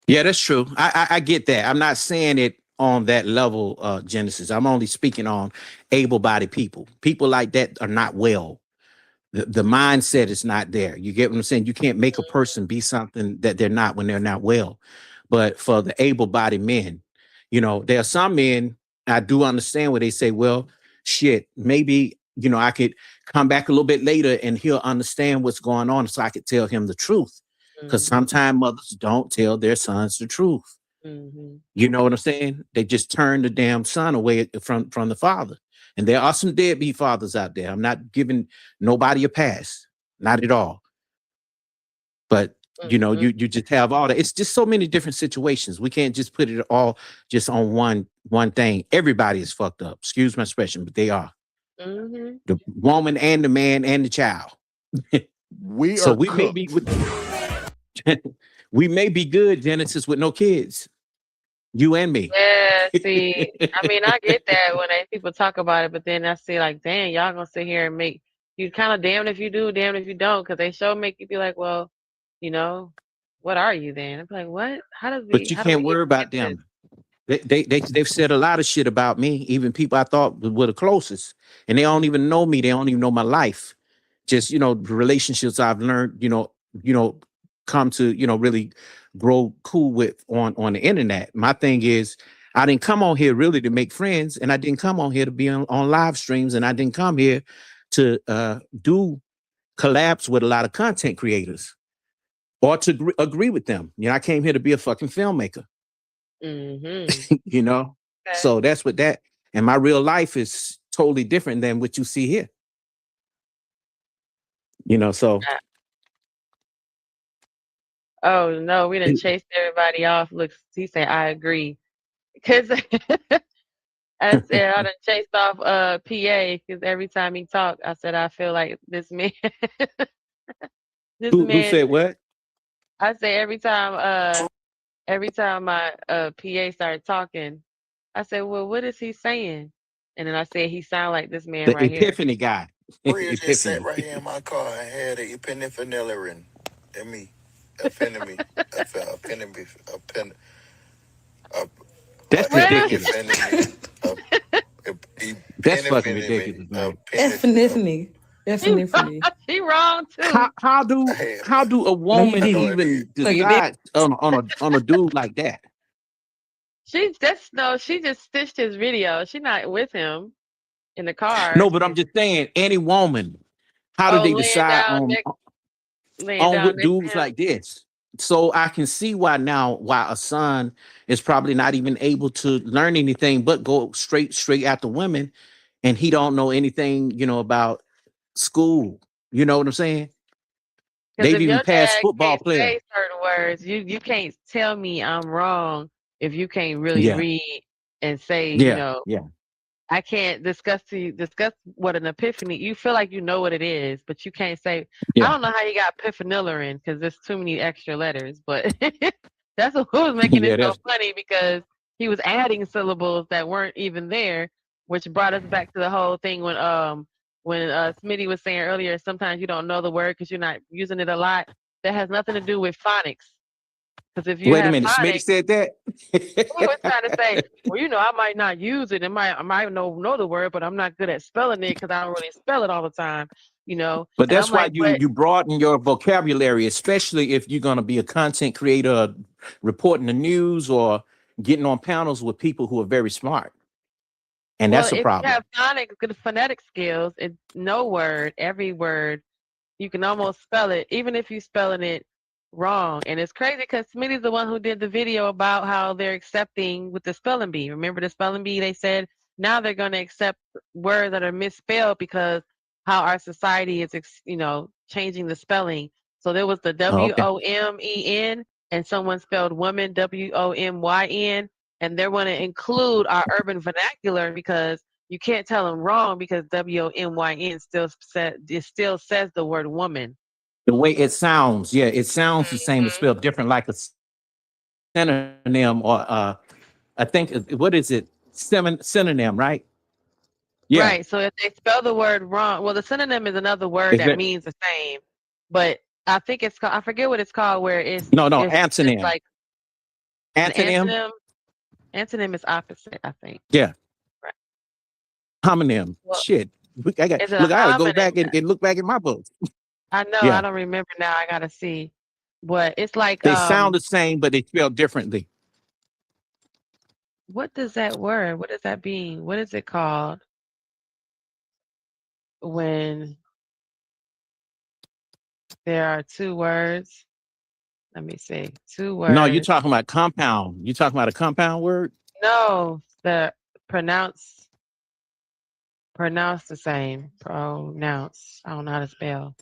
Yeah, that's true. I get that. I'm not saying it on that level, Genesis. I'm only speaking on able-bodied people. People like that are not well. The mindset is not there. You get what I'm saying? You can't make a person be something that they're not when they're not well. But for the able-bodied men, there are some men, I do understand where they say, well, shit, maybe, I could come back a little bit later and he'll understand what's going on, so I could tell him the truth. Because sometimes mothers don't tell their sons the truth. You know what I'm saying? They just turn the damn son away from the father. And there are some deadbeat fathers out there. I'm not giving nobody a pass. Not at all. But, you just have all that. It's just so many different situations. We can't just put it all just on one thing. Everybody is fucked up. Excuse my expression, but they are. The woman and the man and the child. We may be we may be good, Genesis, with no kids. You and me. Yeah, see, I mean, I get that when people talk about it, but then I see like, dang, y'all gonna sit here and make you kind of damned if you do, damned if you don't, because they make you be like, well, what are you then? I'm like, what? But you can't worry about them. They've said a lot of shit about me, even people I thought were the closest, and they don't even know me. They don't even know my life. Just the relationships I've learned, come to really grow cool with on the internet. My thing is, I didn't come on here really to make friends, and I didn't come on here to be on live streams, and I didn't come here to do collabs with a lot of content creators or to agree with them. I came here to be a fucking filmmaker. So that's what that, and my real life is totally different than what you see here. So. Oh no, we done chased everybody off. Look, he said I agree. Cause I said I done chased off PA because every time he talked, I said I feel like this man. Who said what? I say every time my PA started talking, I said, well, what is he saying? And then I said he sound like this man right here. The Epiphany guy. Bria just sat right here in my car and had an epinephrine and me. That's ridiculous. That's fucking ridiculous, man. Epiphany. She wrong too. How do a woman even decide on a dude like that? She just stitched his video. She's not with him in the car. No, but I'm just saying, any woman, how do they decide on with dudes like this? So I can see why a son is probably not even able to learn anything but go straight after women, and he don't know anything, about school. You know what I'm saying? They've even passed football players. Certain words, you can't tell me I'm wrong if you can't really read and say, Yeah. I can't discuss what an epiphany. You feel like you know what it is, but you can't say. I don't know how you got piffanillerin because there's too many extra letters. But that's what was making it so funny because he was adding syllables that weren't even there, which brought us back to the whole thing when Smitty was saying earlier. Sometimes you don't know the word because you're not using it a lot. That has nothing to do with phonics. Because if you Wait a have minute, Smitty phonics, said that? he was trying to say, well, I might not use it. I might know the word, but I'm not good at spelling it because I don't really spell it all the time, But And that's I'm why like, you broaden your vocabulary, especially if you're going to be a content creator, reporting the news or getting on panels with people who are very smart. And that's a if problem. you have good phonetic skills, it's no word, every word, you can almost spell it, even if you're spelling it wrong. And it's crazy because Smitty's the one who did the video about how they're accepting with the spelling bee. Remember the spelling bee? They said now they're going to accept words that are misspelled because how our society is, changing the spelling. So there was the WOMEN and someone spelled woman WOMYN, and they're going to include our urban vernacular because you can't tell them wrong because WOMYN still says the word woman. The way it sounds, it sounds the same, but spelled different, like a synonym or I think, what is it? Synonym, right? Yeah. Right. So if they spell the word wrong, well, the synonym is another word that means the same, but I think it's called, I forget what it's called, where it's antonym. Like antonym. Antonym is opposite, I think. Yeah. Right. Homonym. Well, Shit. I gotta go back and look back at my books. I know. Yeah. I don't remember now. I gotta see. But it's like They sound the same, but they spell differently. What does that word? What does that mean? What is it called? When there are two words. Let me see. Two words. No, you're talking about compound. You talking about a compound word? No, the pronounce the same. Pronounce. I don't know how to spell.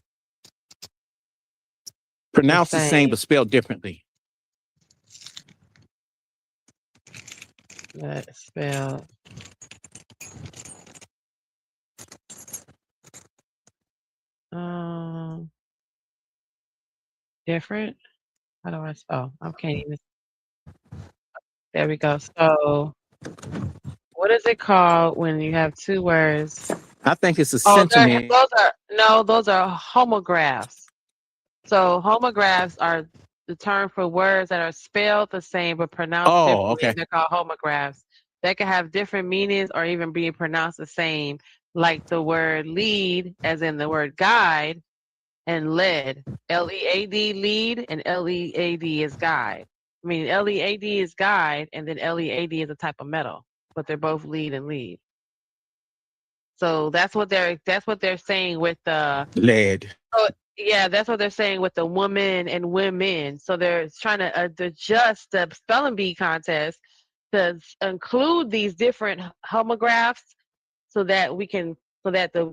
Pronounce the same, but spelled differently. Let's spell. Different. How do I spell? I can't even. There we go. So, what is it called when you have two words? I think it's a sentiment. Those are homographs. So homographs are the term for words that are spelled the same but pronounced differently. Okay. They're called homographs. They can have different meanings or even be pronounced the same, like the word lead, as in the word guide, and lead. L-E-A-D, lead, and L-E-A-D is guide. I mean, L-E-A-D is guide, and then L-E-A-D is a type of metal, but they're both lead and lead. So that's what they're saying with the lead. So, yeah, that's what they're saying with the woman and women. So they're trying to adjust the spelling bee contest to include these different homographs so that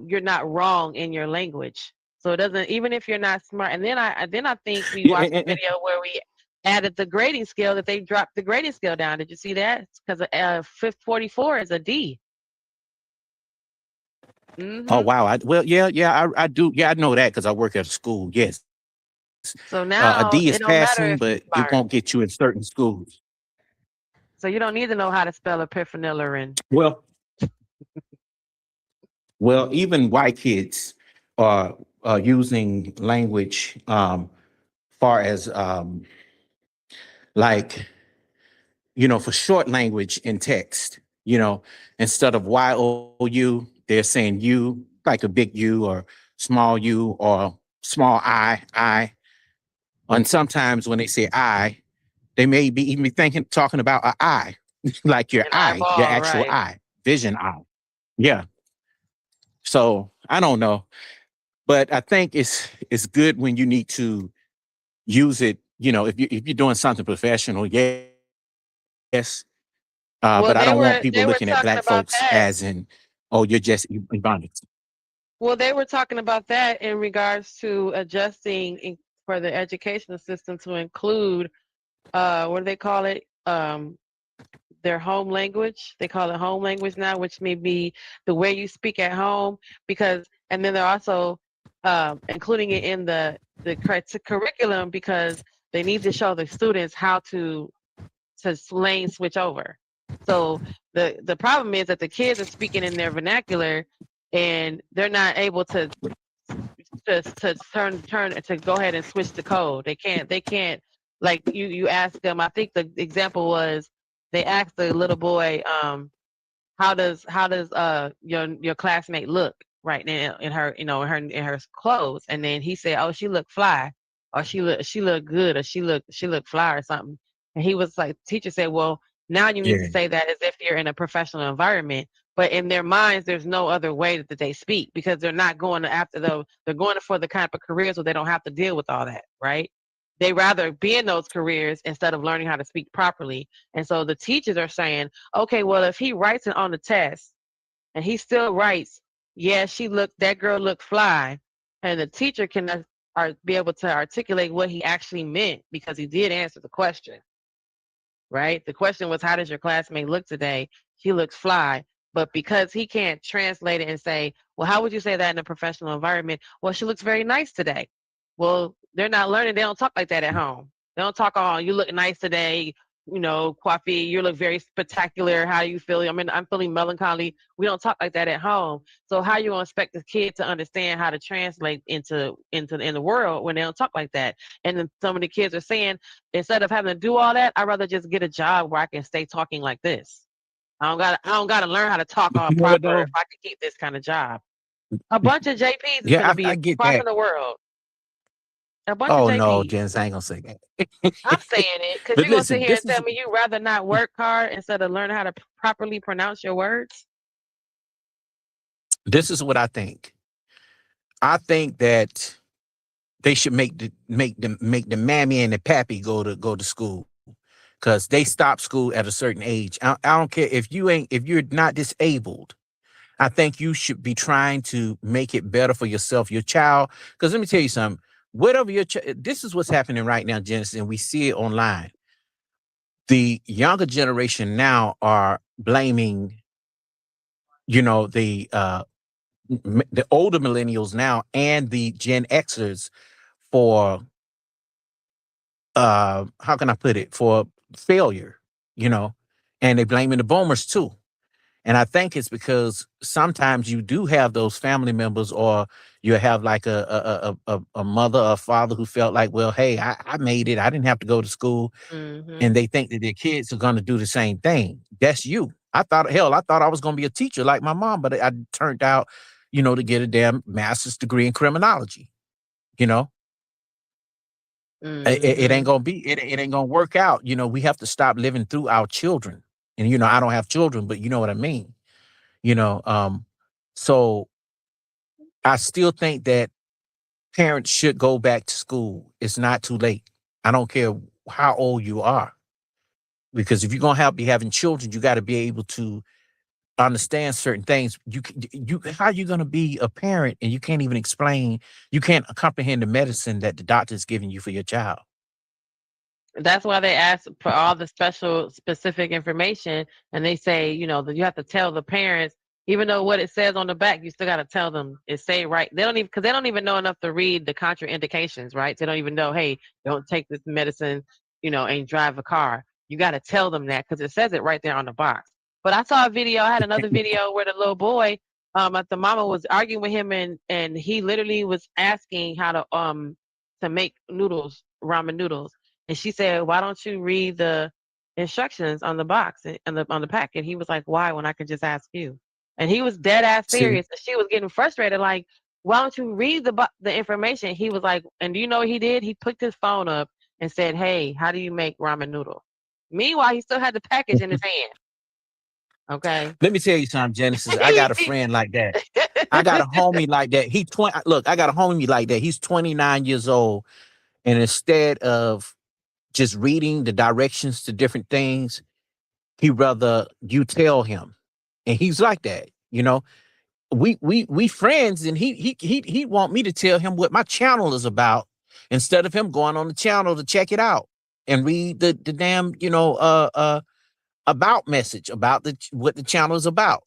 you're not wrong in your language. So it doesn't, even if you're not smart. And then I think we watched a video where we added the grading scale, that they dropped the grading scale down. Did you see that? Because 44 is a D. Mm-hmm. Oh wow! I do. Yeah, I know that because I work at a school. Yes. So now a D is it don't matter passing, if but it won't get you in certain schools. So you don't need to know how to spell epiphenylerin. Well, even white kids are using language far as like, for short language in text. Instead of Y-O-U, they're saying U, like a big U or small U or small I. And sometimes when they say I, they may be even talking about an eye, like your eye, eyeball, your actual right. eye, vision eye. Yeah. So I don't know, but I think it's good when you need to use it. If you're doing something professional, yes. But I don't want people looking at black folks as in, oh, you're just Ebonics. Well, they were talking about that in regards to adjusting for the educational system to include, what do they call it? their home language. They call it home language now, which may be the way you speak at home. And then they're also including it in the curriculum because they need to show the students how to lane switch over. So the problem is that the kids are speaking in their vernacular and they're not able to turn to go ahead and switch the code. They can't like you ask them. I think the example was they asked the little boy, how does your classmate look right now in her clothes? And then he said, oh, she look fly, or she look good, or she look fly or something. And he was like, teacher said, well, now you need to say that as if you're in a professional environment. But in their minds, there's no other way that they speak because they're not going after they're going for the kind of careers where they don't have to deal with all that, right? They rather be in those careers instead of learning how to speak properly. And so the teachers are saying, okay, well, if he writes it on the test and he still writes, yeah, that girl looked fly, and the teacher can be able to articulate what he actually meant because he did answer the question, right? The question was, how does your classmate look today? She looks fly. But because he can't translate it and say, well, how would you say that in a professional environment? Well, she looks very nice today. Well, they're not learning. They don't talk like that at home. They don't talk, oh, you look nice today, coiffee, you look very spectacular. How you feel? I mean, I'm feeling melancholy. We don't talk like that at home. So how you gonna expect the kid to understand how to translate in the world when they don't talk like that? And then some of the kids are saying, instead of having to do all that, I'd rather just get a job where I can stay talking like this. I don't gotta learn how to talk all proper if I can keep this kind of job. A bunch of JPs is gonna be across the world. A bunch of JPs. No, Jens, I ain't gonna say that. I'm saying it because you're gonna sit here and tell me you'd rather not work hard instead of learning how to properly pronounce your words. This is what I think. I think that they should make the mammy and the pappy go to school. Because they stop school at a certain age. I don't care if you're not disabled. I think you should be trying to make it better for yourself, your child. Because let me tell you something. Whatever this is what's happening right now, Genesis, and we see it online. The younger generation now are blaming, the older millennials now and the Gen Xers for how can I put it, for failure, and they blaming the boomers too. And I think it's because sometimes you do have those family members, or you have like a mother or father who felt like, well, hey, I made it. I didn't have to go to school. Mm-hmm. And they think that their kids are going to do the same thing. That's you. I thought I was going to be a teacher like my mom, but I turned out, to get a damn master's degree in criminology, Mm-hmm. It ain't gonna be. It ain't gonna work out. We have to stop living through our children. And I don't have children, but you know what I mean. So I still think that parents should go back to school. It's not too late. I don't care how old you are, because if you're gonna be having children, you got to be able to understand certain things. How are you going to be a parent and you can't even explain, you can't comprehend the medicine that the doctor is giving you for your child? That's why they ask for all the specific information, and they say, that you have to tell the parents, even though what it says on the back, you still got to tell them it's say right. They don't even know enough to read the contraindications, right? They don't even know, hey, don't take this medicine, and drive a car. You got to tell them that because it says it right there on the box. But I saw a video. I had another video where the little boy, the mama was arguing with him, and he literally was asking how to make noodles, ramen noodles, and she said, "Why don't you read the instructions on the box and on the packet?" He was like, "Why? When I can just ask you?" And he was dead ass serious. And she was getting frustrated, like, "Why don't you read the information?" He was like, and do you know what he did? He picked his phone up and said, "Hey, how do you make ramen noodle?" Meanwhile, he still had the package in his hand. Okay. Let me tell you something, Genesis. I got a friend like that. I got a homie like that. I got a homie like that. He's 29 years old. And instead of just reading the directions to different things, he rather you tell him. And he's like that, we friends, and he want me to tell him what my channel is about instead of him going on the channel to check it out and read the damn, about message, about what the channel is about,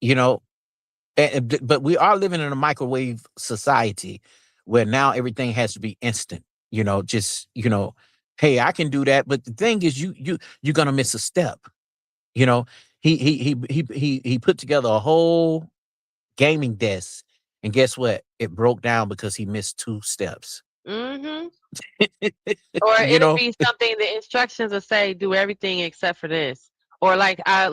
you know. But we are living in a microwave society where now everything has to be instant, you know, just, you know, hey, I can do that. But the thing is, you're gonna miss a step. You know, he put together a whole gaming desk, and guess what? It broke down because he missed 2 steps. Mm-hmm. Or You it'll know, be something, the instructions will say do everything except for this. Or like yeah.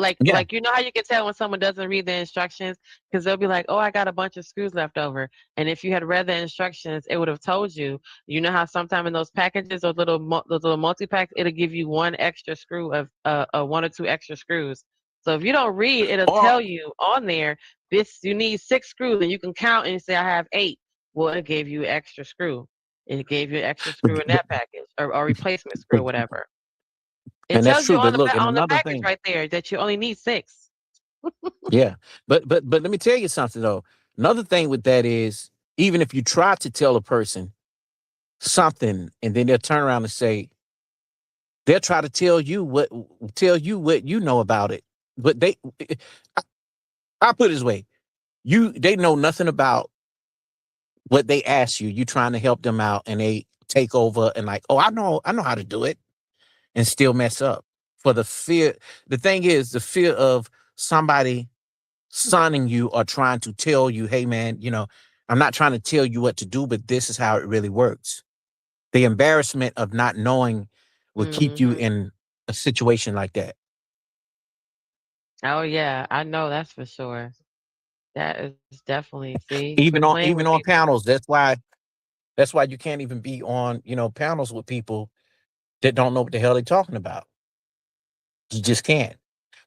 you know how you can tell when someone doesn't read the instructions, because they'll be like, oh, I got a bunch of screws left over. And if you had read the instructions, it would have told you. You know how sometime in those packages, those little multi-packs, it'll give you 1 extra screw of 1 or 2 extra screws. So if you don't read, it'll tell you on there, this you need 6 screws, and you can count and say I have 8. Well, it gave you extra screw. It gave you an extra screw in that package, or replacement screw, or whatever. It And that's tells you true. But on look, and on the another package thing, right there that you only need 6. yeah. But let me tell you something though. Another thing with that is, even if you try to tell a person something, and then they'll turn around and say, they'll try to tell you what you know about it. But I put it this way, they know nothing about what they ask you. You trying to help them out, and they take over and like, oh, I know how to do it, and still mess up for the fear. The thing is, the fear of somebody sonning you or trying to tell you, hey man, you know, I'm not trying to tell you what to do, but this is how it really works. The embarrassment of not knowing will keep you in a situation like that. Oh yeah, I know that's for sure. That is definitely, see, Even quit on playing with people. panels. That's why you can't even be on, you know, panels with people that don't know what the hell they're talking about. You just can't.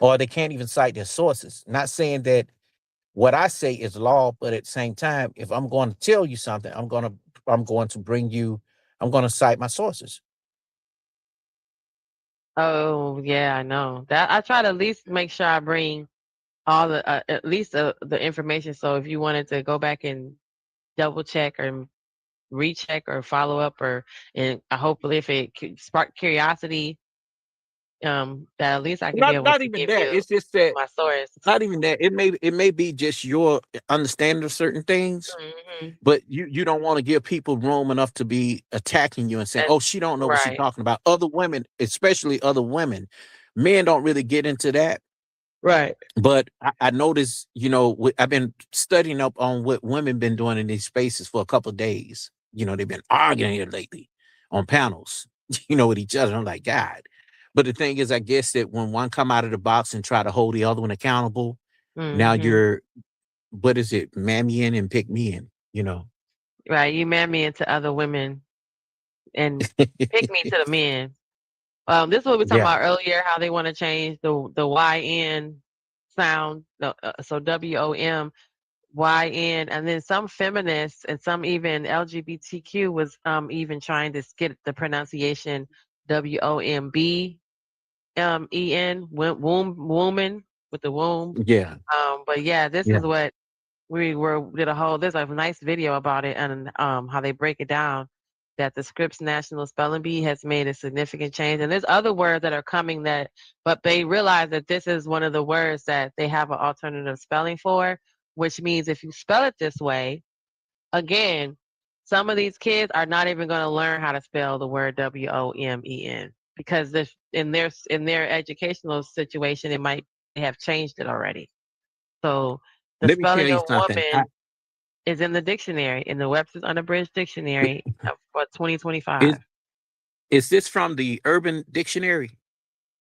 Or they can't even cite their sources. Not saying that what I say is law, but at the same time, if I'm going to tell you something, I'm going to cite my sources. Oh yeah, I know that. I try to at least make sure I bring all the at least the information. So if you wanted to go back and double check or recheck or follow up, and hopefully if it sparked curiosity, that at least I can be able Not to even give that. you It's just that, my source. not even that. It may be just your understanding of certain things, but you don't want to give people room enough to be attacking you and saying, oh, she don't know what she's Right. talking about. Other women, especially other women, men don't really get into that. Right. But I noticed, you know, I've been studying up on what women been doing in these spaces for a couple of days. You know, they've been arguing here lately on panels, you know, with each other. I'm like, God. But the thing is, I guess that when one come out of the box and try to hold the other one accountable, now you're, what is it, mammying and pick me in, you know? Right. You man me into other women and pick me to the men. This is what we were talking about earlier, how they want to change the YN sound. So WOM, YN, and then some feminists and some even LGBTQ was even trying to get the pronunciation WOMB EN, woman with the womb. Yeah. But yeah, this is what did a whole, there's a nice video about it, and how they break it down, that the Scripps National Spelling Bee has made a significant change. And there's other words that are coming but they realize that this is one of the words that they have an alternative spelling for, which means if you spell it this way, again, some of these kids are not even going to learn how to spell the word WOMEN, because in their educational situation, they have changed it already. So the Let me tell spelling you of something. woman is in the dictionary, in the Webster's Unabridged Dictionary for 2025. Is this from the Urban Dictionary?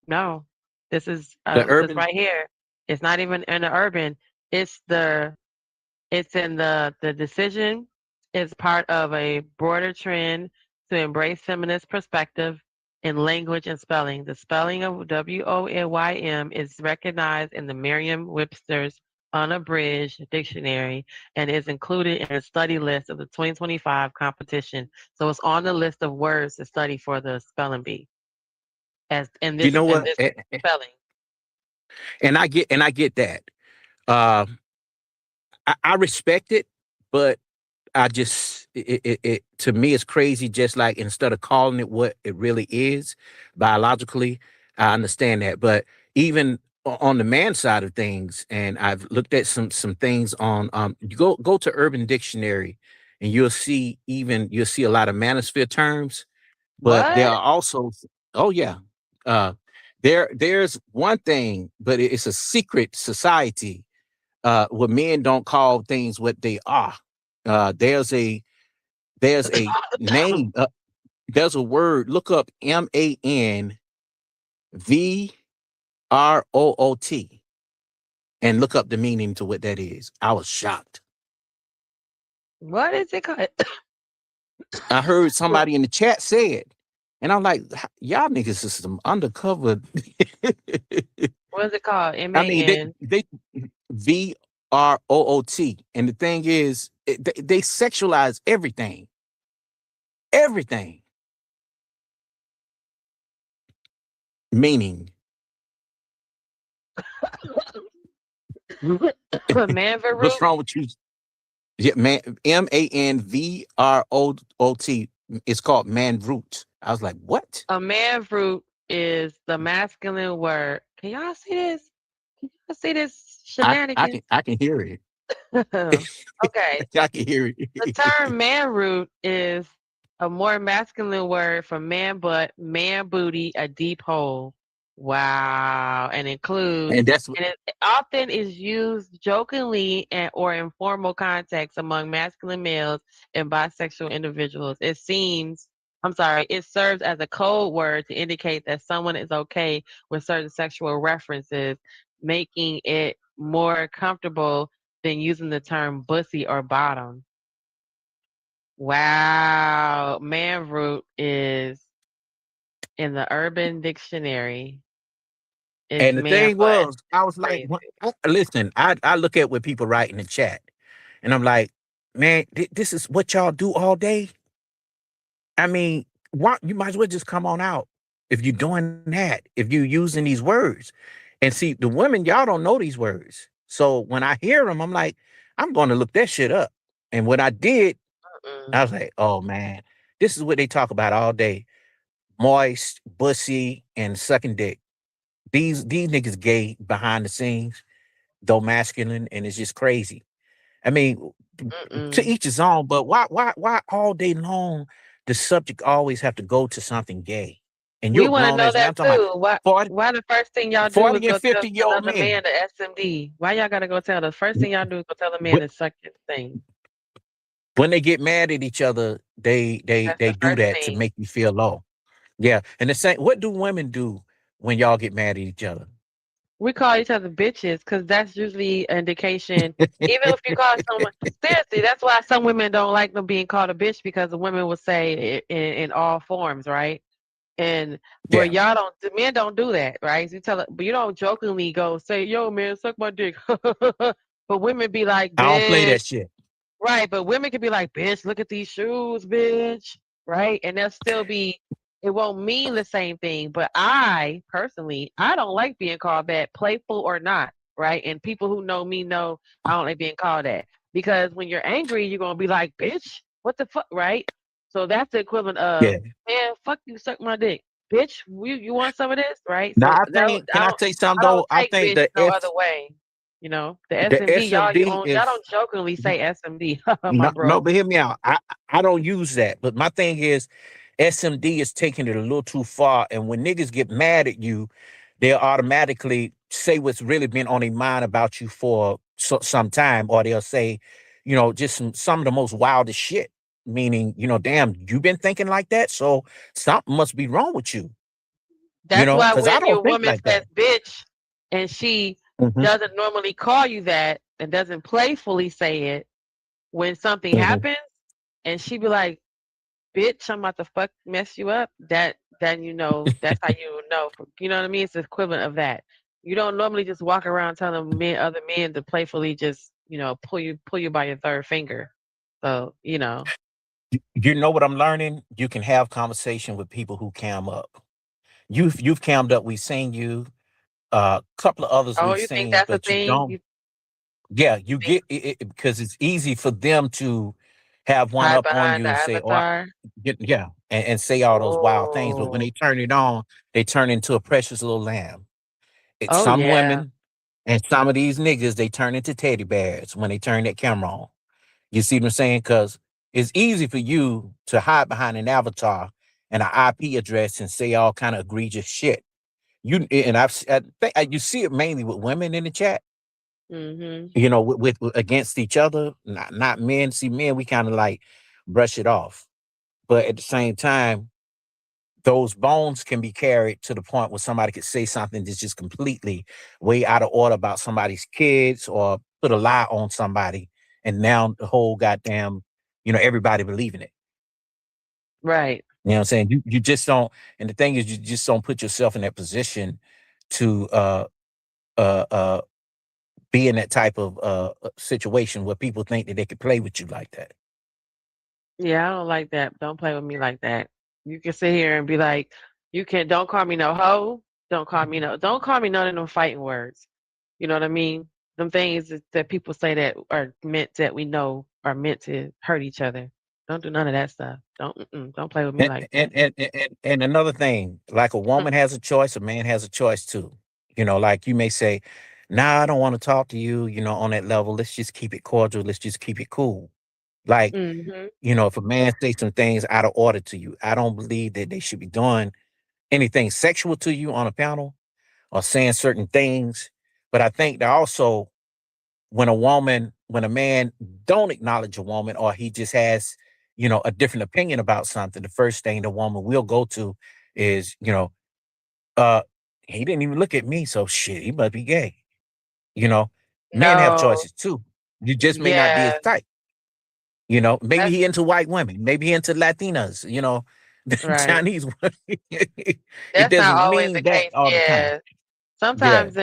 No, this is The Urban right here. It's not even in the Urban. It's in the decision. It's part of a broader trend to embrace feminist perspective in language and spelling. The spelling of WOMYM is recognized in the Merriam-Webster's Unabridged Dictionary and is included in the study list of the 2025 competition. So it's on the list of words to study for the spelling bee. You know what? Spelling. And I get that. I respect it, but I just it to me it's crazy. Just like, instead of calling it what it really is biologically, I understand that. But even on the man side of things, and I've looked at some things on you go to Urban Dictionary, and you'll see a lot of manosphere terms, but there What? are also there's one thing, but it's a secret society where men don't call things what they are. There's a name, there's a word. Look up MANVROOT and look up the meaning to what that is. I was shocked. What is it called? I heard somebody in the chat say it, and I'm like, y'all niggas is some undercover. What is it called? I mean, they VROOT, and the thing is, they sexualize everything. Meaning. Manvaroot? What's wrong with you? Yeah, MANVROOT. It's called manroot. I was like, what? A manroot is the masculine word. Can y'all see this? Can y'all see this shenanigans? I can hear it. Okay. I can hear it. The term manroot is a more masculine word for man butt, man booty, a deep hole. Wow. And includes, And that's it often is used jokingly or in formal context among masculine males and bisexual individuals. It serves as a code word to indicate that someone is okay with certain sexual references, making it more comfortable than using the term bussy or bottom. Wow. Manroot is in the Urban Dictionary. And the thing was, I was like, listen, I look at what people write in the chat, and I'm like, man, this is what y'all do all day. I mean, you might as well just come on out if you're doing that, if you're using these words. And see, the women, y'all don't know these words. So when I hear them, I'm like, I'm going to look that shit up. And when I did, I was like, oh man, this is what they talk about all day. Moist, bussy, and sucking dick. These niggas gay behind the scenes, though masculine, and it's just crazy. I mean, to each his own, but why all day long the subject always have to go to something gay? And we want to know that too. Why the first thing y'all do is go tell another man the SMD? Why y'all gotta go tell the first thing y'all do is go tell a man to suck his thing? When they get mad at each other, they do that to make you feel low. Yeah, and the same. What do women do when y'all get mad at each other? We call each other bitches because that's usually an indication. Even if you call someone seriously, that's why some women don't like them being called a bitch, because the women will say it in all forms, right? And where the men don't do that, right? So you tell it, but you don't jokingly go say, "Yo, man, suck my dick." But women be like, bitch. I don't play that shit. Right, but women can be like, "Bitch, look at these shoes, bitch." Right, and they'll still be. It won't mean the same thing, but I personally, I don't like being called that, playful or not, right? And people who know me know I don't like being called that, because when you're angry, you're gonna be like, "Bitch, what the fuck," right? So that's the equivalent of, "Man, fuck you, suck my dick, bitch. You want some of this, right?" Now, So I think, can I say something though? I think the other way. You know, the SMD, y'all don't jokingly say SMD. No, but hear me out. I don't use that, but my thing is, SMD is taking it a little too far, and when niggas get mad at you, they'll automatically say what's really been on their mind about you for some time, or they'll say, you know, just some of the most wildest shit. Meaning, you know, damn, you been thinking like that, so something must be wrong with you. That's why when your woman says bitch, and she doesn't normally call you that and doesn't playfully say it, when something happens, and she be like, "Bitch, I'm about to mess you up," then you know, that's how you know. You know what I mean? It's the equivalent of that. You don't normally just walk around telling other men to playfully just, you know, pull you by your third finger. So, you know. You know what I'm learning? You can have conversation with people who cam up. You've cammed up. We've seen you. A couple of others we've you seen, think that's but the thing? you don't. You get it because it's easy for them to have one up on you and say, and say all those wild things. But when they turn it on, they turn into a precious little lamb. It's Oh some yeah. women and some of these niggas, they turn into teddy bears when they turn that camera on. You see what I'm saying? Because it's easy for you to hide behind an avatar and an IP address and say all kind of egregious shit. You you see it mainly with women in the chat. Mm-hmm. You know, with against each other, not men. See, men, we kind of like brush it off, but at the same time, those bones can be carried to the point where somebody could say something that's just completely way out of order about somebody's kids or put a lie on somebody, and now the whole goddamn, everybody believing it. Right. You know what I'm saying? You just don't, and the thing is, you just don't put yourself in that position to be in that type of situation where people think that they could play with you like that. Yeah, I don't like that. Don't play with me like that. You can sit here and be like, don't call me no hoe. Don't call me none of them fighting words. You know what I mean? Them things that people say that are meant that we know are meant to hurt each other. Don't do none of that stuff. Don't play with me like that. And another thing, like a woman has a choice, a man has a choice too. Like you may say, nah, I don't want to talk to you, on that level. Let's just keep it cordial. Let's just keep it cool. Like, Mm-hmm. If a man says some things out of order to you, I don't believe that they should be doing anything sexual to you on a panel or saying certain things. But I think that also when a man don't acknowledge a woman, or he just has, a different opinion about something, the first thing the woman will go to is, he didn't even look at me, so shit, he must be gay. Men have No. choices too. You just may not be his Yeah. type. Maybe he into white women, maybe he into Latinas, Right. Chinese women. It That's not doesn't always mean the that case. all the time. Yeah. Sometimes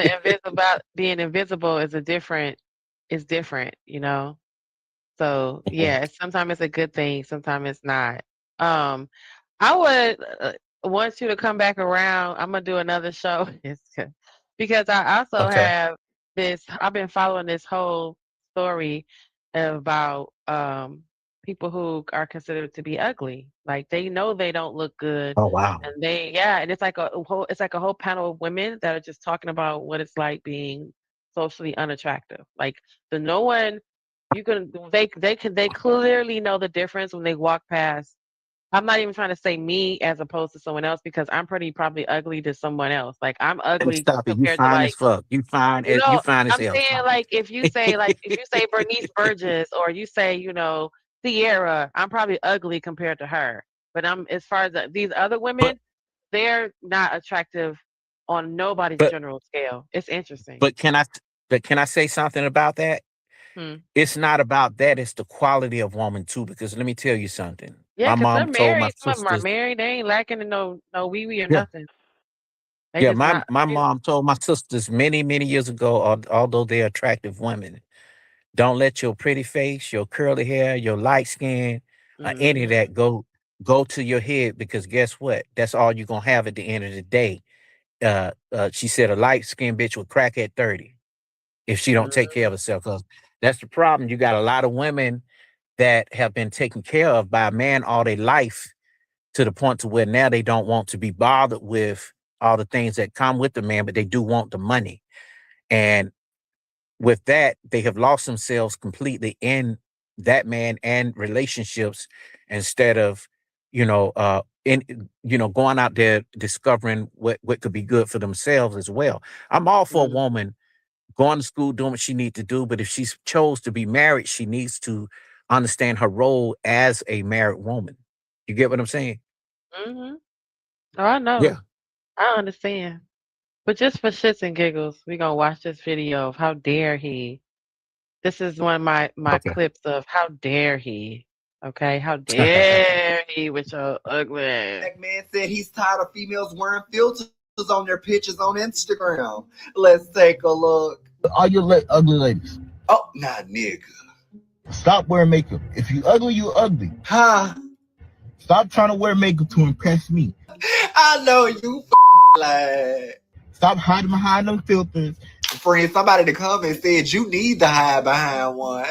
being invisible is different, So yeah, sometimes it's a good thing, sometimes it's not. I would want you to come back around. I'm gonna do another show because I also Okay. have this. I've been following this whole story about people who are considered to be ugly. Like they know they don't look good, Oh wow. and and it's like a whole panel of women that are just talking about what it's like being socially unattractive. Like they clearly know the difference when they walk past. I'm not even trying to say me as opposed to someone else because I'm probably ugly to someone else. Like I'm Let me ugly stop it. You compared to fine as fuck. You fine as I'm hell. saying Stop like if you say Bernice Burgess or you say, Sierra, I'm probably ugly compared to her. But as far as these other women, they're not attractive on nobody's But- general scale. It's interesting. But can I say something about that? It's not about that. It's the quality of woman too. Because let me tell you something. Yeah, My because they're mom told my married. Some of them are sisters. married. They ain't lacking in no wee or Yeah. nothing. They Yeah, just my not. mom told my sisters many, many years ago, although they're attractive women, don't let your pretty face, your curly hair, your light skin, or any of that go to your head, because guess what? That's all you're gonna have at the end of the day. She said a light skinned bitch will crack at 30 if she don't take care of herself. Because that's the problem. You got a lot of women that have been taken care of by a man all their life to the point to where now they don't want to be bothered with all the things that come with the man, but they do want the money. And with that, they have lost themselves completely in that man and relationships instead of, going out there discovering what could be good for themselves as well. I'm all for a woman going to school, doing what she needs to do, but if she's chose to be married, she needs to understand her role as a married woman. You get what I'm saying? Mm-hmm. Oh, I know. Yeah. I understand. But just for shits and giggles, we're gonna watch this video of how dare he. This is one of my Okay. clips of how dare he. Okay, how dare he with your ugly ass. That man said he's tired of females wearing filters on their pictures on Instagram. Let's take a look. All you ugly ladies. Oh, nah, nigga. Stop wearing makeup. If you ugly, you ugly. Huh? Stop trying to wear makeup to impress me. I know you like. Stop hiding behind them filters. Friend, somebody in the comments said you need to hide behind one.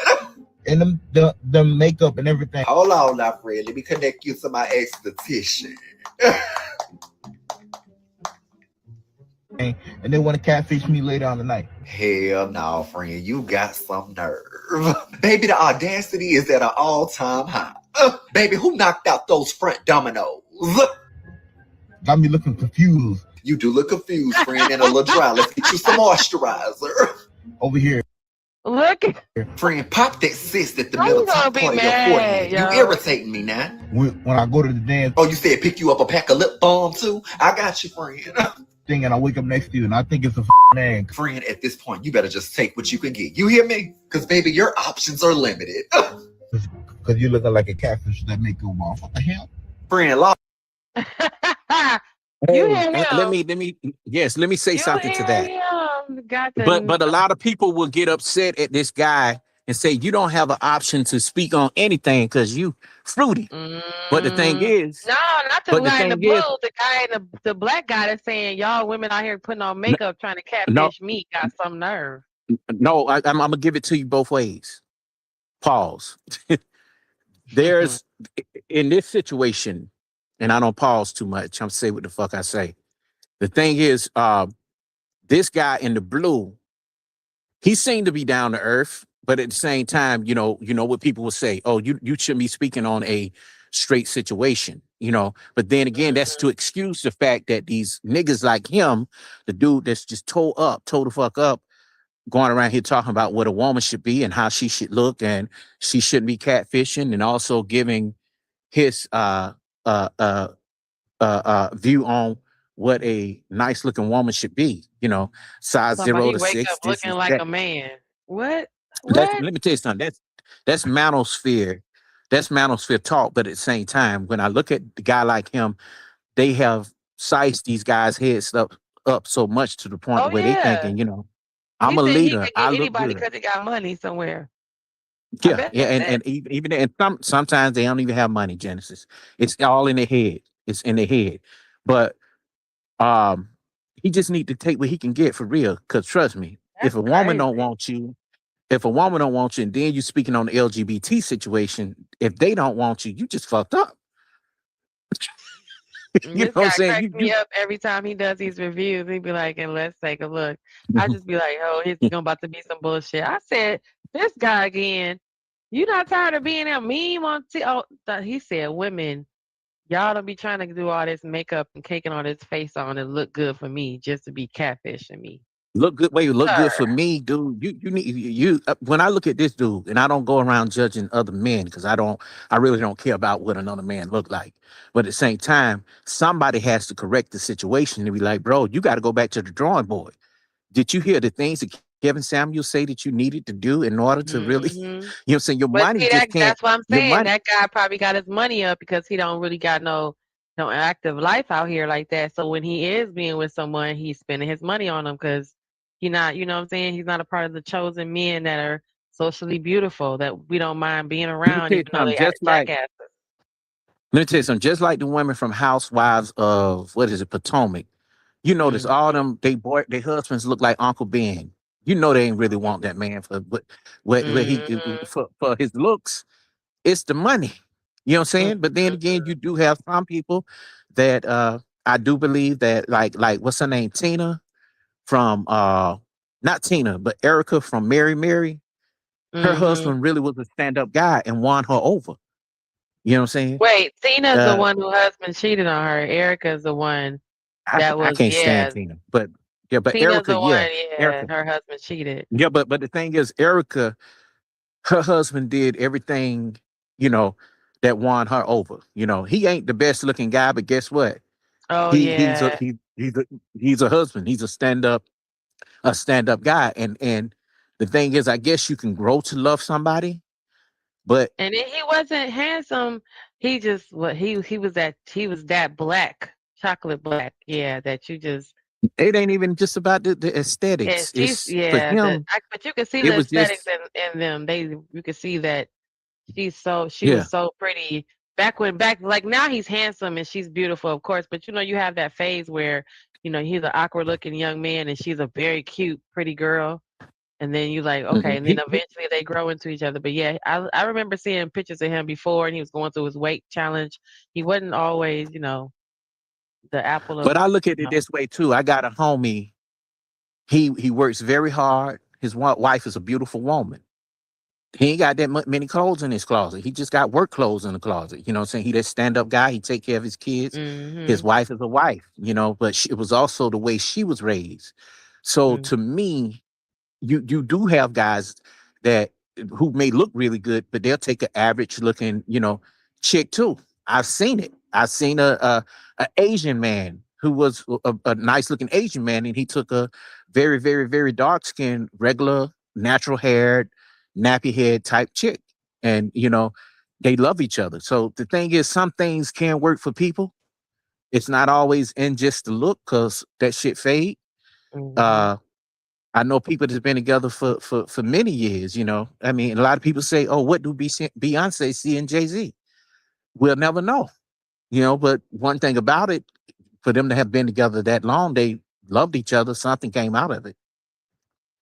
And the makeup and everything. Hold on now, friend. Let me connect you to my esthetician. and they want to catfish me later on the night. Hell no, friend. You got some nerve. Baby, the audacity is at an all-time high. Baby, who knocked out those front dominoes? Got me looking confused. You do look confused, friend, and a little dry. Let's get you some moisturizer. Over here. Look. Friend, pop that cyst at the How middle you gonna top be part of your mad, forehead. yo? You irritating me now. When I go to the dance Oh, you said pick you up a pack of lip balm too? I got you, friend. thing and I wake up next to you and I think it's a egg. Friend, at this point, you better just take what you can get. You hear me? Because, baby, your options are limited. Because you're looking like a catfish that make you walk. What the hell? Friend, law. You hear him? Let me say something to that. But a lot of people will get upset at this guy and say you don't have an option to speak on anything because you fruity. But the thing is, no, not the guy in the blue. The guy in the black guy that's saying y'all women out here putting on makeup trying to catfish me got some nerve. No, I'm gonna give it to you both ways. Pause. There's in this situation, and I don't pause too much. I'm say what the fuck I say. The thing is, this guy in the blue, he seemed to be down to earth, but at the same time, you know what people will say. Oh, you shouldn't be speaking on a straight situation, But then again, that's to excuse the fact that these niggas like him, the dude that's just toe the fuck up, going around here talking about what a woman should be and how she should look and she shouldn't be catfishing, and also giving his view on what a nice looking woman should be, size Somebody 0 to wake 6. up looking like a man. What? Let me tell you something. That's manosphere. That's manosphere talk. But at the same time, when I look at the guy like him, they have sized these guys' heads up so much to the point where they thinking, I'm a leader. I look good. anybody because he got money somewhere. Yeah, and even sometimes they don't even have money, Genesis. It's all in their head. It's in their head. But he just need to take what he can get for real. Cause trust me, if a woman don't want you, and then you speaking on the LGBT situation, if they don't want you, you just fucked up. You know what I'm saying? Cracks me up every time he does these reviews. He'd be like, and let's take a look. I just be like, oh, he's about to be some bullshit. I said, this guy again, you not tired of being a meme on he said, women, y'all don't be trying to do all this makeup and caking all this face on and look good for me just to be catfishing me. Look good. Wait, look good for me, dude. You need when I look at this dude, and I don't go around judging other men because I really don't care about what another man look like. But at the same time, somebody has to correct the situation and be like, bro, you got to go back to the drawing board. Did you hear the things that Kevin Samuels say that you needed to do in order to really, you know, saying your money just can't. That's what I'm saying. That guy probably got his money up because he don't really got no active life out here like that. So when he is being with someone, he's spending his money on them because he's not, you know what I'm saying? He's not a part of the chosen men that are socially beautiful that we don't mind being around. Even though they act jackasses. Let me tell you something. Just like the women from Housewives of Potomac, you notice all them their husbands look like Uncle Ben. You know they ain't really want that man for for his looks. It's the money. You know what I'm saying? But then again, you do have some people that I do believe that like what's her name? Tina from not Tina, but Erica from Mary Mary. Her husband really was a stand-up guy and won her over. You know what I'm saying? Wait, Tina's the one whose husband cheated on her. Erica's the one that was I can't stand Tina, but Tina's Erica, the one, Erica. her husband cheated. Yeah, but the thing is, Erica, her husband did everything, that won her over. He ain't the best looking guy, but guess what? Oh, he's a husband. He's a stand-up guy. And the thing is, I guess you can grow to love somebody, but and then he wasn't handsome. He just he was that black, chocolate black. Yeah, that you just. It ain't even just about the aesthetics. But you can see the aesthetics in them. You can see that she was so pretty back like now he's handsome and she's beautiful, of course. But you have that phase where he's an awkward looking young man and she's a very cute, pretty girl. And then you like, okay, and then eventually they grow into each other. But yeah, I remember seeing pictures of him before and he was going through his weight challenge. He wasn't always, the apple of. But I look at it this way too. I got a homie. He works very hard. His wife is a beautiful woman. He ain't got that many clothes in his closet. He just got work clothes in the closet. You know what I'm saying? He that stand-up guy. He take care of his kids. His wife is a wife, you know, but it was also the way she was raised. So to me, you do have guys that who may look really good, but they'll take an average looking, you know, chick too. I've seen it. I've seen a Asian man who was a nice looking Asian man, and he took a very, very, very dark skinned, regular, natural haired, nappy head type chick. And, you know, they love each other. So the thing is, some things can work for people. It's not always in just the look, because that shit fade. I know people that's been together for many years, you know. I mean, a lot of people say, oh, what do Beyonce see in Jay-Z? We'll never know, you know. But one thing about it, for them to have been together that long, they loved each other. Something came out of it.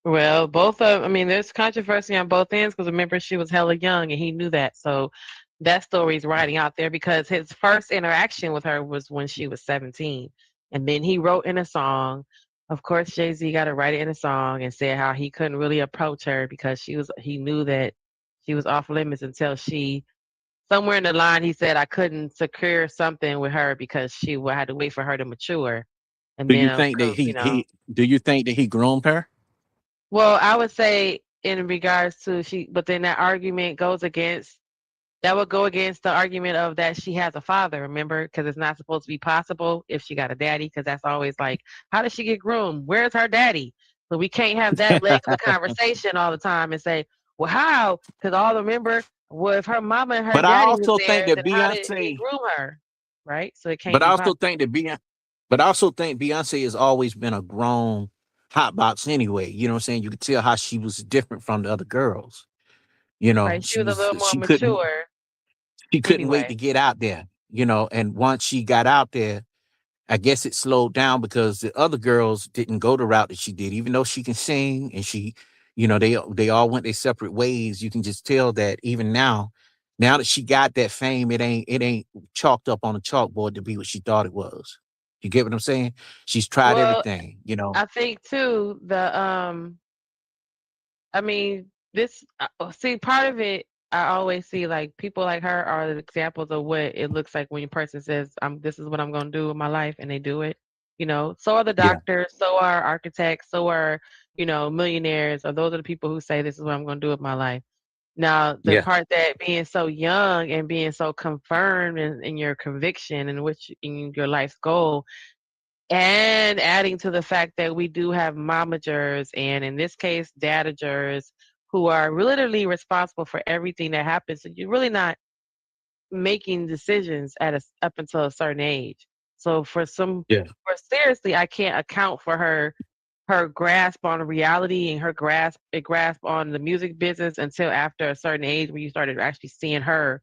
Well, there's controversy on both ends, because remember, she was hella young and he knew that. So that story's riding out there, because his first interaction with her was when she was 17. And then he wrote in a song. Of course, Jay-Z got to write it in a song and said how he couldn't really approach her because he knew that she was off limits until somewhere in the line, he said, I couldn't secure something with her because I had to wait for her to mature. And do you think that he groomed her? Well, I would say in regards to but then that argument would go against the argument of that she has a father, remember? Because it's not supposed to be possible if she got a daddy, because that's always like, how does she get groomed? Where's her daddy? So we can't have that leg of the conversation all the time and say, well, how? Because if her mama and her but daddy I also was there, think that then how did he Beyonce groom her? Right? So it can't But be I also possible. think Beyonce has always been a grown hotbox anyway. You know what I'm saying? You could tell how she was different from the other girls. You know, Right, she was a little more she mature. couldn't wait to get out there, you know, and once she got out there, I guess it slowed down because the other girls didn't go the route that she did, even though she can sing and she, you know, they all went their separate ways. You can just tell that even now that she got that fame, it ain't chalked up on a chalkboard to be what she thought it was. You get what I'm saying? She's tried everything, you know. I think too, part of it, I always see like people like her are the examples of what it looks like when a person says, this is what I'm going to do with my life, and they do it. You know, so are the doctors, so are architects, so are, you know, millionaires, or those are the people who say, this is what I'm going to do with my life. Now, the part that being so young and being so confirmed in your conviction and in your life's goal, and adding to the fact that we do have momagers, and in this case, dadagers, who are literally responsible for everything that happens. So you're really not making decisions up until a certain age. So seriously, I can't account for her grasp on reality and her grasp on the music business until after a certain age, where you started actually seeing her,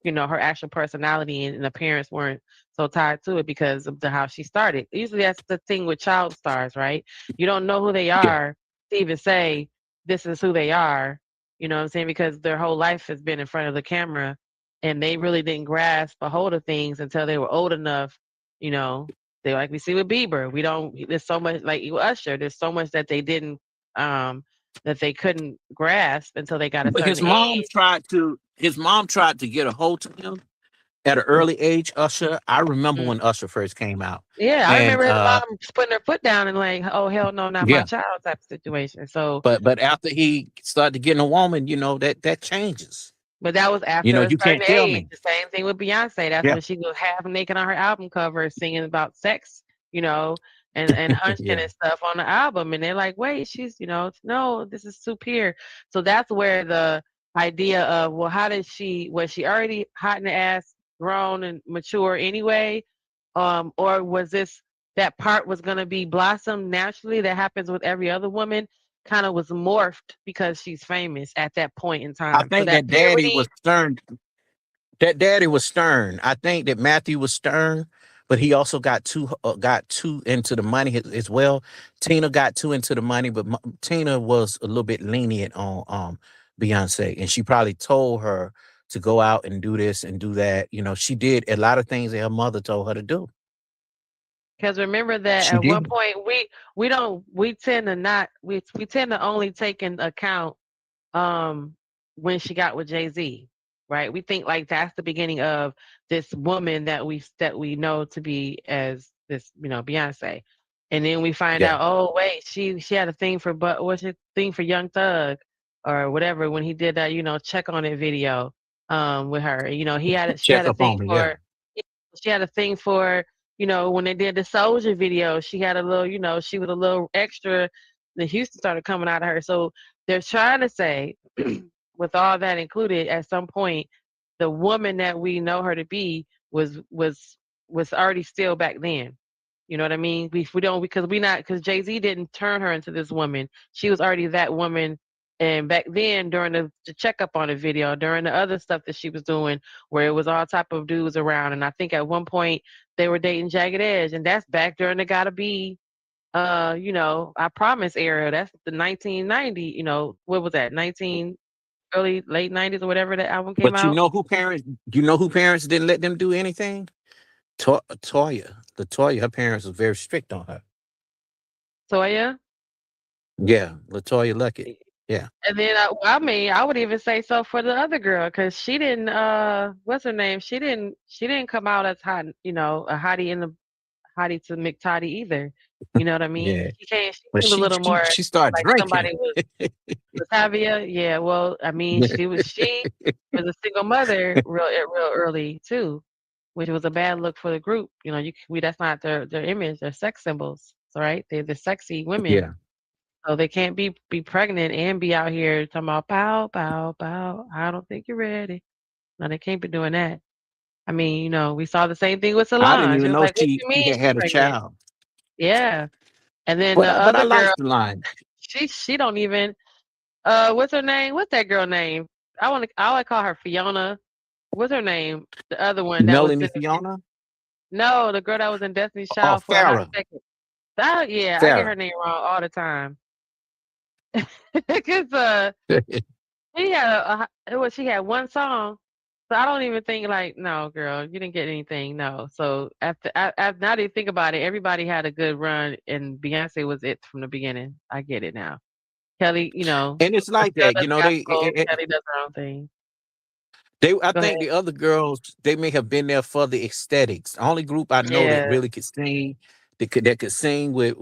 you know, her actual personality and appearance weren't so tied to it because of how she started. Usually that's the thing with child stars, right? You don't know who they are to even say this is who they are, you know what I'm saying? Because their whole life has been in front of the camera, and they really didn't grasp a hold of things until they were old enough, you know. They, like we see with Bieber, there's so much, like Usher, there's so much that they didn't, that they couldn't grasp until they got a certain age. His mom tried to get a hold of him at an early age, Usher. I remember when Usher first came out. Yeah, I remember his mom putting her foot down and like, oh hell no, not my child type of situation. So but after he started getting a woman, you know, that changes. But that was after you a can't certain tell age. me. The same thing with Beyonce. That's when she was half naked on her album cover singing about sex, you know, and hunching and stuff on the album. And they're like, wait, she's, you know, no, this is superior. So that's where the idea of, well, was she already hot in the ass, grown and mature anyway? Or was that part was going to be blossom naturally that happens with every other woman, kind of was morphed because she's famous at that point in time. I think that daddy was stern. That daddy was stern. I think that Matthew was stern, but he also got too into the money as well. Tina got too into the money, but Tina was a little bit lenient on Beyonce, and she probably told her to go out and do this and do that. You know, she did a lot of things that her mother told her to do. Because remember that She at one did. point we tend to not we tend to only take into account when she got with Jay-Z, right? We think like that's the beginning of this woman that we know to be as this, Beyonce. And then we find Yeah. out, oh wait, she had a thing for what's her thing for Young Thug or whatever when he did that, check on it video with her. She Check had a up thing on me. Yeah. for she had a thing for, when they did the Soldier video, she had a little, she was a little extra. The Houston started coming out of her. So they're trying to say, with all that included, at some point, the woman that we know her to be was already still back then. You know what I mean? We don't because Jay-Z didn't turn her into this woman. She was already that woman. And back then, during the checkup on the video, during the other stuff that she was doing, where it was all type of dudes around, and I think at one point they were dating Jagged Edge, and that's back during the Gotta Be, I Promise era. That's the 1990. What was that? Late 90s or whatever that album came But out. you know who parents didn't let them do anything? Toya. LaToya, her parents were very strict on her. Toya. Yeah, LaToya Luckett. Yeah. And then I would even say so for the other girl because she didn't. What's her name? She didn't come out as hot. A hottie to McToddy either. You know what I mean? Yeah. She But seemed a little more she started like drinking. somebody was Tavia. Yeah. Well, I mean, she was a single mother real early too, which was a bad look for the group. That's not their image. They're sex symbols. Right? They're the sexy women. Yeah. So they can't be pregnant and be out here talking about pow, pow, pow. I don't think you're ready. No, they can't be doing that. I mean, we saw the same thing with I didn't Solange. It even was know like, what she you mean she's had a pregnant? child. Yeah. And then But the I other like girl, Solange. she don't even what's her name? What's that girl name? I want to call her Fiona. What's her name? The other one that was Melanie in Fiona? No, the girl that was in Destiny's Oh, Child for a hot Farrah. second. I get her Farrah. name wrong all the time. Because she had one song, so I don't even think like, no, girl, you didn't get anything, no. So after now that you think about it, everybody had a good run, and Beyonce was it from the beginning. I get it now. Kelly, And it's like Adele that, does gospel, Kelly does her own thing. I Go ahead. think the other girls, they may have been there for the aesthetics. The only group I know that Yeah. really could sing, that could sing with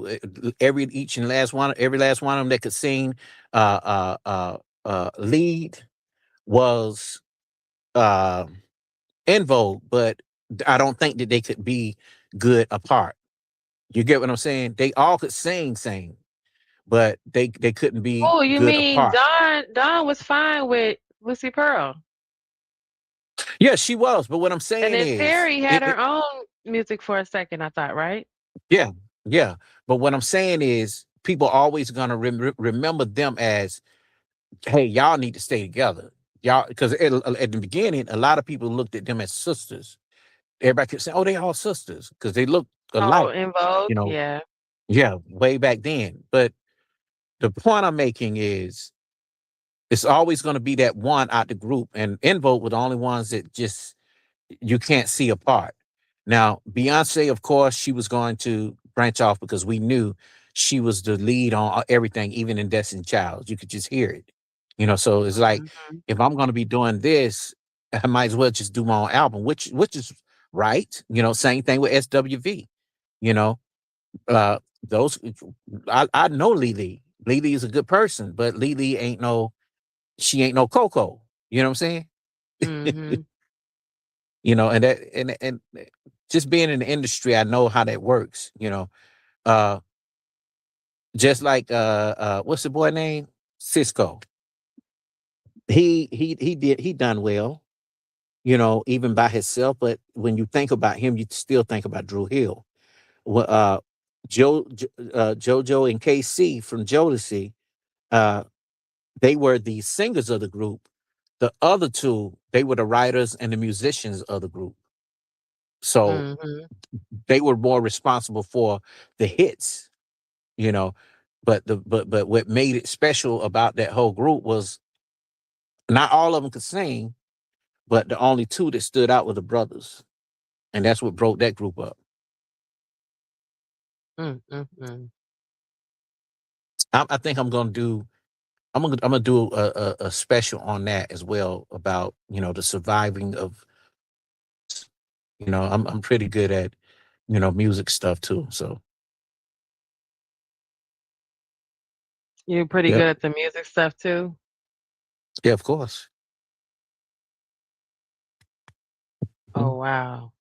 every last one of them that could sing lead was En Vogue, but I don't think that they could be good apart. You get what I'm saying? They all could sing, but they couldn't be Oh, you good mean apart. Dawn was fine with Lucy Pearl. Yeah, she was. But what I'm And saying then is, Terry had her own music for a second, I thought, right? yeah. But what I'm saying is, people always gonna remember them as, hey, y'all need to stay together, y'all, because at the beginning, a lot of people looked at them as sisters. Everybody kept saying, "Oh, they all sisters," because they look alike. Oh, En Vogue, yeah. Yeah, way back then. But the point I'm making is, it's always going to be that one out the group, and En Vogue were the only ones that just you can't see apart. Now, Beyonce, of course, she was going to branch off because we knew she was the lead on everything, even in Destiny's Child. You could just hear it. So it's like, if I'm going to be doing this, I might as well just do my own album, which is right. Same thing with SWV. Those I know Lily. Lily is a good person, but Lily ain't no Coco. You know what I'm saying? Mhm. And that and just being in the industry, I know how that works. Just like what's the boy name? Cisco. He done well, even by himself. But when you think about him, you still think about Drew Hill. JoJo and KC from Jodeci, they were the singers of the group. The other two, they were the writers and the musicians of the group. So they were more responsible for the hits, But what made it special about that whole group was not all of them could sing, but the only two that stood out were the brothers, and that's what broke that group up. I think I'm gonna do a special on that as well about the surviving of. I'm pretty good at music stuff too. So You're pretty yep, good at the music stuff too. yeah, of course. Oh wow.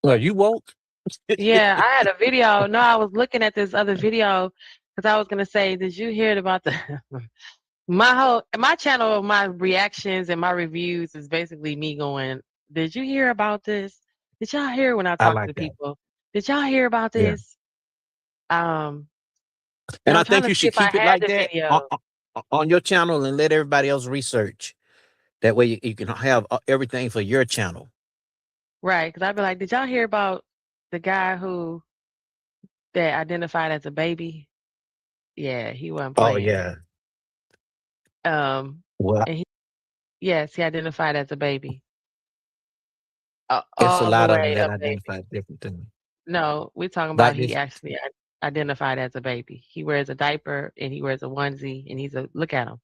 Well, you woke. Yeah, I had a video. No, I was looking at this other video because I was gonna say, did you hear about the my channel, my reactions and my reviews is basically me going, did you hear about this? Did y'all hear when I I talk to like the that. people? Did y'all hear about Yeah, this? And and I I'm trying think to you see should if I keep it had like the that video. on your channel and let everybody else research. That way you can have everything for your channel. Right, because I'd be like, did y'all hear about the guy that identified as a baby? Yeah, he wasn't Oh playing. yeah. Um, Well, and yes, he identified as a baby. it's a All the lot of them way that a baby. identify different things. No, we're talking about Like he this actually identified as a baby. He wears a diaper and he wears a onesie and look at him.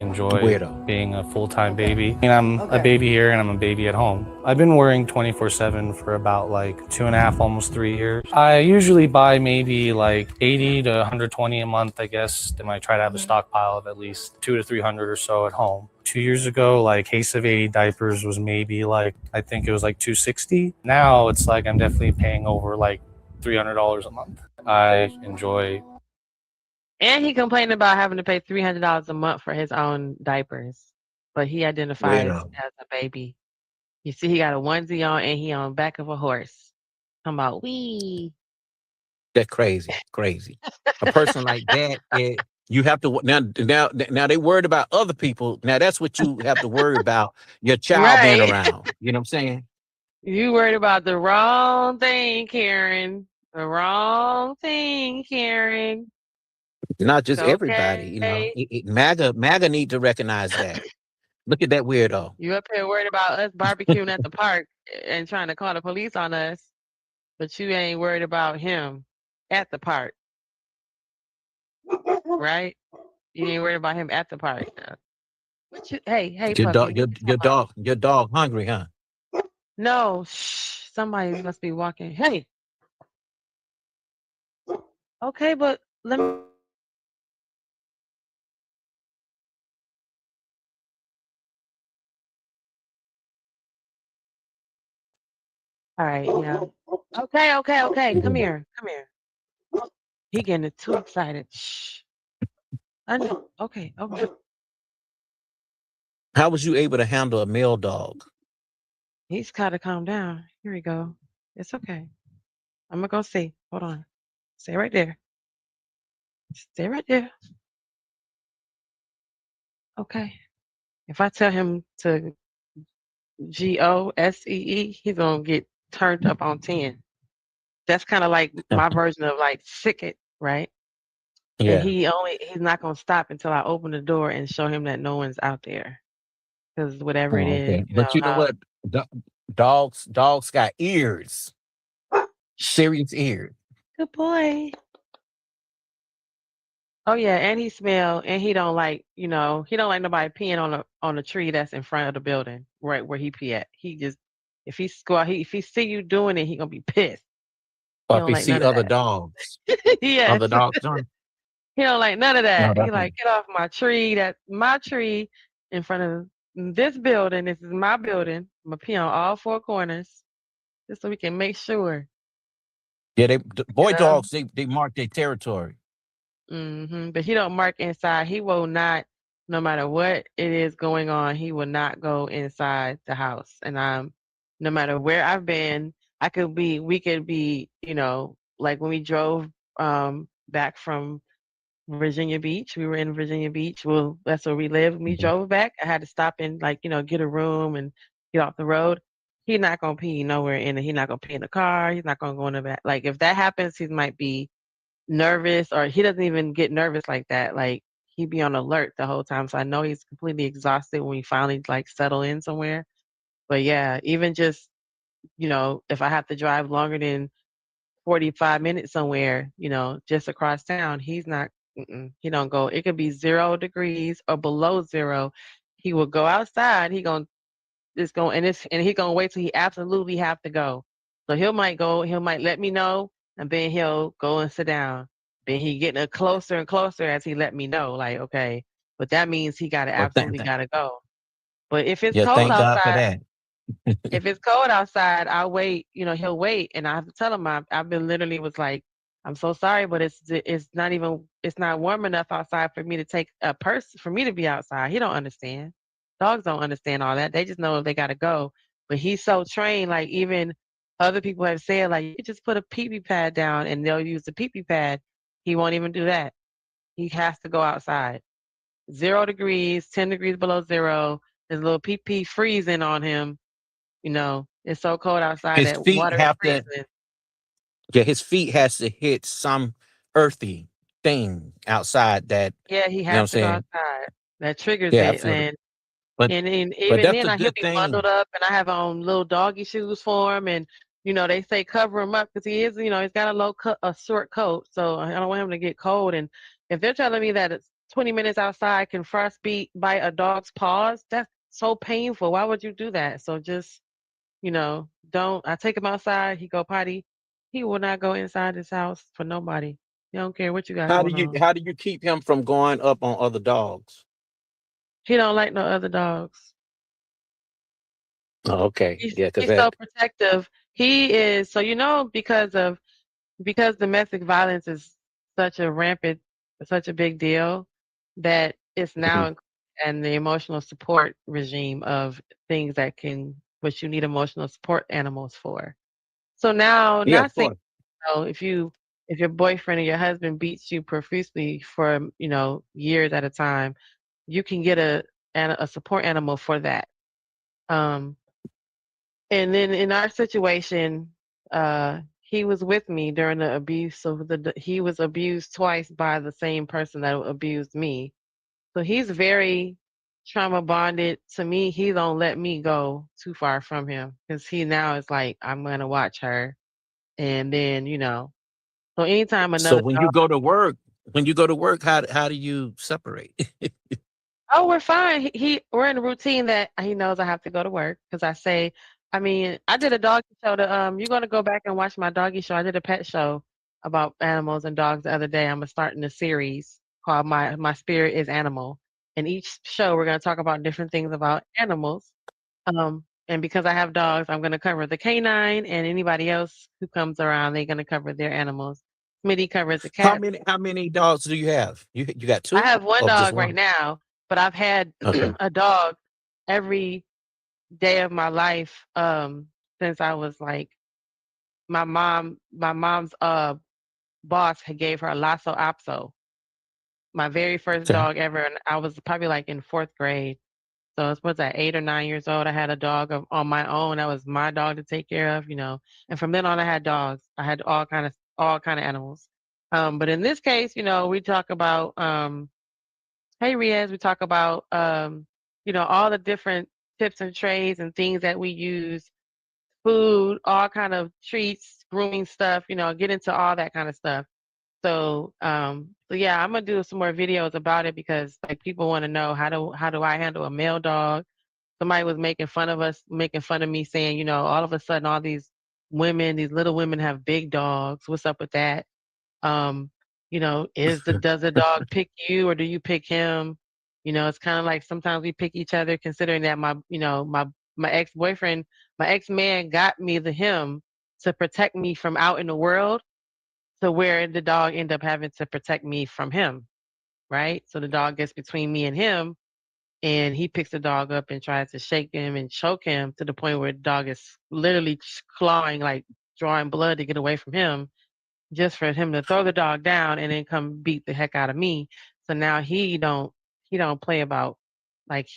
enjoy weirdo. Being a full-time baby. And I'm a baby here and I'm a baby at home. I've been worrying 24/7 for about like 2.5, almost 3 years. I usually buy maybe like 80 to 120 a month, I guess. Then I try to have a stockpile of at least 200 to 300 or so at home. 2 years ago, like case of 80 diapers was maybe like, I think it was like $260. Now it's like I'm definitely paying over like $300 a month. I enjoy. And he complained about having to pay $300 a month for his own diapers, but he identifies Weirdo. as a baby. You see, he got a onesie on and he on the back of a horse. Talking about wee. That's crazy. A person like that, you have to now they worried about other people. Now that's what you have to worry about. Your child being Right. around. You know what I'm saying? You worried about the wrong thing, Karen. The wrong thing, Karen. Not just It's everybody. okay. MAGA need to recognize that. Look at that weirdo. You up here worried about us barbecuing at the park and trying to call the police on us, but you ain't worried about him at the park, right? You ain't worried about him at the park. Hey, Your puppy. dog, your dog hungry, huh? No, shh. Somebody must be walking. Hey. Okay, but let me. All right, yeah. Okay. Come here. He getting too excited. Shh. I know. Okay. How was you able to handle a male dog? He's gotta calm down. Here we go. It's okay. I'm gonna go see. Hold on. Stay right there. Stay right there. Okay. If I tell him to GOSEE, he's gonna get turned up on 10. That's kind of like my version of like sick it, right? And Yeah. he's not gonna stop until I open the door and show him that no one's out there. Because whatever it Oh, is, okay. But you know how what? Dogs got ears. Serious ears. good boy. Oh yeah, and he smell and he don't like, he don't like nobody peeing on a tree that's in front of the building, right where he pee at. He just if he see you doing it, he gonna be pissed. He Or if don't you like see none of other that. dogs, Yes. other dogs on. He don't like none of No, that. He that's like, get off my tree. That's my tree in front of this building. This is my building. I'm gonna pee on all four corners just so we can make sure. yeah. The boy You know? dogs, they mark their territory. But he don't mark inside. He will not, no matter what it is going on, he will not go inside the house. And no matter where I've been, we could be, like when we drove back from Virginia Beach. We were in Virginia Beach. Well, that's where we live. When we drove back, I had to stop and get a room and get off the road. He's not gonna pee nowhere in it. He's not gonna pee in the car. He's not gonna go in the back. Like if that happens, he might be nervous, or he doesn't even get nervous like that. Like he'd be on alert the whole time. So I know he's completely exhausted when we finally like settle in somewhere. But yeah, even just if I have to drive longer than 45 minutes somewhere, just across town, he's not, he don't go. It could be 0 degrees or below 0. He will go outside. He gonna and he gonna wait till he absolutely have to go. So he might let me know, and then he'll go and sit down. Then he getting closer and closer as he let me know, like, okay, but that means he absolutely gotta go. But if it's cold Thank God for outside, that. if it's cold outside, I'll wait. He'll wait, and I have to tell him I've been literally was like, I'm so sorry, but it's not warm enough outside for me to take a person for me to be outside. He don't understand. Dogs don't understand all that. They just know they gotta go. But he's so trained. Like even other people have said, like you just put a pee-pee pad down and they'll use the pee-pee pad. He won't even do that. He has to go outside. 0 degrees, 10 degrees below 0. His little pee-pee freezing on him. It's so cold outside His that feet water is have to, freezing. his feet has to hit some earthy thing outside that, Yeah, he you know what I'm has to go saying? outside. That triggers Yeah, it, absolutely. and But and but even that's then, a he'll good be thing. bundled up, and I have on little doggy shoes for him, and they say cover him up because he is, he's got a short coat, so I don't want him to get cold. And if they're telling me that it's 20 minutes outside can frostbite bite a dog's paws, that's so painful. Why would you do that? So just don't. I take him outside. He go potty. He will not go inside his house for nobody. He don't care what you got How do going you on. how do you keep him from going up on other dogs? He don't like no other dogs. Oh, okay. He's Yeah, because he's so that protective. He is so because domestic violence is such a big deal that it's now and the emotional support regime of things which you need emotional support animals for. So now, yeah, not of saying course. if your boyfriend or your husband beats you profusely for years at a time, you can get a support animal for that. Um, and then in our situation, he was with me during the abuse. So he was abused twice by the same person that abused me. So he's very trauma bonded to me. He don't let me go too far from him because he now is like, I'm gonna watch her, and then so anytime So another when dog. you go to work, how do you separate? Oh, we're fine. We're in a routine that he knows I have to go to work because I did a doggy show. You're gonna go back and watch my doggy show. I did a pet show about animals and dogs the other day. I'm starting a series called My Spirit is Animal. And each show we're gonna talk about different things about animals. And because I have dogs, I'm gonna cover the canine and anybody else who comes around. They're gonna cover their animals. Smitty covers the How cat. many dogs do you have? You got I two have one or just dog right one? now, but I've had Okay. a dog every day of my life since I was like my mom's boss had gave her a Lhasa Apso, my very first Okay. dog ever, and I was probably like in 4th grade. So I was at 8 or 9 years old. I had a dog on my own. That was my dog to take care of, And from then on, I had dogs. I had all kind of animals. But in this case, we talk about hey, Riaz, we talk about, all the different tips and trades and things that we use, food, all kind of treats, grooming stuff, get into all that kind of stuff. So yeah, I'm gonna do some more videos about it because like people want to know how do I handle a male dog? Somebody was making fun of me, saying, all of a sudden all these little women have big dogs. What's up with that? Um, does the dog pick you or do you pick him? It's kind of like sometimes we pick each other, considering that my ex-boyfriend, my ex-man got me him to protect me from out in the world, to where the dog ended up having to protect me from him, right? So the dog gets between me and him, and he picks the dog up and tries to shake him and choke him to the point where the dog is literally clawing, like drawing blood to get away from him, just for him to throw the dog down and then come beat the heck out of me. So now he don't play about, like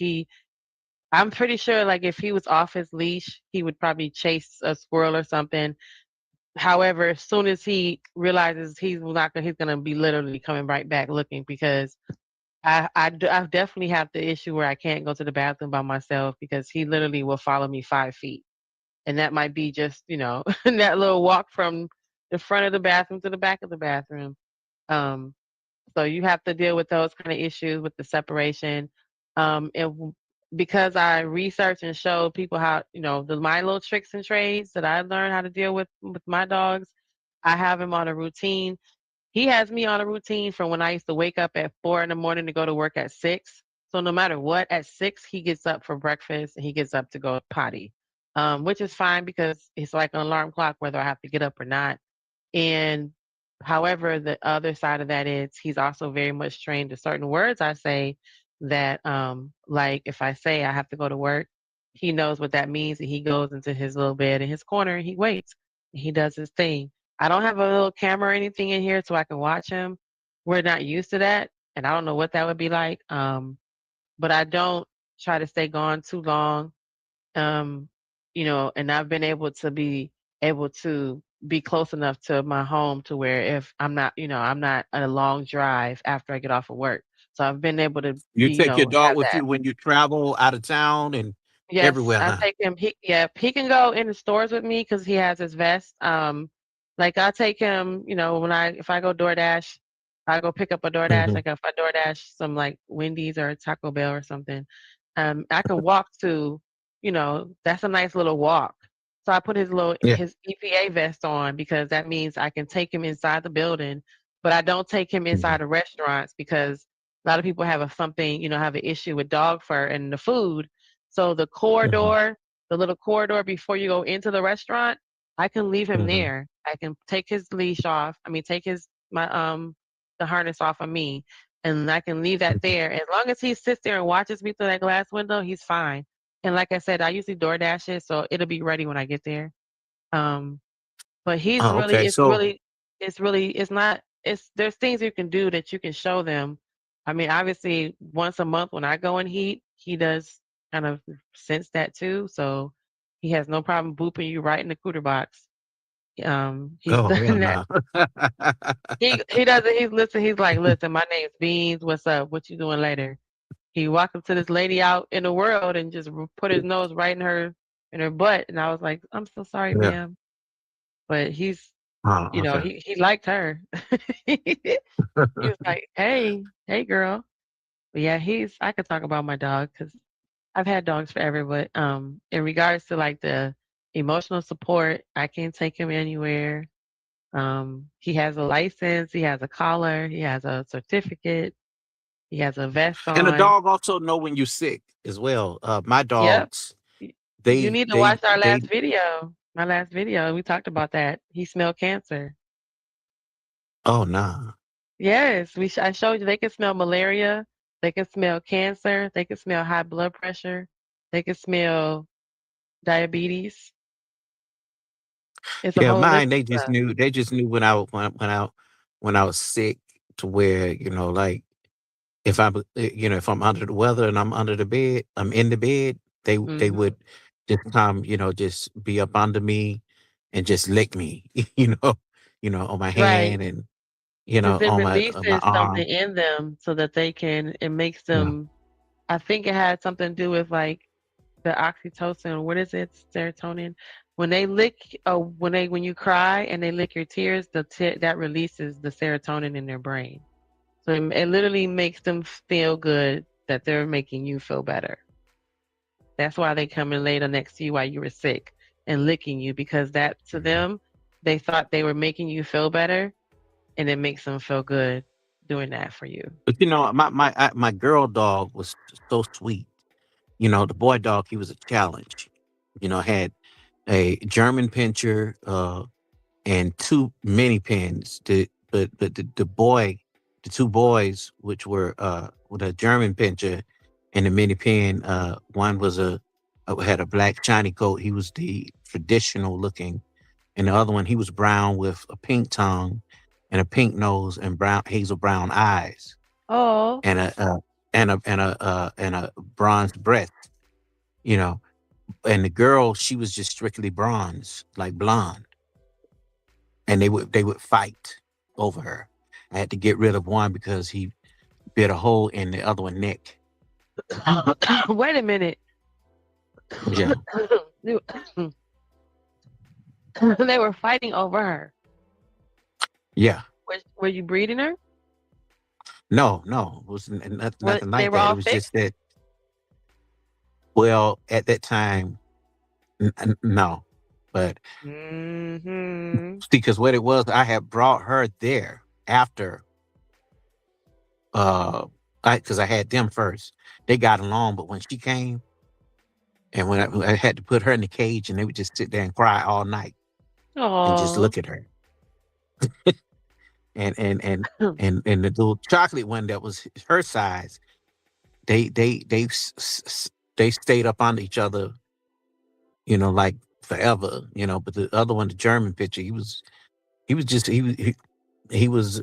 I'm pretty sure like if he was off his leash, he would probably chase a squirrel or something. However, as soon as he realizes he's gonna be literally coming right back looking, because I definitely have the issue where I can't go to the bathroom by myself because he literally will follow me 5 feet. And that might be just, that little walk from the front of the bathroom to the back of the bathroom. So you have to deal with those kind of issues with the separation. Because I research and show people how, my little tricks and trades that I learned how to deal with my dogs, I have him on a routine. He has me on a routine from when I used to wake up at 4 a.m. to go to work at 6. So no matter what, at 6, he gets up for breakfast and he gets up to go potty, which is fine because it's like an alarm clock, whether I have to get up or not. And however, the other side of that is he's also very much trained to certain words I say that, like if I say I have to go to work, he knows what that means. And he goes into his little bed in his corner and he waits. And he does his thing. I don't have a little camera or anything in here so I can watch him. We're not used to that. And I don't know what that would be like. But I don't try to stay gone too long. And I've been able to be close enough to my home to where if I'm not, I'm not on a long drive after I get off of work. So I've been able to You take your dog have with that. you when you travel out of town and Yes, everywhere, I huh? take him. He can go in the stores with me because he has his vest. Like I take him, if I go DoorDash, I go pick up a DoorDash. Mhm. Like if I DoorDash some like Wendy's or Taco Bell or something, I can walk to, that's a nice little walk. So I put his Yeah. EPA vest on because that means I can take him inside the building, but I don't take him inside of restaurants because a lot of people have have an issue with dog fur and the food. So the corridor, the little corridor before you go into the restaurant, I can leave him there. I can take his leash off. Take the harness off of me, and I can leave that there. As long as he sits there and watches me through that glass window, he's fine. And like I said, I usually DoorDash it, so it'll be ready when I get there. But he's Oh, okay. there's things you can do that you can show them. Obviously once a month when I go and heat, he does kind of sense that too. So he has no problem booping you right in the cooter box. He's Oh, done hell that. no. He doesn't, he's like, listen, my name's Beans. What's up? What you doing later? He walked up to this lady out in the world and just put his nose right in her butt. And I was like, I'm so sorry, Yeah. ma'am. But he's, Oh, okay. he liked her. He was like, hey girl. But yeah, I could talk about my dog because I've had dogs forever. But in regards to like the emotional support, I can take him anywhere. He has a license, he has a collar, he has a certificate, he has a vest And the on. dog also know when you're sick as well. My Yep. dogs, You need to watch our last video. My last video, we talked about that. He smelled cancer. Oh, nah. Yes, I showed you they can smell malaria, they can smell cancer, they can smell high blood pressure, they can smell diabetes. It's a Yeah, whole list mine, of they just stuff. knew when I was sick to where, like if if I'm under the weather and I'm under the bed, I'm in the bed, they Mhm. would just come, just be up under me and just lick me, on my Right. hand and, Because it on my releases something arm. in them so that it makes Yeah. them, I think it had something to do with like the oxytocin. What is it? Serotonin. When they lick, when you cry and they lick your tears, that releases the serotonin in their brain. So it literally makes them feel good that they're making you feel better. That's why they come and lay next to you while you were sick and licking you, because that to them, they thought they were making you feel better, and it makes them feel good doing that for you. But my girl dog was so sweet. The boy dog, he was a challenge. Had a German Pinscher and 2 mini pins. But the 2 boys, which were with a German Pinscher and a mini pin, one was had a black shiny coat. He was the traditional looking, and the other one, he was brown with a pink tongue and a pink nose and hazel brown eyes. Oh. And a bronze breast. And the girl, she was just strictly bronze, like blonde. And they would fight over her. I had to get rid of one because he bit a hole in the other one's neck. Wait a minute. Yeah. They were fighting over her. Yeah. Were you breeding her? No, it was nothing They like were that. all It was fixed? just that. Well, at that time, no, but Mm-hmm. because what it was, I had brought her there after, because I had them first. They got along, but when she came, and when I had to put her in the cage, and they would just sit there and cry all night and just Oh. look at her. and the little chocolate one that was her size, they stayed up on each other, like forever, but the other one, the German picture, he was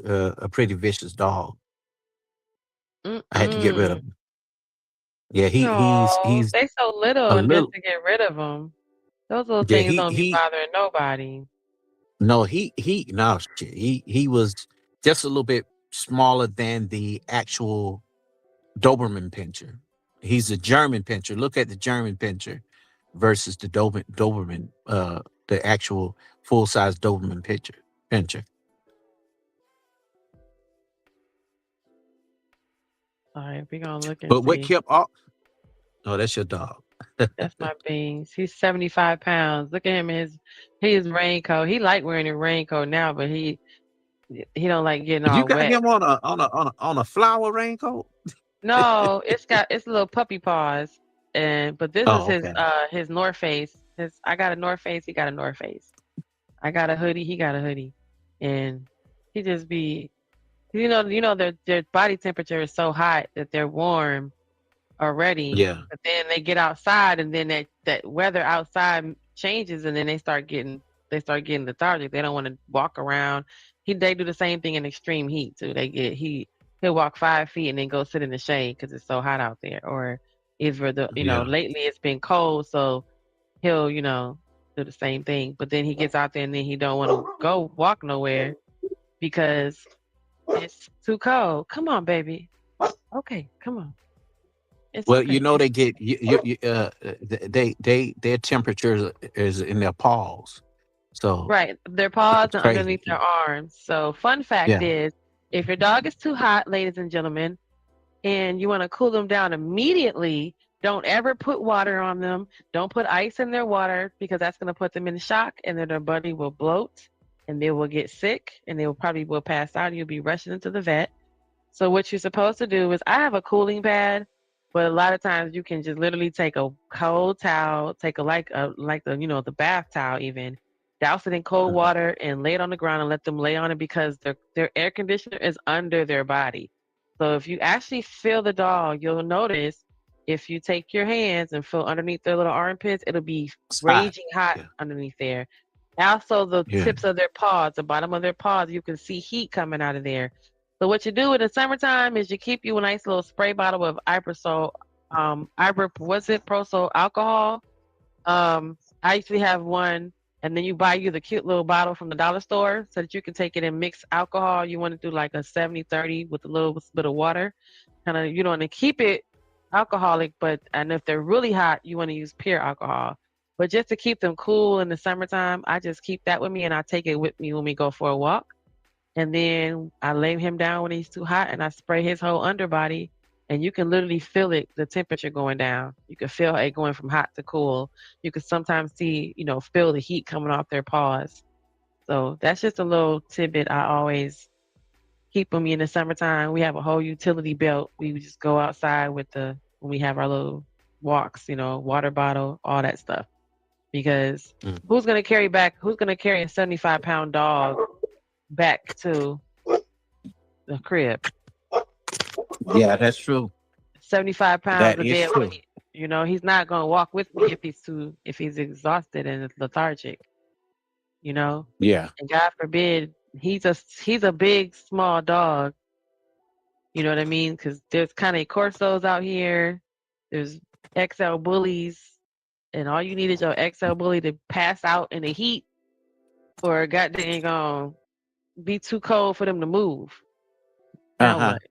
a pretty vicious dog. I had to get rid of him. Yeah, he's they so little, a and little. just to get rid of them. Those little Yeah, things don't be bothering nobody. no, he was just a little bit smaller than the actual Doberman pinscher. He's a German pinscher. Look at the German pinscher versus the Doberman, the actual full-size Doberman pinscher. All right, we're gonna look and But what see. kept all? Oh, that's your dog. That's my beans. He's 75 pounds. Look at him in his raincoat. He like wearing a raincoat now, but he don't like getting You all got wet. him on a flower raincoat? No, it's little puppy paws, but this is his Okay. his North Face. I got a North Face. He got a North Face. I got a hoodie. He got a hoodie, and he just be, their body temperature is so hot that they're warm already. Yeah. But then they get outside, and then that weather outside changes, and then they start getting lethargic. They don't want to walk around. They do the same thing in extreme heat too. He'll walk 5 feet and then go sit in the shade because it's so hot out there. Or lately it's been cold, so he'll do the same thing. But then he gets out there and then he don't want to go walk nowhere because it's too cold. Come on, baby. Okay, come on. Well, they get their temperature is in their paws. So right, their paws it's and crazy. underneath their arms. So fun fact is, if your dog is too hot, ladies and gentlemen, and you want to cool them down immediately, don't ever put water on them. Don't put ice in their water because that's going to put them in shock, and then their body will bloat and they will get sick and they will probably pass out. You'll be rushing into the vet. So what you're supposed to do is, I have a cooling pad, but a lot of times you can just literally take a cold towel, take the bath towel even, douse it in cold water and lay it on the ground and let them lay on it because their air conditioner is under their body. So if you actually feel the dog, you'll notice if you take your hands and feel underneath their little armpits, it'll be raging hot underneath there. Also, the tips of their paws, the bottom of their paws, you can see heat coming out of there. So what you do in the summertime is you keep you a nice little spray bottle of Prosol alcohol. I usually have one, and then you buy you the cute little bottle from the dollar store so that you can take it and mix alcohol. You want to do like a 70-30 with a little bit of water, kind of, and keep it alcoholic. And if they're really hot, you want to use pure alcohol. But just to keep them cool in the summertime, I just keep that with me, and I take it with me when we go for a walk. And then I lay him down when he's too hot, and I spray his whole underbody, and you can literally feel the temperature going down. You can feel it going from hot to cool. You can sometimes see, feel the heat coming off their paws. So that's just a little tidbit I always keep them in the summertime. We have a whole utility belt. We just go outside when we have our little walks, water bottle, all that stuff. Because who's going to carry a 75-pound dog back to the crib? Yeah, that's true. 75 pounds That a is day. true. He's not going to walk with me if he's exhausted and lethargic. Yeah. And God forbid he's a big small dog. You know what I mean? Because there's kind of Corsos out here. There's XL bullies, and all you need is your XL bully to pass out in the heat, or goddamn gonna be too cold for them to move. Now what?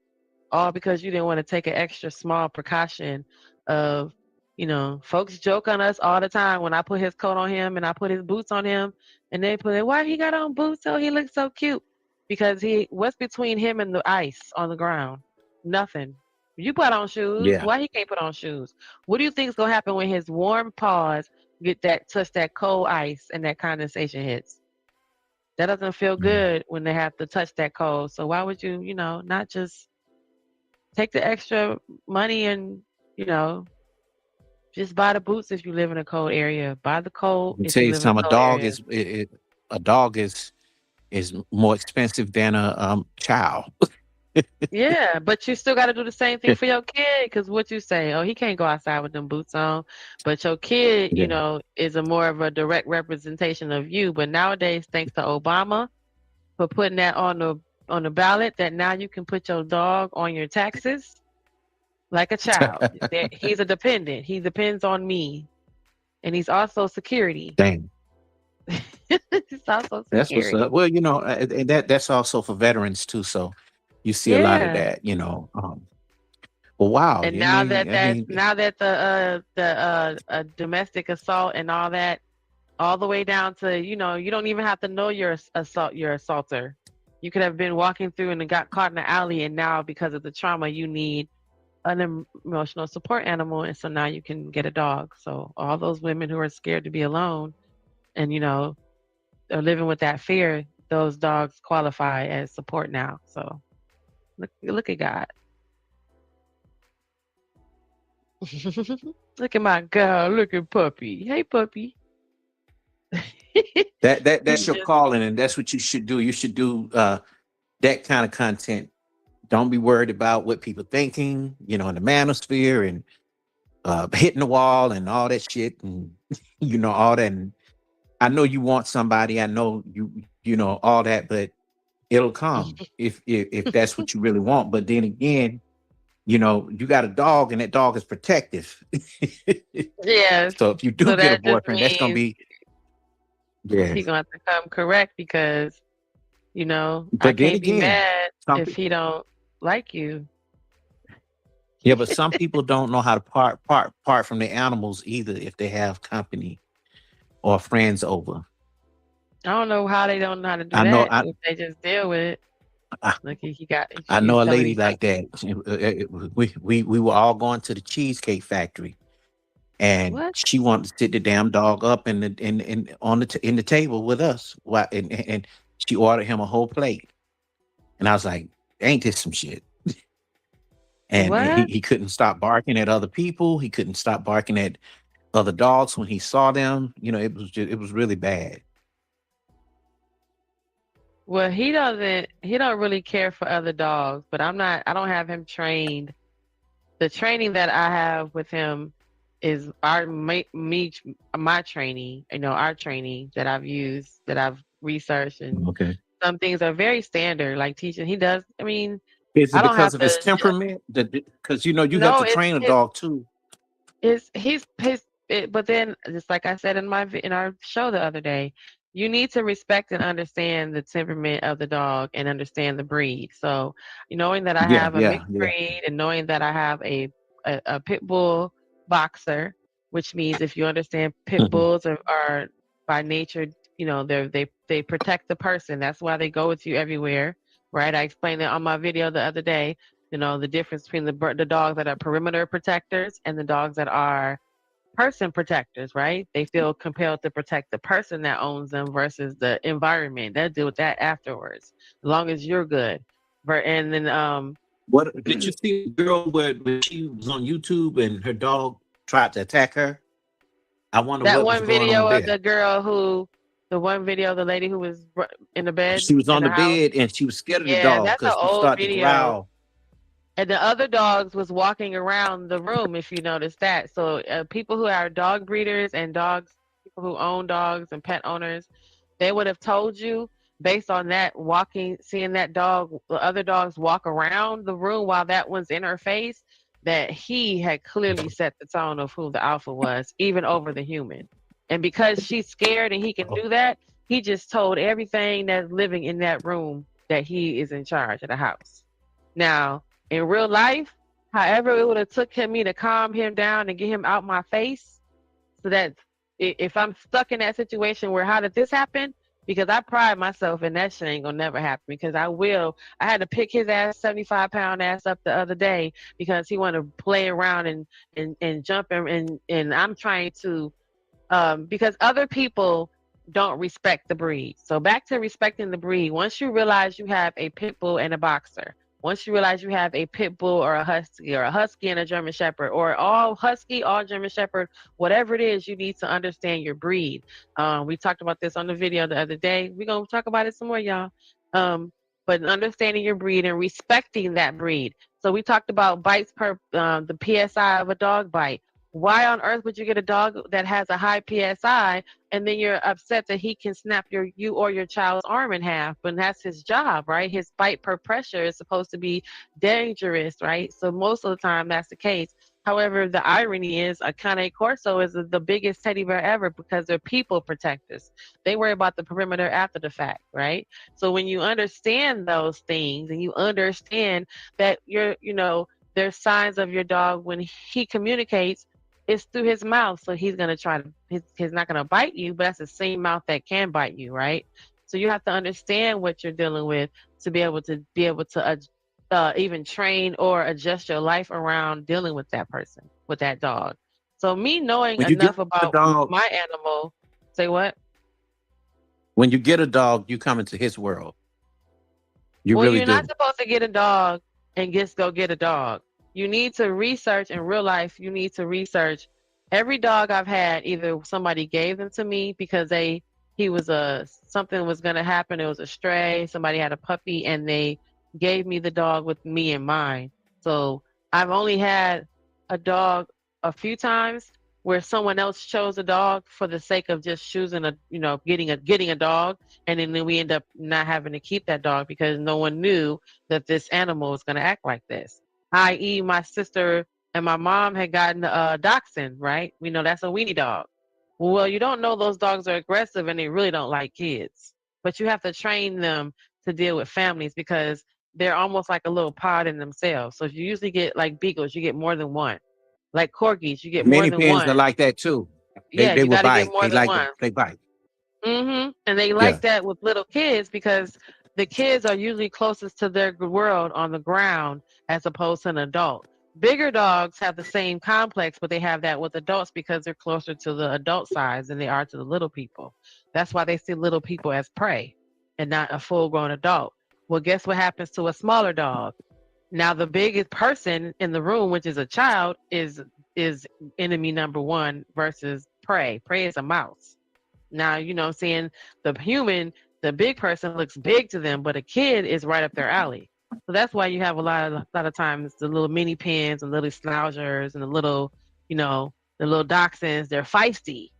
All because you didn't want to take an extra small precaution of You know, folks joke on us all the time when I put his coat on him and I put his boots on him, and they put it, why he got on boots? So he looks so cute. Because what's between him and the ice on the ground? Nothing. You put on shoes. Yeah. Why he can't put on shoes? What do you think is gonna happen when his warm paws touch that cold ice and that condensation hits? That doesn't feel good when they have to touch that cold. So why would you, not just take the extra money and, just buy the boots if you live in a cold area. Buy the coat. Let me tell you something. A dog is more expensive than a child. Yeah, but you still got to do the same thing for your kid, because what you say, oh, he can't go outside with them boots on, but your kid, is a more of a direct representation of you. But nowadays, thanks to Obama for putting that on the ballot, that now you can put your dog on your taxes like a child. He's a dependent. He depends on me, and he's also security. Dang. He's also security. That's what's up. Well, and that's also for veterans too. So you see a lot of that, Well, wow. And now that the domestic assault and all that, all the way down to you don't even have to know your assaulter. You could have been walking through and got caught in the alley, and now because of the trauma, you need an emotional support animal, and so now you can get a dog. So all those women who are scared to be alone, and are living with that fear, those dogs qualify as support now. So. Look at God. Look at my girl. Look at Puppy. Hey, Puppy. That's your calling, and that's what you should do. You should do that kind of content. Don't be worried about what people thinking, in the manosphere and hitting the wall and all that shit, and all that. And I know you want somebody. I know you all that, but it'll come if that's what you really want. But then again, you got a dog, and that dog is protective. Yeah. So if you do get a boyfriend, that's gonna be he's gonna have to come correct, because But I can't be mad if he don't like you. Yeah, but some people don't know how to part from the animals either if they have company or friends over. I don't know how they don't know how to do if they just deal with it. I know a lady like that. We were all going to the Cheesecake Factory, and she wanted to sit the damn dog up in the table with us. And she ordered him a whole plate, and I was like, "Ain't this some shit?" And he couldn't stop barking at other people. He couldn't stop barking at other dogs when he saw them. It was really bad. Well, he don't really care for other dogs, but I don't have him trained. The training that I have with him is my training, our training that I've used, that I've researched, and some things are very standard, like teaching. He does, is it because of his temperament? Because you have to train a dog too. But then, just like I said in our show the other day, you need to respect and understand the temperament of the dog and understand the breed. So, knowing that I have a mixed breed, and knowing that I have a pit bull boxer, which means if you understand pit bulls are by nature, they protect the person. That's why they go with you everywhere, right? I explained that on my video the other day. The difference between the dogs that are perimeter protectors and the dogs that are person protectors, right? They feel compelled to protect the person that owns them versus the environment. They'll deal with that afterwards, as long as you're good. And then what did you see the girl when she was on YouTube and her dog tried to attack her? I wonder that what one was going video on of there. the lady who was in the bed. She was on the bed and she was scared of the dog that's an because she old started video. to growl. And the other dogs was walking around the room, if you noticed that. So people who are dog breeders and people who own dogs and pet owners, they would have told you, based on that, seeing that dog, the other dogs walk around the room while that one's in her face, that he had clearly set the tone of who the alpha was, even over the human. And because she's scared and he can do that, he just told everything that's living in that room that he is in charge of the house. Now, in real life, However, it would have took me to calm him down and get him out my face, so that if I'm stuck in that situation where how did this happen? Because I pride myself and that shit ain't gonna never happen, because I had to pick his 75-pound ass up the other day because he wanted to play around and jump and I'm trying to because other people don't respect the breed. So back to respecting the breed. Once you realize you have a pit bull and a boxer, once you realize you have a pit bull or a husky and a German shepherd, or all husky, all German shepherd, whatever it is, you need to understand your breed. We talked about this on the video the other day. We're going to talk about it some more, y'all. But understanding your breed and respecting that breed. So we talked about bites per the PSI of a dog bite. Why on earth would you get a dog that has a high PSI and then you're upset that he can snap you or your child's arm in half? But that's his job, right? His bite per pressure is supposed to be dangerous, right? So most of the time that's the case. However, the irony is a Cane Corso is the biggest teddy bear ever because they're people protectors. They worry about the perimeter after the fact, right? So when you understand those things and you understand that there's signs of your dog when he communicates, it's through his mouth. So he's going to try to, he's not going to bite you, but that's the same mouth that can bite you, right? So you have to understand what you're dealing with to be able to even train or adjust your life around dealing with that person, with that dog. So me knowing enough about my animal, say what? When you get a dog, you come into his world. You're not supposed to get a dog and just go get a dog. You need to research in real life. You need to research every dog I've had. Either somebody gave them to me because something was going to happen. It was a stray. Somebody had a puppy and they gave me the dog with me in mind. So I've only had a dog a few times where someone else chose a dog for the sake of just choosing getting a dog, and then we end up not having to keep that dog because no one knew that this animal was going to act like this. I.e., my sister and my mom had gotten a dachshund, right? We know that's a weenie dog. Well, you don't know those dogs are aggressive and they really don't like kids, but you have to train them to deal with families because they're almost like a little pod in themselves. So if you usually get like beagles, you get more than one. Like corgis, you get more than one. Many pins are like that too. They will bite. Get more than one. They bite. And they like that with little kids because the kids are usually closest to their world on the ground as opposed to an adult. Bigger dogs have the same complex, but they have that with adults because they're closer to the adult size than they are to the little people. That's why they see little people as prey and not a full-grown adult. Well, guess what happens to a smaller dog? Now the biggest person in the room, which is a child, is enemy number one versus prey. Prey is a mouse. Now, you know what I'm saying? The human, the big person looks big to them, but a kid is right up their alley. So that's why you have a lot of times the little mini pins and little schnauzers and the little dachshunds, they're feisty.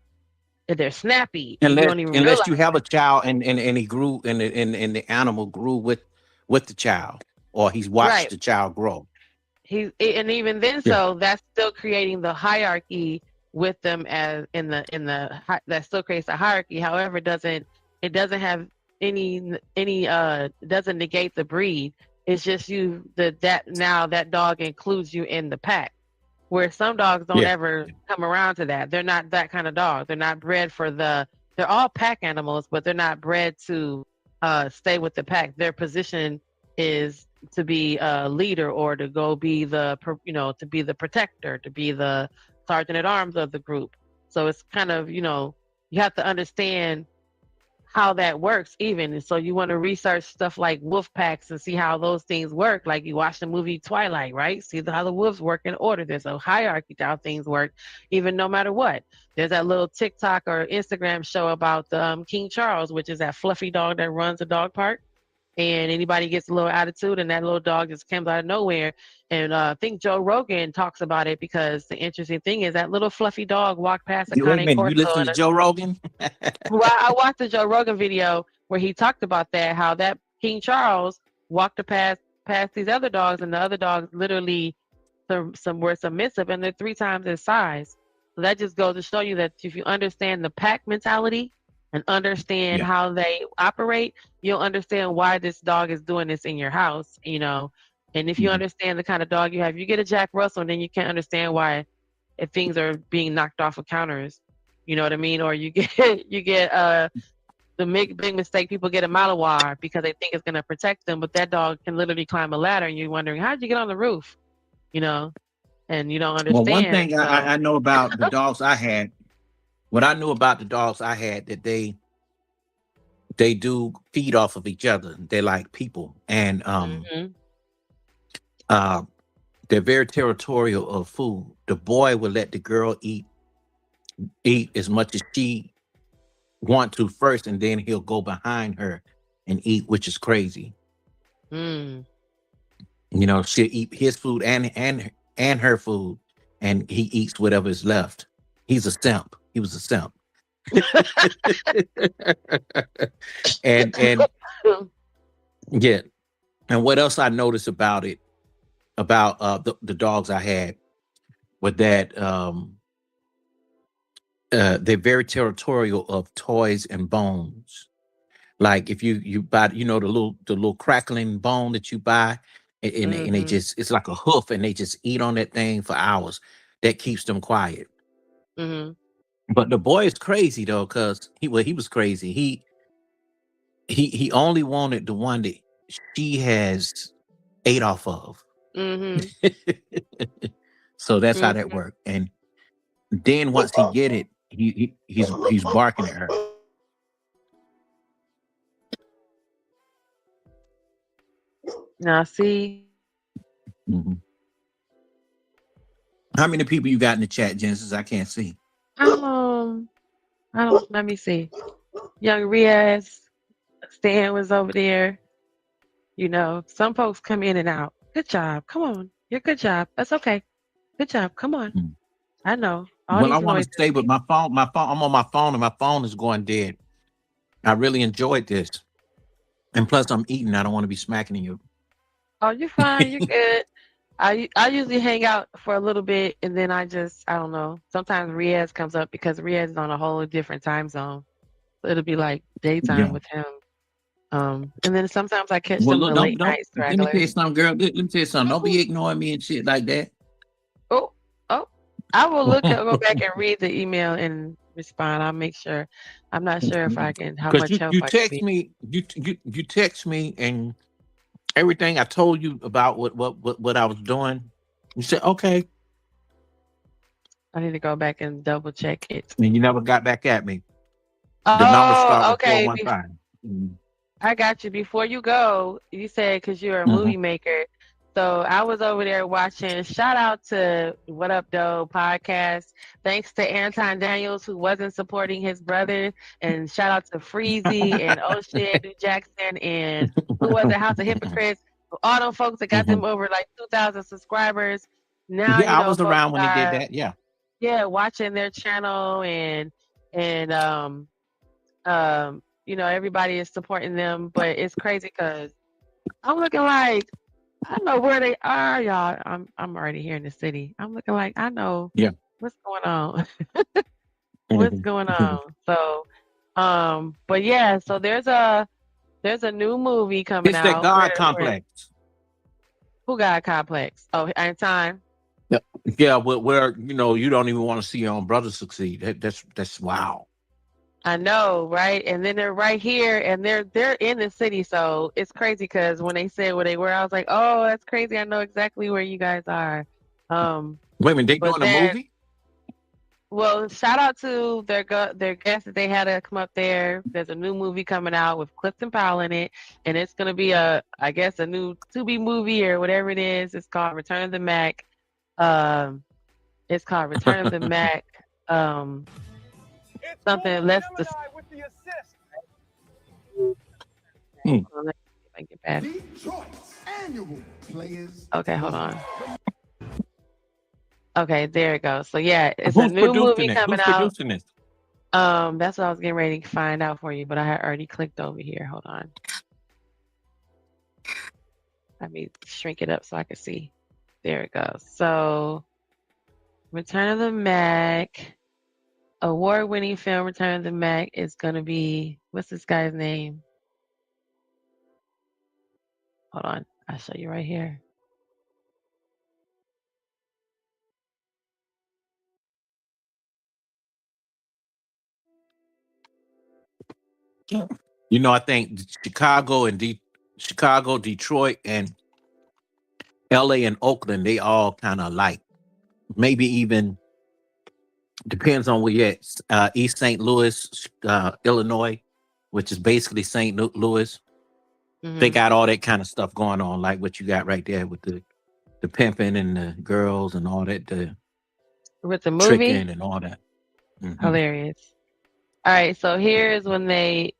They're snappy. Unless you have a child and he grew and the animal grew with the child, or he's watched the child grow. And even then, so that's still creating the hierarchy with them as that still creates a hierarchy. However, it doesn't have doesn't negate the breed. It's just that dog includes you in the pack. Where some dogs don't ever come around to that. They're not that kind of dog. They're not bred they're all pack animals, but they're not bred to stay with the pack. Their position is to be a leader or to go be to be the protector, to be the sergeant at arms of the group. So it's kind of, you have to understand how that works even. And so you want to research stuff like wolf packs and see how those things work. Like you watch the movie Twilight, right? See how the wolves work in order. There's a hierarchy to how things work, even no matter what. There's that little TikTok or Instagram show about King Charles, which is that fluffy dog that runs a dog park. And anybody gets a little attitude and that little dog just comes out of nowhere. And I think Joe Rogan talks about it because the interesting thing is that little fluffy dog walked past the Cane Corso. You listen to Joe Rogan? Well, I watched the Joe Rogan video where he talked about that, how that King Charles walked past these other dogs, and the other dogs literally some were submissive, and they're 3 times his size. So that just goes to show you that if you understand the pack mentality and understand how they operate, you'll understand why this dog is doing this in your house, And if you understand the kind of dog you have, you get a Jack Russell, and then you can't understand why if things are being knocked off of counters. You know what I mean? Or you get the big mistake, people get a Malinois because they think it's going to protect them, but that dog can literally climb a ladder, and you're wondering, how'd you get on the roof? You know, and you don't understand. Well, one thing so. I know about the dogs I had, what I knew about the dogs I had, that they do feed off of each other. They're like people, and they're very territorial of food. The boy will let the girl eat as much as she want to first, and then he'll go behind her and eat, which is crazy. You know, she'll eat his food and her food, and he eats whatever is left. He's a simp. He was a simp. and yeah. And what else I noticed about it, about the dogs I had, was that they're very territorial of toys and bones. Like if you buy, you know, the little crackling bone that you buy, and they just, it's like a hoof, and they just eat on that thing for hours. That keeps them quiet. But the boy is crazy though, because he was crazy. He only wanted the one that she has ate off of. So that's how that worked. And then once he get it, he's barking at her. Now see. How many people you got in the chat, Genesis? I can't see. I don't. Let me see. Young Riaz, Stan was over there. You know, some folks come in and out. Good job. Come on. You're good job. That's okay. Good job. Come on. I know. Well, I want to stay with my phone. I'm on my phone, and my phone is going dead. I really enjoyed this. And plus, I'm eating. I don't want to be smacking you. Oh, you're fine. You're good. I usually hang out for a little bit, and then I don't know. Sometimes Riaz comes up because Riaz is on a whole different time zone. So it'll be like daytime with him. And then sometimes I catch some of the late nights. Let me tell you something, girl. Let me tell you something. Don't be ignoring me and shit like that. Oh, I will go back and read the email and respond. I'll make sure. I'm not sure if I can. How much help you I text can be. me. You text me and everything I told you about what I was doing. You said okay. I need to go back and double check it. And you never got back at me. The number started okay. with 415. I got you. Before you go, you said because you're a movie maker. So I was over there watching. Shout out to What Up Doe podcast. Thanks to Anton Daniels, who wasn't supporting his brother. And shout out to Freezy and O'Shea Jackson and who was it? House of Hypocrites. All them folks that got them over like 2,000 subscribers. Now I was around when they did that. Yeah. Yeah, watching their channel and you know, everybody is supporting them, but it's crazy because I'm looking like I know where they are, y'all. I'm already here in the city. I'm looking like I know what's going on. What's going on? So but yeah, so there's a new movie coming out. It's that God Complex. Who God Complex? Oh, and time. Yeah, where you know you don't even want to see your own brother succeed. That's wow. I know, right? And then they're right here, and they're in the city, so it's crazy because when they said where they were, I was like, "Oh, that's crazy! I know exactly where you guys are." Wait a minute, they doing a movie? Well, shout out to their guests that they had to come up there. There's a new movie coming out with Clifton Powell in it, and it's gonna be a new to-be movie or whatever it is. It's called Return of the Mac. It's called Return of the Mac. Something less. Okay, hold on. Okay, there it goes. So yeah, it's a new movie coming out. Who's producing this? That's what I was getting ready to find out for you, but I had already clicked over here. Hold on. Let me shrink it up so I can see. There it goes. So, Return of the Mac, award-winning film Return of the Mac is going to be, what's this guy's name? Hold on. I'll show you right here. You know, I think Chicago, Detroit, and LA and Oakland, they all kind of like, maybe even depends on where you're at. East St. Louis, Illinois, which is basically St. Louis. They got all that kind of stuff going on, like what you got right there with the pimping and the girls and all that, the with the movie tricking and all that. hilarious. All right, so here's when they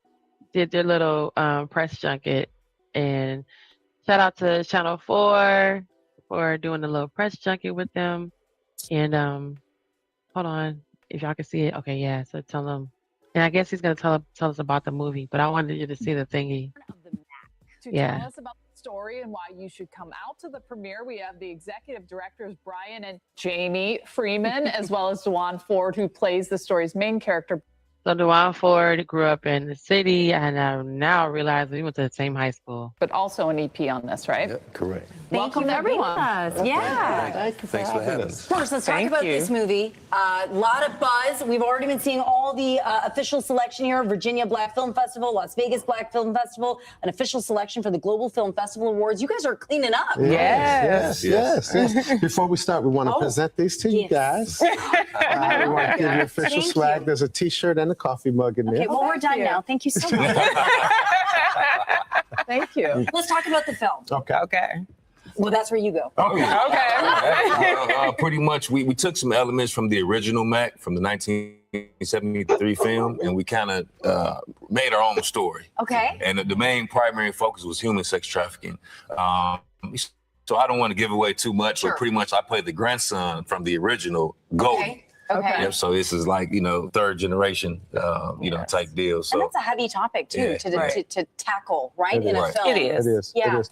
did their little press junket, and shout out to Channel 4 for doing the little press junket with them. And hold on, if y'all can see it. Okay, yeah. So tell them, and I guess he's gonna tell us about the movie, but I wanted you to see the thingy. To tell us about the story and why you should come out to the premiere, we have the executive directors Brian and Jamie Freeman, as well as Dewan Ford, who plays the story's main character. So Dewan Ford grew up in the city, and I now realize we went to the same high school. But also an EP on this, right? Yep, correct. Welcome to everyone. Yeah. Thank you for having us. First, let's talk about this movie. A lot of buzz. We've already been seeing all the official selection here. Virginia Black Film Festival, Las Vegas Black Film Festival, an official selection for the Global Film Festival Awards. You guys are cleaning up. Yes. Before we start, we want to present these to you guys. We want to give you official swag. There's a T-shirt and a coffee mug in there. Okay, well, we're done now. Thank you so much. Thank you. Let's talk about the film. Okay. Well, that's where you go. Pretty much, we took some elements from the original Mac from the 1973 film, and we kind of made our own story. Okay. And the main primary focus was human sex trafficking. So I don't want to give away too much, but pretty much I played the grandson from the original Goldie. Okay. Yep, so this is like, third generation, type deal. So And that's a heavy topic, too, to tackle, right, in a film. It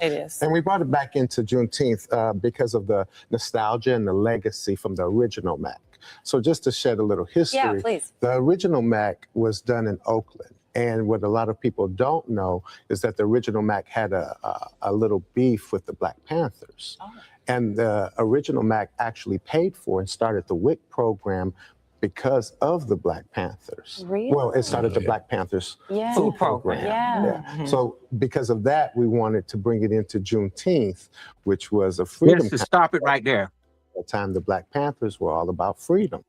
is. And we brought it back into Juneteenth because of the nostalgia and the legacy from the original Mac. So just to shed a little history, please. The original Mac was done in Oakland. And what a lot of people don't know is that the original Mac had a little beef with the Black Panthers. And the original Mac actually paid for and started the WIC program because of the Black Panthers. Really? Well, it started the Black Panthers food program. Yeah. So because of that, we wanted to bring it into Juneteenth, which was a freedom. Yes, to stop it right there. At the time, the Black Panthers were all about freedom.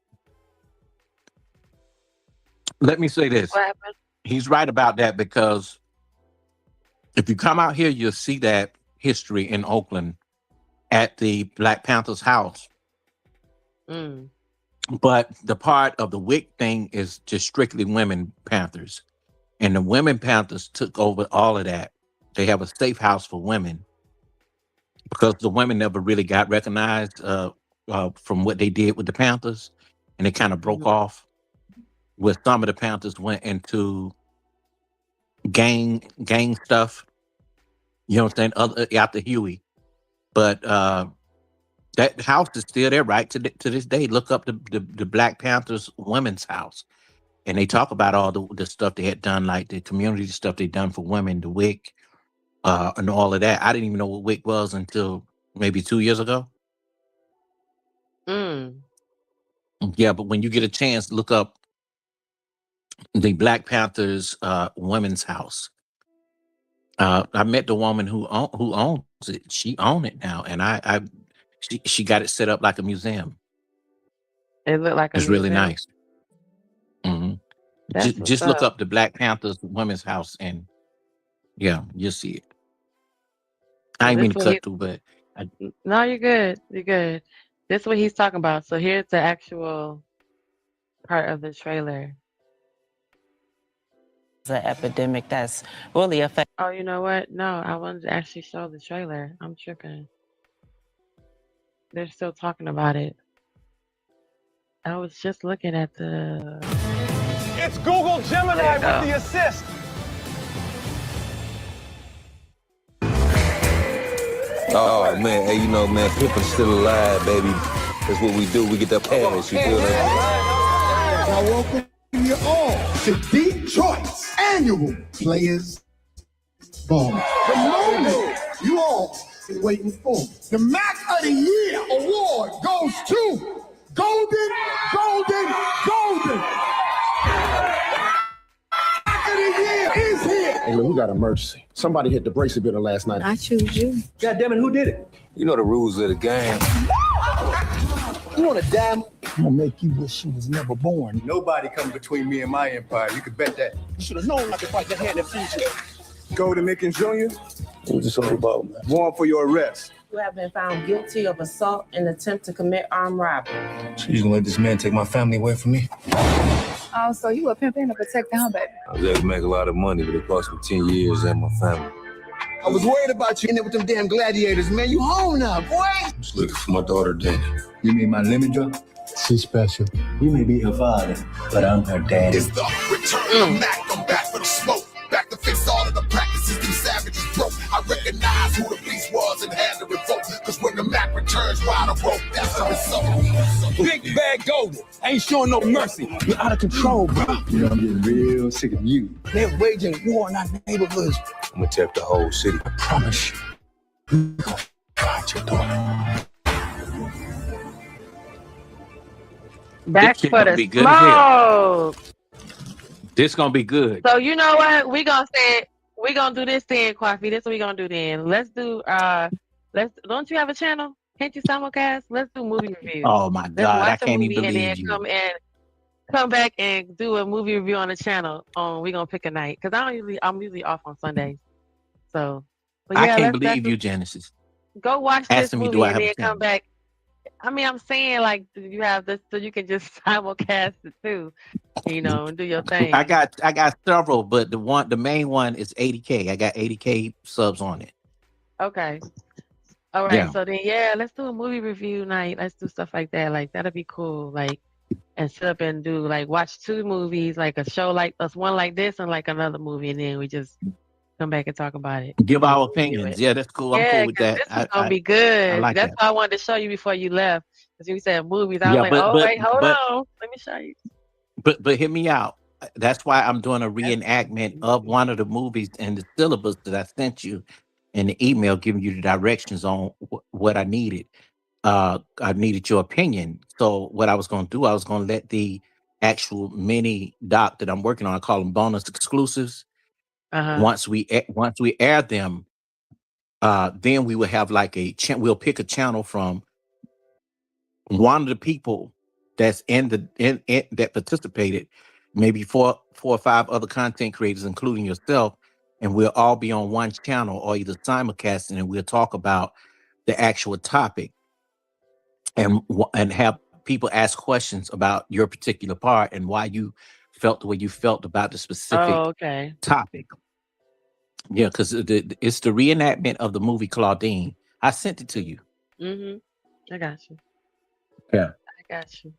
Let me say this. What happened? He's right about that, because if you come out here, you'll see that history in Oakland at the Black Panthers house. But the part of the WIC thing is just strictly women Panthers. And the women Panthers took over all of that. They have a safe house for women because the women never really got recognized from what they did with the Panthers. And it kind of broke off, where some of the Panthers went into gang stuff. You know what I'm saying? After Huey. But that house is still there, right? To this day. Look up the Black Panthers women's house. And they talk about all the stuff they had done, like the community stuff they done for women, the WIC, and all of that. I didn't even know what WIC was until maybe 2 years ago. Yeah, but when you get a chance, look up the Black Panthers women's house. I met the woman who owns it. She owns it now, and she got it set up like a museum. It looked like it's really nice. Just look up the Black Panthers women's house, and yeah, you'll see it. I ain't mean to cut through, but no, you're good. You're good. This is what he's talking about. So here's the actual part of the trailer. It's an epidemic that's really affecting. Oh, you know what? No, I wanted to actually show the trailer. I'm tripping. They're still talking about it. I was just looking at the... It's Google Gemini with the assist. Oh man, hey, man, pimping still alive, baby. That's what we do. We get that cash, you feel that? I welcome you all to Detroit's annual Players Ball. The moment you all been waiting for. The Mac of the Year award goes to Golden. Mac of the Year Hey, look, we got an emergency. Somebody hit the bracelet building last night. I choose you. God damn it, who did it? You know the rules of the game. You want to damn? I'm gonna make you wish you was never born. Nobody comes between me and my empire. You can bet that. You should have known not to fight that hand that feeds you. Golden Mickens Jr., What was this all about, man? warrant for your arrest. You have been found guilty of assault and attempt to commit armed robbery. So you gonna let this man take my family away from me? Oh, so you a pimping to protect the home, baby? I was able to make a lot of money, but it cost me 10 years and my family. I was worried about you in there with them damn gladiators, man. You home now, boy. I'm just looking for my daughter, Danny. You mean my lemon drop? She's special. You may be her father, but I'm her daddy. It's the return of Mac. I'm back for the smoke. Back to fix all of the practices these savages broke. I recognize who the beast was and had to revoke. Cause when the Mac returns, ride a rope, that's the result. Big bad Golden. Ain't showing no mercy. You're out of control, bro. You know, I'm getting real sick of you. They're waging war in our neighborhoods. I'm gonna tap the whole city. I promise you. You're gonna find your daughter. Back This for gonna the be good as hell. smoke. This gonna be good. So you know what? We gonna do this then, Coffee. This what we gonna do then. Let's do don't you have a channel? Can't you simulcast? Let's do movie reviews. Oh my Let's God, I watch a can't movie even and then believe you. come back and do a movie review on the channel. We gonna pick a night because I'm usually off on Sundays. So but I yeah, can't let's believe you, Genesis. go watch this Asking me, movie do I and have a then channel? come back. I mean, I'm saying like you have this so you can just simulcast it too, and do your thing. I got several, but the main one is 80K. I got 80K subs on it. Okay. All right. Yeah. So then, let's do a movie review night. Let's do stuff like that. Like that'll be cool. Like, and sit up and do watch 2 movies, like a show like us, one like this and like another movie, and then we just come back and talk about it. Give our Review opinions. it. Yeah, that's cool. I'm Yeah, cool with 'cause that. this is gonna be good. I like That's that. why I wanted to show you before you left. Because you said movies. I was Yeah, like, but- wait, hold but- on. Let me show you. But hear me out. That's why I'm doing a reenactment of one of the movies and the syllabus that I sent you in the email, giving you the directions on what I needed. I needed your opinion. So what I was going to do, I was going to let the actual mini doc that I'm working on, I call them bonus exclusives. Once we air them, then we will have like we'll pick a channel from one of the people that's in that participated, maybe four or 5 other content creators, including yourself, and we'll all be on one channel or either simulcasting, and we'll talk about the actual topic and have people ask questions about your particular part and why you felt the way you felt about the specific Oh, okay. topic. Yeah, because it's the reenactment of the movie Claudine. I sent it to you. I got you. Yeah. I got you.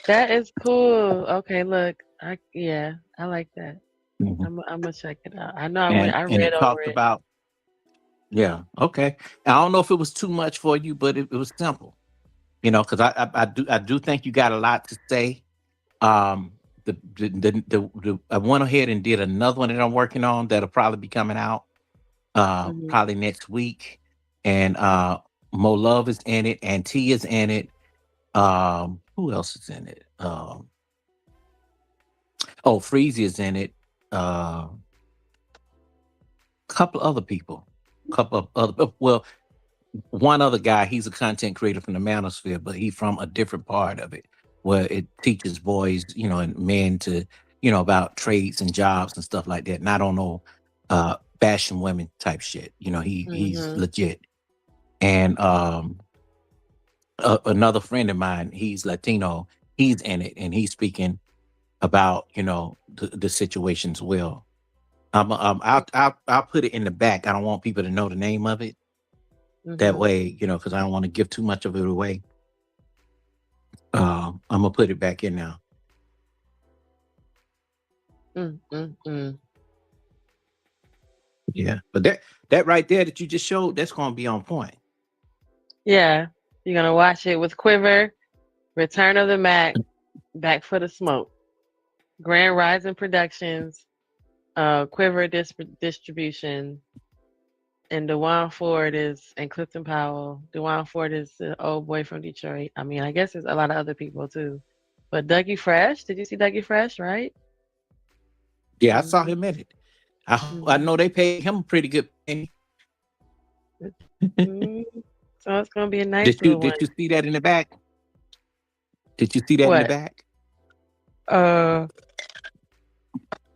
That is cool. Okay, look. I like that. I'm gonna check it out. I know I And read it over talked it. about. Yeah. Okay. I don't know if it was too much for you, but it was simple. Because I do think you got a lot to say. I went ahead and did another one that I'm working on that'll probably be coming out probably next week. And Mo Love is in it, and T is in it. Who else is in it? Freezy is in it. Couple other people. One other guy, he's a content creator from the Manosphere, but he's from a different part of it where it teaches boys, and men to, about trades and jobs and stuff like that. And I don't know, fashion women type shit. He's legit. And another friend of mine, he's Latino, he's in it, and he's speaking about, the situations well. I'll put it in the back. I don't want people to know the name of it. That way, because I don't want to give too much of it away. I'm gonna put it back in now. Yeah, but that right there that you just showed, that's gonna be on point. Yeah, you're gonna watch it with Quiver, Return of the Mac, Back for the Smoke, Grand Rising Productions, Quiver Distribution, and DeJuan Ford and Clifton Powell. DeJuan Ford is the old boy from Detroit. I mean, I guess there's a lot of other people too. But Dougie Fresh, did you see Dougie Fresh, right? Yeah, I saw him in it. I know they paid him a pretty good penny. So it's gonna be a nice Did you little did you see that in the back? Did you see that in the What? back? one.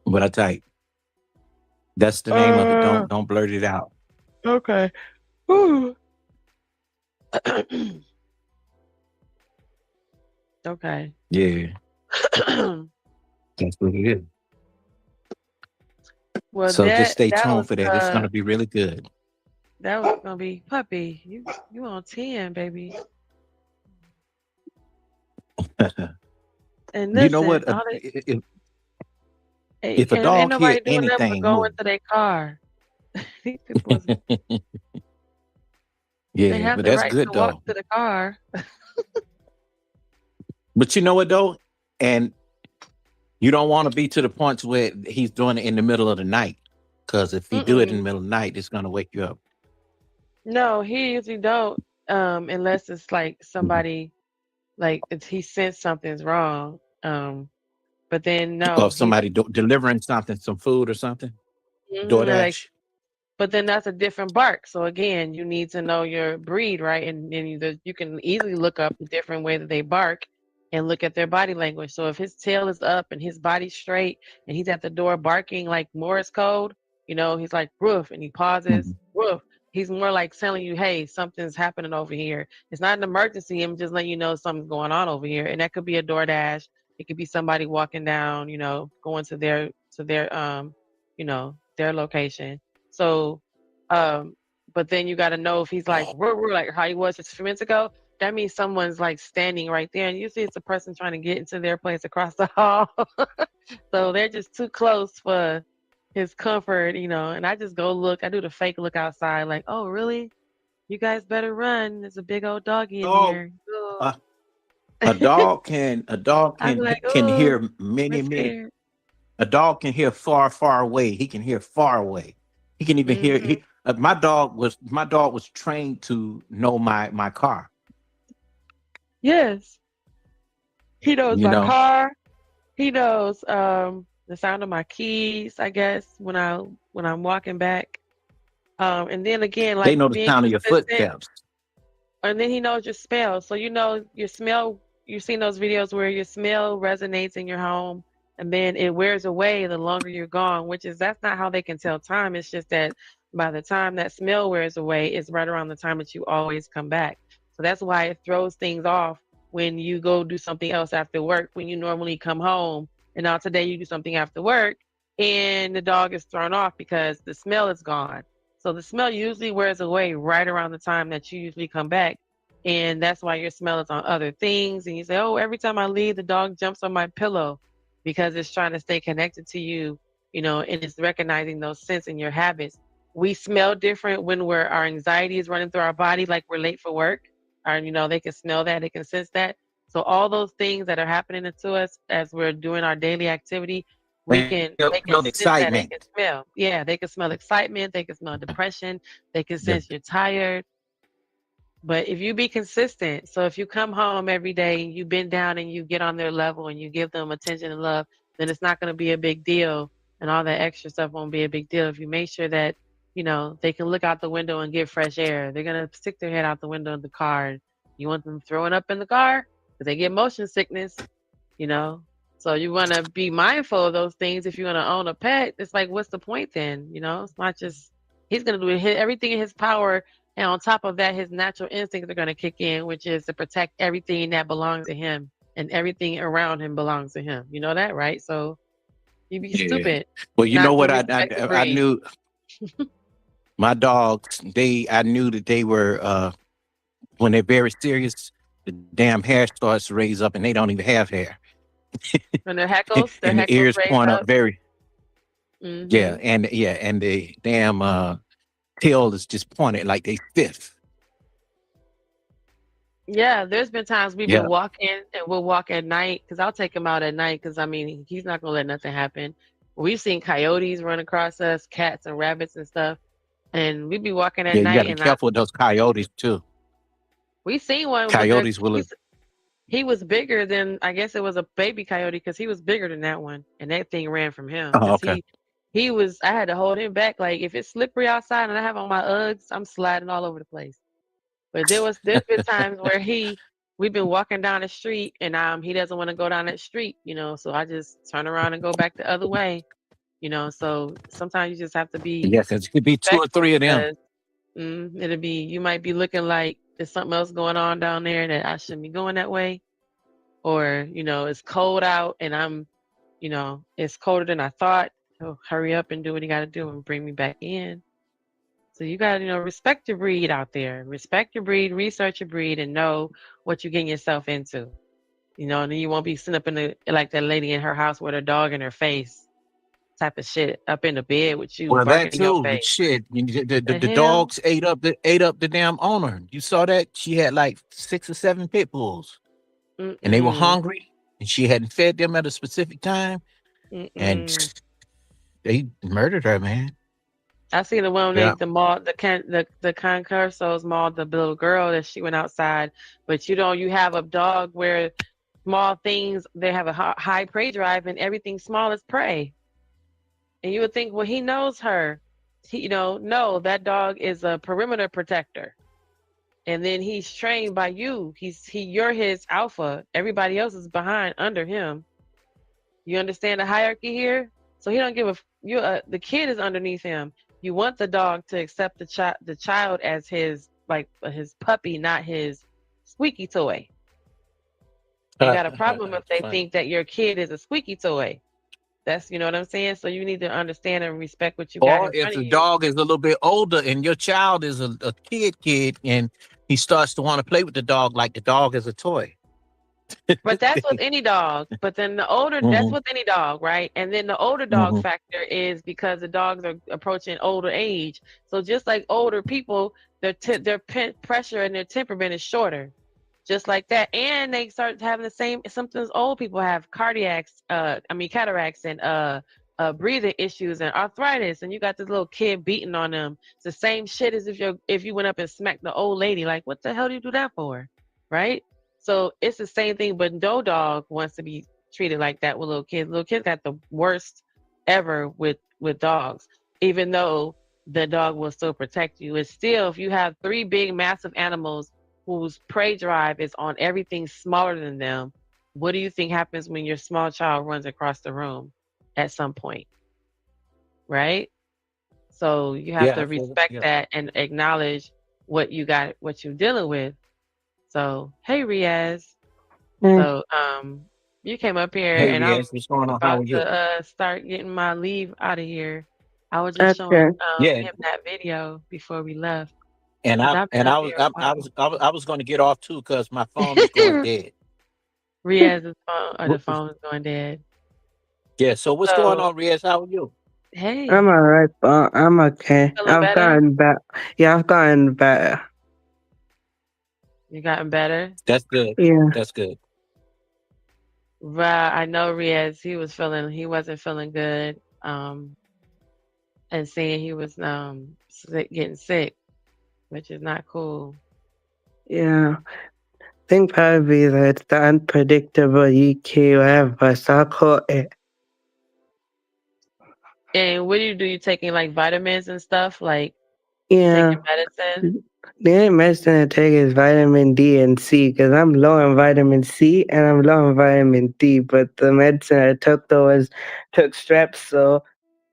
What I type? That's the name of it. Don't blurt it out. Okay. Whew. Okay. Yeah, that's what it is. Well, So just stay that tuned was for that. It's gonna be really good. that was gonna be puppy. You on 10, baby. And You know listen, what? all they, If a ain't dog nobody hear doing nothing but anything, go move. into their car. These people, they Yeah, have but the that's right good to walk though. to the car. But you know what though? And you don't want to be to the point where he's doing it in the middle of the night. Because if he do it in the middle of the night, it's gonna wake you up. No, he usually don't. Unless it's like somebody, like if he sense something's wrong. But then Or no, if somebody delivering something, some food or something. like, DoorDash. but then that's a different bark. So again, you need to know your breed, right? And then you can easily look up the different way that they bark and look at their body language. So if his tail is up and his body's straight and he's at the door barking like Morse code, he's like roof and he pauses, roof. He's more like telling you, hey, something's happening over here. It's not an emergency. I'm just letting you know something's going on over here. And that could be a DoorDash. It could be somebody walking down, going to their their location. So, but then you got to know if he's like, like how he was just a few minutes ago, that means someone's like standing right there. And usually it's a person trying to get into their place across the hall. So they're just too close for his comfort, and I just go look. I do the fake look outside like, oh, really? You guys better run. There's a big old doggy in here. Ugh. A dog can I'm like, hear we're many. scared. A dog can hear far away. He can hear far away. He can even hear. My dog was trained to know my car. Yes. He knows You my know. car. He knows the sound of my keys, I guess, when I'm walking back. And then again, like They know the being sound of your consistent, footsteps. and then he knows your smell. So your smell, you've seen those videos where your smell resonates in your home and then it wears away the longer you're gone, that's not how they can tell time. It's just that by the time that smell wears away, it's right around the time that you always come back. So that's why it throws things off when you go do something else after work, when you normally come home. And now today you do something after work and the dog is thrown off because the smell is gone. So the smell usually wears away right around the time that you usually come back. And that's why your smell is on other things. And you say, oh, every time I leave, the dog jumps on my pillow because it's trying to stay connected to you, and it's recognizing those scents and your habits. We smell different when our anxiety is running through our body, like we're late for work. Or, they can smell that, they can sense that. So all those things that are happening to us as we're doing our daily activity, they can sense that, they Excitement. can smell. Yeah, they can smell excitement, they can smell depression, they can sense you're tired. But if you be consistent, so if you come home every day, you bend down and you get on their level and you give them attention and love, then it's not going to be a big deal. And all that extra stuff won't be a big deal. If you make sure that, they can look out the window and get fresh air. They're going to stick their head out the window of the car. You want them throwing up in the car because they get motion sickness, So you want to be mindful of those things. If you want to own a pet, it's like, what's the point then? It's not just, he's going to do everything in his power. And on top of that, his natural instincts are going to kick in, which is to protect everything that belongs to him and everything around him belongs to him. You know that, right? So you'd be stupid. Well, you not know to what respect the I breed. knew. My dogs, I knew that they were when they're very serious, the damn hair starts to raise up and they don't even have hair. When their heckles, and the ears raise point up up. very Mhm. and the damn tail is just pointed like they stiff. Yeah, there's been times we've Yeah. been walking and we'll walk at night because I'll take him out at night because, he's not going to let nothing happen. We've seen coyotes run across us, cats and rabbits and stuff. And we'd be walking at Yeah, you night gotta be and careful with those coyotes too. we seen one. But Coyotes will he was bigger than, I guess it was a baby coyote because he was bigger than that one. And that thing ran from him. Oh, 'Cause okay. I had to hold him back. Like if it's slippery outside and I have on my Uggs, I'm sliding all over the place. But there's been times where we've been walking down the street and he doesn't want to go down that street, so I just turn around and go back the other way, so sometimes you just have to be Yes, it could be 2 or 3 of them. you might be looking like there's something else going on down there that I shouldn't be going that way. Or, it's cold out and it's colder than I thought. So hurry up and do what you got to do and bring me back in. So you got to, respect your breed out there. Respect your breed, research your breed, and know what you're getting yourself into. And then you won't be sitting up like that lady in her house with her dog in her face type of shit up in the bed with you. Well, that barking in your too. face. Shit, the hell? dogs ate up the damn owner. You saw that? She had like 6 or 7 pit bulls, and they were hungry, and she hadn't fed them at a specific time, and they murdered her, man. I seen the one Yeah. at the mall, the Concursos mall, the little girl that she went outside. But you have a dog where small things, they have a high prey drive and everything small is prey. And you would think, well, he knows her. No, that dog is a perimeter protector. And then he's trained by you. You're his alpha. Everybody else is under him. You understand the hierarchy here? So he don't give the kid is underneath him. You want the dog to accept the child as his puppy, not his squeaky toy. You got a problem if they think that your kid is a squeaky toy. That's, you know what I'm saying? So you need to understand and respect what you got Or in if front of the you. dog is a little bit older and your child is a kid and he starts to want to play with the dog like the dog is a toy. But that's with any dog. But then that's with any dog, right? And then the older dog factor is because the dogs are approaching older age. So just like older people, their pressure and their temperament is shorter. Just like that. And they start having the same symptoms old people have: cataracts and breathing issues and arthritis. And you got this little kid beating on them. It's the same shit as if you went up and smacked the old lady. Like, what the hell do you do that for? Right? So it's the same thing, but no dog wants to be treated like that with little kids. Little kids got the worst ever with dogs. Even though the dog will still protect you, it's still, if you have 3 big massive animals whose prey drive is on everything smaller than them, what do you think happens when your small child runs across the room at some point? Right? So you have to respect that and acknowledge what you're dealing with. So, hey, Riaz. So, you came up here Hey, and Riaz, I was what's going on? about How are you? to start getting my leave out of here. I was just Okay. showing him that video before we left. And 'Cause I I've been and up I was here a while. I was going to get off too because my phone is going dead. Riaz's phone, or the phone is going dead. Yeah. So what's going on, Riaz? How are you? Hey. I'm alright, but I'm okay. Feeling I've better? gotten better. Yeah, I've gotten better. You gotten better? That's good. Yeah. That's good. Right. I know Riaz, he wasn't feeling good. And saying he was getting sick, which is not cool. Yeah. I think probably that's the unpredictable EQ ever, so I caught it. And what do? You taking like vitamins and stuff? Like Yeah. taking medicine? The only medicine I take is vitamin D and C because I'm low on vitamin C and I'm low on vitamin D. But the medicine I took took Strepsil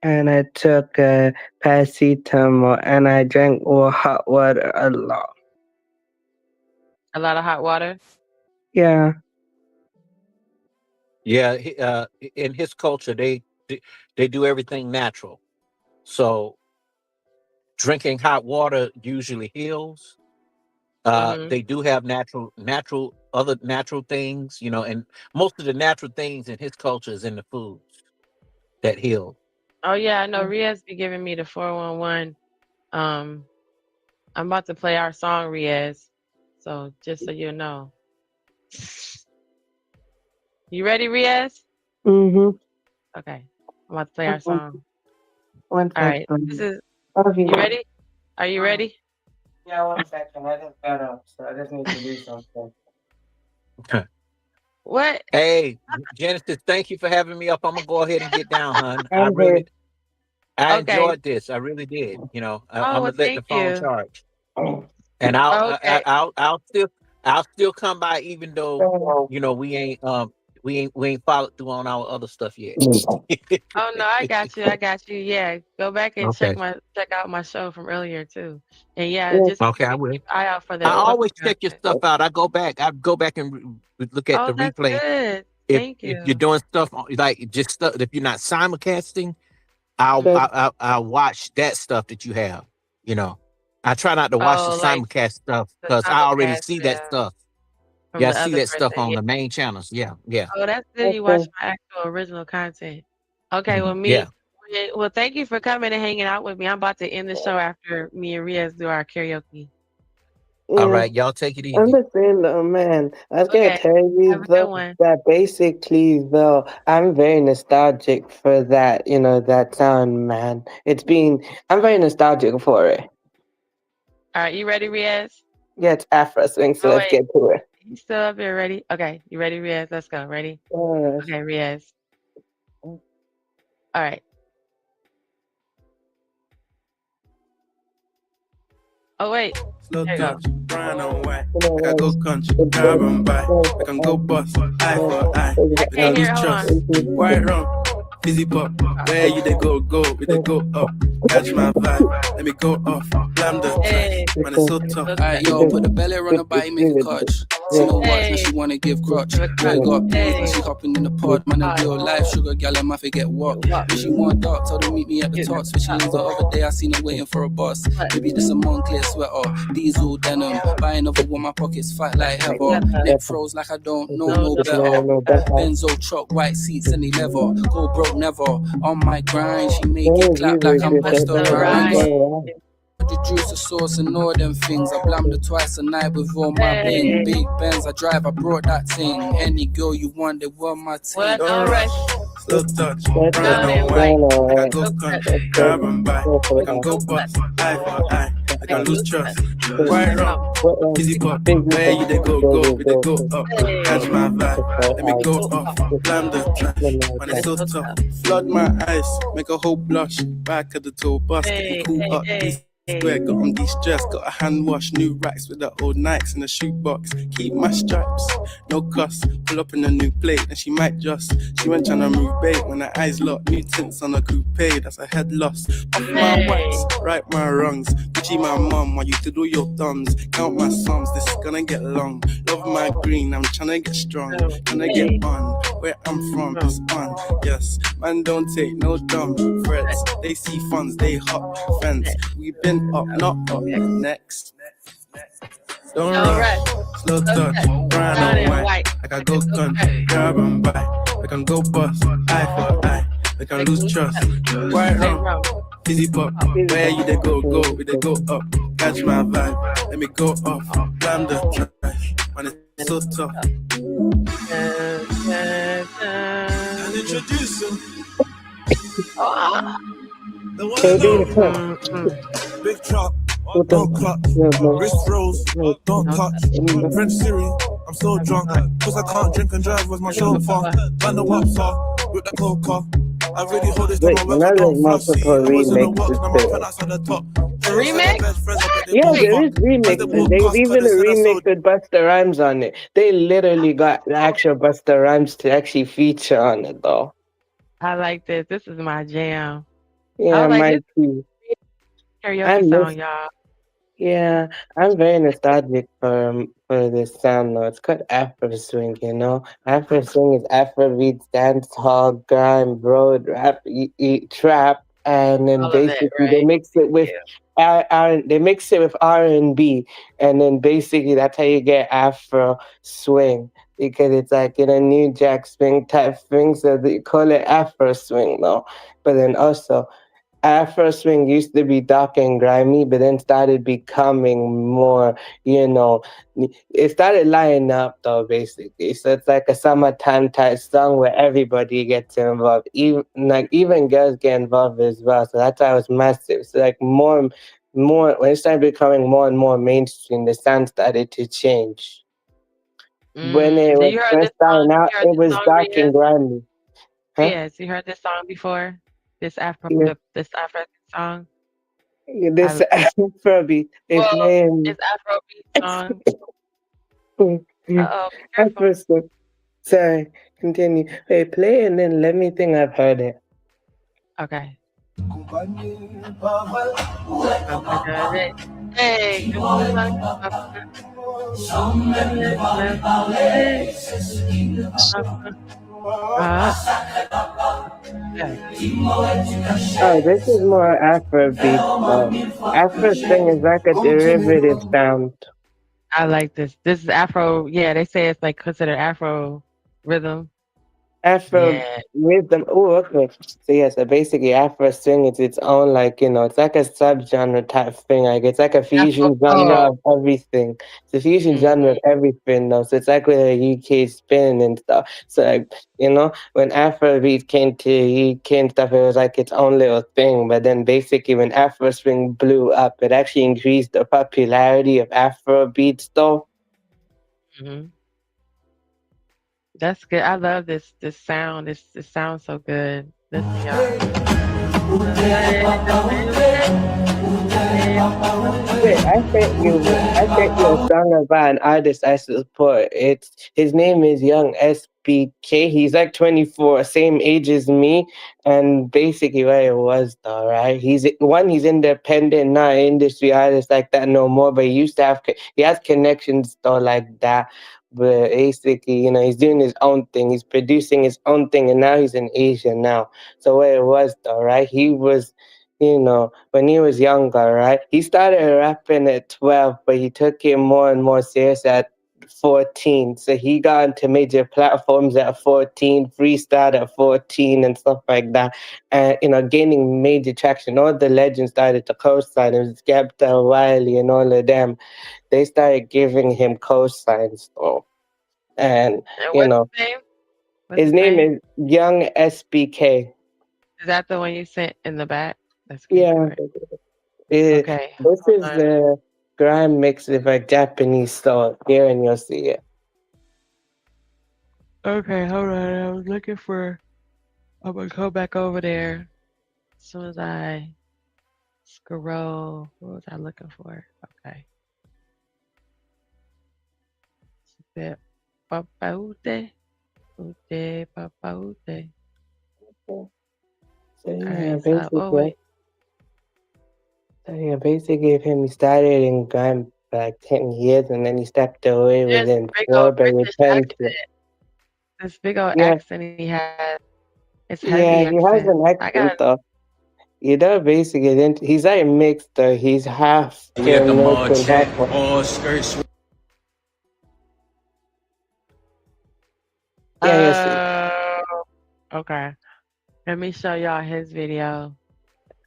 and I took paracetamol and I drank hot water a lot. A lot of hot water? Yeah. Yeah. In his culture, they do everything natural. So drinking hot water usually heals. They do have other natural things, and most of the natural things in his culture is in the foods that heal. Oh yeah, I know Riaz be giving me the 411. I'm about to play our song, Riaz. So just so you know. You ready, Riaz? Mm-hmm. Okay. I'm about to play our song. One All right. second. This is Okay. you ready? Are you ready? Yeah, 1 second. I just got up, so I just need to do something. What? Hey, Genesis, thank you for having me up. I'm gonna go ahead and get down, hon. I Okay. enjoyed this. I really did. You know, Oh, I'm well, gonna let the thank phone you. charge, and I'll Okay. I'll still come by, even though you know we ain't followed through on our other stuff yet. Oh no, I got you. I got you. Yeah, go back and Okay. check out my show from earlier too. And yeah, just Okay, I keep will. an eye out for I the always check your content. stuff out. I go back. And look at Oh, the that's replay. good. If Thank you're you. doing stuff like just stuff, if you're not simulcasting, I'll watch that stuff that you have. You know, I try not to watch the Oh, like simulcast stuff the because I already simulcast, see that yeah, stuff. from Yeah, I the see other that stuff person. on Yeah. the main channels. Yeah, yeah. Oh, that's good. You watch my actual original content. Okay, well, Yeah. well, thank you for coming and hanging out with me. I'm about to end the show after me and Riaz do our karaoke. All Yeah. right, y'all take it I'm easy. just saying though, man. I was gonna Okay, tell you have a good though one. that basically though I'm very nostalgic for that, you know, that sound, man. I'm very nostalgic for it. All right, you ready, Riaz? Yeah, it's Afro swing, so Oh let's wait, get to it. you still up here? Ready? Okay, you ready, Riaz? Let's go. Ready? Okay, Riaz. All right. Oh wait. Slow There you go. touch, brown and white. I can go country, carbon by. I can go bust, eye for eye. I I can't can hear. lose Hold trust. on. White rum, fizzy pop. Where you they go, we they go up. Catch my vibe, let me go off. Blam the track, man, it's so tough. Alright, yo, put the belly on her body, make a clutch. See no watch, now she wanna give crutch. Really got beans, now she hopping in the pod. Man, in real life, sugar gal, I might forget what. If she want dark, told her meet me at the top. Switching lanes the other day, I seen her waiting for a bus. Maybe this a Moncler sweater, diesel denim. Buying over with my pockets fat like heather. Lip froze like I don't know no better. Benzo truck, white seats and they leather. Go broke never. On my grind, she make it clap like I'm Busta Rhymes. The juice, the sauce, and all them things. I blammed her twice a night with all my bling. Big Benz, I drive, I brought that thing. Any girl you want, they want my team. Well, don't rush. Slow touch, brown and white. I can go country, carbon by. I can go bust, eye for eye. I can lose trust. White rum, fizzy pop. Where you they go, we they go up. Catch my vibe, let me go off. Blam the track, man, it's so tough. Flood my eyes, make a whole blush. Back of the tour bus, get me cool up. Square, got on de-stress, got a hand wash, new racks with the old Nikes in the shoebox. Keep my stripes, no cuss. Pull up in a new plate, and she might just. She went tryna move bait when her eyes locked. New tints on a coupe, that's a head loss. Off my wax, right my wrongs. Gucci my mum, while you to do your thumbs. Count my sums, this is gonna get long. Love my green, I'm tryna get strong. Tryna get on, where I'm from, it's on. Yes, man don't take no dumb threats. They see funds, they hop fence. We been up, not up. Next. Don't rush, slow touch, brown and white. I can go country, grab and buy. I can go bust, eye for eye. I can lose trust. White rum, fizzy pop. Where you they go, we they go up. Catch my vibe, let me go off. Blam the trash, man, it's so tough. And introduce you. The one and only. Big truck, don't clutch. Wrist rolls, don't touch. French Siri, I'm so drunk. Cause I can't drink and drive with my chauffeur. Man the wops off with the coca. I really hold this to my weather, don't flossy. I was in the works, now my pen outside the top. Remix? Yeah, there is remixes. There's even a remix with Busta Rhymes on it. They literally got the actual Busta Rhymes to actually feature on it, though. I like this. This is my jam. Yeah, I like my this too. karaoke song, y'all. Yeah, I'm very nostalgic for this sound though. It's called Afro swing, you know. Afro swing is Afrobeat, dance hall, grime, road, rap, trap, and then All of it, basically right? they mix it with R&B, and then basically that's how you get Afro swing because it's like in a New Jack swing type thing, so they call it Afro swing though. But then also Afro swing used to be dark and grimy, but then started becoming more, you know, it started lining up though, basically. So it's like a summertime type song where everybody gets involved, even girls get involved as well. So that's why it was massive. So like more when it started becoming more and more mainstream, the sound started to change. When it was You heard first this song? starting out, You heard it this was song, dark and Riaz? grimy. Huh? Yes, you heard this song before? This Yeah. this African song. This Afrobeat is Well, playing. it's Afrobeat song. Uh-oh, be careful. Afro. Sorry, continue. Hey, play and then let me think I've heard it. Okay. Hey, Oh, this is more Afrobeat stuff. Afro thing is like a derivative sound. I like this. This is Afro. Yeah, they say it's like considered Afro rhythm. Afro Yeah. rhythm. Oh, okay. So yeah, so basically Afro swing is its own, like, it's like a subgenre type thing. Like it's like a fusion genre of everything. It's a fusion genre of everything though. So it's like with the UK spin and stuff. So like, when Afrobeat came to UK and stuff, it was like its own little thing. But then basically when Afro swing blew up, it actually increased the popularity of Afrobeat stuff. Mm-hmm. That's good. I love this sound. This sounds so good. Listen, y'all. Wait, I sent you a song about an artist I support. His name is Young SBK. He's like 24, same age as me, and basically what it was though, right? He's independent, not an industry artist like that no more. But he has connections though like that. But basically, he's doing his own thing. He's producing his own thing, and now he's in Asia now. So what it was though, right? He was, when he was younger, right? He started rapping at 12, but he took it more and more serious at 14. So he got into major platforms at 14, freestyled at 14 and stuff like that. And, gaining major traction. All the legends started to co-sign him, Skepta, Wiley, and all of them. They started giving him co-signs though. And, what's his name? his name is Young SBK. Is that the one you sent in the back? That's good. Yeah. Okay. This is the grime mix of a Japanese style. Here and you'll see it. Okay, hold on. I was looking for. I'm gonna go back over there as soon as I scroll. What was I looking for? Okay. Papaute. Ute, papaute. So basically, if he started in grime for like 10 years and then he stepped away within 4, but returned to it. This big old Yeah. accent he has. It's heavy Yeah, he has accent. an accent though. Basically, he's like mixed though. He's half Jamaican, half white. All skirts. Okay. Let me show y'all his video.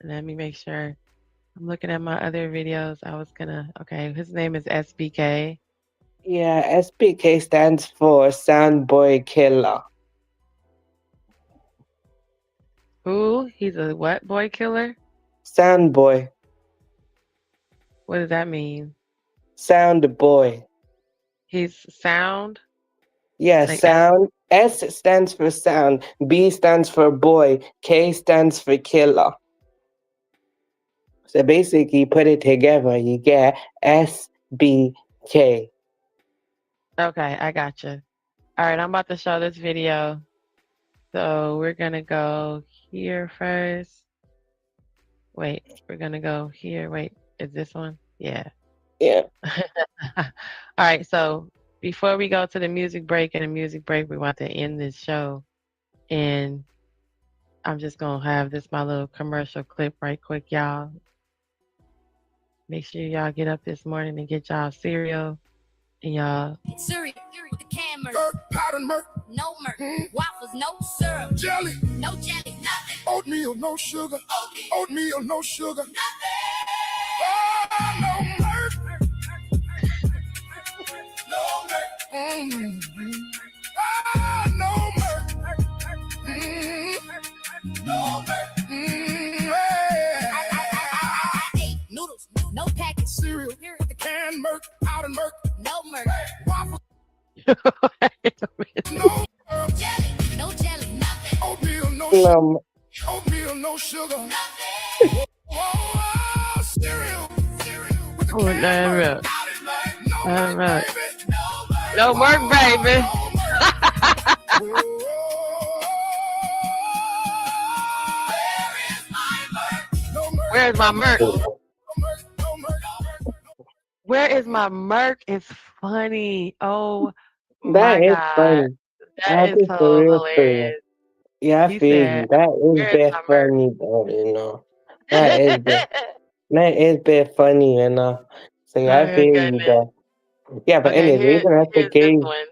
Let me make sure. I'm looking at my other videos. Okay, his name is SBK. Yeah, SBK stands for Sound Boy Killer. Who? He's a what boy killer? Sound Boy. What does that mean? Sound Boy. He's sound? Yeah, Like sound. S stands for sound. B stands for boy. K stands for killer. So basically, put it together, you get SBK. Okay, I got you. All right, I'm about to show this video. So we're going to go here first. Wait, we're going to go here. Wait, is this one? Yeah. Yeah. All right, so before we go to the music break, we want to end this show. And I'm just going to have this, my little commercial clip right quick, y'all. Make sure y'all get up this morning and get y'all cereal. And y'all. Cereal, the can murk, powdered murk, no murk, waffles, no syrup, jelly, no jelly, nothing. Oatmeal, no sugar, oatmeal, no sugar, nothing. Oh, no murk, no murk, ah, no murk, no murk, hey. Noodles, no package, cereal, the can murk, powdered murk, no murk, waffles. No jelly, nothing. Oatmeal, no sugar. Oatmeal, no sugar. Oh, no, no work, baby. Where's my Merc? Where is my Merc? It's funny. Oh my That is God. funny. That is for so real, for real. hilarious. Yeah, I He feel said, you. That is where's bit my Merc? funny though, you know. That is bit funny, you know. So yeah, I Oh, feel you goodness. though. Yeah, but Okay, anyways, the reason I have to here's this give one.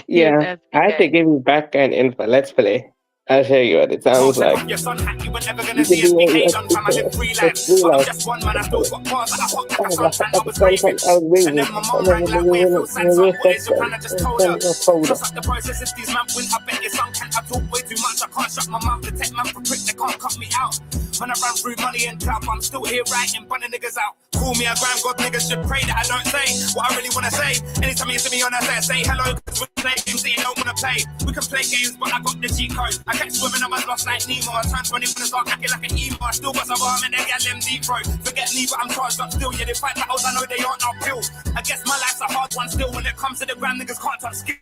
Here's yeah, I have to SPK. give you background info. Let's play. I'll show you what it sounds like. Your son hack, you were never You gonna can see us do be it. on time. I live three lives, but I'm just one man. I still got bars that I hot like a suntan. I was raving, and then my mom rang like we're through Santon. What is your plan? I just told her. Trust up the process. If these man win, I bet your son can. I talk way too much. I can't shut my mouth. The tech man for prick, they can't cut me out. When I ran through money and clout, I'm still here writing, bunning niggas out. Call me a gram god, niggas should pray that I don't say what I really wanna say. Anytime you see me on that say hello, cause we play games that you don't wanna play. We can play games, but I got the G code. I catch swimming, I'm lost like Nemo. I turn 20 when I start acting like an emo. I still got some arm and they get them deep throat. Forget me, but I'm charged up still. Yeah, they fight battles, I know they aren't uphill. I guess my life's a hard one still. When it comes to the gram, niggas can't touch skill.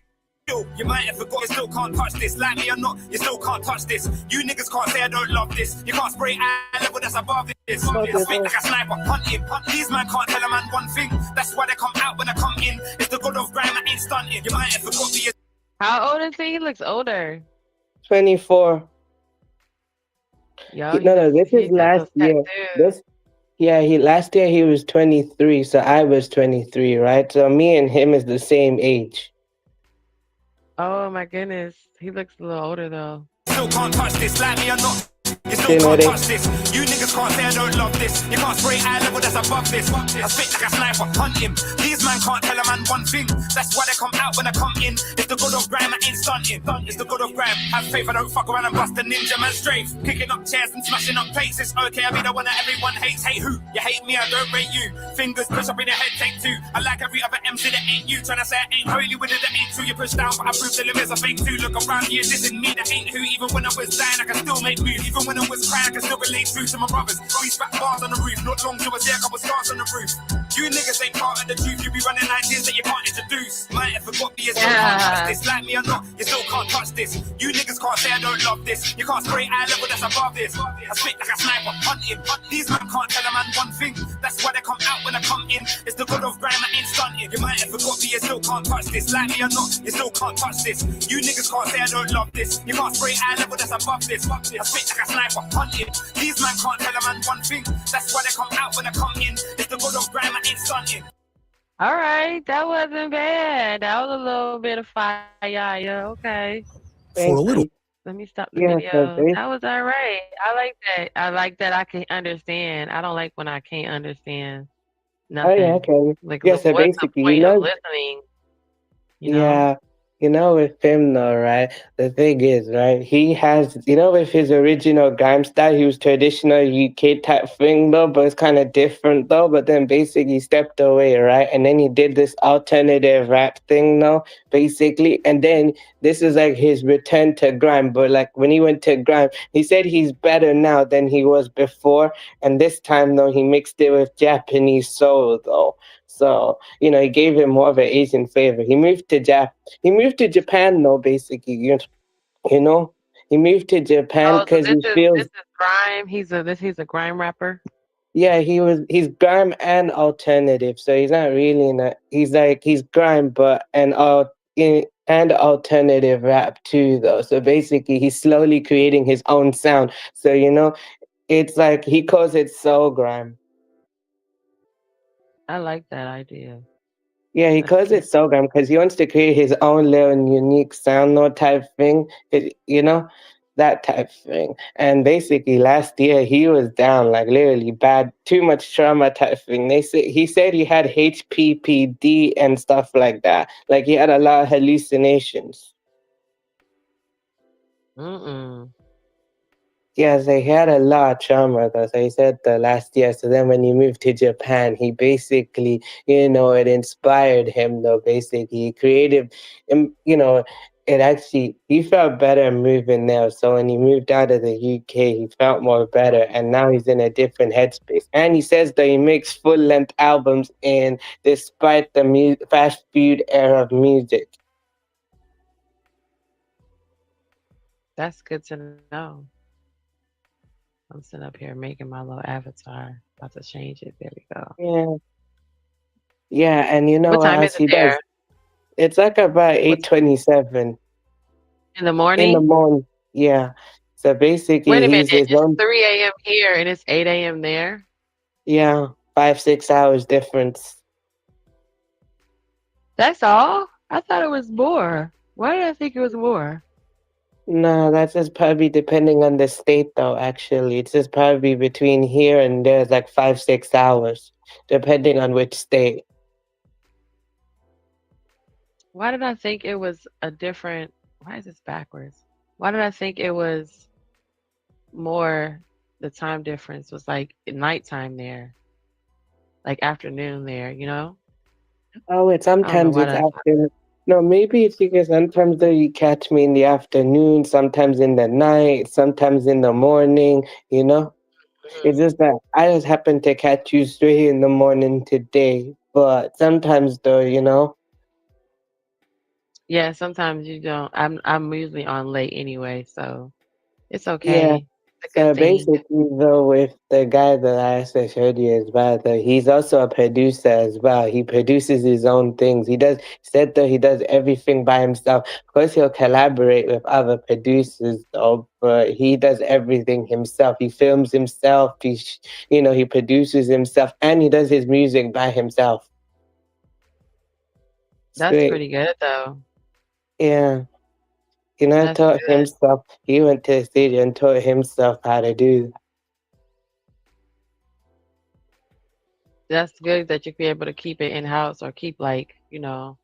You might have forgot, you still can't touch this. Like me or not, you still can't touch this. You niggas can't say I don't love this. You can't spray eye level that's above this. I speak like a sniper, hunting. These man can't tell a man one thing. That's why they come out when I come in. It's the god of grime, I ain't stunting. You might have forgot me. How old is he? He looks older. 24. Yo, No, this is last year. Last year he was 23, so I was 23, right? So me and him is the same age. Oh my goodness. He looks a little older though. Still can't touch this, like me or not. You still can't touch this. You niggas can't say I don't love this. You can't spray eye level that's above this. I spit like a sniper, hunt him. These man can't tell a man one thing. That's why they come out when I come in. It's the god of grime, I ain't stunting. It's the god of grime. Have faith, I don't fuck around and bust a ninja man straight. Kicking up chairs and smashing up plates. It's okay, I be the one that everyone hates. Hate who? You hate me, I don't rate you. Fingers push up in your head, take two. I like every other MC that ain't you. Tryna say I ain't holy with it, that ain't true. You push down, but I prove the limits, I fake too. Look around here, this is me, that ain't who. Even when I was dying, I can still make moves. Even when I was crying, I can still relate through to my brothers. We spat bars on the roof, not long till I see a couple stars on the roof. You niggas ain't part of the truth, you be running ideas that you can't introduce. Might have forgot me, you still can't touch this. Like me or not, you still can't touch this. You niggas can't say I don't love this. You can't spray eye level that's above this. I spit like a sniper, hunting. These men can't tell a man one thing. That's why they come out when I come in. It's the god of grime, I ain't stunting. You might have forgot me, you still can't touch this. Like me or not, you still can't touch this. You niggas can't say I don't love this. You can't spray eye level that's above this. I spit like a sniper, hunting. These men can't tell a man one thing. That's why they come out when I come in. It's the god of grime, I ain't stunting. All right, that wasn't bad. That was a little bit of fire. Yeah, okay. For a little. Let me stop the Yeah, video. That was all right. I like that. I like that I can understand. I don't like when I can't understand nothing. Oh yeah, okay. Like, Yeah, so what's the basically, point of listening? You know? Yeah, with him though, right? The thing is, right? He has, with his original grime style, he was traditional UK type thing though, but it's kind of different though. But then basically he stepped away, right? And then he did this alternative rap thing though, basically. And then this is like his return to grime. But like when he went to grime, he said he's better now than he was before. And this time though, he mixed it with Japanese soul though. So, he gave him more of an Asian flavor. He moved to Japan though, basically, He moved to Japan because he feels. This is grime. He's a grime rapper. Yeah, he's grime and alternative. So he's not really he's grime, but and alternative rap too though. So basically he's slowly creating his own sound. So, it's like he calls it soul grime. I like that idea. Yeah, he calls it soul grime because he wants to create his own little unique sound though type thing. That type thing. And basically last year he was down, like literally bad, too much trauma type thing. He said he had HPPD and stuff like that. Like he had a lot of hallucinations. Yeah, so he had a lot of trauma though. So he said the last year. So then when he moved to Japan, he basically, it inspired him though, basically. He created, he felt better moving there. So when he moved out of the UK, he felt more better, and now he's in a different headspace. And he says that he makes full-length albums, and despite the fast food era of music. That's good to know. I'm sitting up here making my little avatar. About to change it. There we go. Yeah. Yeah, and you know What what time else is it he does? there? It's like about What's 8:27 in the in the morning? morning. Yeah. So Wait basically, a minute. he's his It's own. 3 a.m. here and it's 8 a.m. there. Yeah, 5-6 hours difference. That's all? I thought it was more. Why did I think it was more? No, that's just probably depending on the state, though. Actually, it's just probably between here and there is like 5-6 hours, depending on which state. Why did I think it was a different? Why is this backwards? Why did I think it was more? The time difference was like nighttime there, like afternoon there. You know? Oh, it's I don't know sometimes why it's that. afternoon. No, maybe it's because sometimes though you catch me in the afternoon, sometimes in the night, sometimes in the morning. You know, it's just that I just happened to catch you straight in the morning today. But sometimes though, you know. Yeah, sometimes you don't. I'm usually on late anyway, so it's Yeah. okay. It's a So good thing. basically, though, with the guy that I also showed you as well, though, he's also a producer as well. He produces his own things. He said though he does everything by himself. Of course, he'll collaborate with other producers, though, but he does everything himself. He films himself. He produces himself, and he does his music by himself. That's Straight. pretty good though. Yeah. That's Taught good. himself. He went to the studio and taught himself how to do that. That's good that you can be able to keep it in house or keep like, a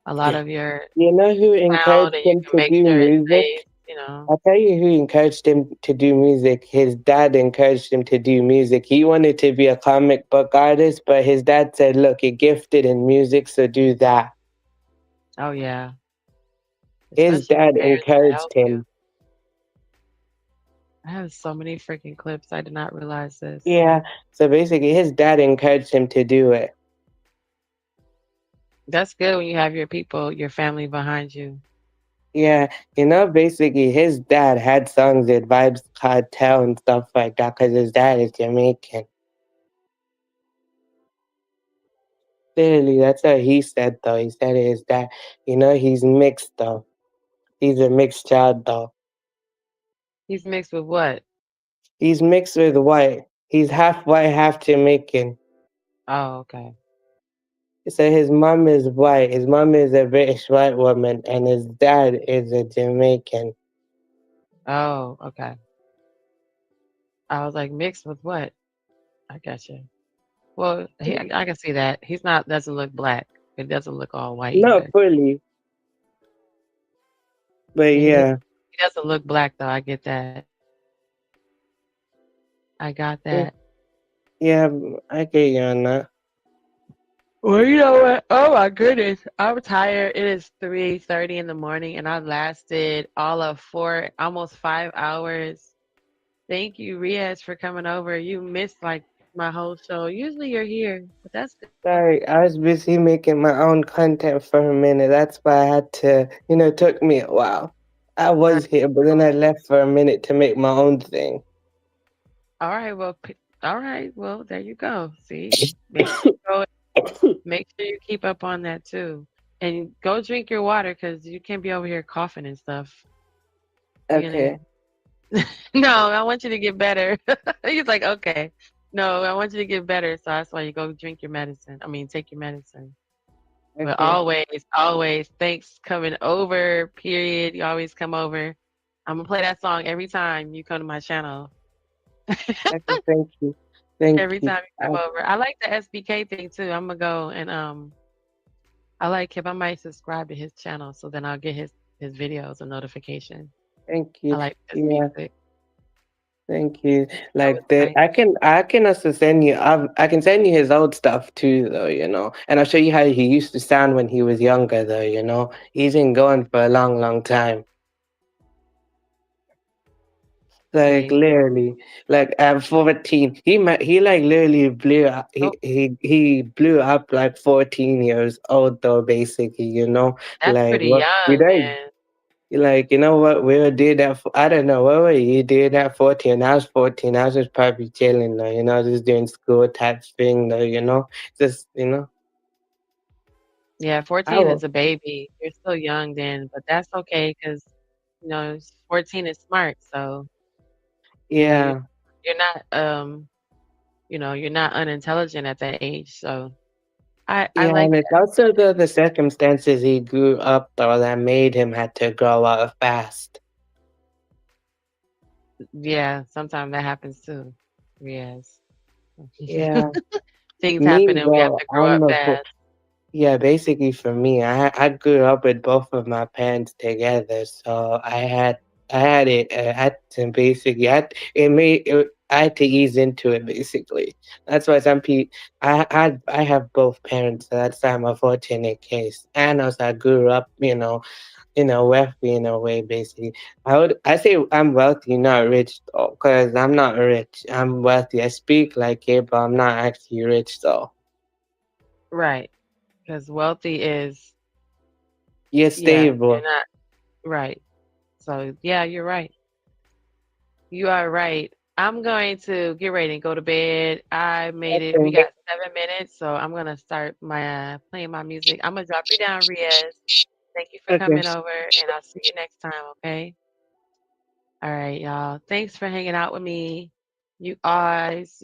lot of your You know who sound encouraged and you him can to make do sure it music? stays. I'll tell you who encouraged him to do music. His dad encouraged him to do music. He wanted to be a comic book artist, but his dad said, look, you're gifted in music, so do that. Oh yeah. His Especially dad parents that encouraged help you. him. I have so many freaking clips. I did not realize this. Yeah. So basically, his dad encouraged him to do it. That's good when you have your people, your family behind you. Yeah. Basically, his dad had songs with Vybz Kartel and stuff like that because his dad is Jamaican. Clearly, that's what he said, though. He said his dad, he's mixed, though. He's a mixed child, though. He's mixed with what? He's mixed with white. He's half white, half Jamaican. Oh, okay. So his mom is white. His mom is a British white woman, and his dad is a Jamaican. Oh, okay. I was like, mixed with what? I got you. Well, I can see that. Doesn't look black. It doesn't look all white Not either. fully. But yeah. He doesn't look black though. I get that. I got that. Yeah, I get you on that. Well, you know what? Oh my goodness. I'm tired. It is 3:30 in the morning and I lasted all of almost 5 hours. Thank you, Riaz, for coming over. You missed like my whole show. Usually you're here, but that's good. Sorry, I was busy making my own content for a minute. That's why I had to, it took me a while. I was here, but then I left for a minute to make my own thing. All right, well, there you go. See, make sure you keep up on that too, and go drink your water because you can't be over here coughing and stuff. Okay. No, I want you to get better. He's like, okay. No, I want you to get better, so that's why you go drink your medicine. Take your medicine. Okay. But always, thanks coming over. Period. You always come over. I'm gonna play that song every time you come to my channel. Okay, thank you. Every time you come over. I like the SBK thing too. I'm gonna go and I like him. I might subscribe to his channel so then I'll get his videos a notification. Thank you. I like his music. Thank you. Like I can also send you. I can send you his old stuff too, though. And I'll show you how he used to sound when he was younger, though. He's been going for a long, long time. Like literally, like at 14, he like literally blew up. He blew up like 14 years old, though. Basically, That's like pretty what we young, don't. man. Like, what we were did that I don't know, what were you did at 14? I was 14. I was just probably chilling though, just doing school type thing though, just Yeah, I 14 will. is a baby. You're still young then, but that's okay because 14 is smart. So, Yeah. you're not you're not unintelligent at that age. So I Yeah, like and it's that. also the circumstances he grew up though that made him had to grow up fast. Yeah, sometimes that happens too. Yes. Yeah. Things happen Me and we have though, to grow up fast. yeah, basically for me, I grew up with both of my parents together, so I had it. I had to basically, I had to ease into it basically. That's why some people, I have both parents, so that's why I'm a fortunate case. And also I grew up, wealthy in a way basically. I say I'm wealthy, not rich though, because I'm not rich. I'm wealthy. I speak like it, but I'm not actually rich though. Right. Because wealthy is, You're yeah, you're stable. not right. So, yeah, you're right. You are right. I'm going to get ready and go to bed. I made it. We got 7 minutes, so I'm gonna start my playing my music. I'm gonna drop you down, Riaz. Thank you for Okay. coming over, and I'll see you next time. Okay. All right, y'all. Thanks for hanging out with me. You guys,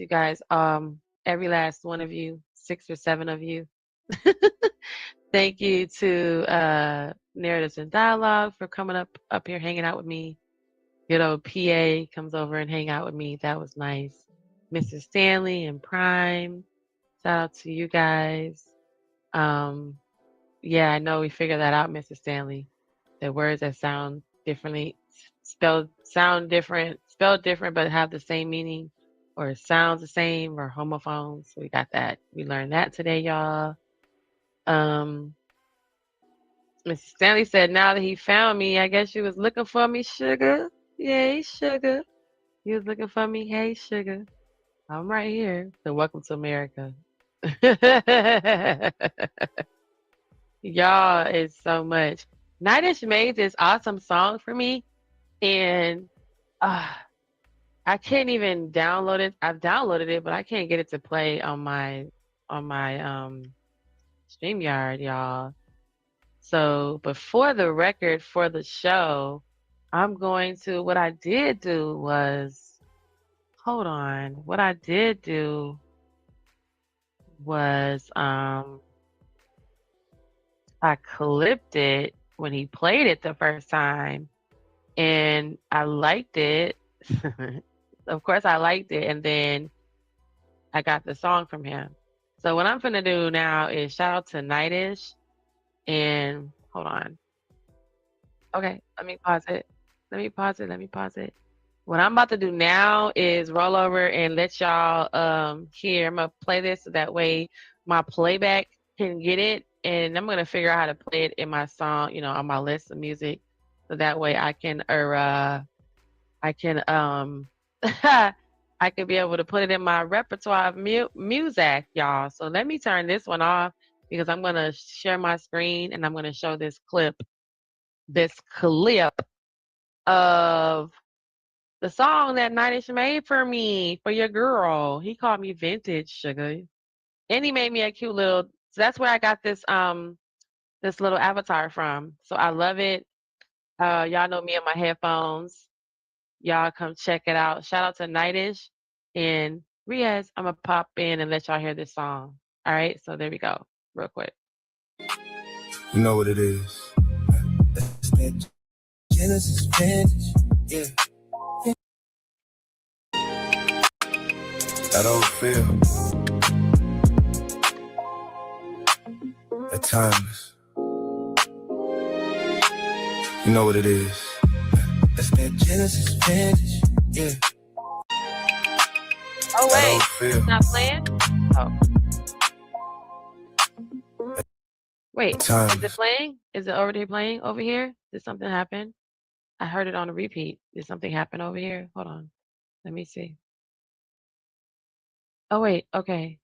every last one of you, 6 or 7 of you. Thank you to Narratives and Dialogue for coming up here, hanging out with me. Good old PA comes over and hang out with me. That was nice. Mrs. Stanley and Prime. Shout out to you guys. Yeah, I know we figured that out, Mrs. Stanley. The words that sound differently, sound different, spelled different, but have the same meaning, or sounds the same, or homophones. We got that. We learned that today, y'all. Mrs. Stanley said, now that he found me, I guess you was looking for me, sugar. Yay, sugar. You was looking for me. Hey, sugar. I'm right here. So welcome to America. Y'all, it's so much. Nightish made this awesome song for me, and I can't even download it. I've downloaded it, but I can't get it to play on my StreamYard, y'all. So before the record for the show, what I did do was, hold on. What I did do was I clipped it when he played it the first time, and I liked it. Of course I liked it, and then I got the song from him. So what I'm gonna do now is shout out to Nightish, and hold on. Okay, let me pause it. What I'm about to do now is roll over and let y'all hear. I'm gonna play this so that way my playback can get it, and I'm gonna figure out how to play it in my song, on my list of music, so that way I can I can be able to put it in my repertoire of music, y'all. So let me turn this one off because I'm gonna share my screen and I'm gonna show this clip of the song that Nightish made for me, for your girl. He called me vintage, sugar. And he made me a cute little, so that's where I got this little avatar from. So I love it. Y'all know me and my headphones. Y'all come check it out. Shout out to Nightish and Riaz. I'm gonna pop in and let y'all hear this song. All right, so there we go, real quick. You know what it is. That's that Genesis vintage, yeah. That old feel. That timeless. You know what it is. That's that Genesis vintage, yeah. Oh wait, it's not playing? Oh. Wait, is it playing? Is it already playing over here? Did something happen? I heard it on a repeat. Did something happen over here? Hold on. Let me see. Oh wait, okay.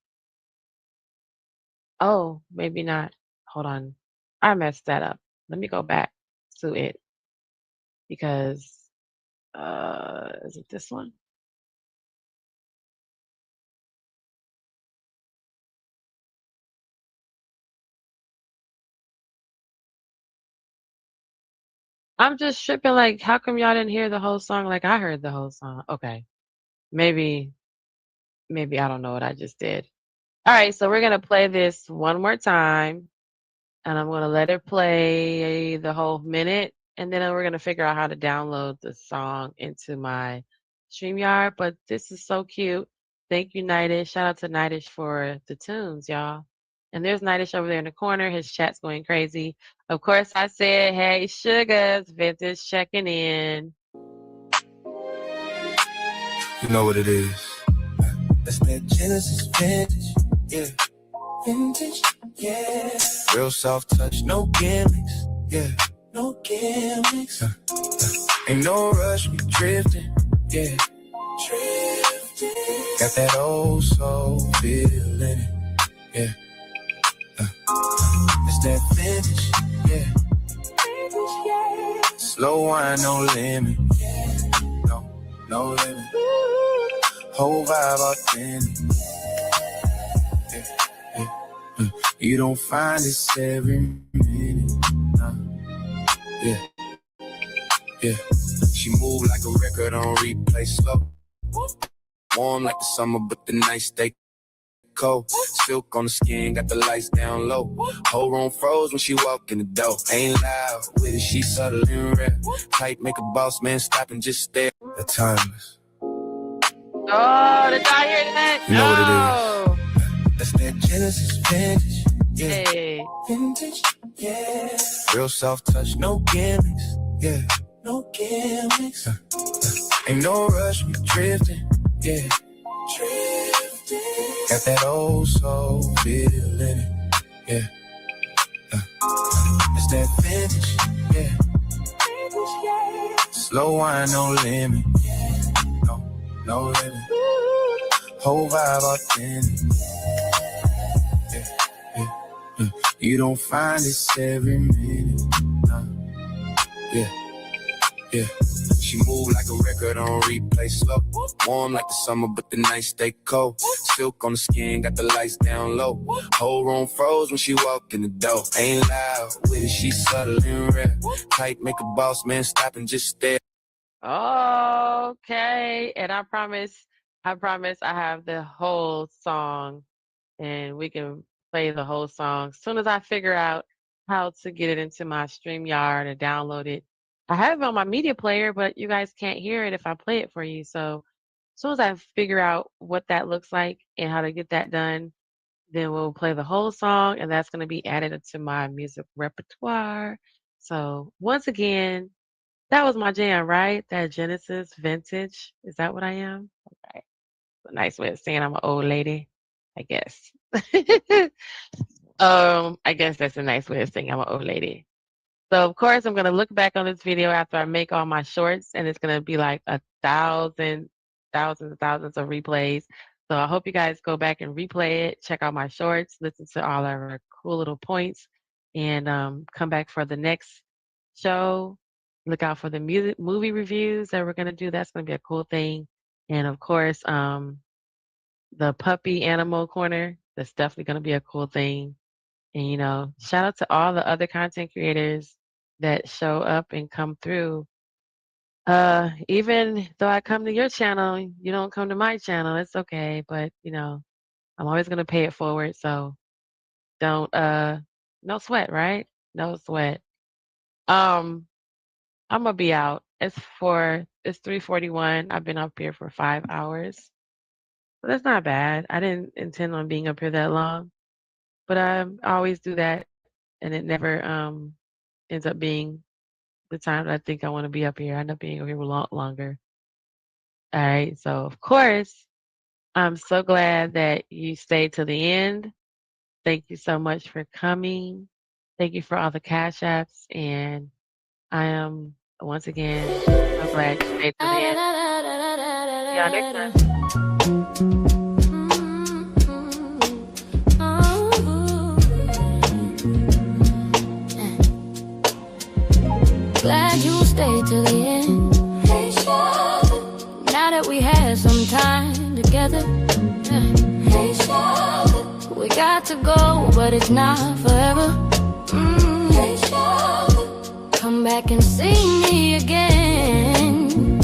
Oh, maybe not. Hold on. I messed that up. Let me go back to it because is it this one? I'm just tripping like how come y'all didn't hear the whole song like I heard the whole song? Okay. Maybe I don't know what I just did. All right, so we're going to play this one more time and I'm going to let it play the whole minute and then we're going to figure out how to download the song into my StreamYard, but this is so cute. Thank you, Nightish. Shout out to Nightish for the tunes, y'all. And there's Nightish over there in the corner. His chat's going crazy. Of course, I said, hey, Sugars, Vintage checking in. You know what it is. That's that Genesis vintage, yeah. Vintage, yeah. Real soft touch, no gimmicks, yeah. No gimmicks. Ain't no rush, we drifting, yeah. Drifting. Got that old soul feeling, yeah. It's that vintage, yeah. Vintage, yeah. Slow wine, no limit, yeah. No limit. Whole vibe authentic. Yeah. You don't find this every minute. Yeah. She move like a record on replay, slow. Warm like the summer, but the night stay cold. Silk on the skin, got the lights down low. Whole room froze when she walk in the door. Ain't loud with it, she subtle and rare. Tight, make a boss man stop and just stare. The timeless. Oh, did y'all hear that? You know what it is. That's that Genesis vintage, yeah. Hey. Vintage, yeah. Real soft touch, no gimmicks, yeah. No gimmicks. Ain't no rush, we drifting, yeah. Drifting. Got that old soul feeling, yeah. It's that vintage, yeah. Vintage, yeah. Slow wine, no limit, yeah. No limit. Whole vibe authentic. Yeah. You don't find this every minute. Yeah. She move like a record on replay, slow. Warm like the summer, but the night stay cold. Silk on the skin, got the lights down low. Whole room froze when she walk in the door. Ain't loud with it, she subtle and rare. Tight, make a boss man stop and just stare. Okay, and I promise I have the whole song and we can play the whole song as soon as I figure out how to get it into my StreamYard and download it. I have it on my media player, but you guys can't hear it if I play it for you. So as soon as I figure out what that looks like and how to get that done, then we'll play the whole song and that's going to be added to my music repertoire. So once again, that was my jam, right? That Genesis vintage. Is that what I am? Okay. A nice way of saying I'm an old lady, I guess. I guess that's a nice way of saying I'm an old lady. So of course I'm gonna look back on this video after I make all my shorts and it's gonna be like thousands and thousands of replays. So I hope you guys go back and replay it, check out my shorts, listen to all of our cool little points, and come back for the next show. Look out for the movie reviews that we're gonna do. That's gonna be a cool thing. And of course, the puppy animal corner, that's definitely gonna be a cool thing. And shout out to all the other content creators that show up and come through. Even though I come to your channel, you don't come to my channel. It's okay, but I'm always gonna pay it forward. So don't no sweat, right? No sweat. I'm gonna be out. It's 3:41. I've been up here for 5 hours. So that's not bad. I didn't intend on being up here that long. But I always do that and it never ends up being the time that I think I want to be up here. I end up being up here a lot longer. All right. So of course, I'm so glad that you stayed to the end. Thank you so much for coming. Thank you for all the cash apps. And I am, once again, so glad you stayed to the end. See y'all next time. Glad you stayed to the end. Now that we had some time together, we got to go, but it's not forever. Come back and see me again.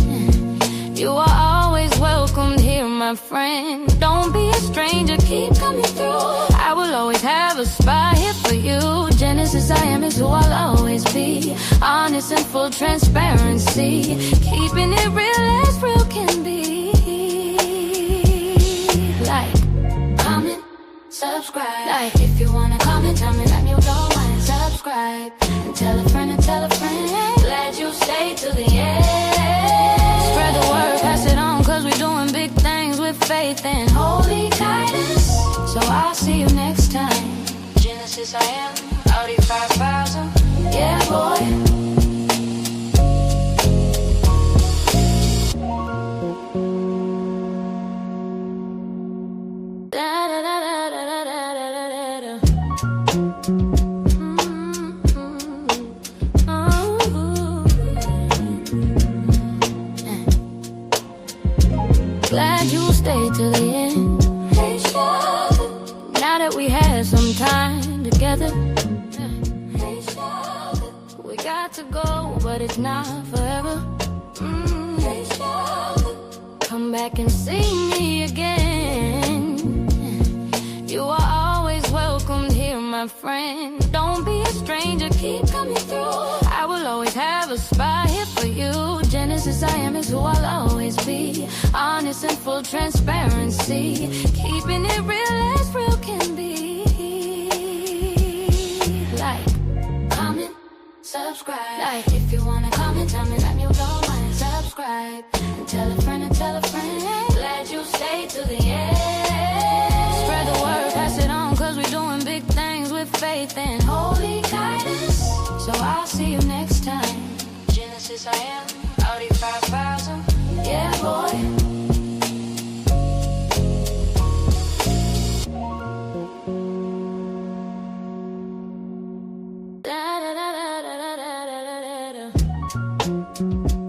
You are always welcomed here, my friend. Don't be a stranger, keep coming through. I will always have a spot here for you. Genesis I am is who I'll always be. Honest and full transparency, keeping it real as real can be. Like, comment, subscribe. Like, if you wanna comment, tell me that you don't mind. Subscribe and tell a friend and tell a friend. Glad you stayed to the end. Spread the word, pass it on, cause we're doing big things with faith and holy guidance. So I'll see you next time. Genesis I am, Audi 5000. Yeah, boy. Glad you stayed to the end. Now that we had some time together, we got to go, but it's not forever. Come back and see me again. You are always welcomed here, my friend. Don't be a stranger, keep coming through. I will always have a spot here for you. Genesis I am is who I'll always be. Honest and full transparency, keeping it real as real can be. Like, comment, subscribe. Like, if you wanna comment, tell me that you don't mind. Subscribe and tell a friend and tell a friend. Glad you stayed to the end. Spread the word, pass it on, cause we're doing big things with faith and holy guidance. So I'll see you next time. Genesis I am, Audi 5000. Yeah, boy. Da da da da da da da da da.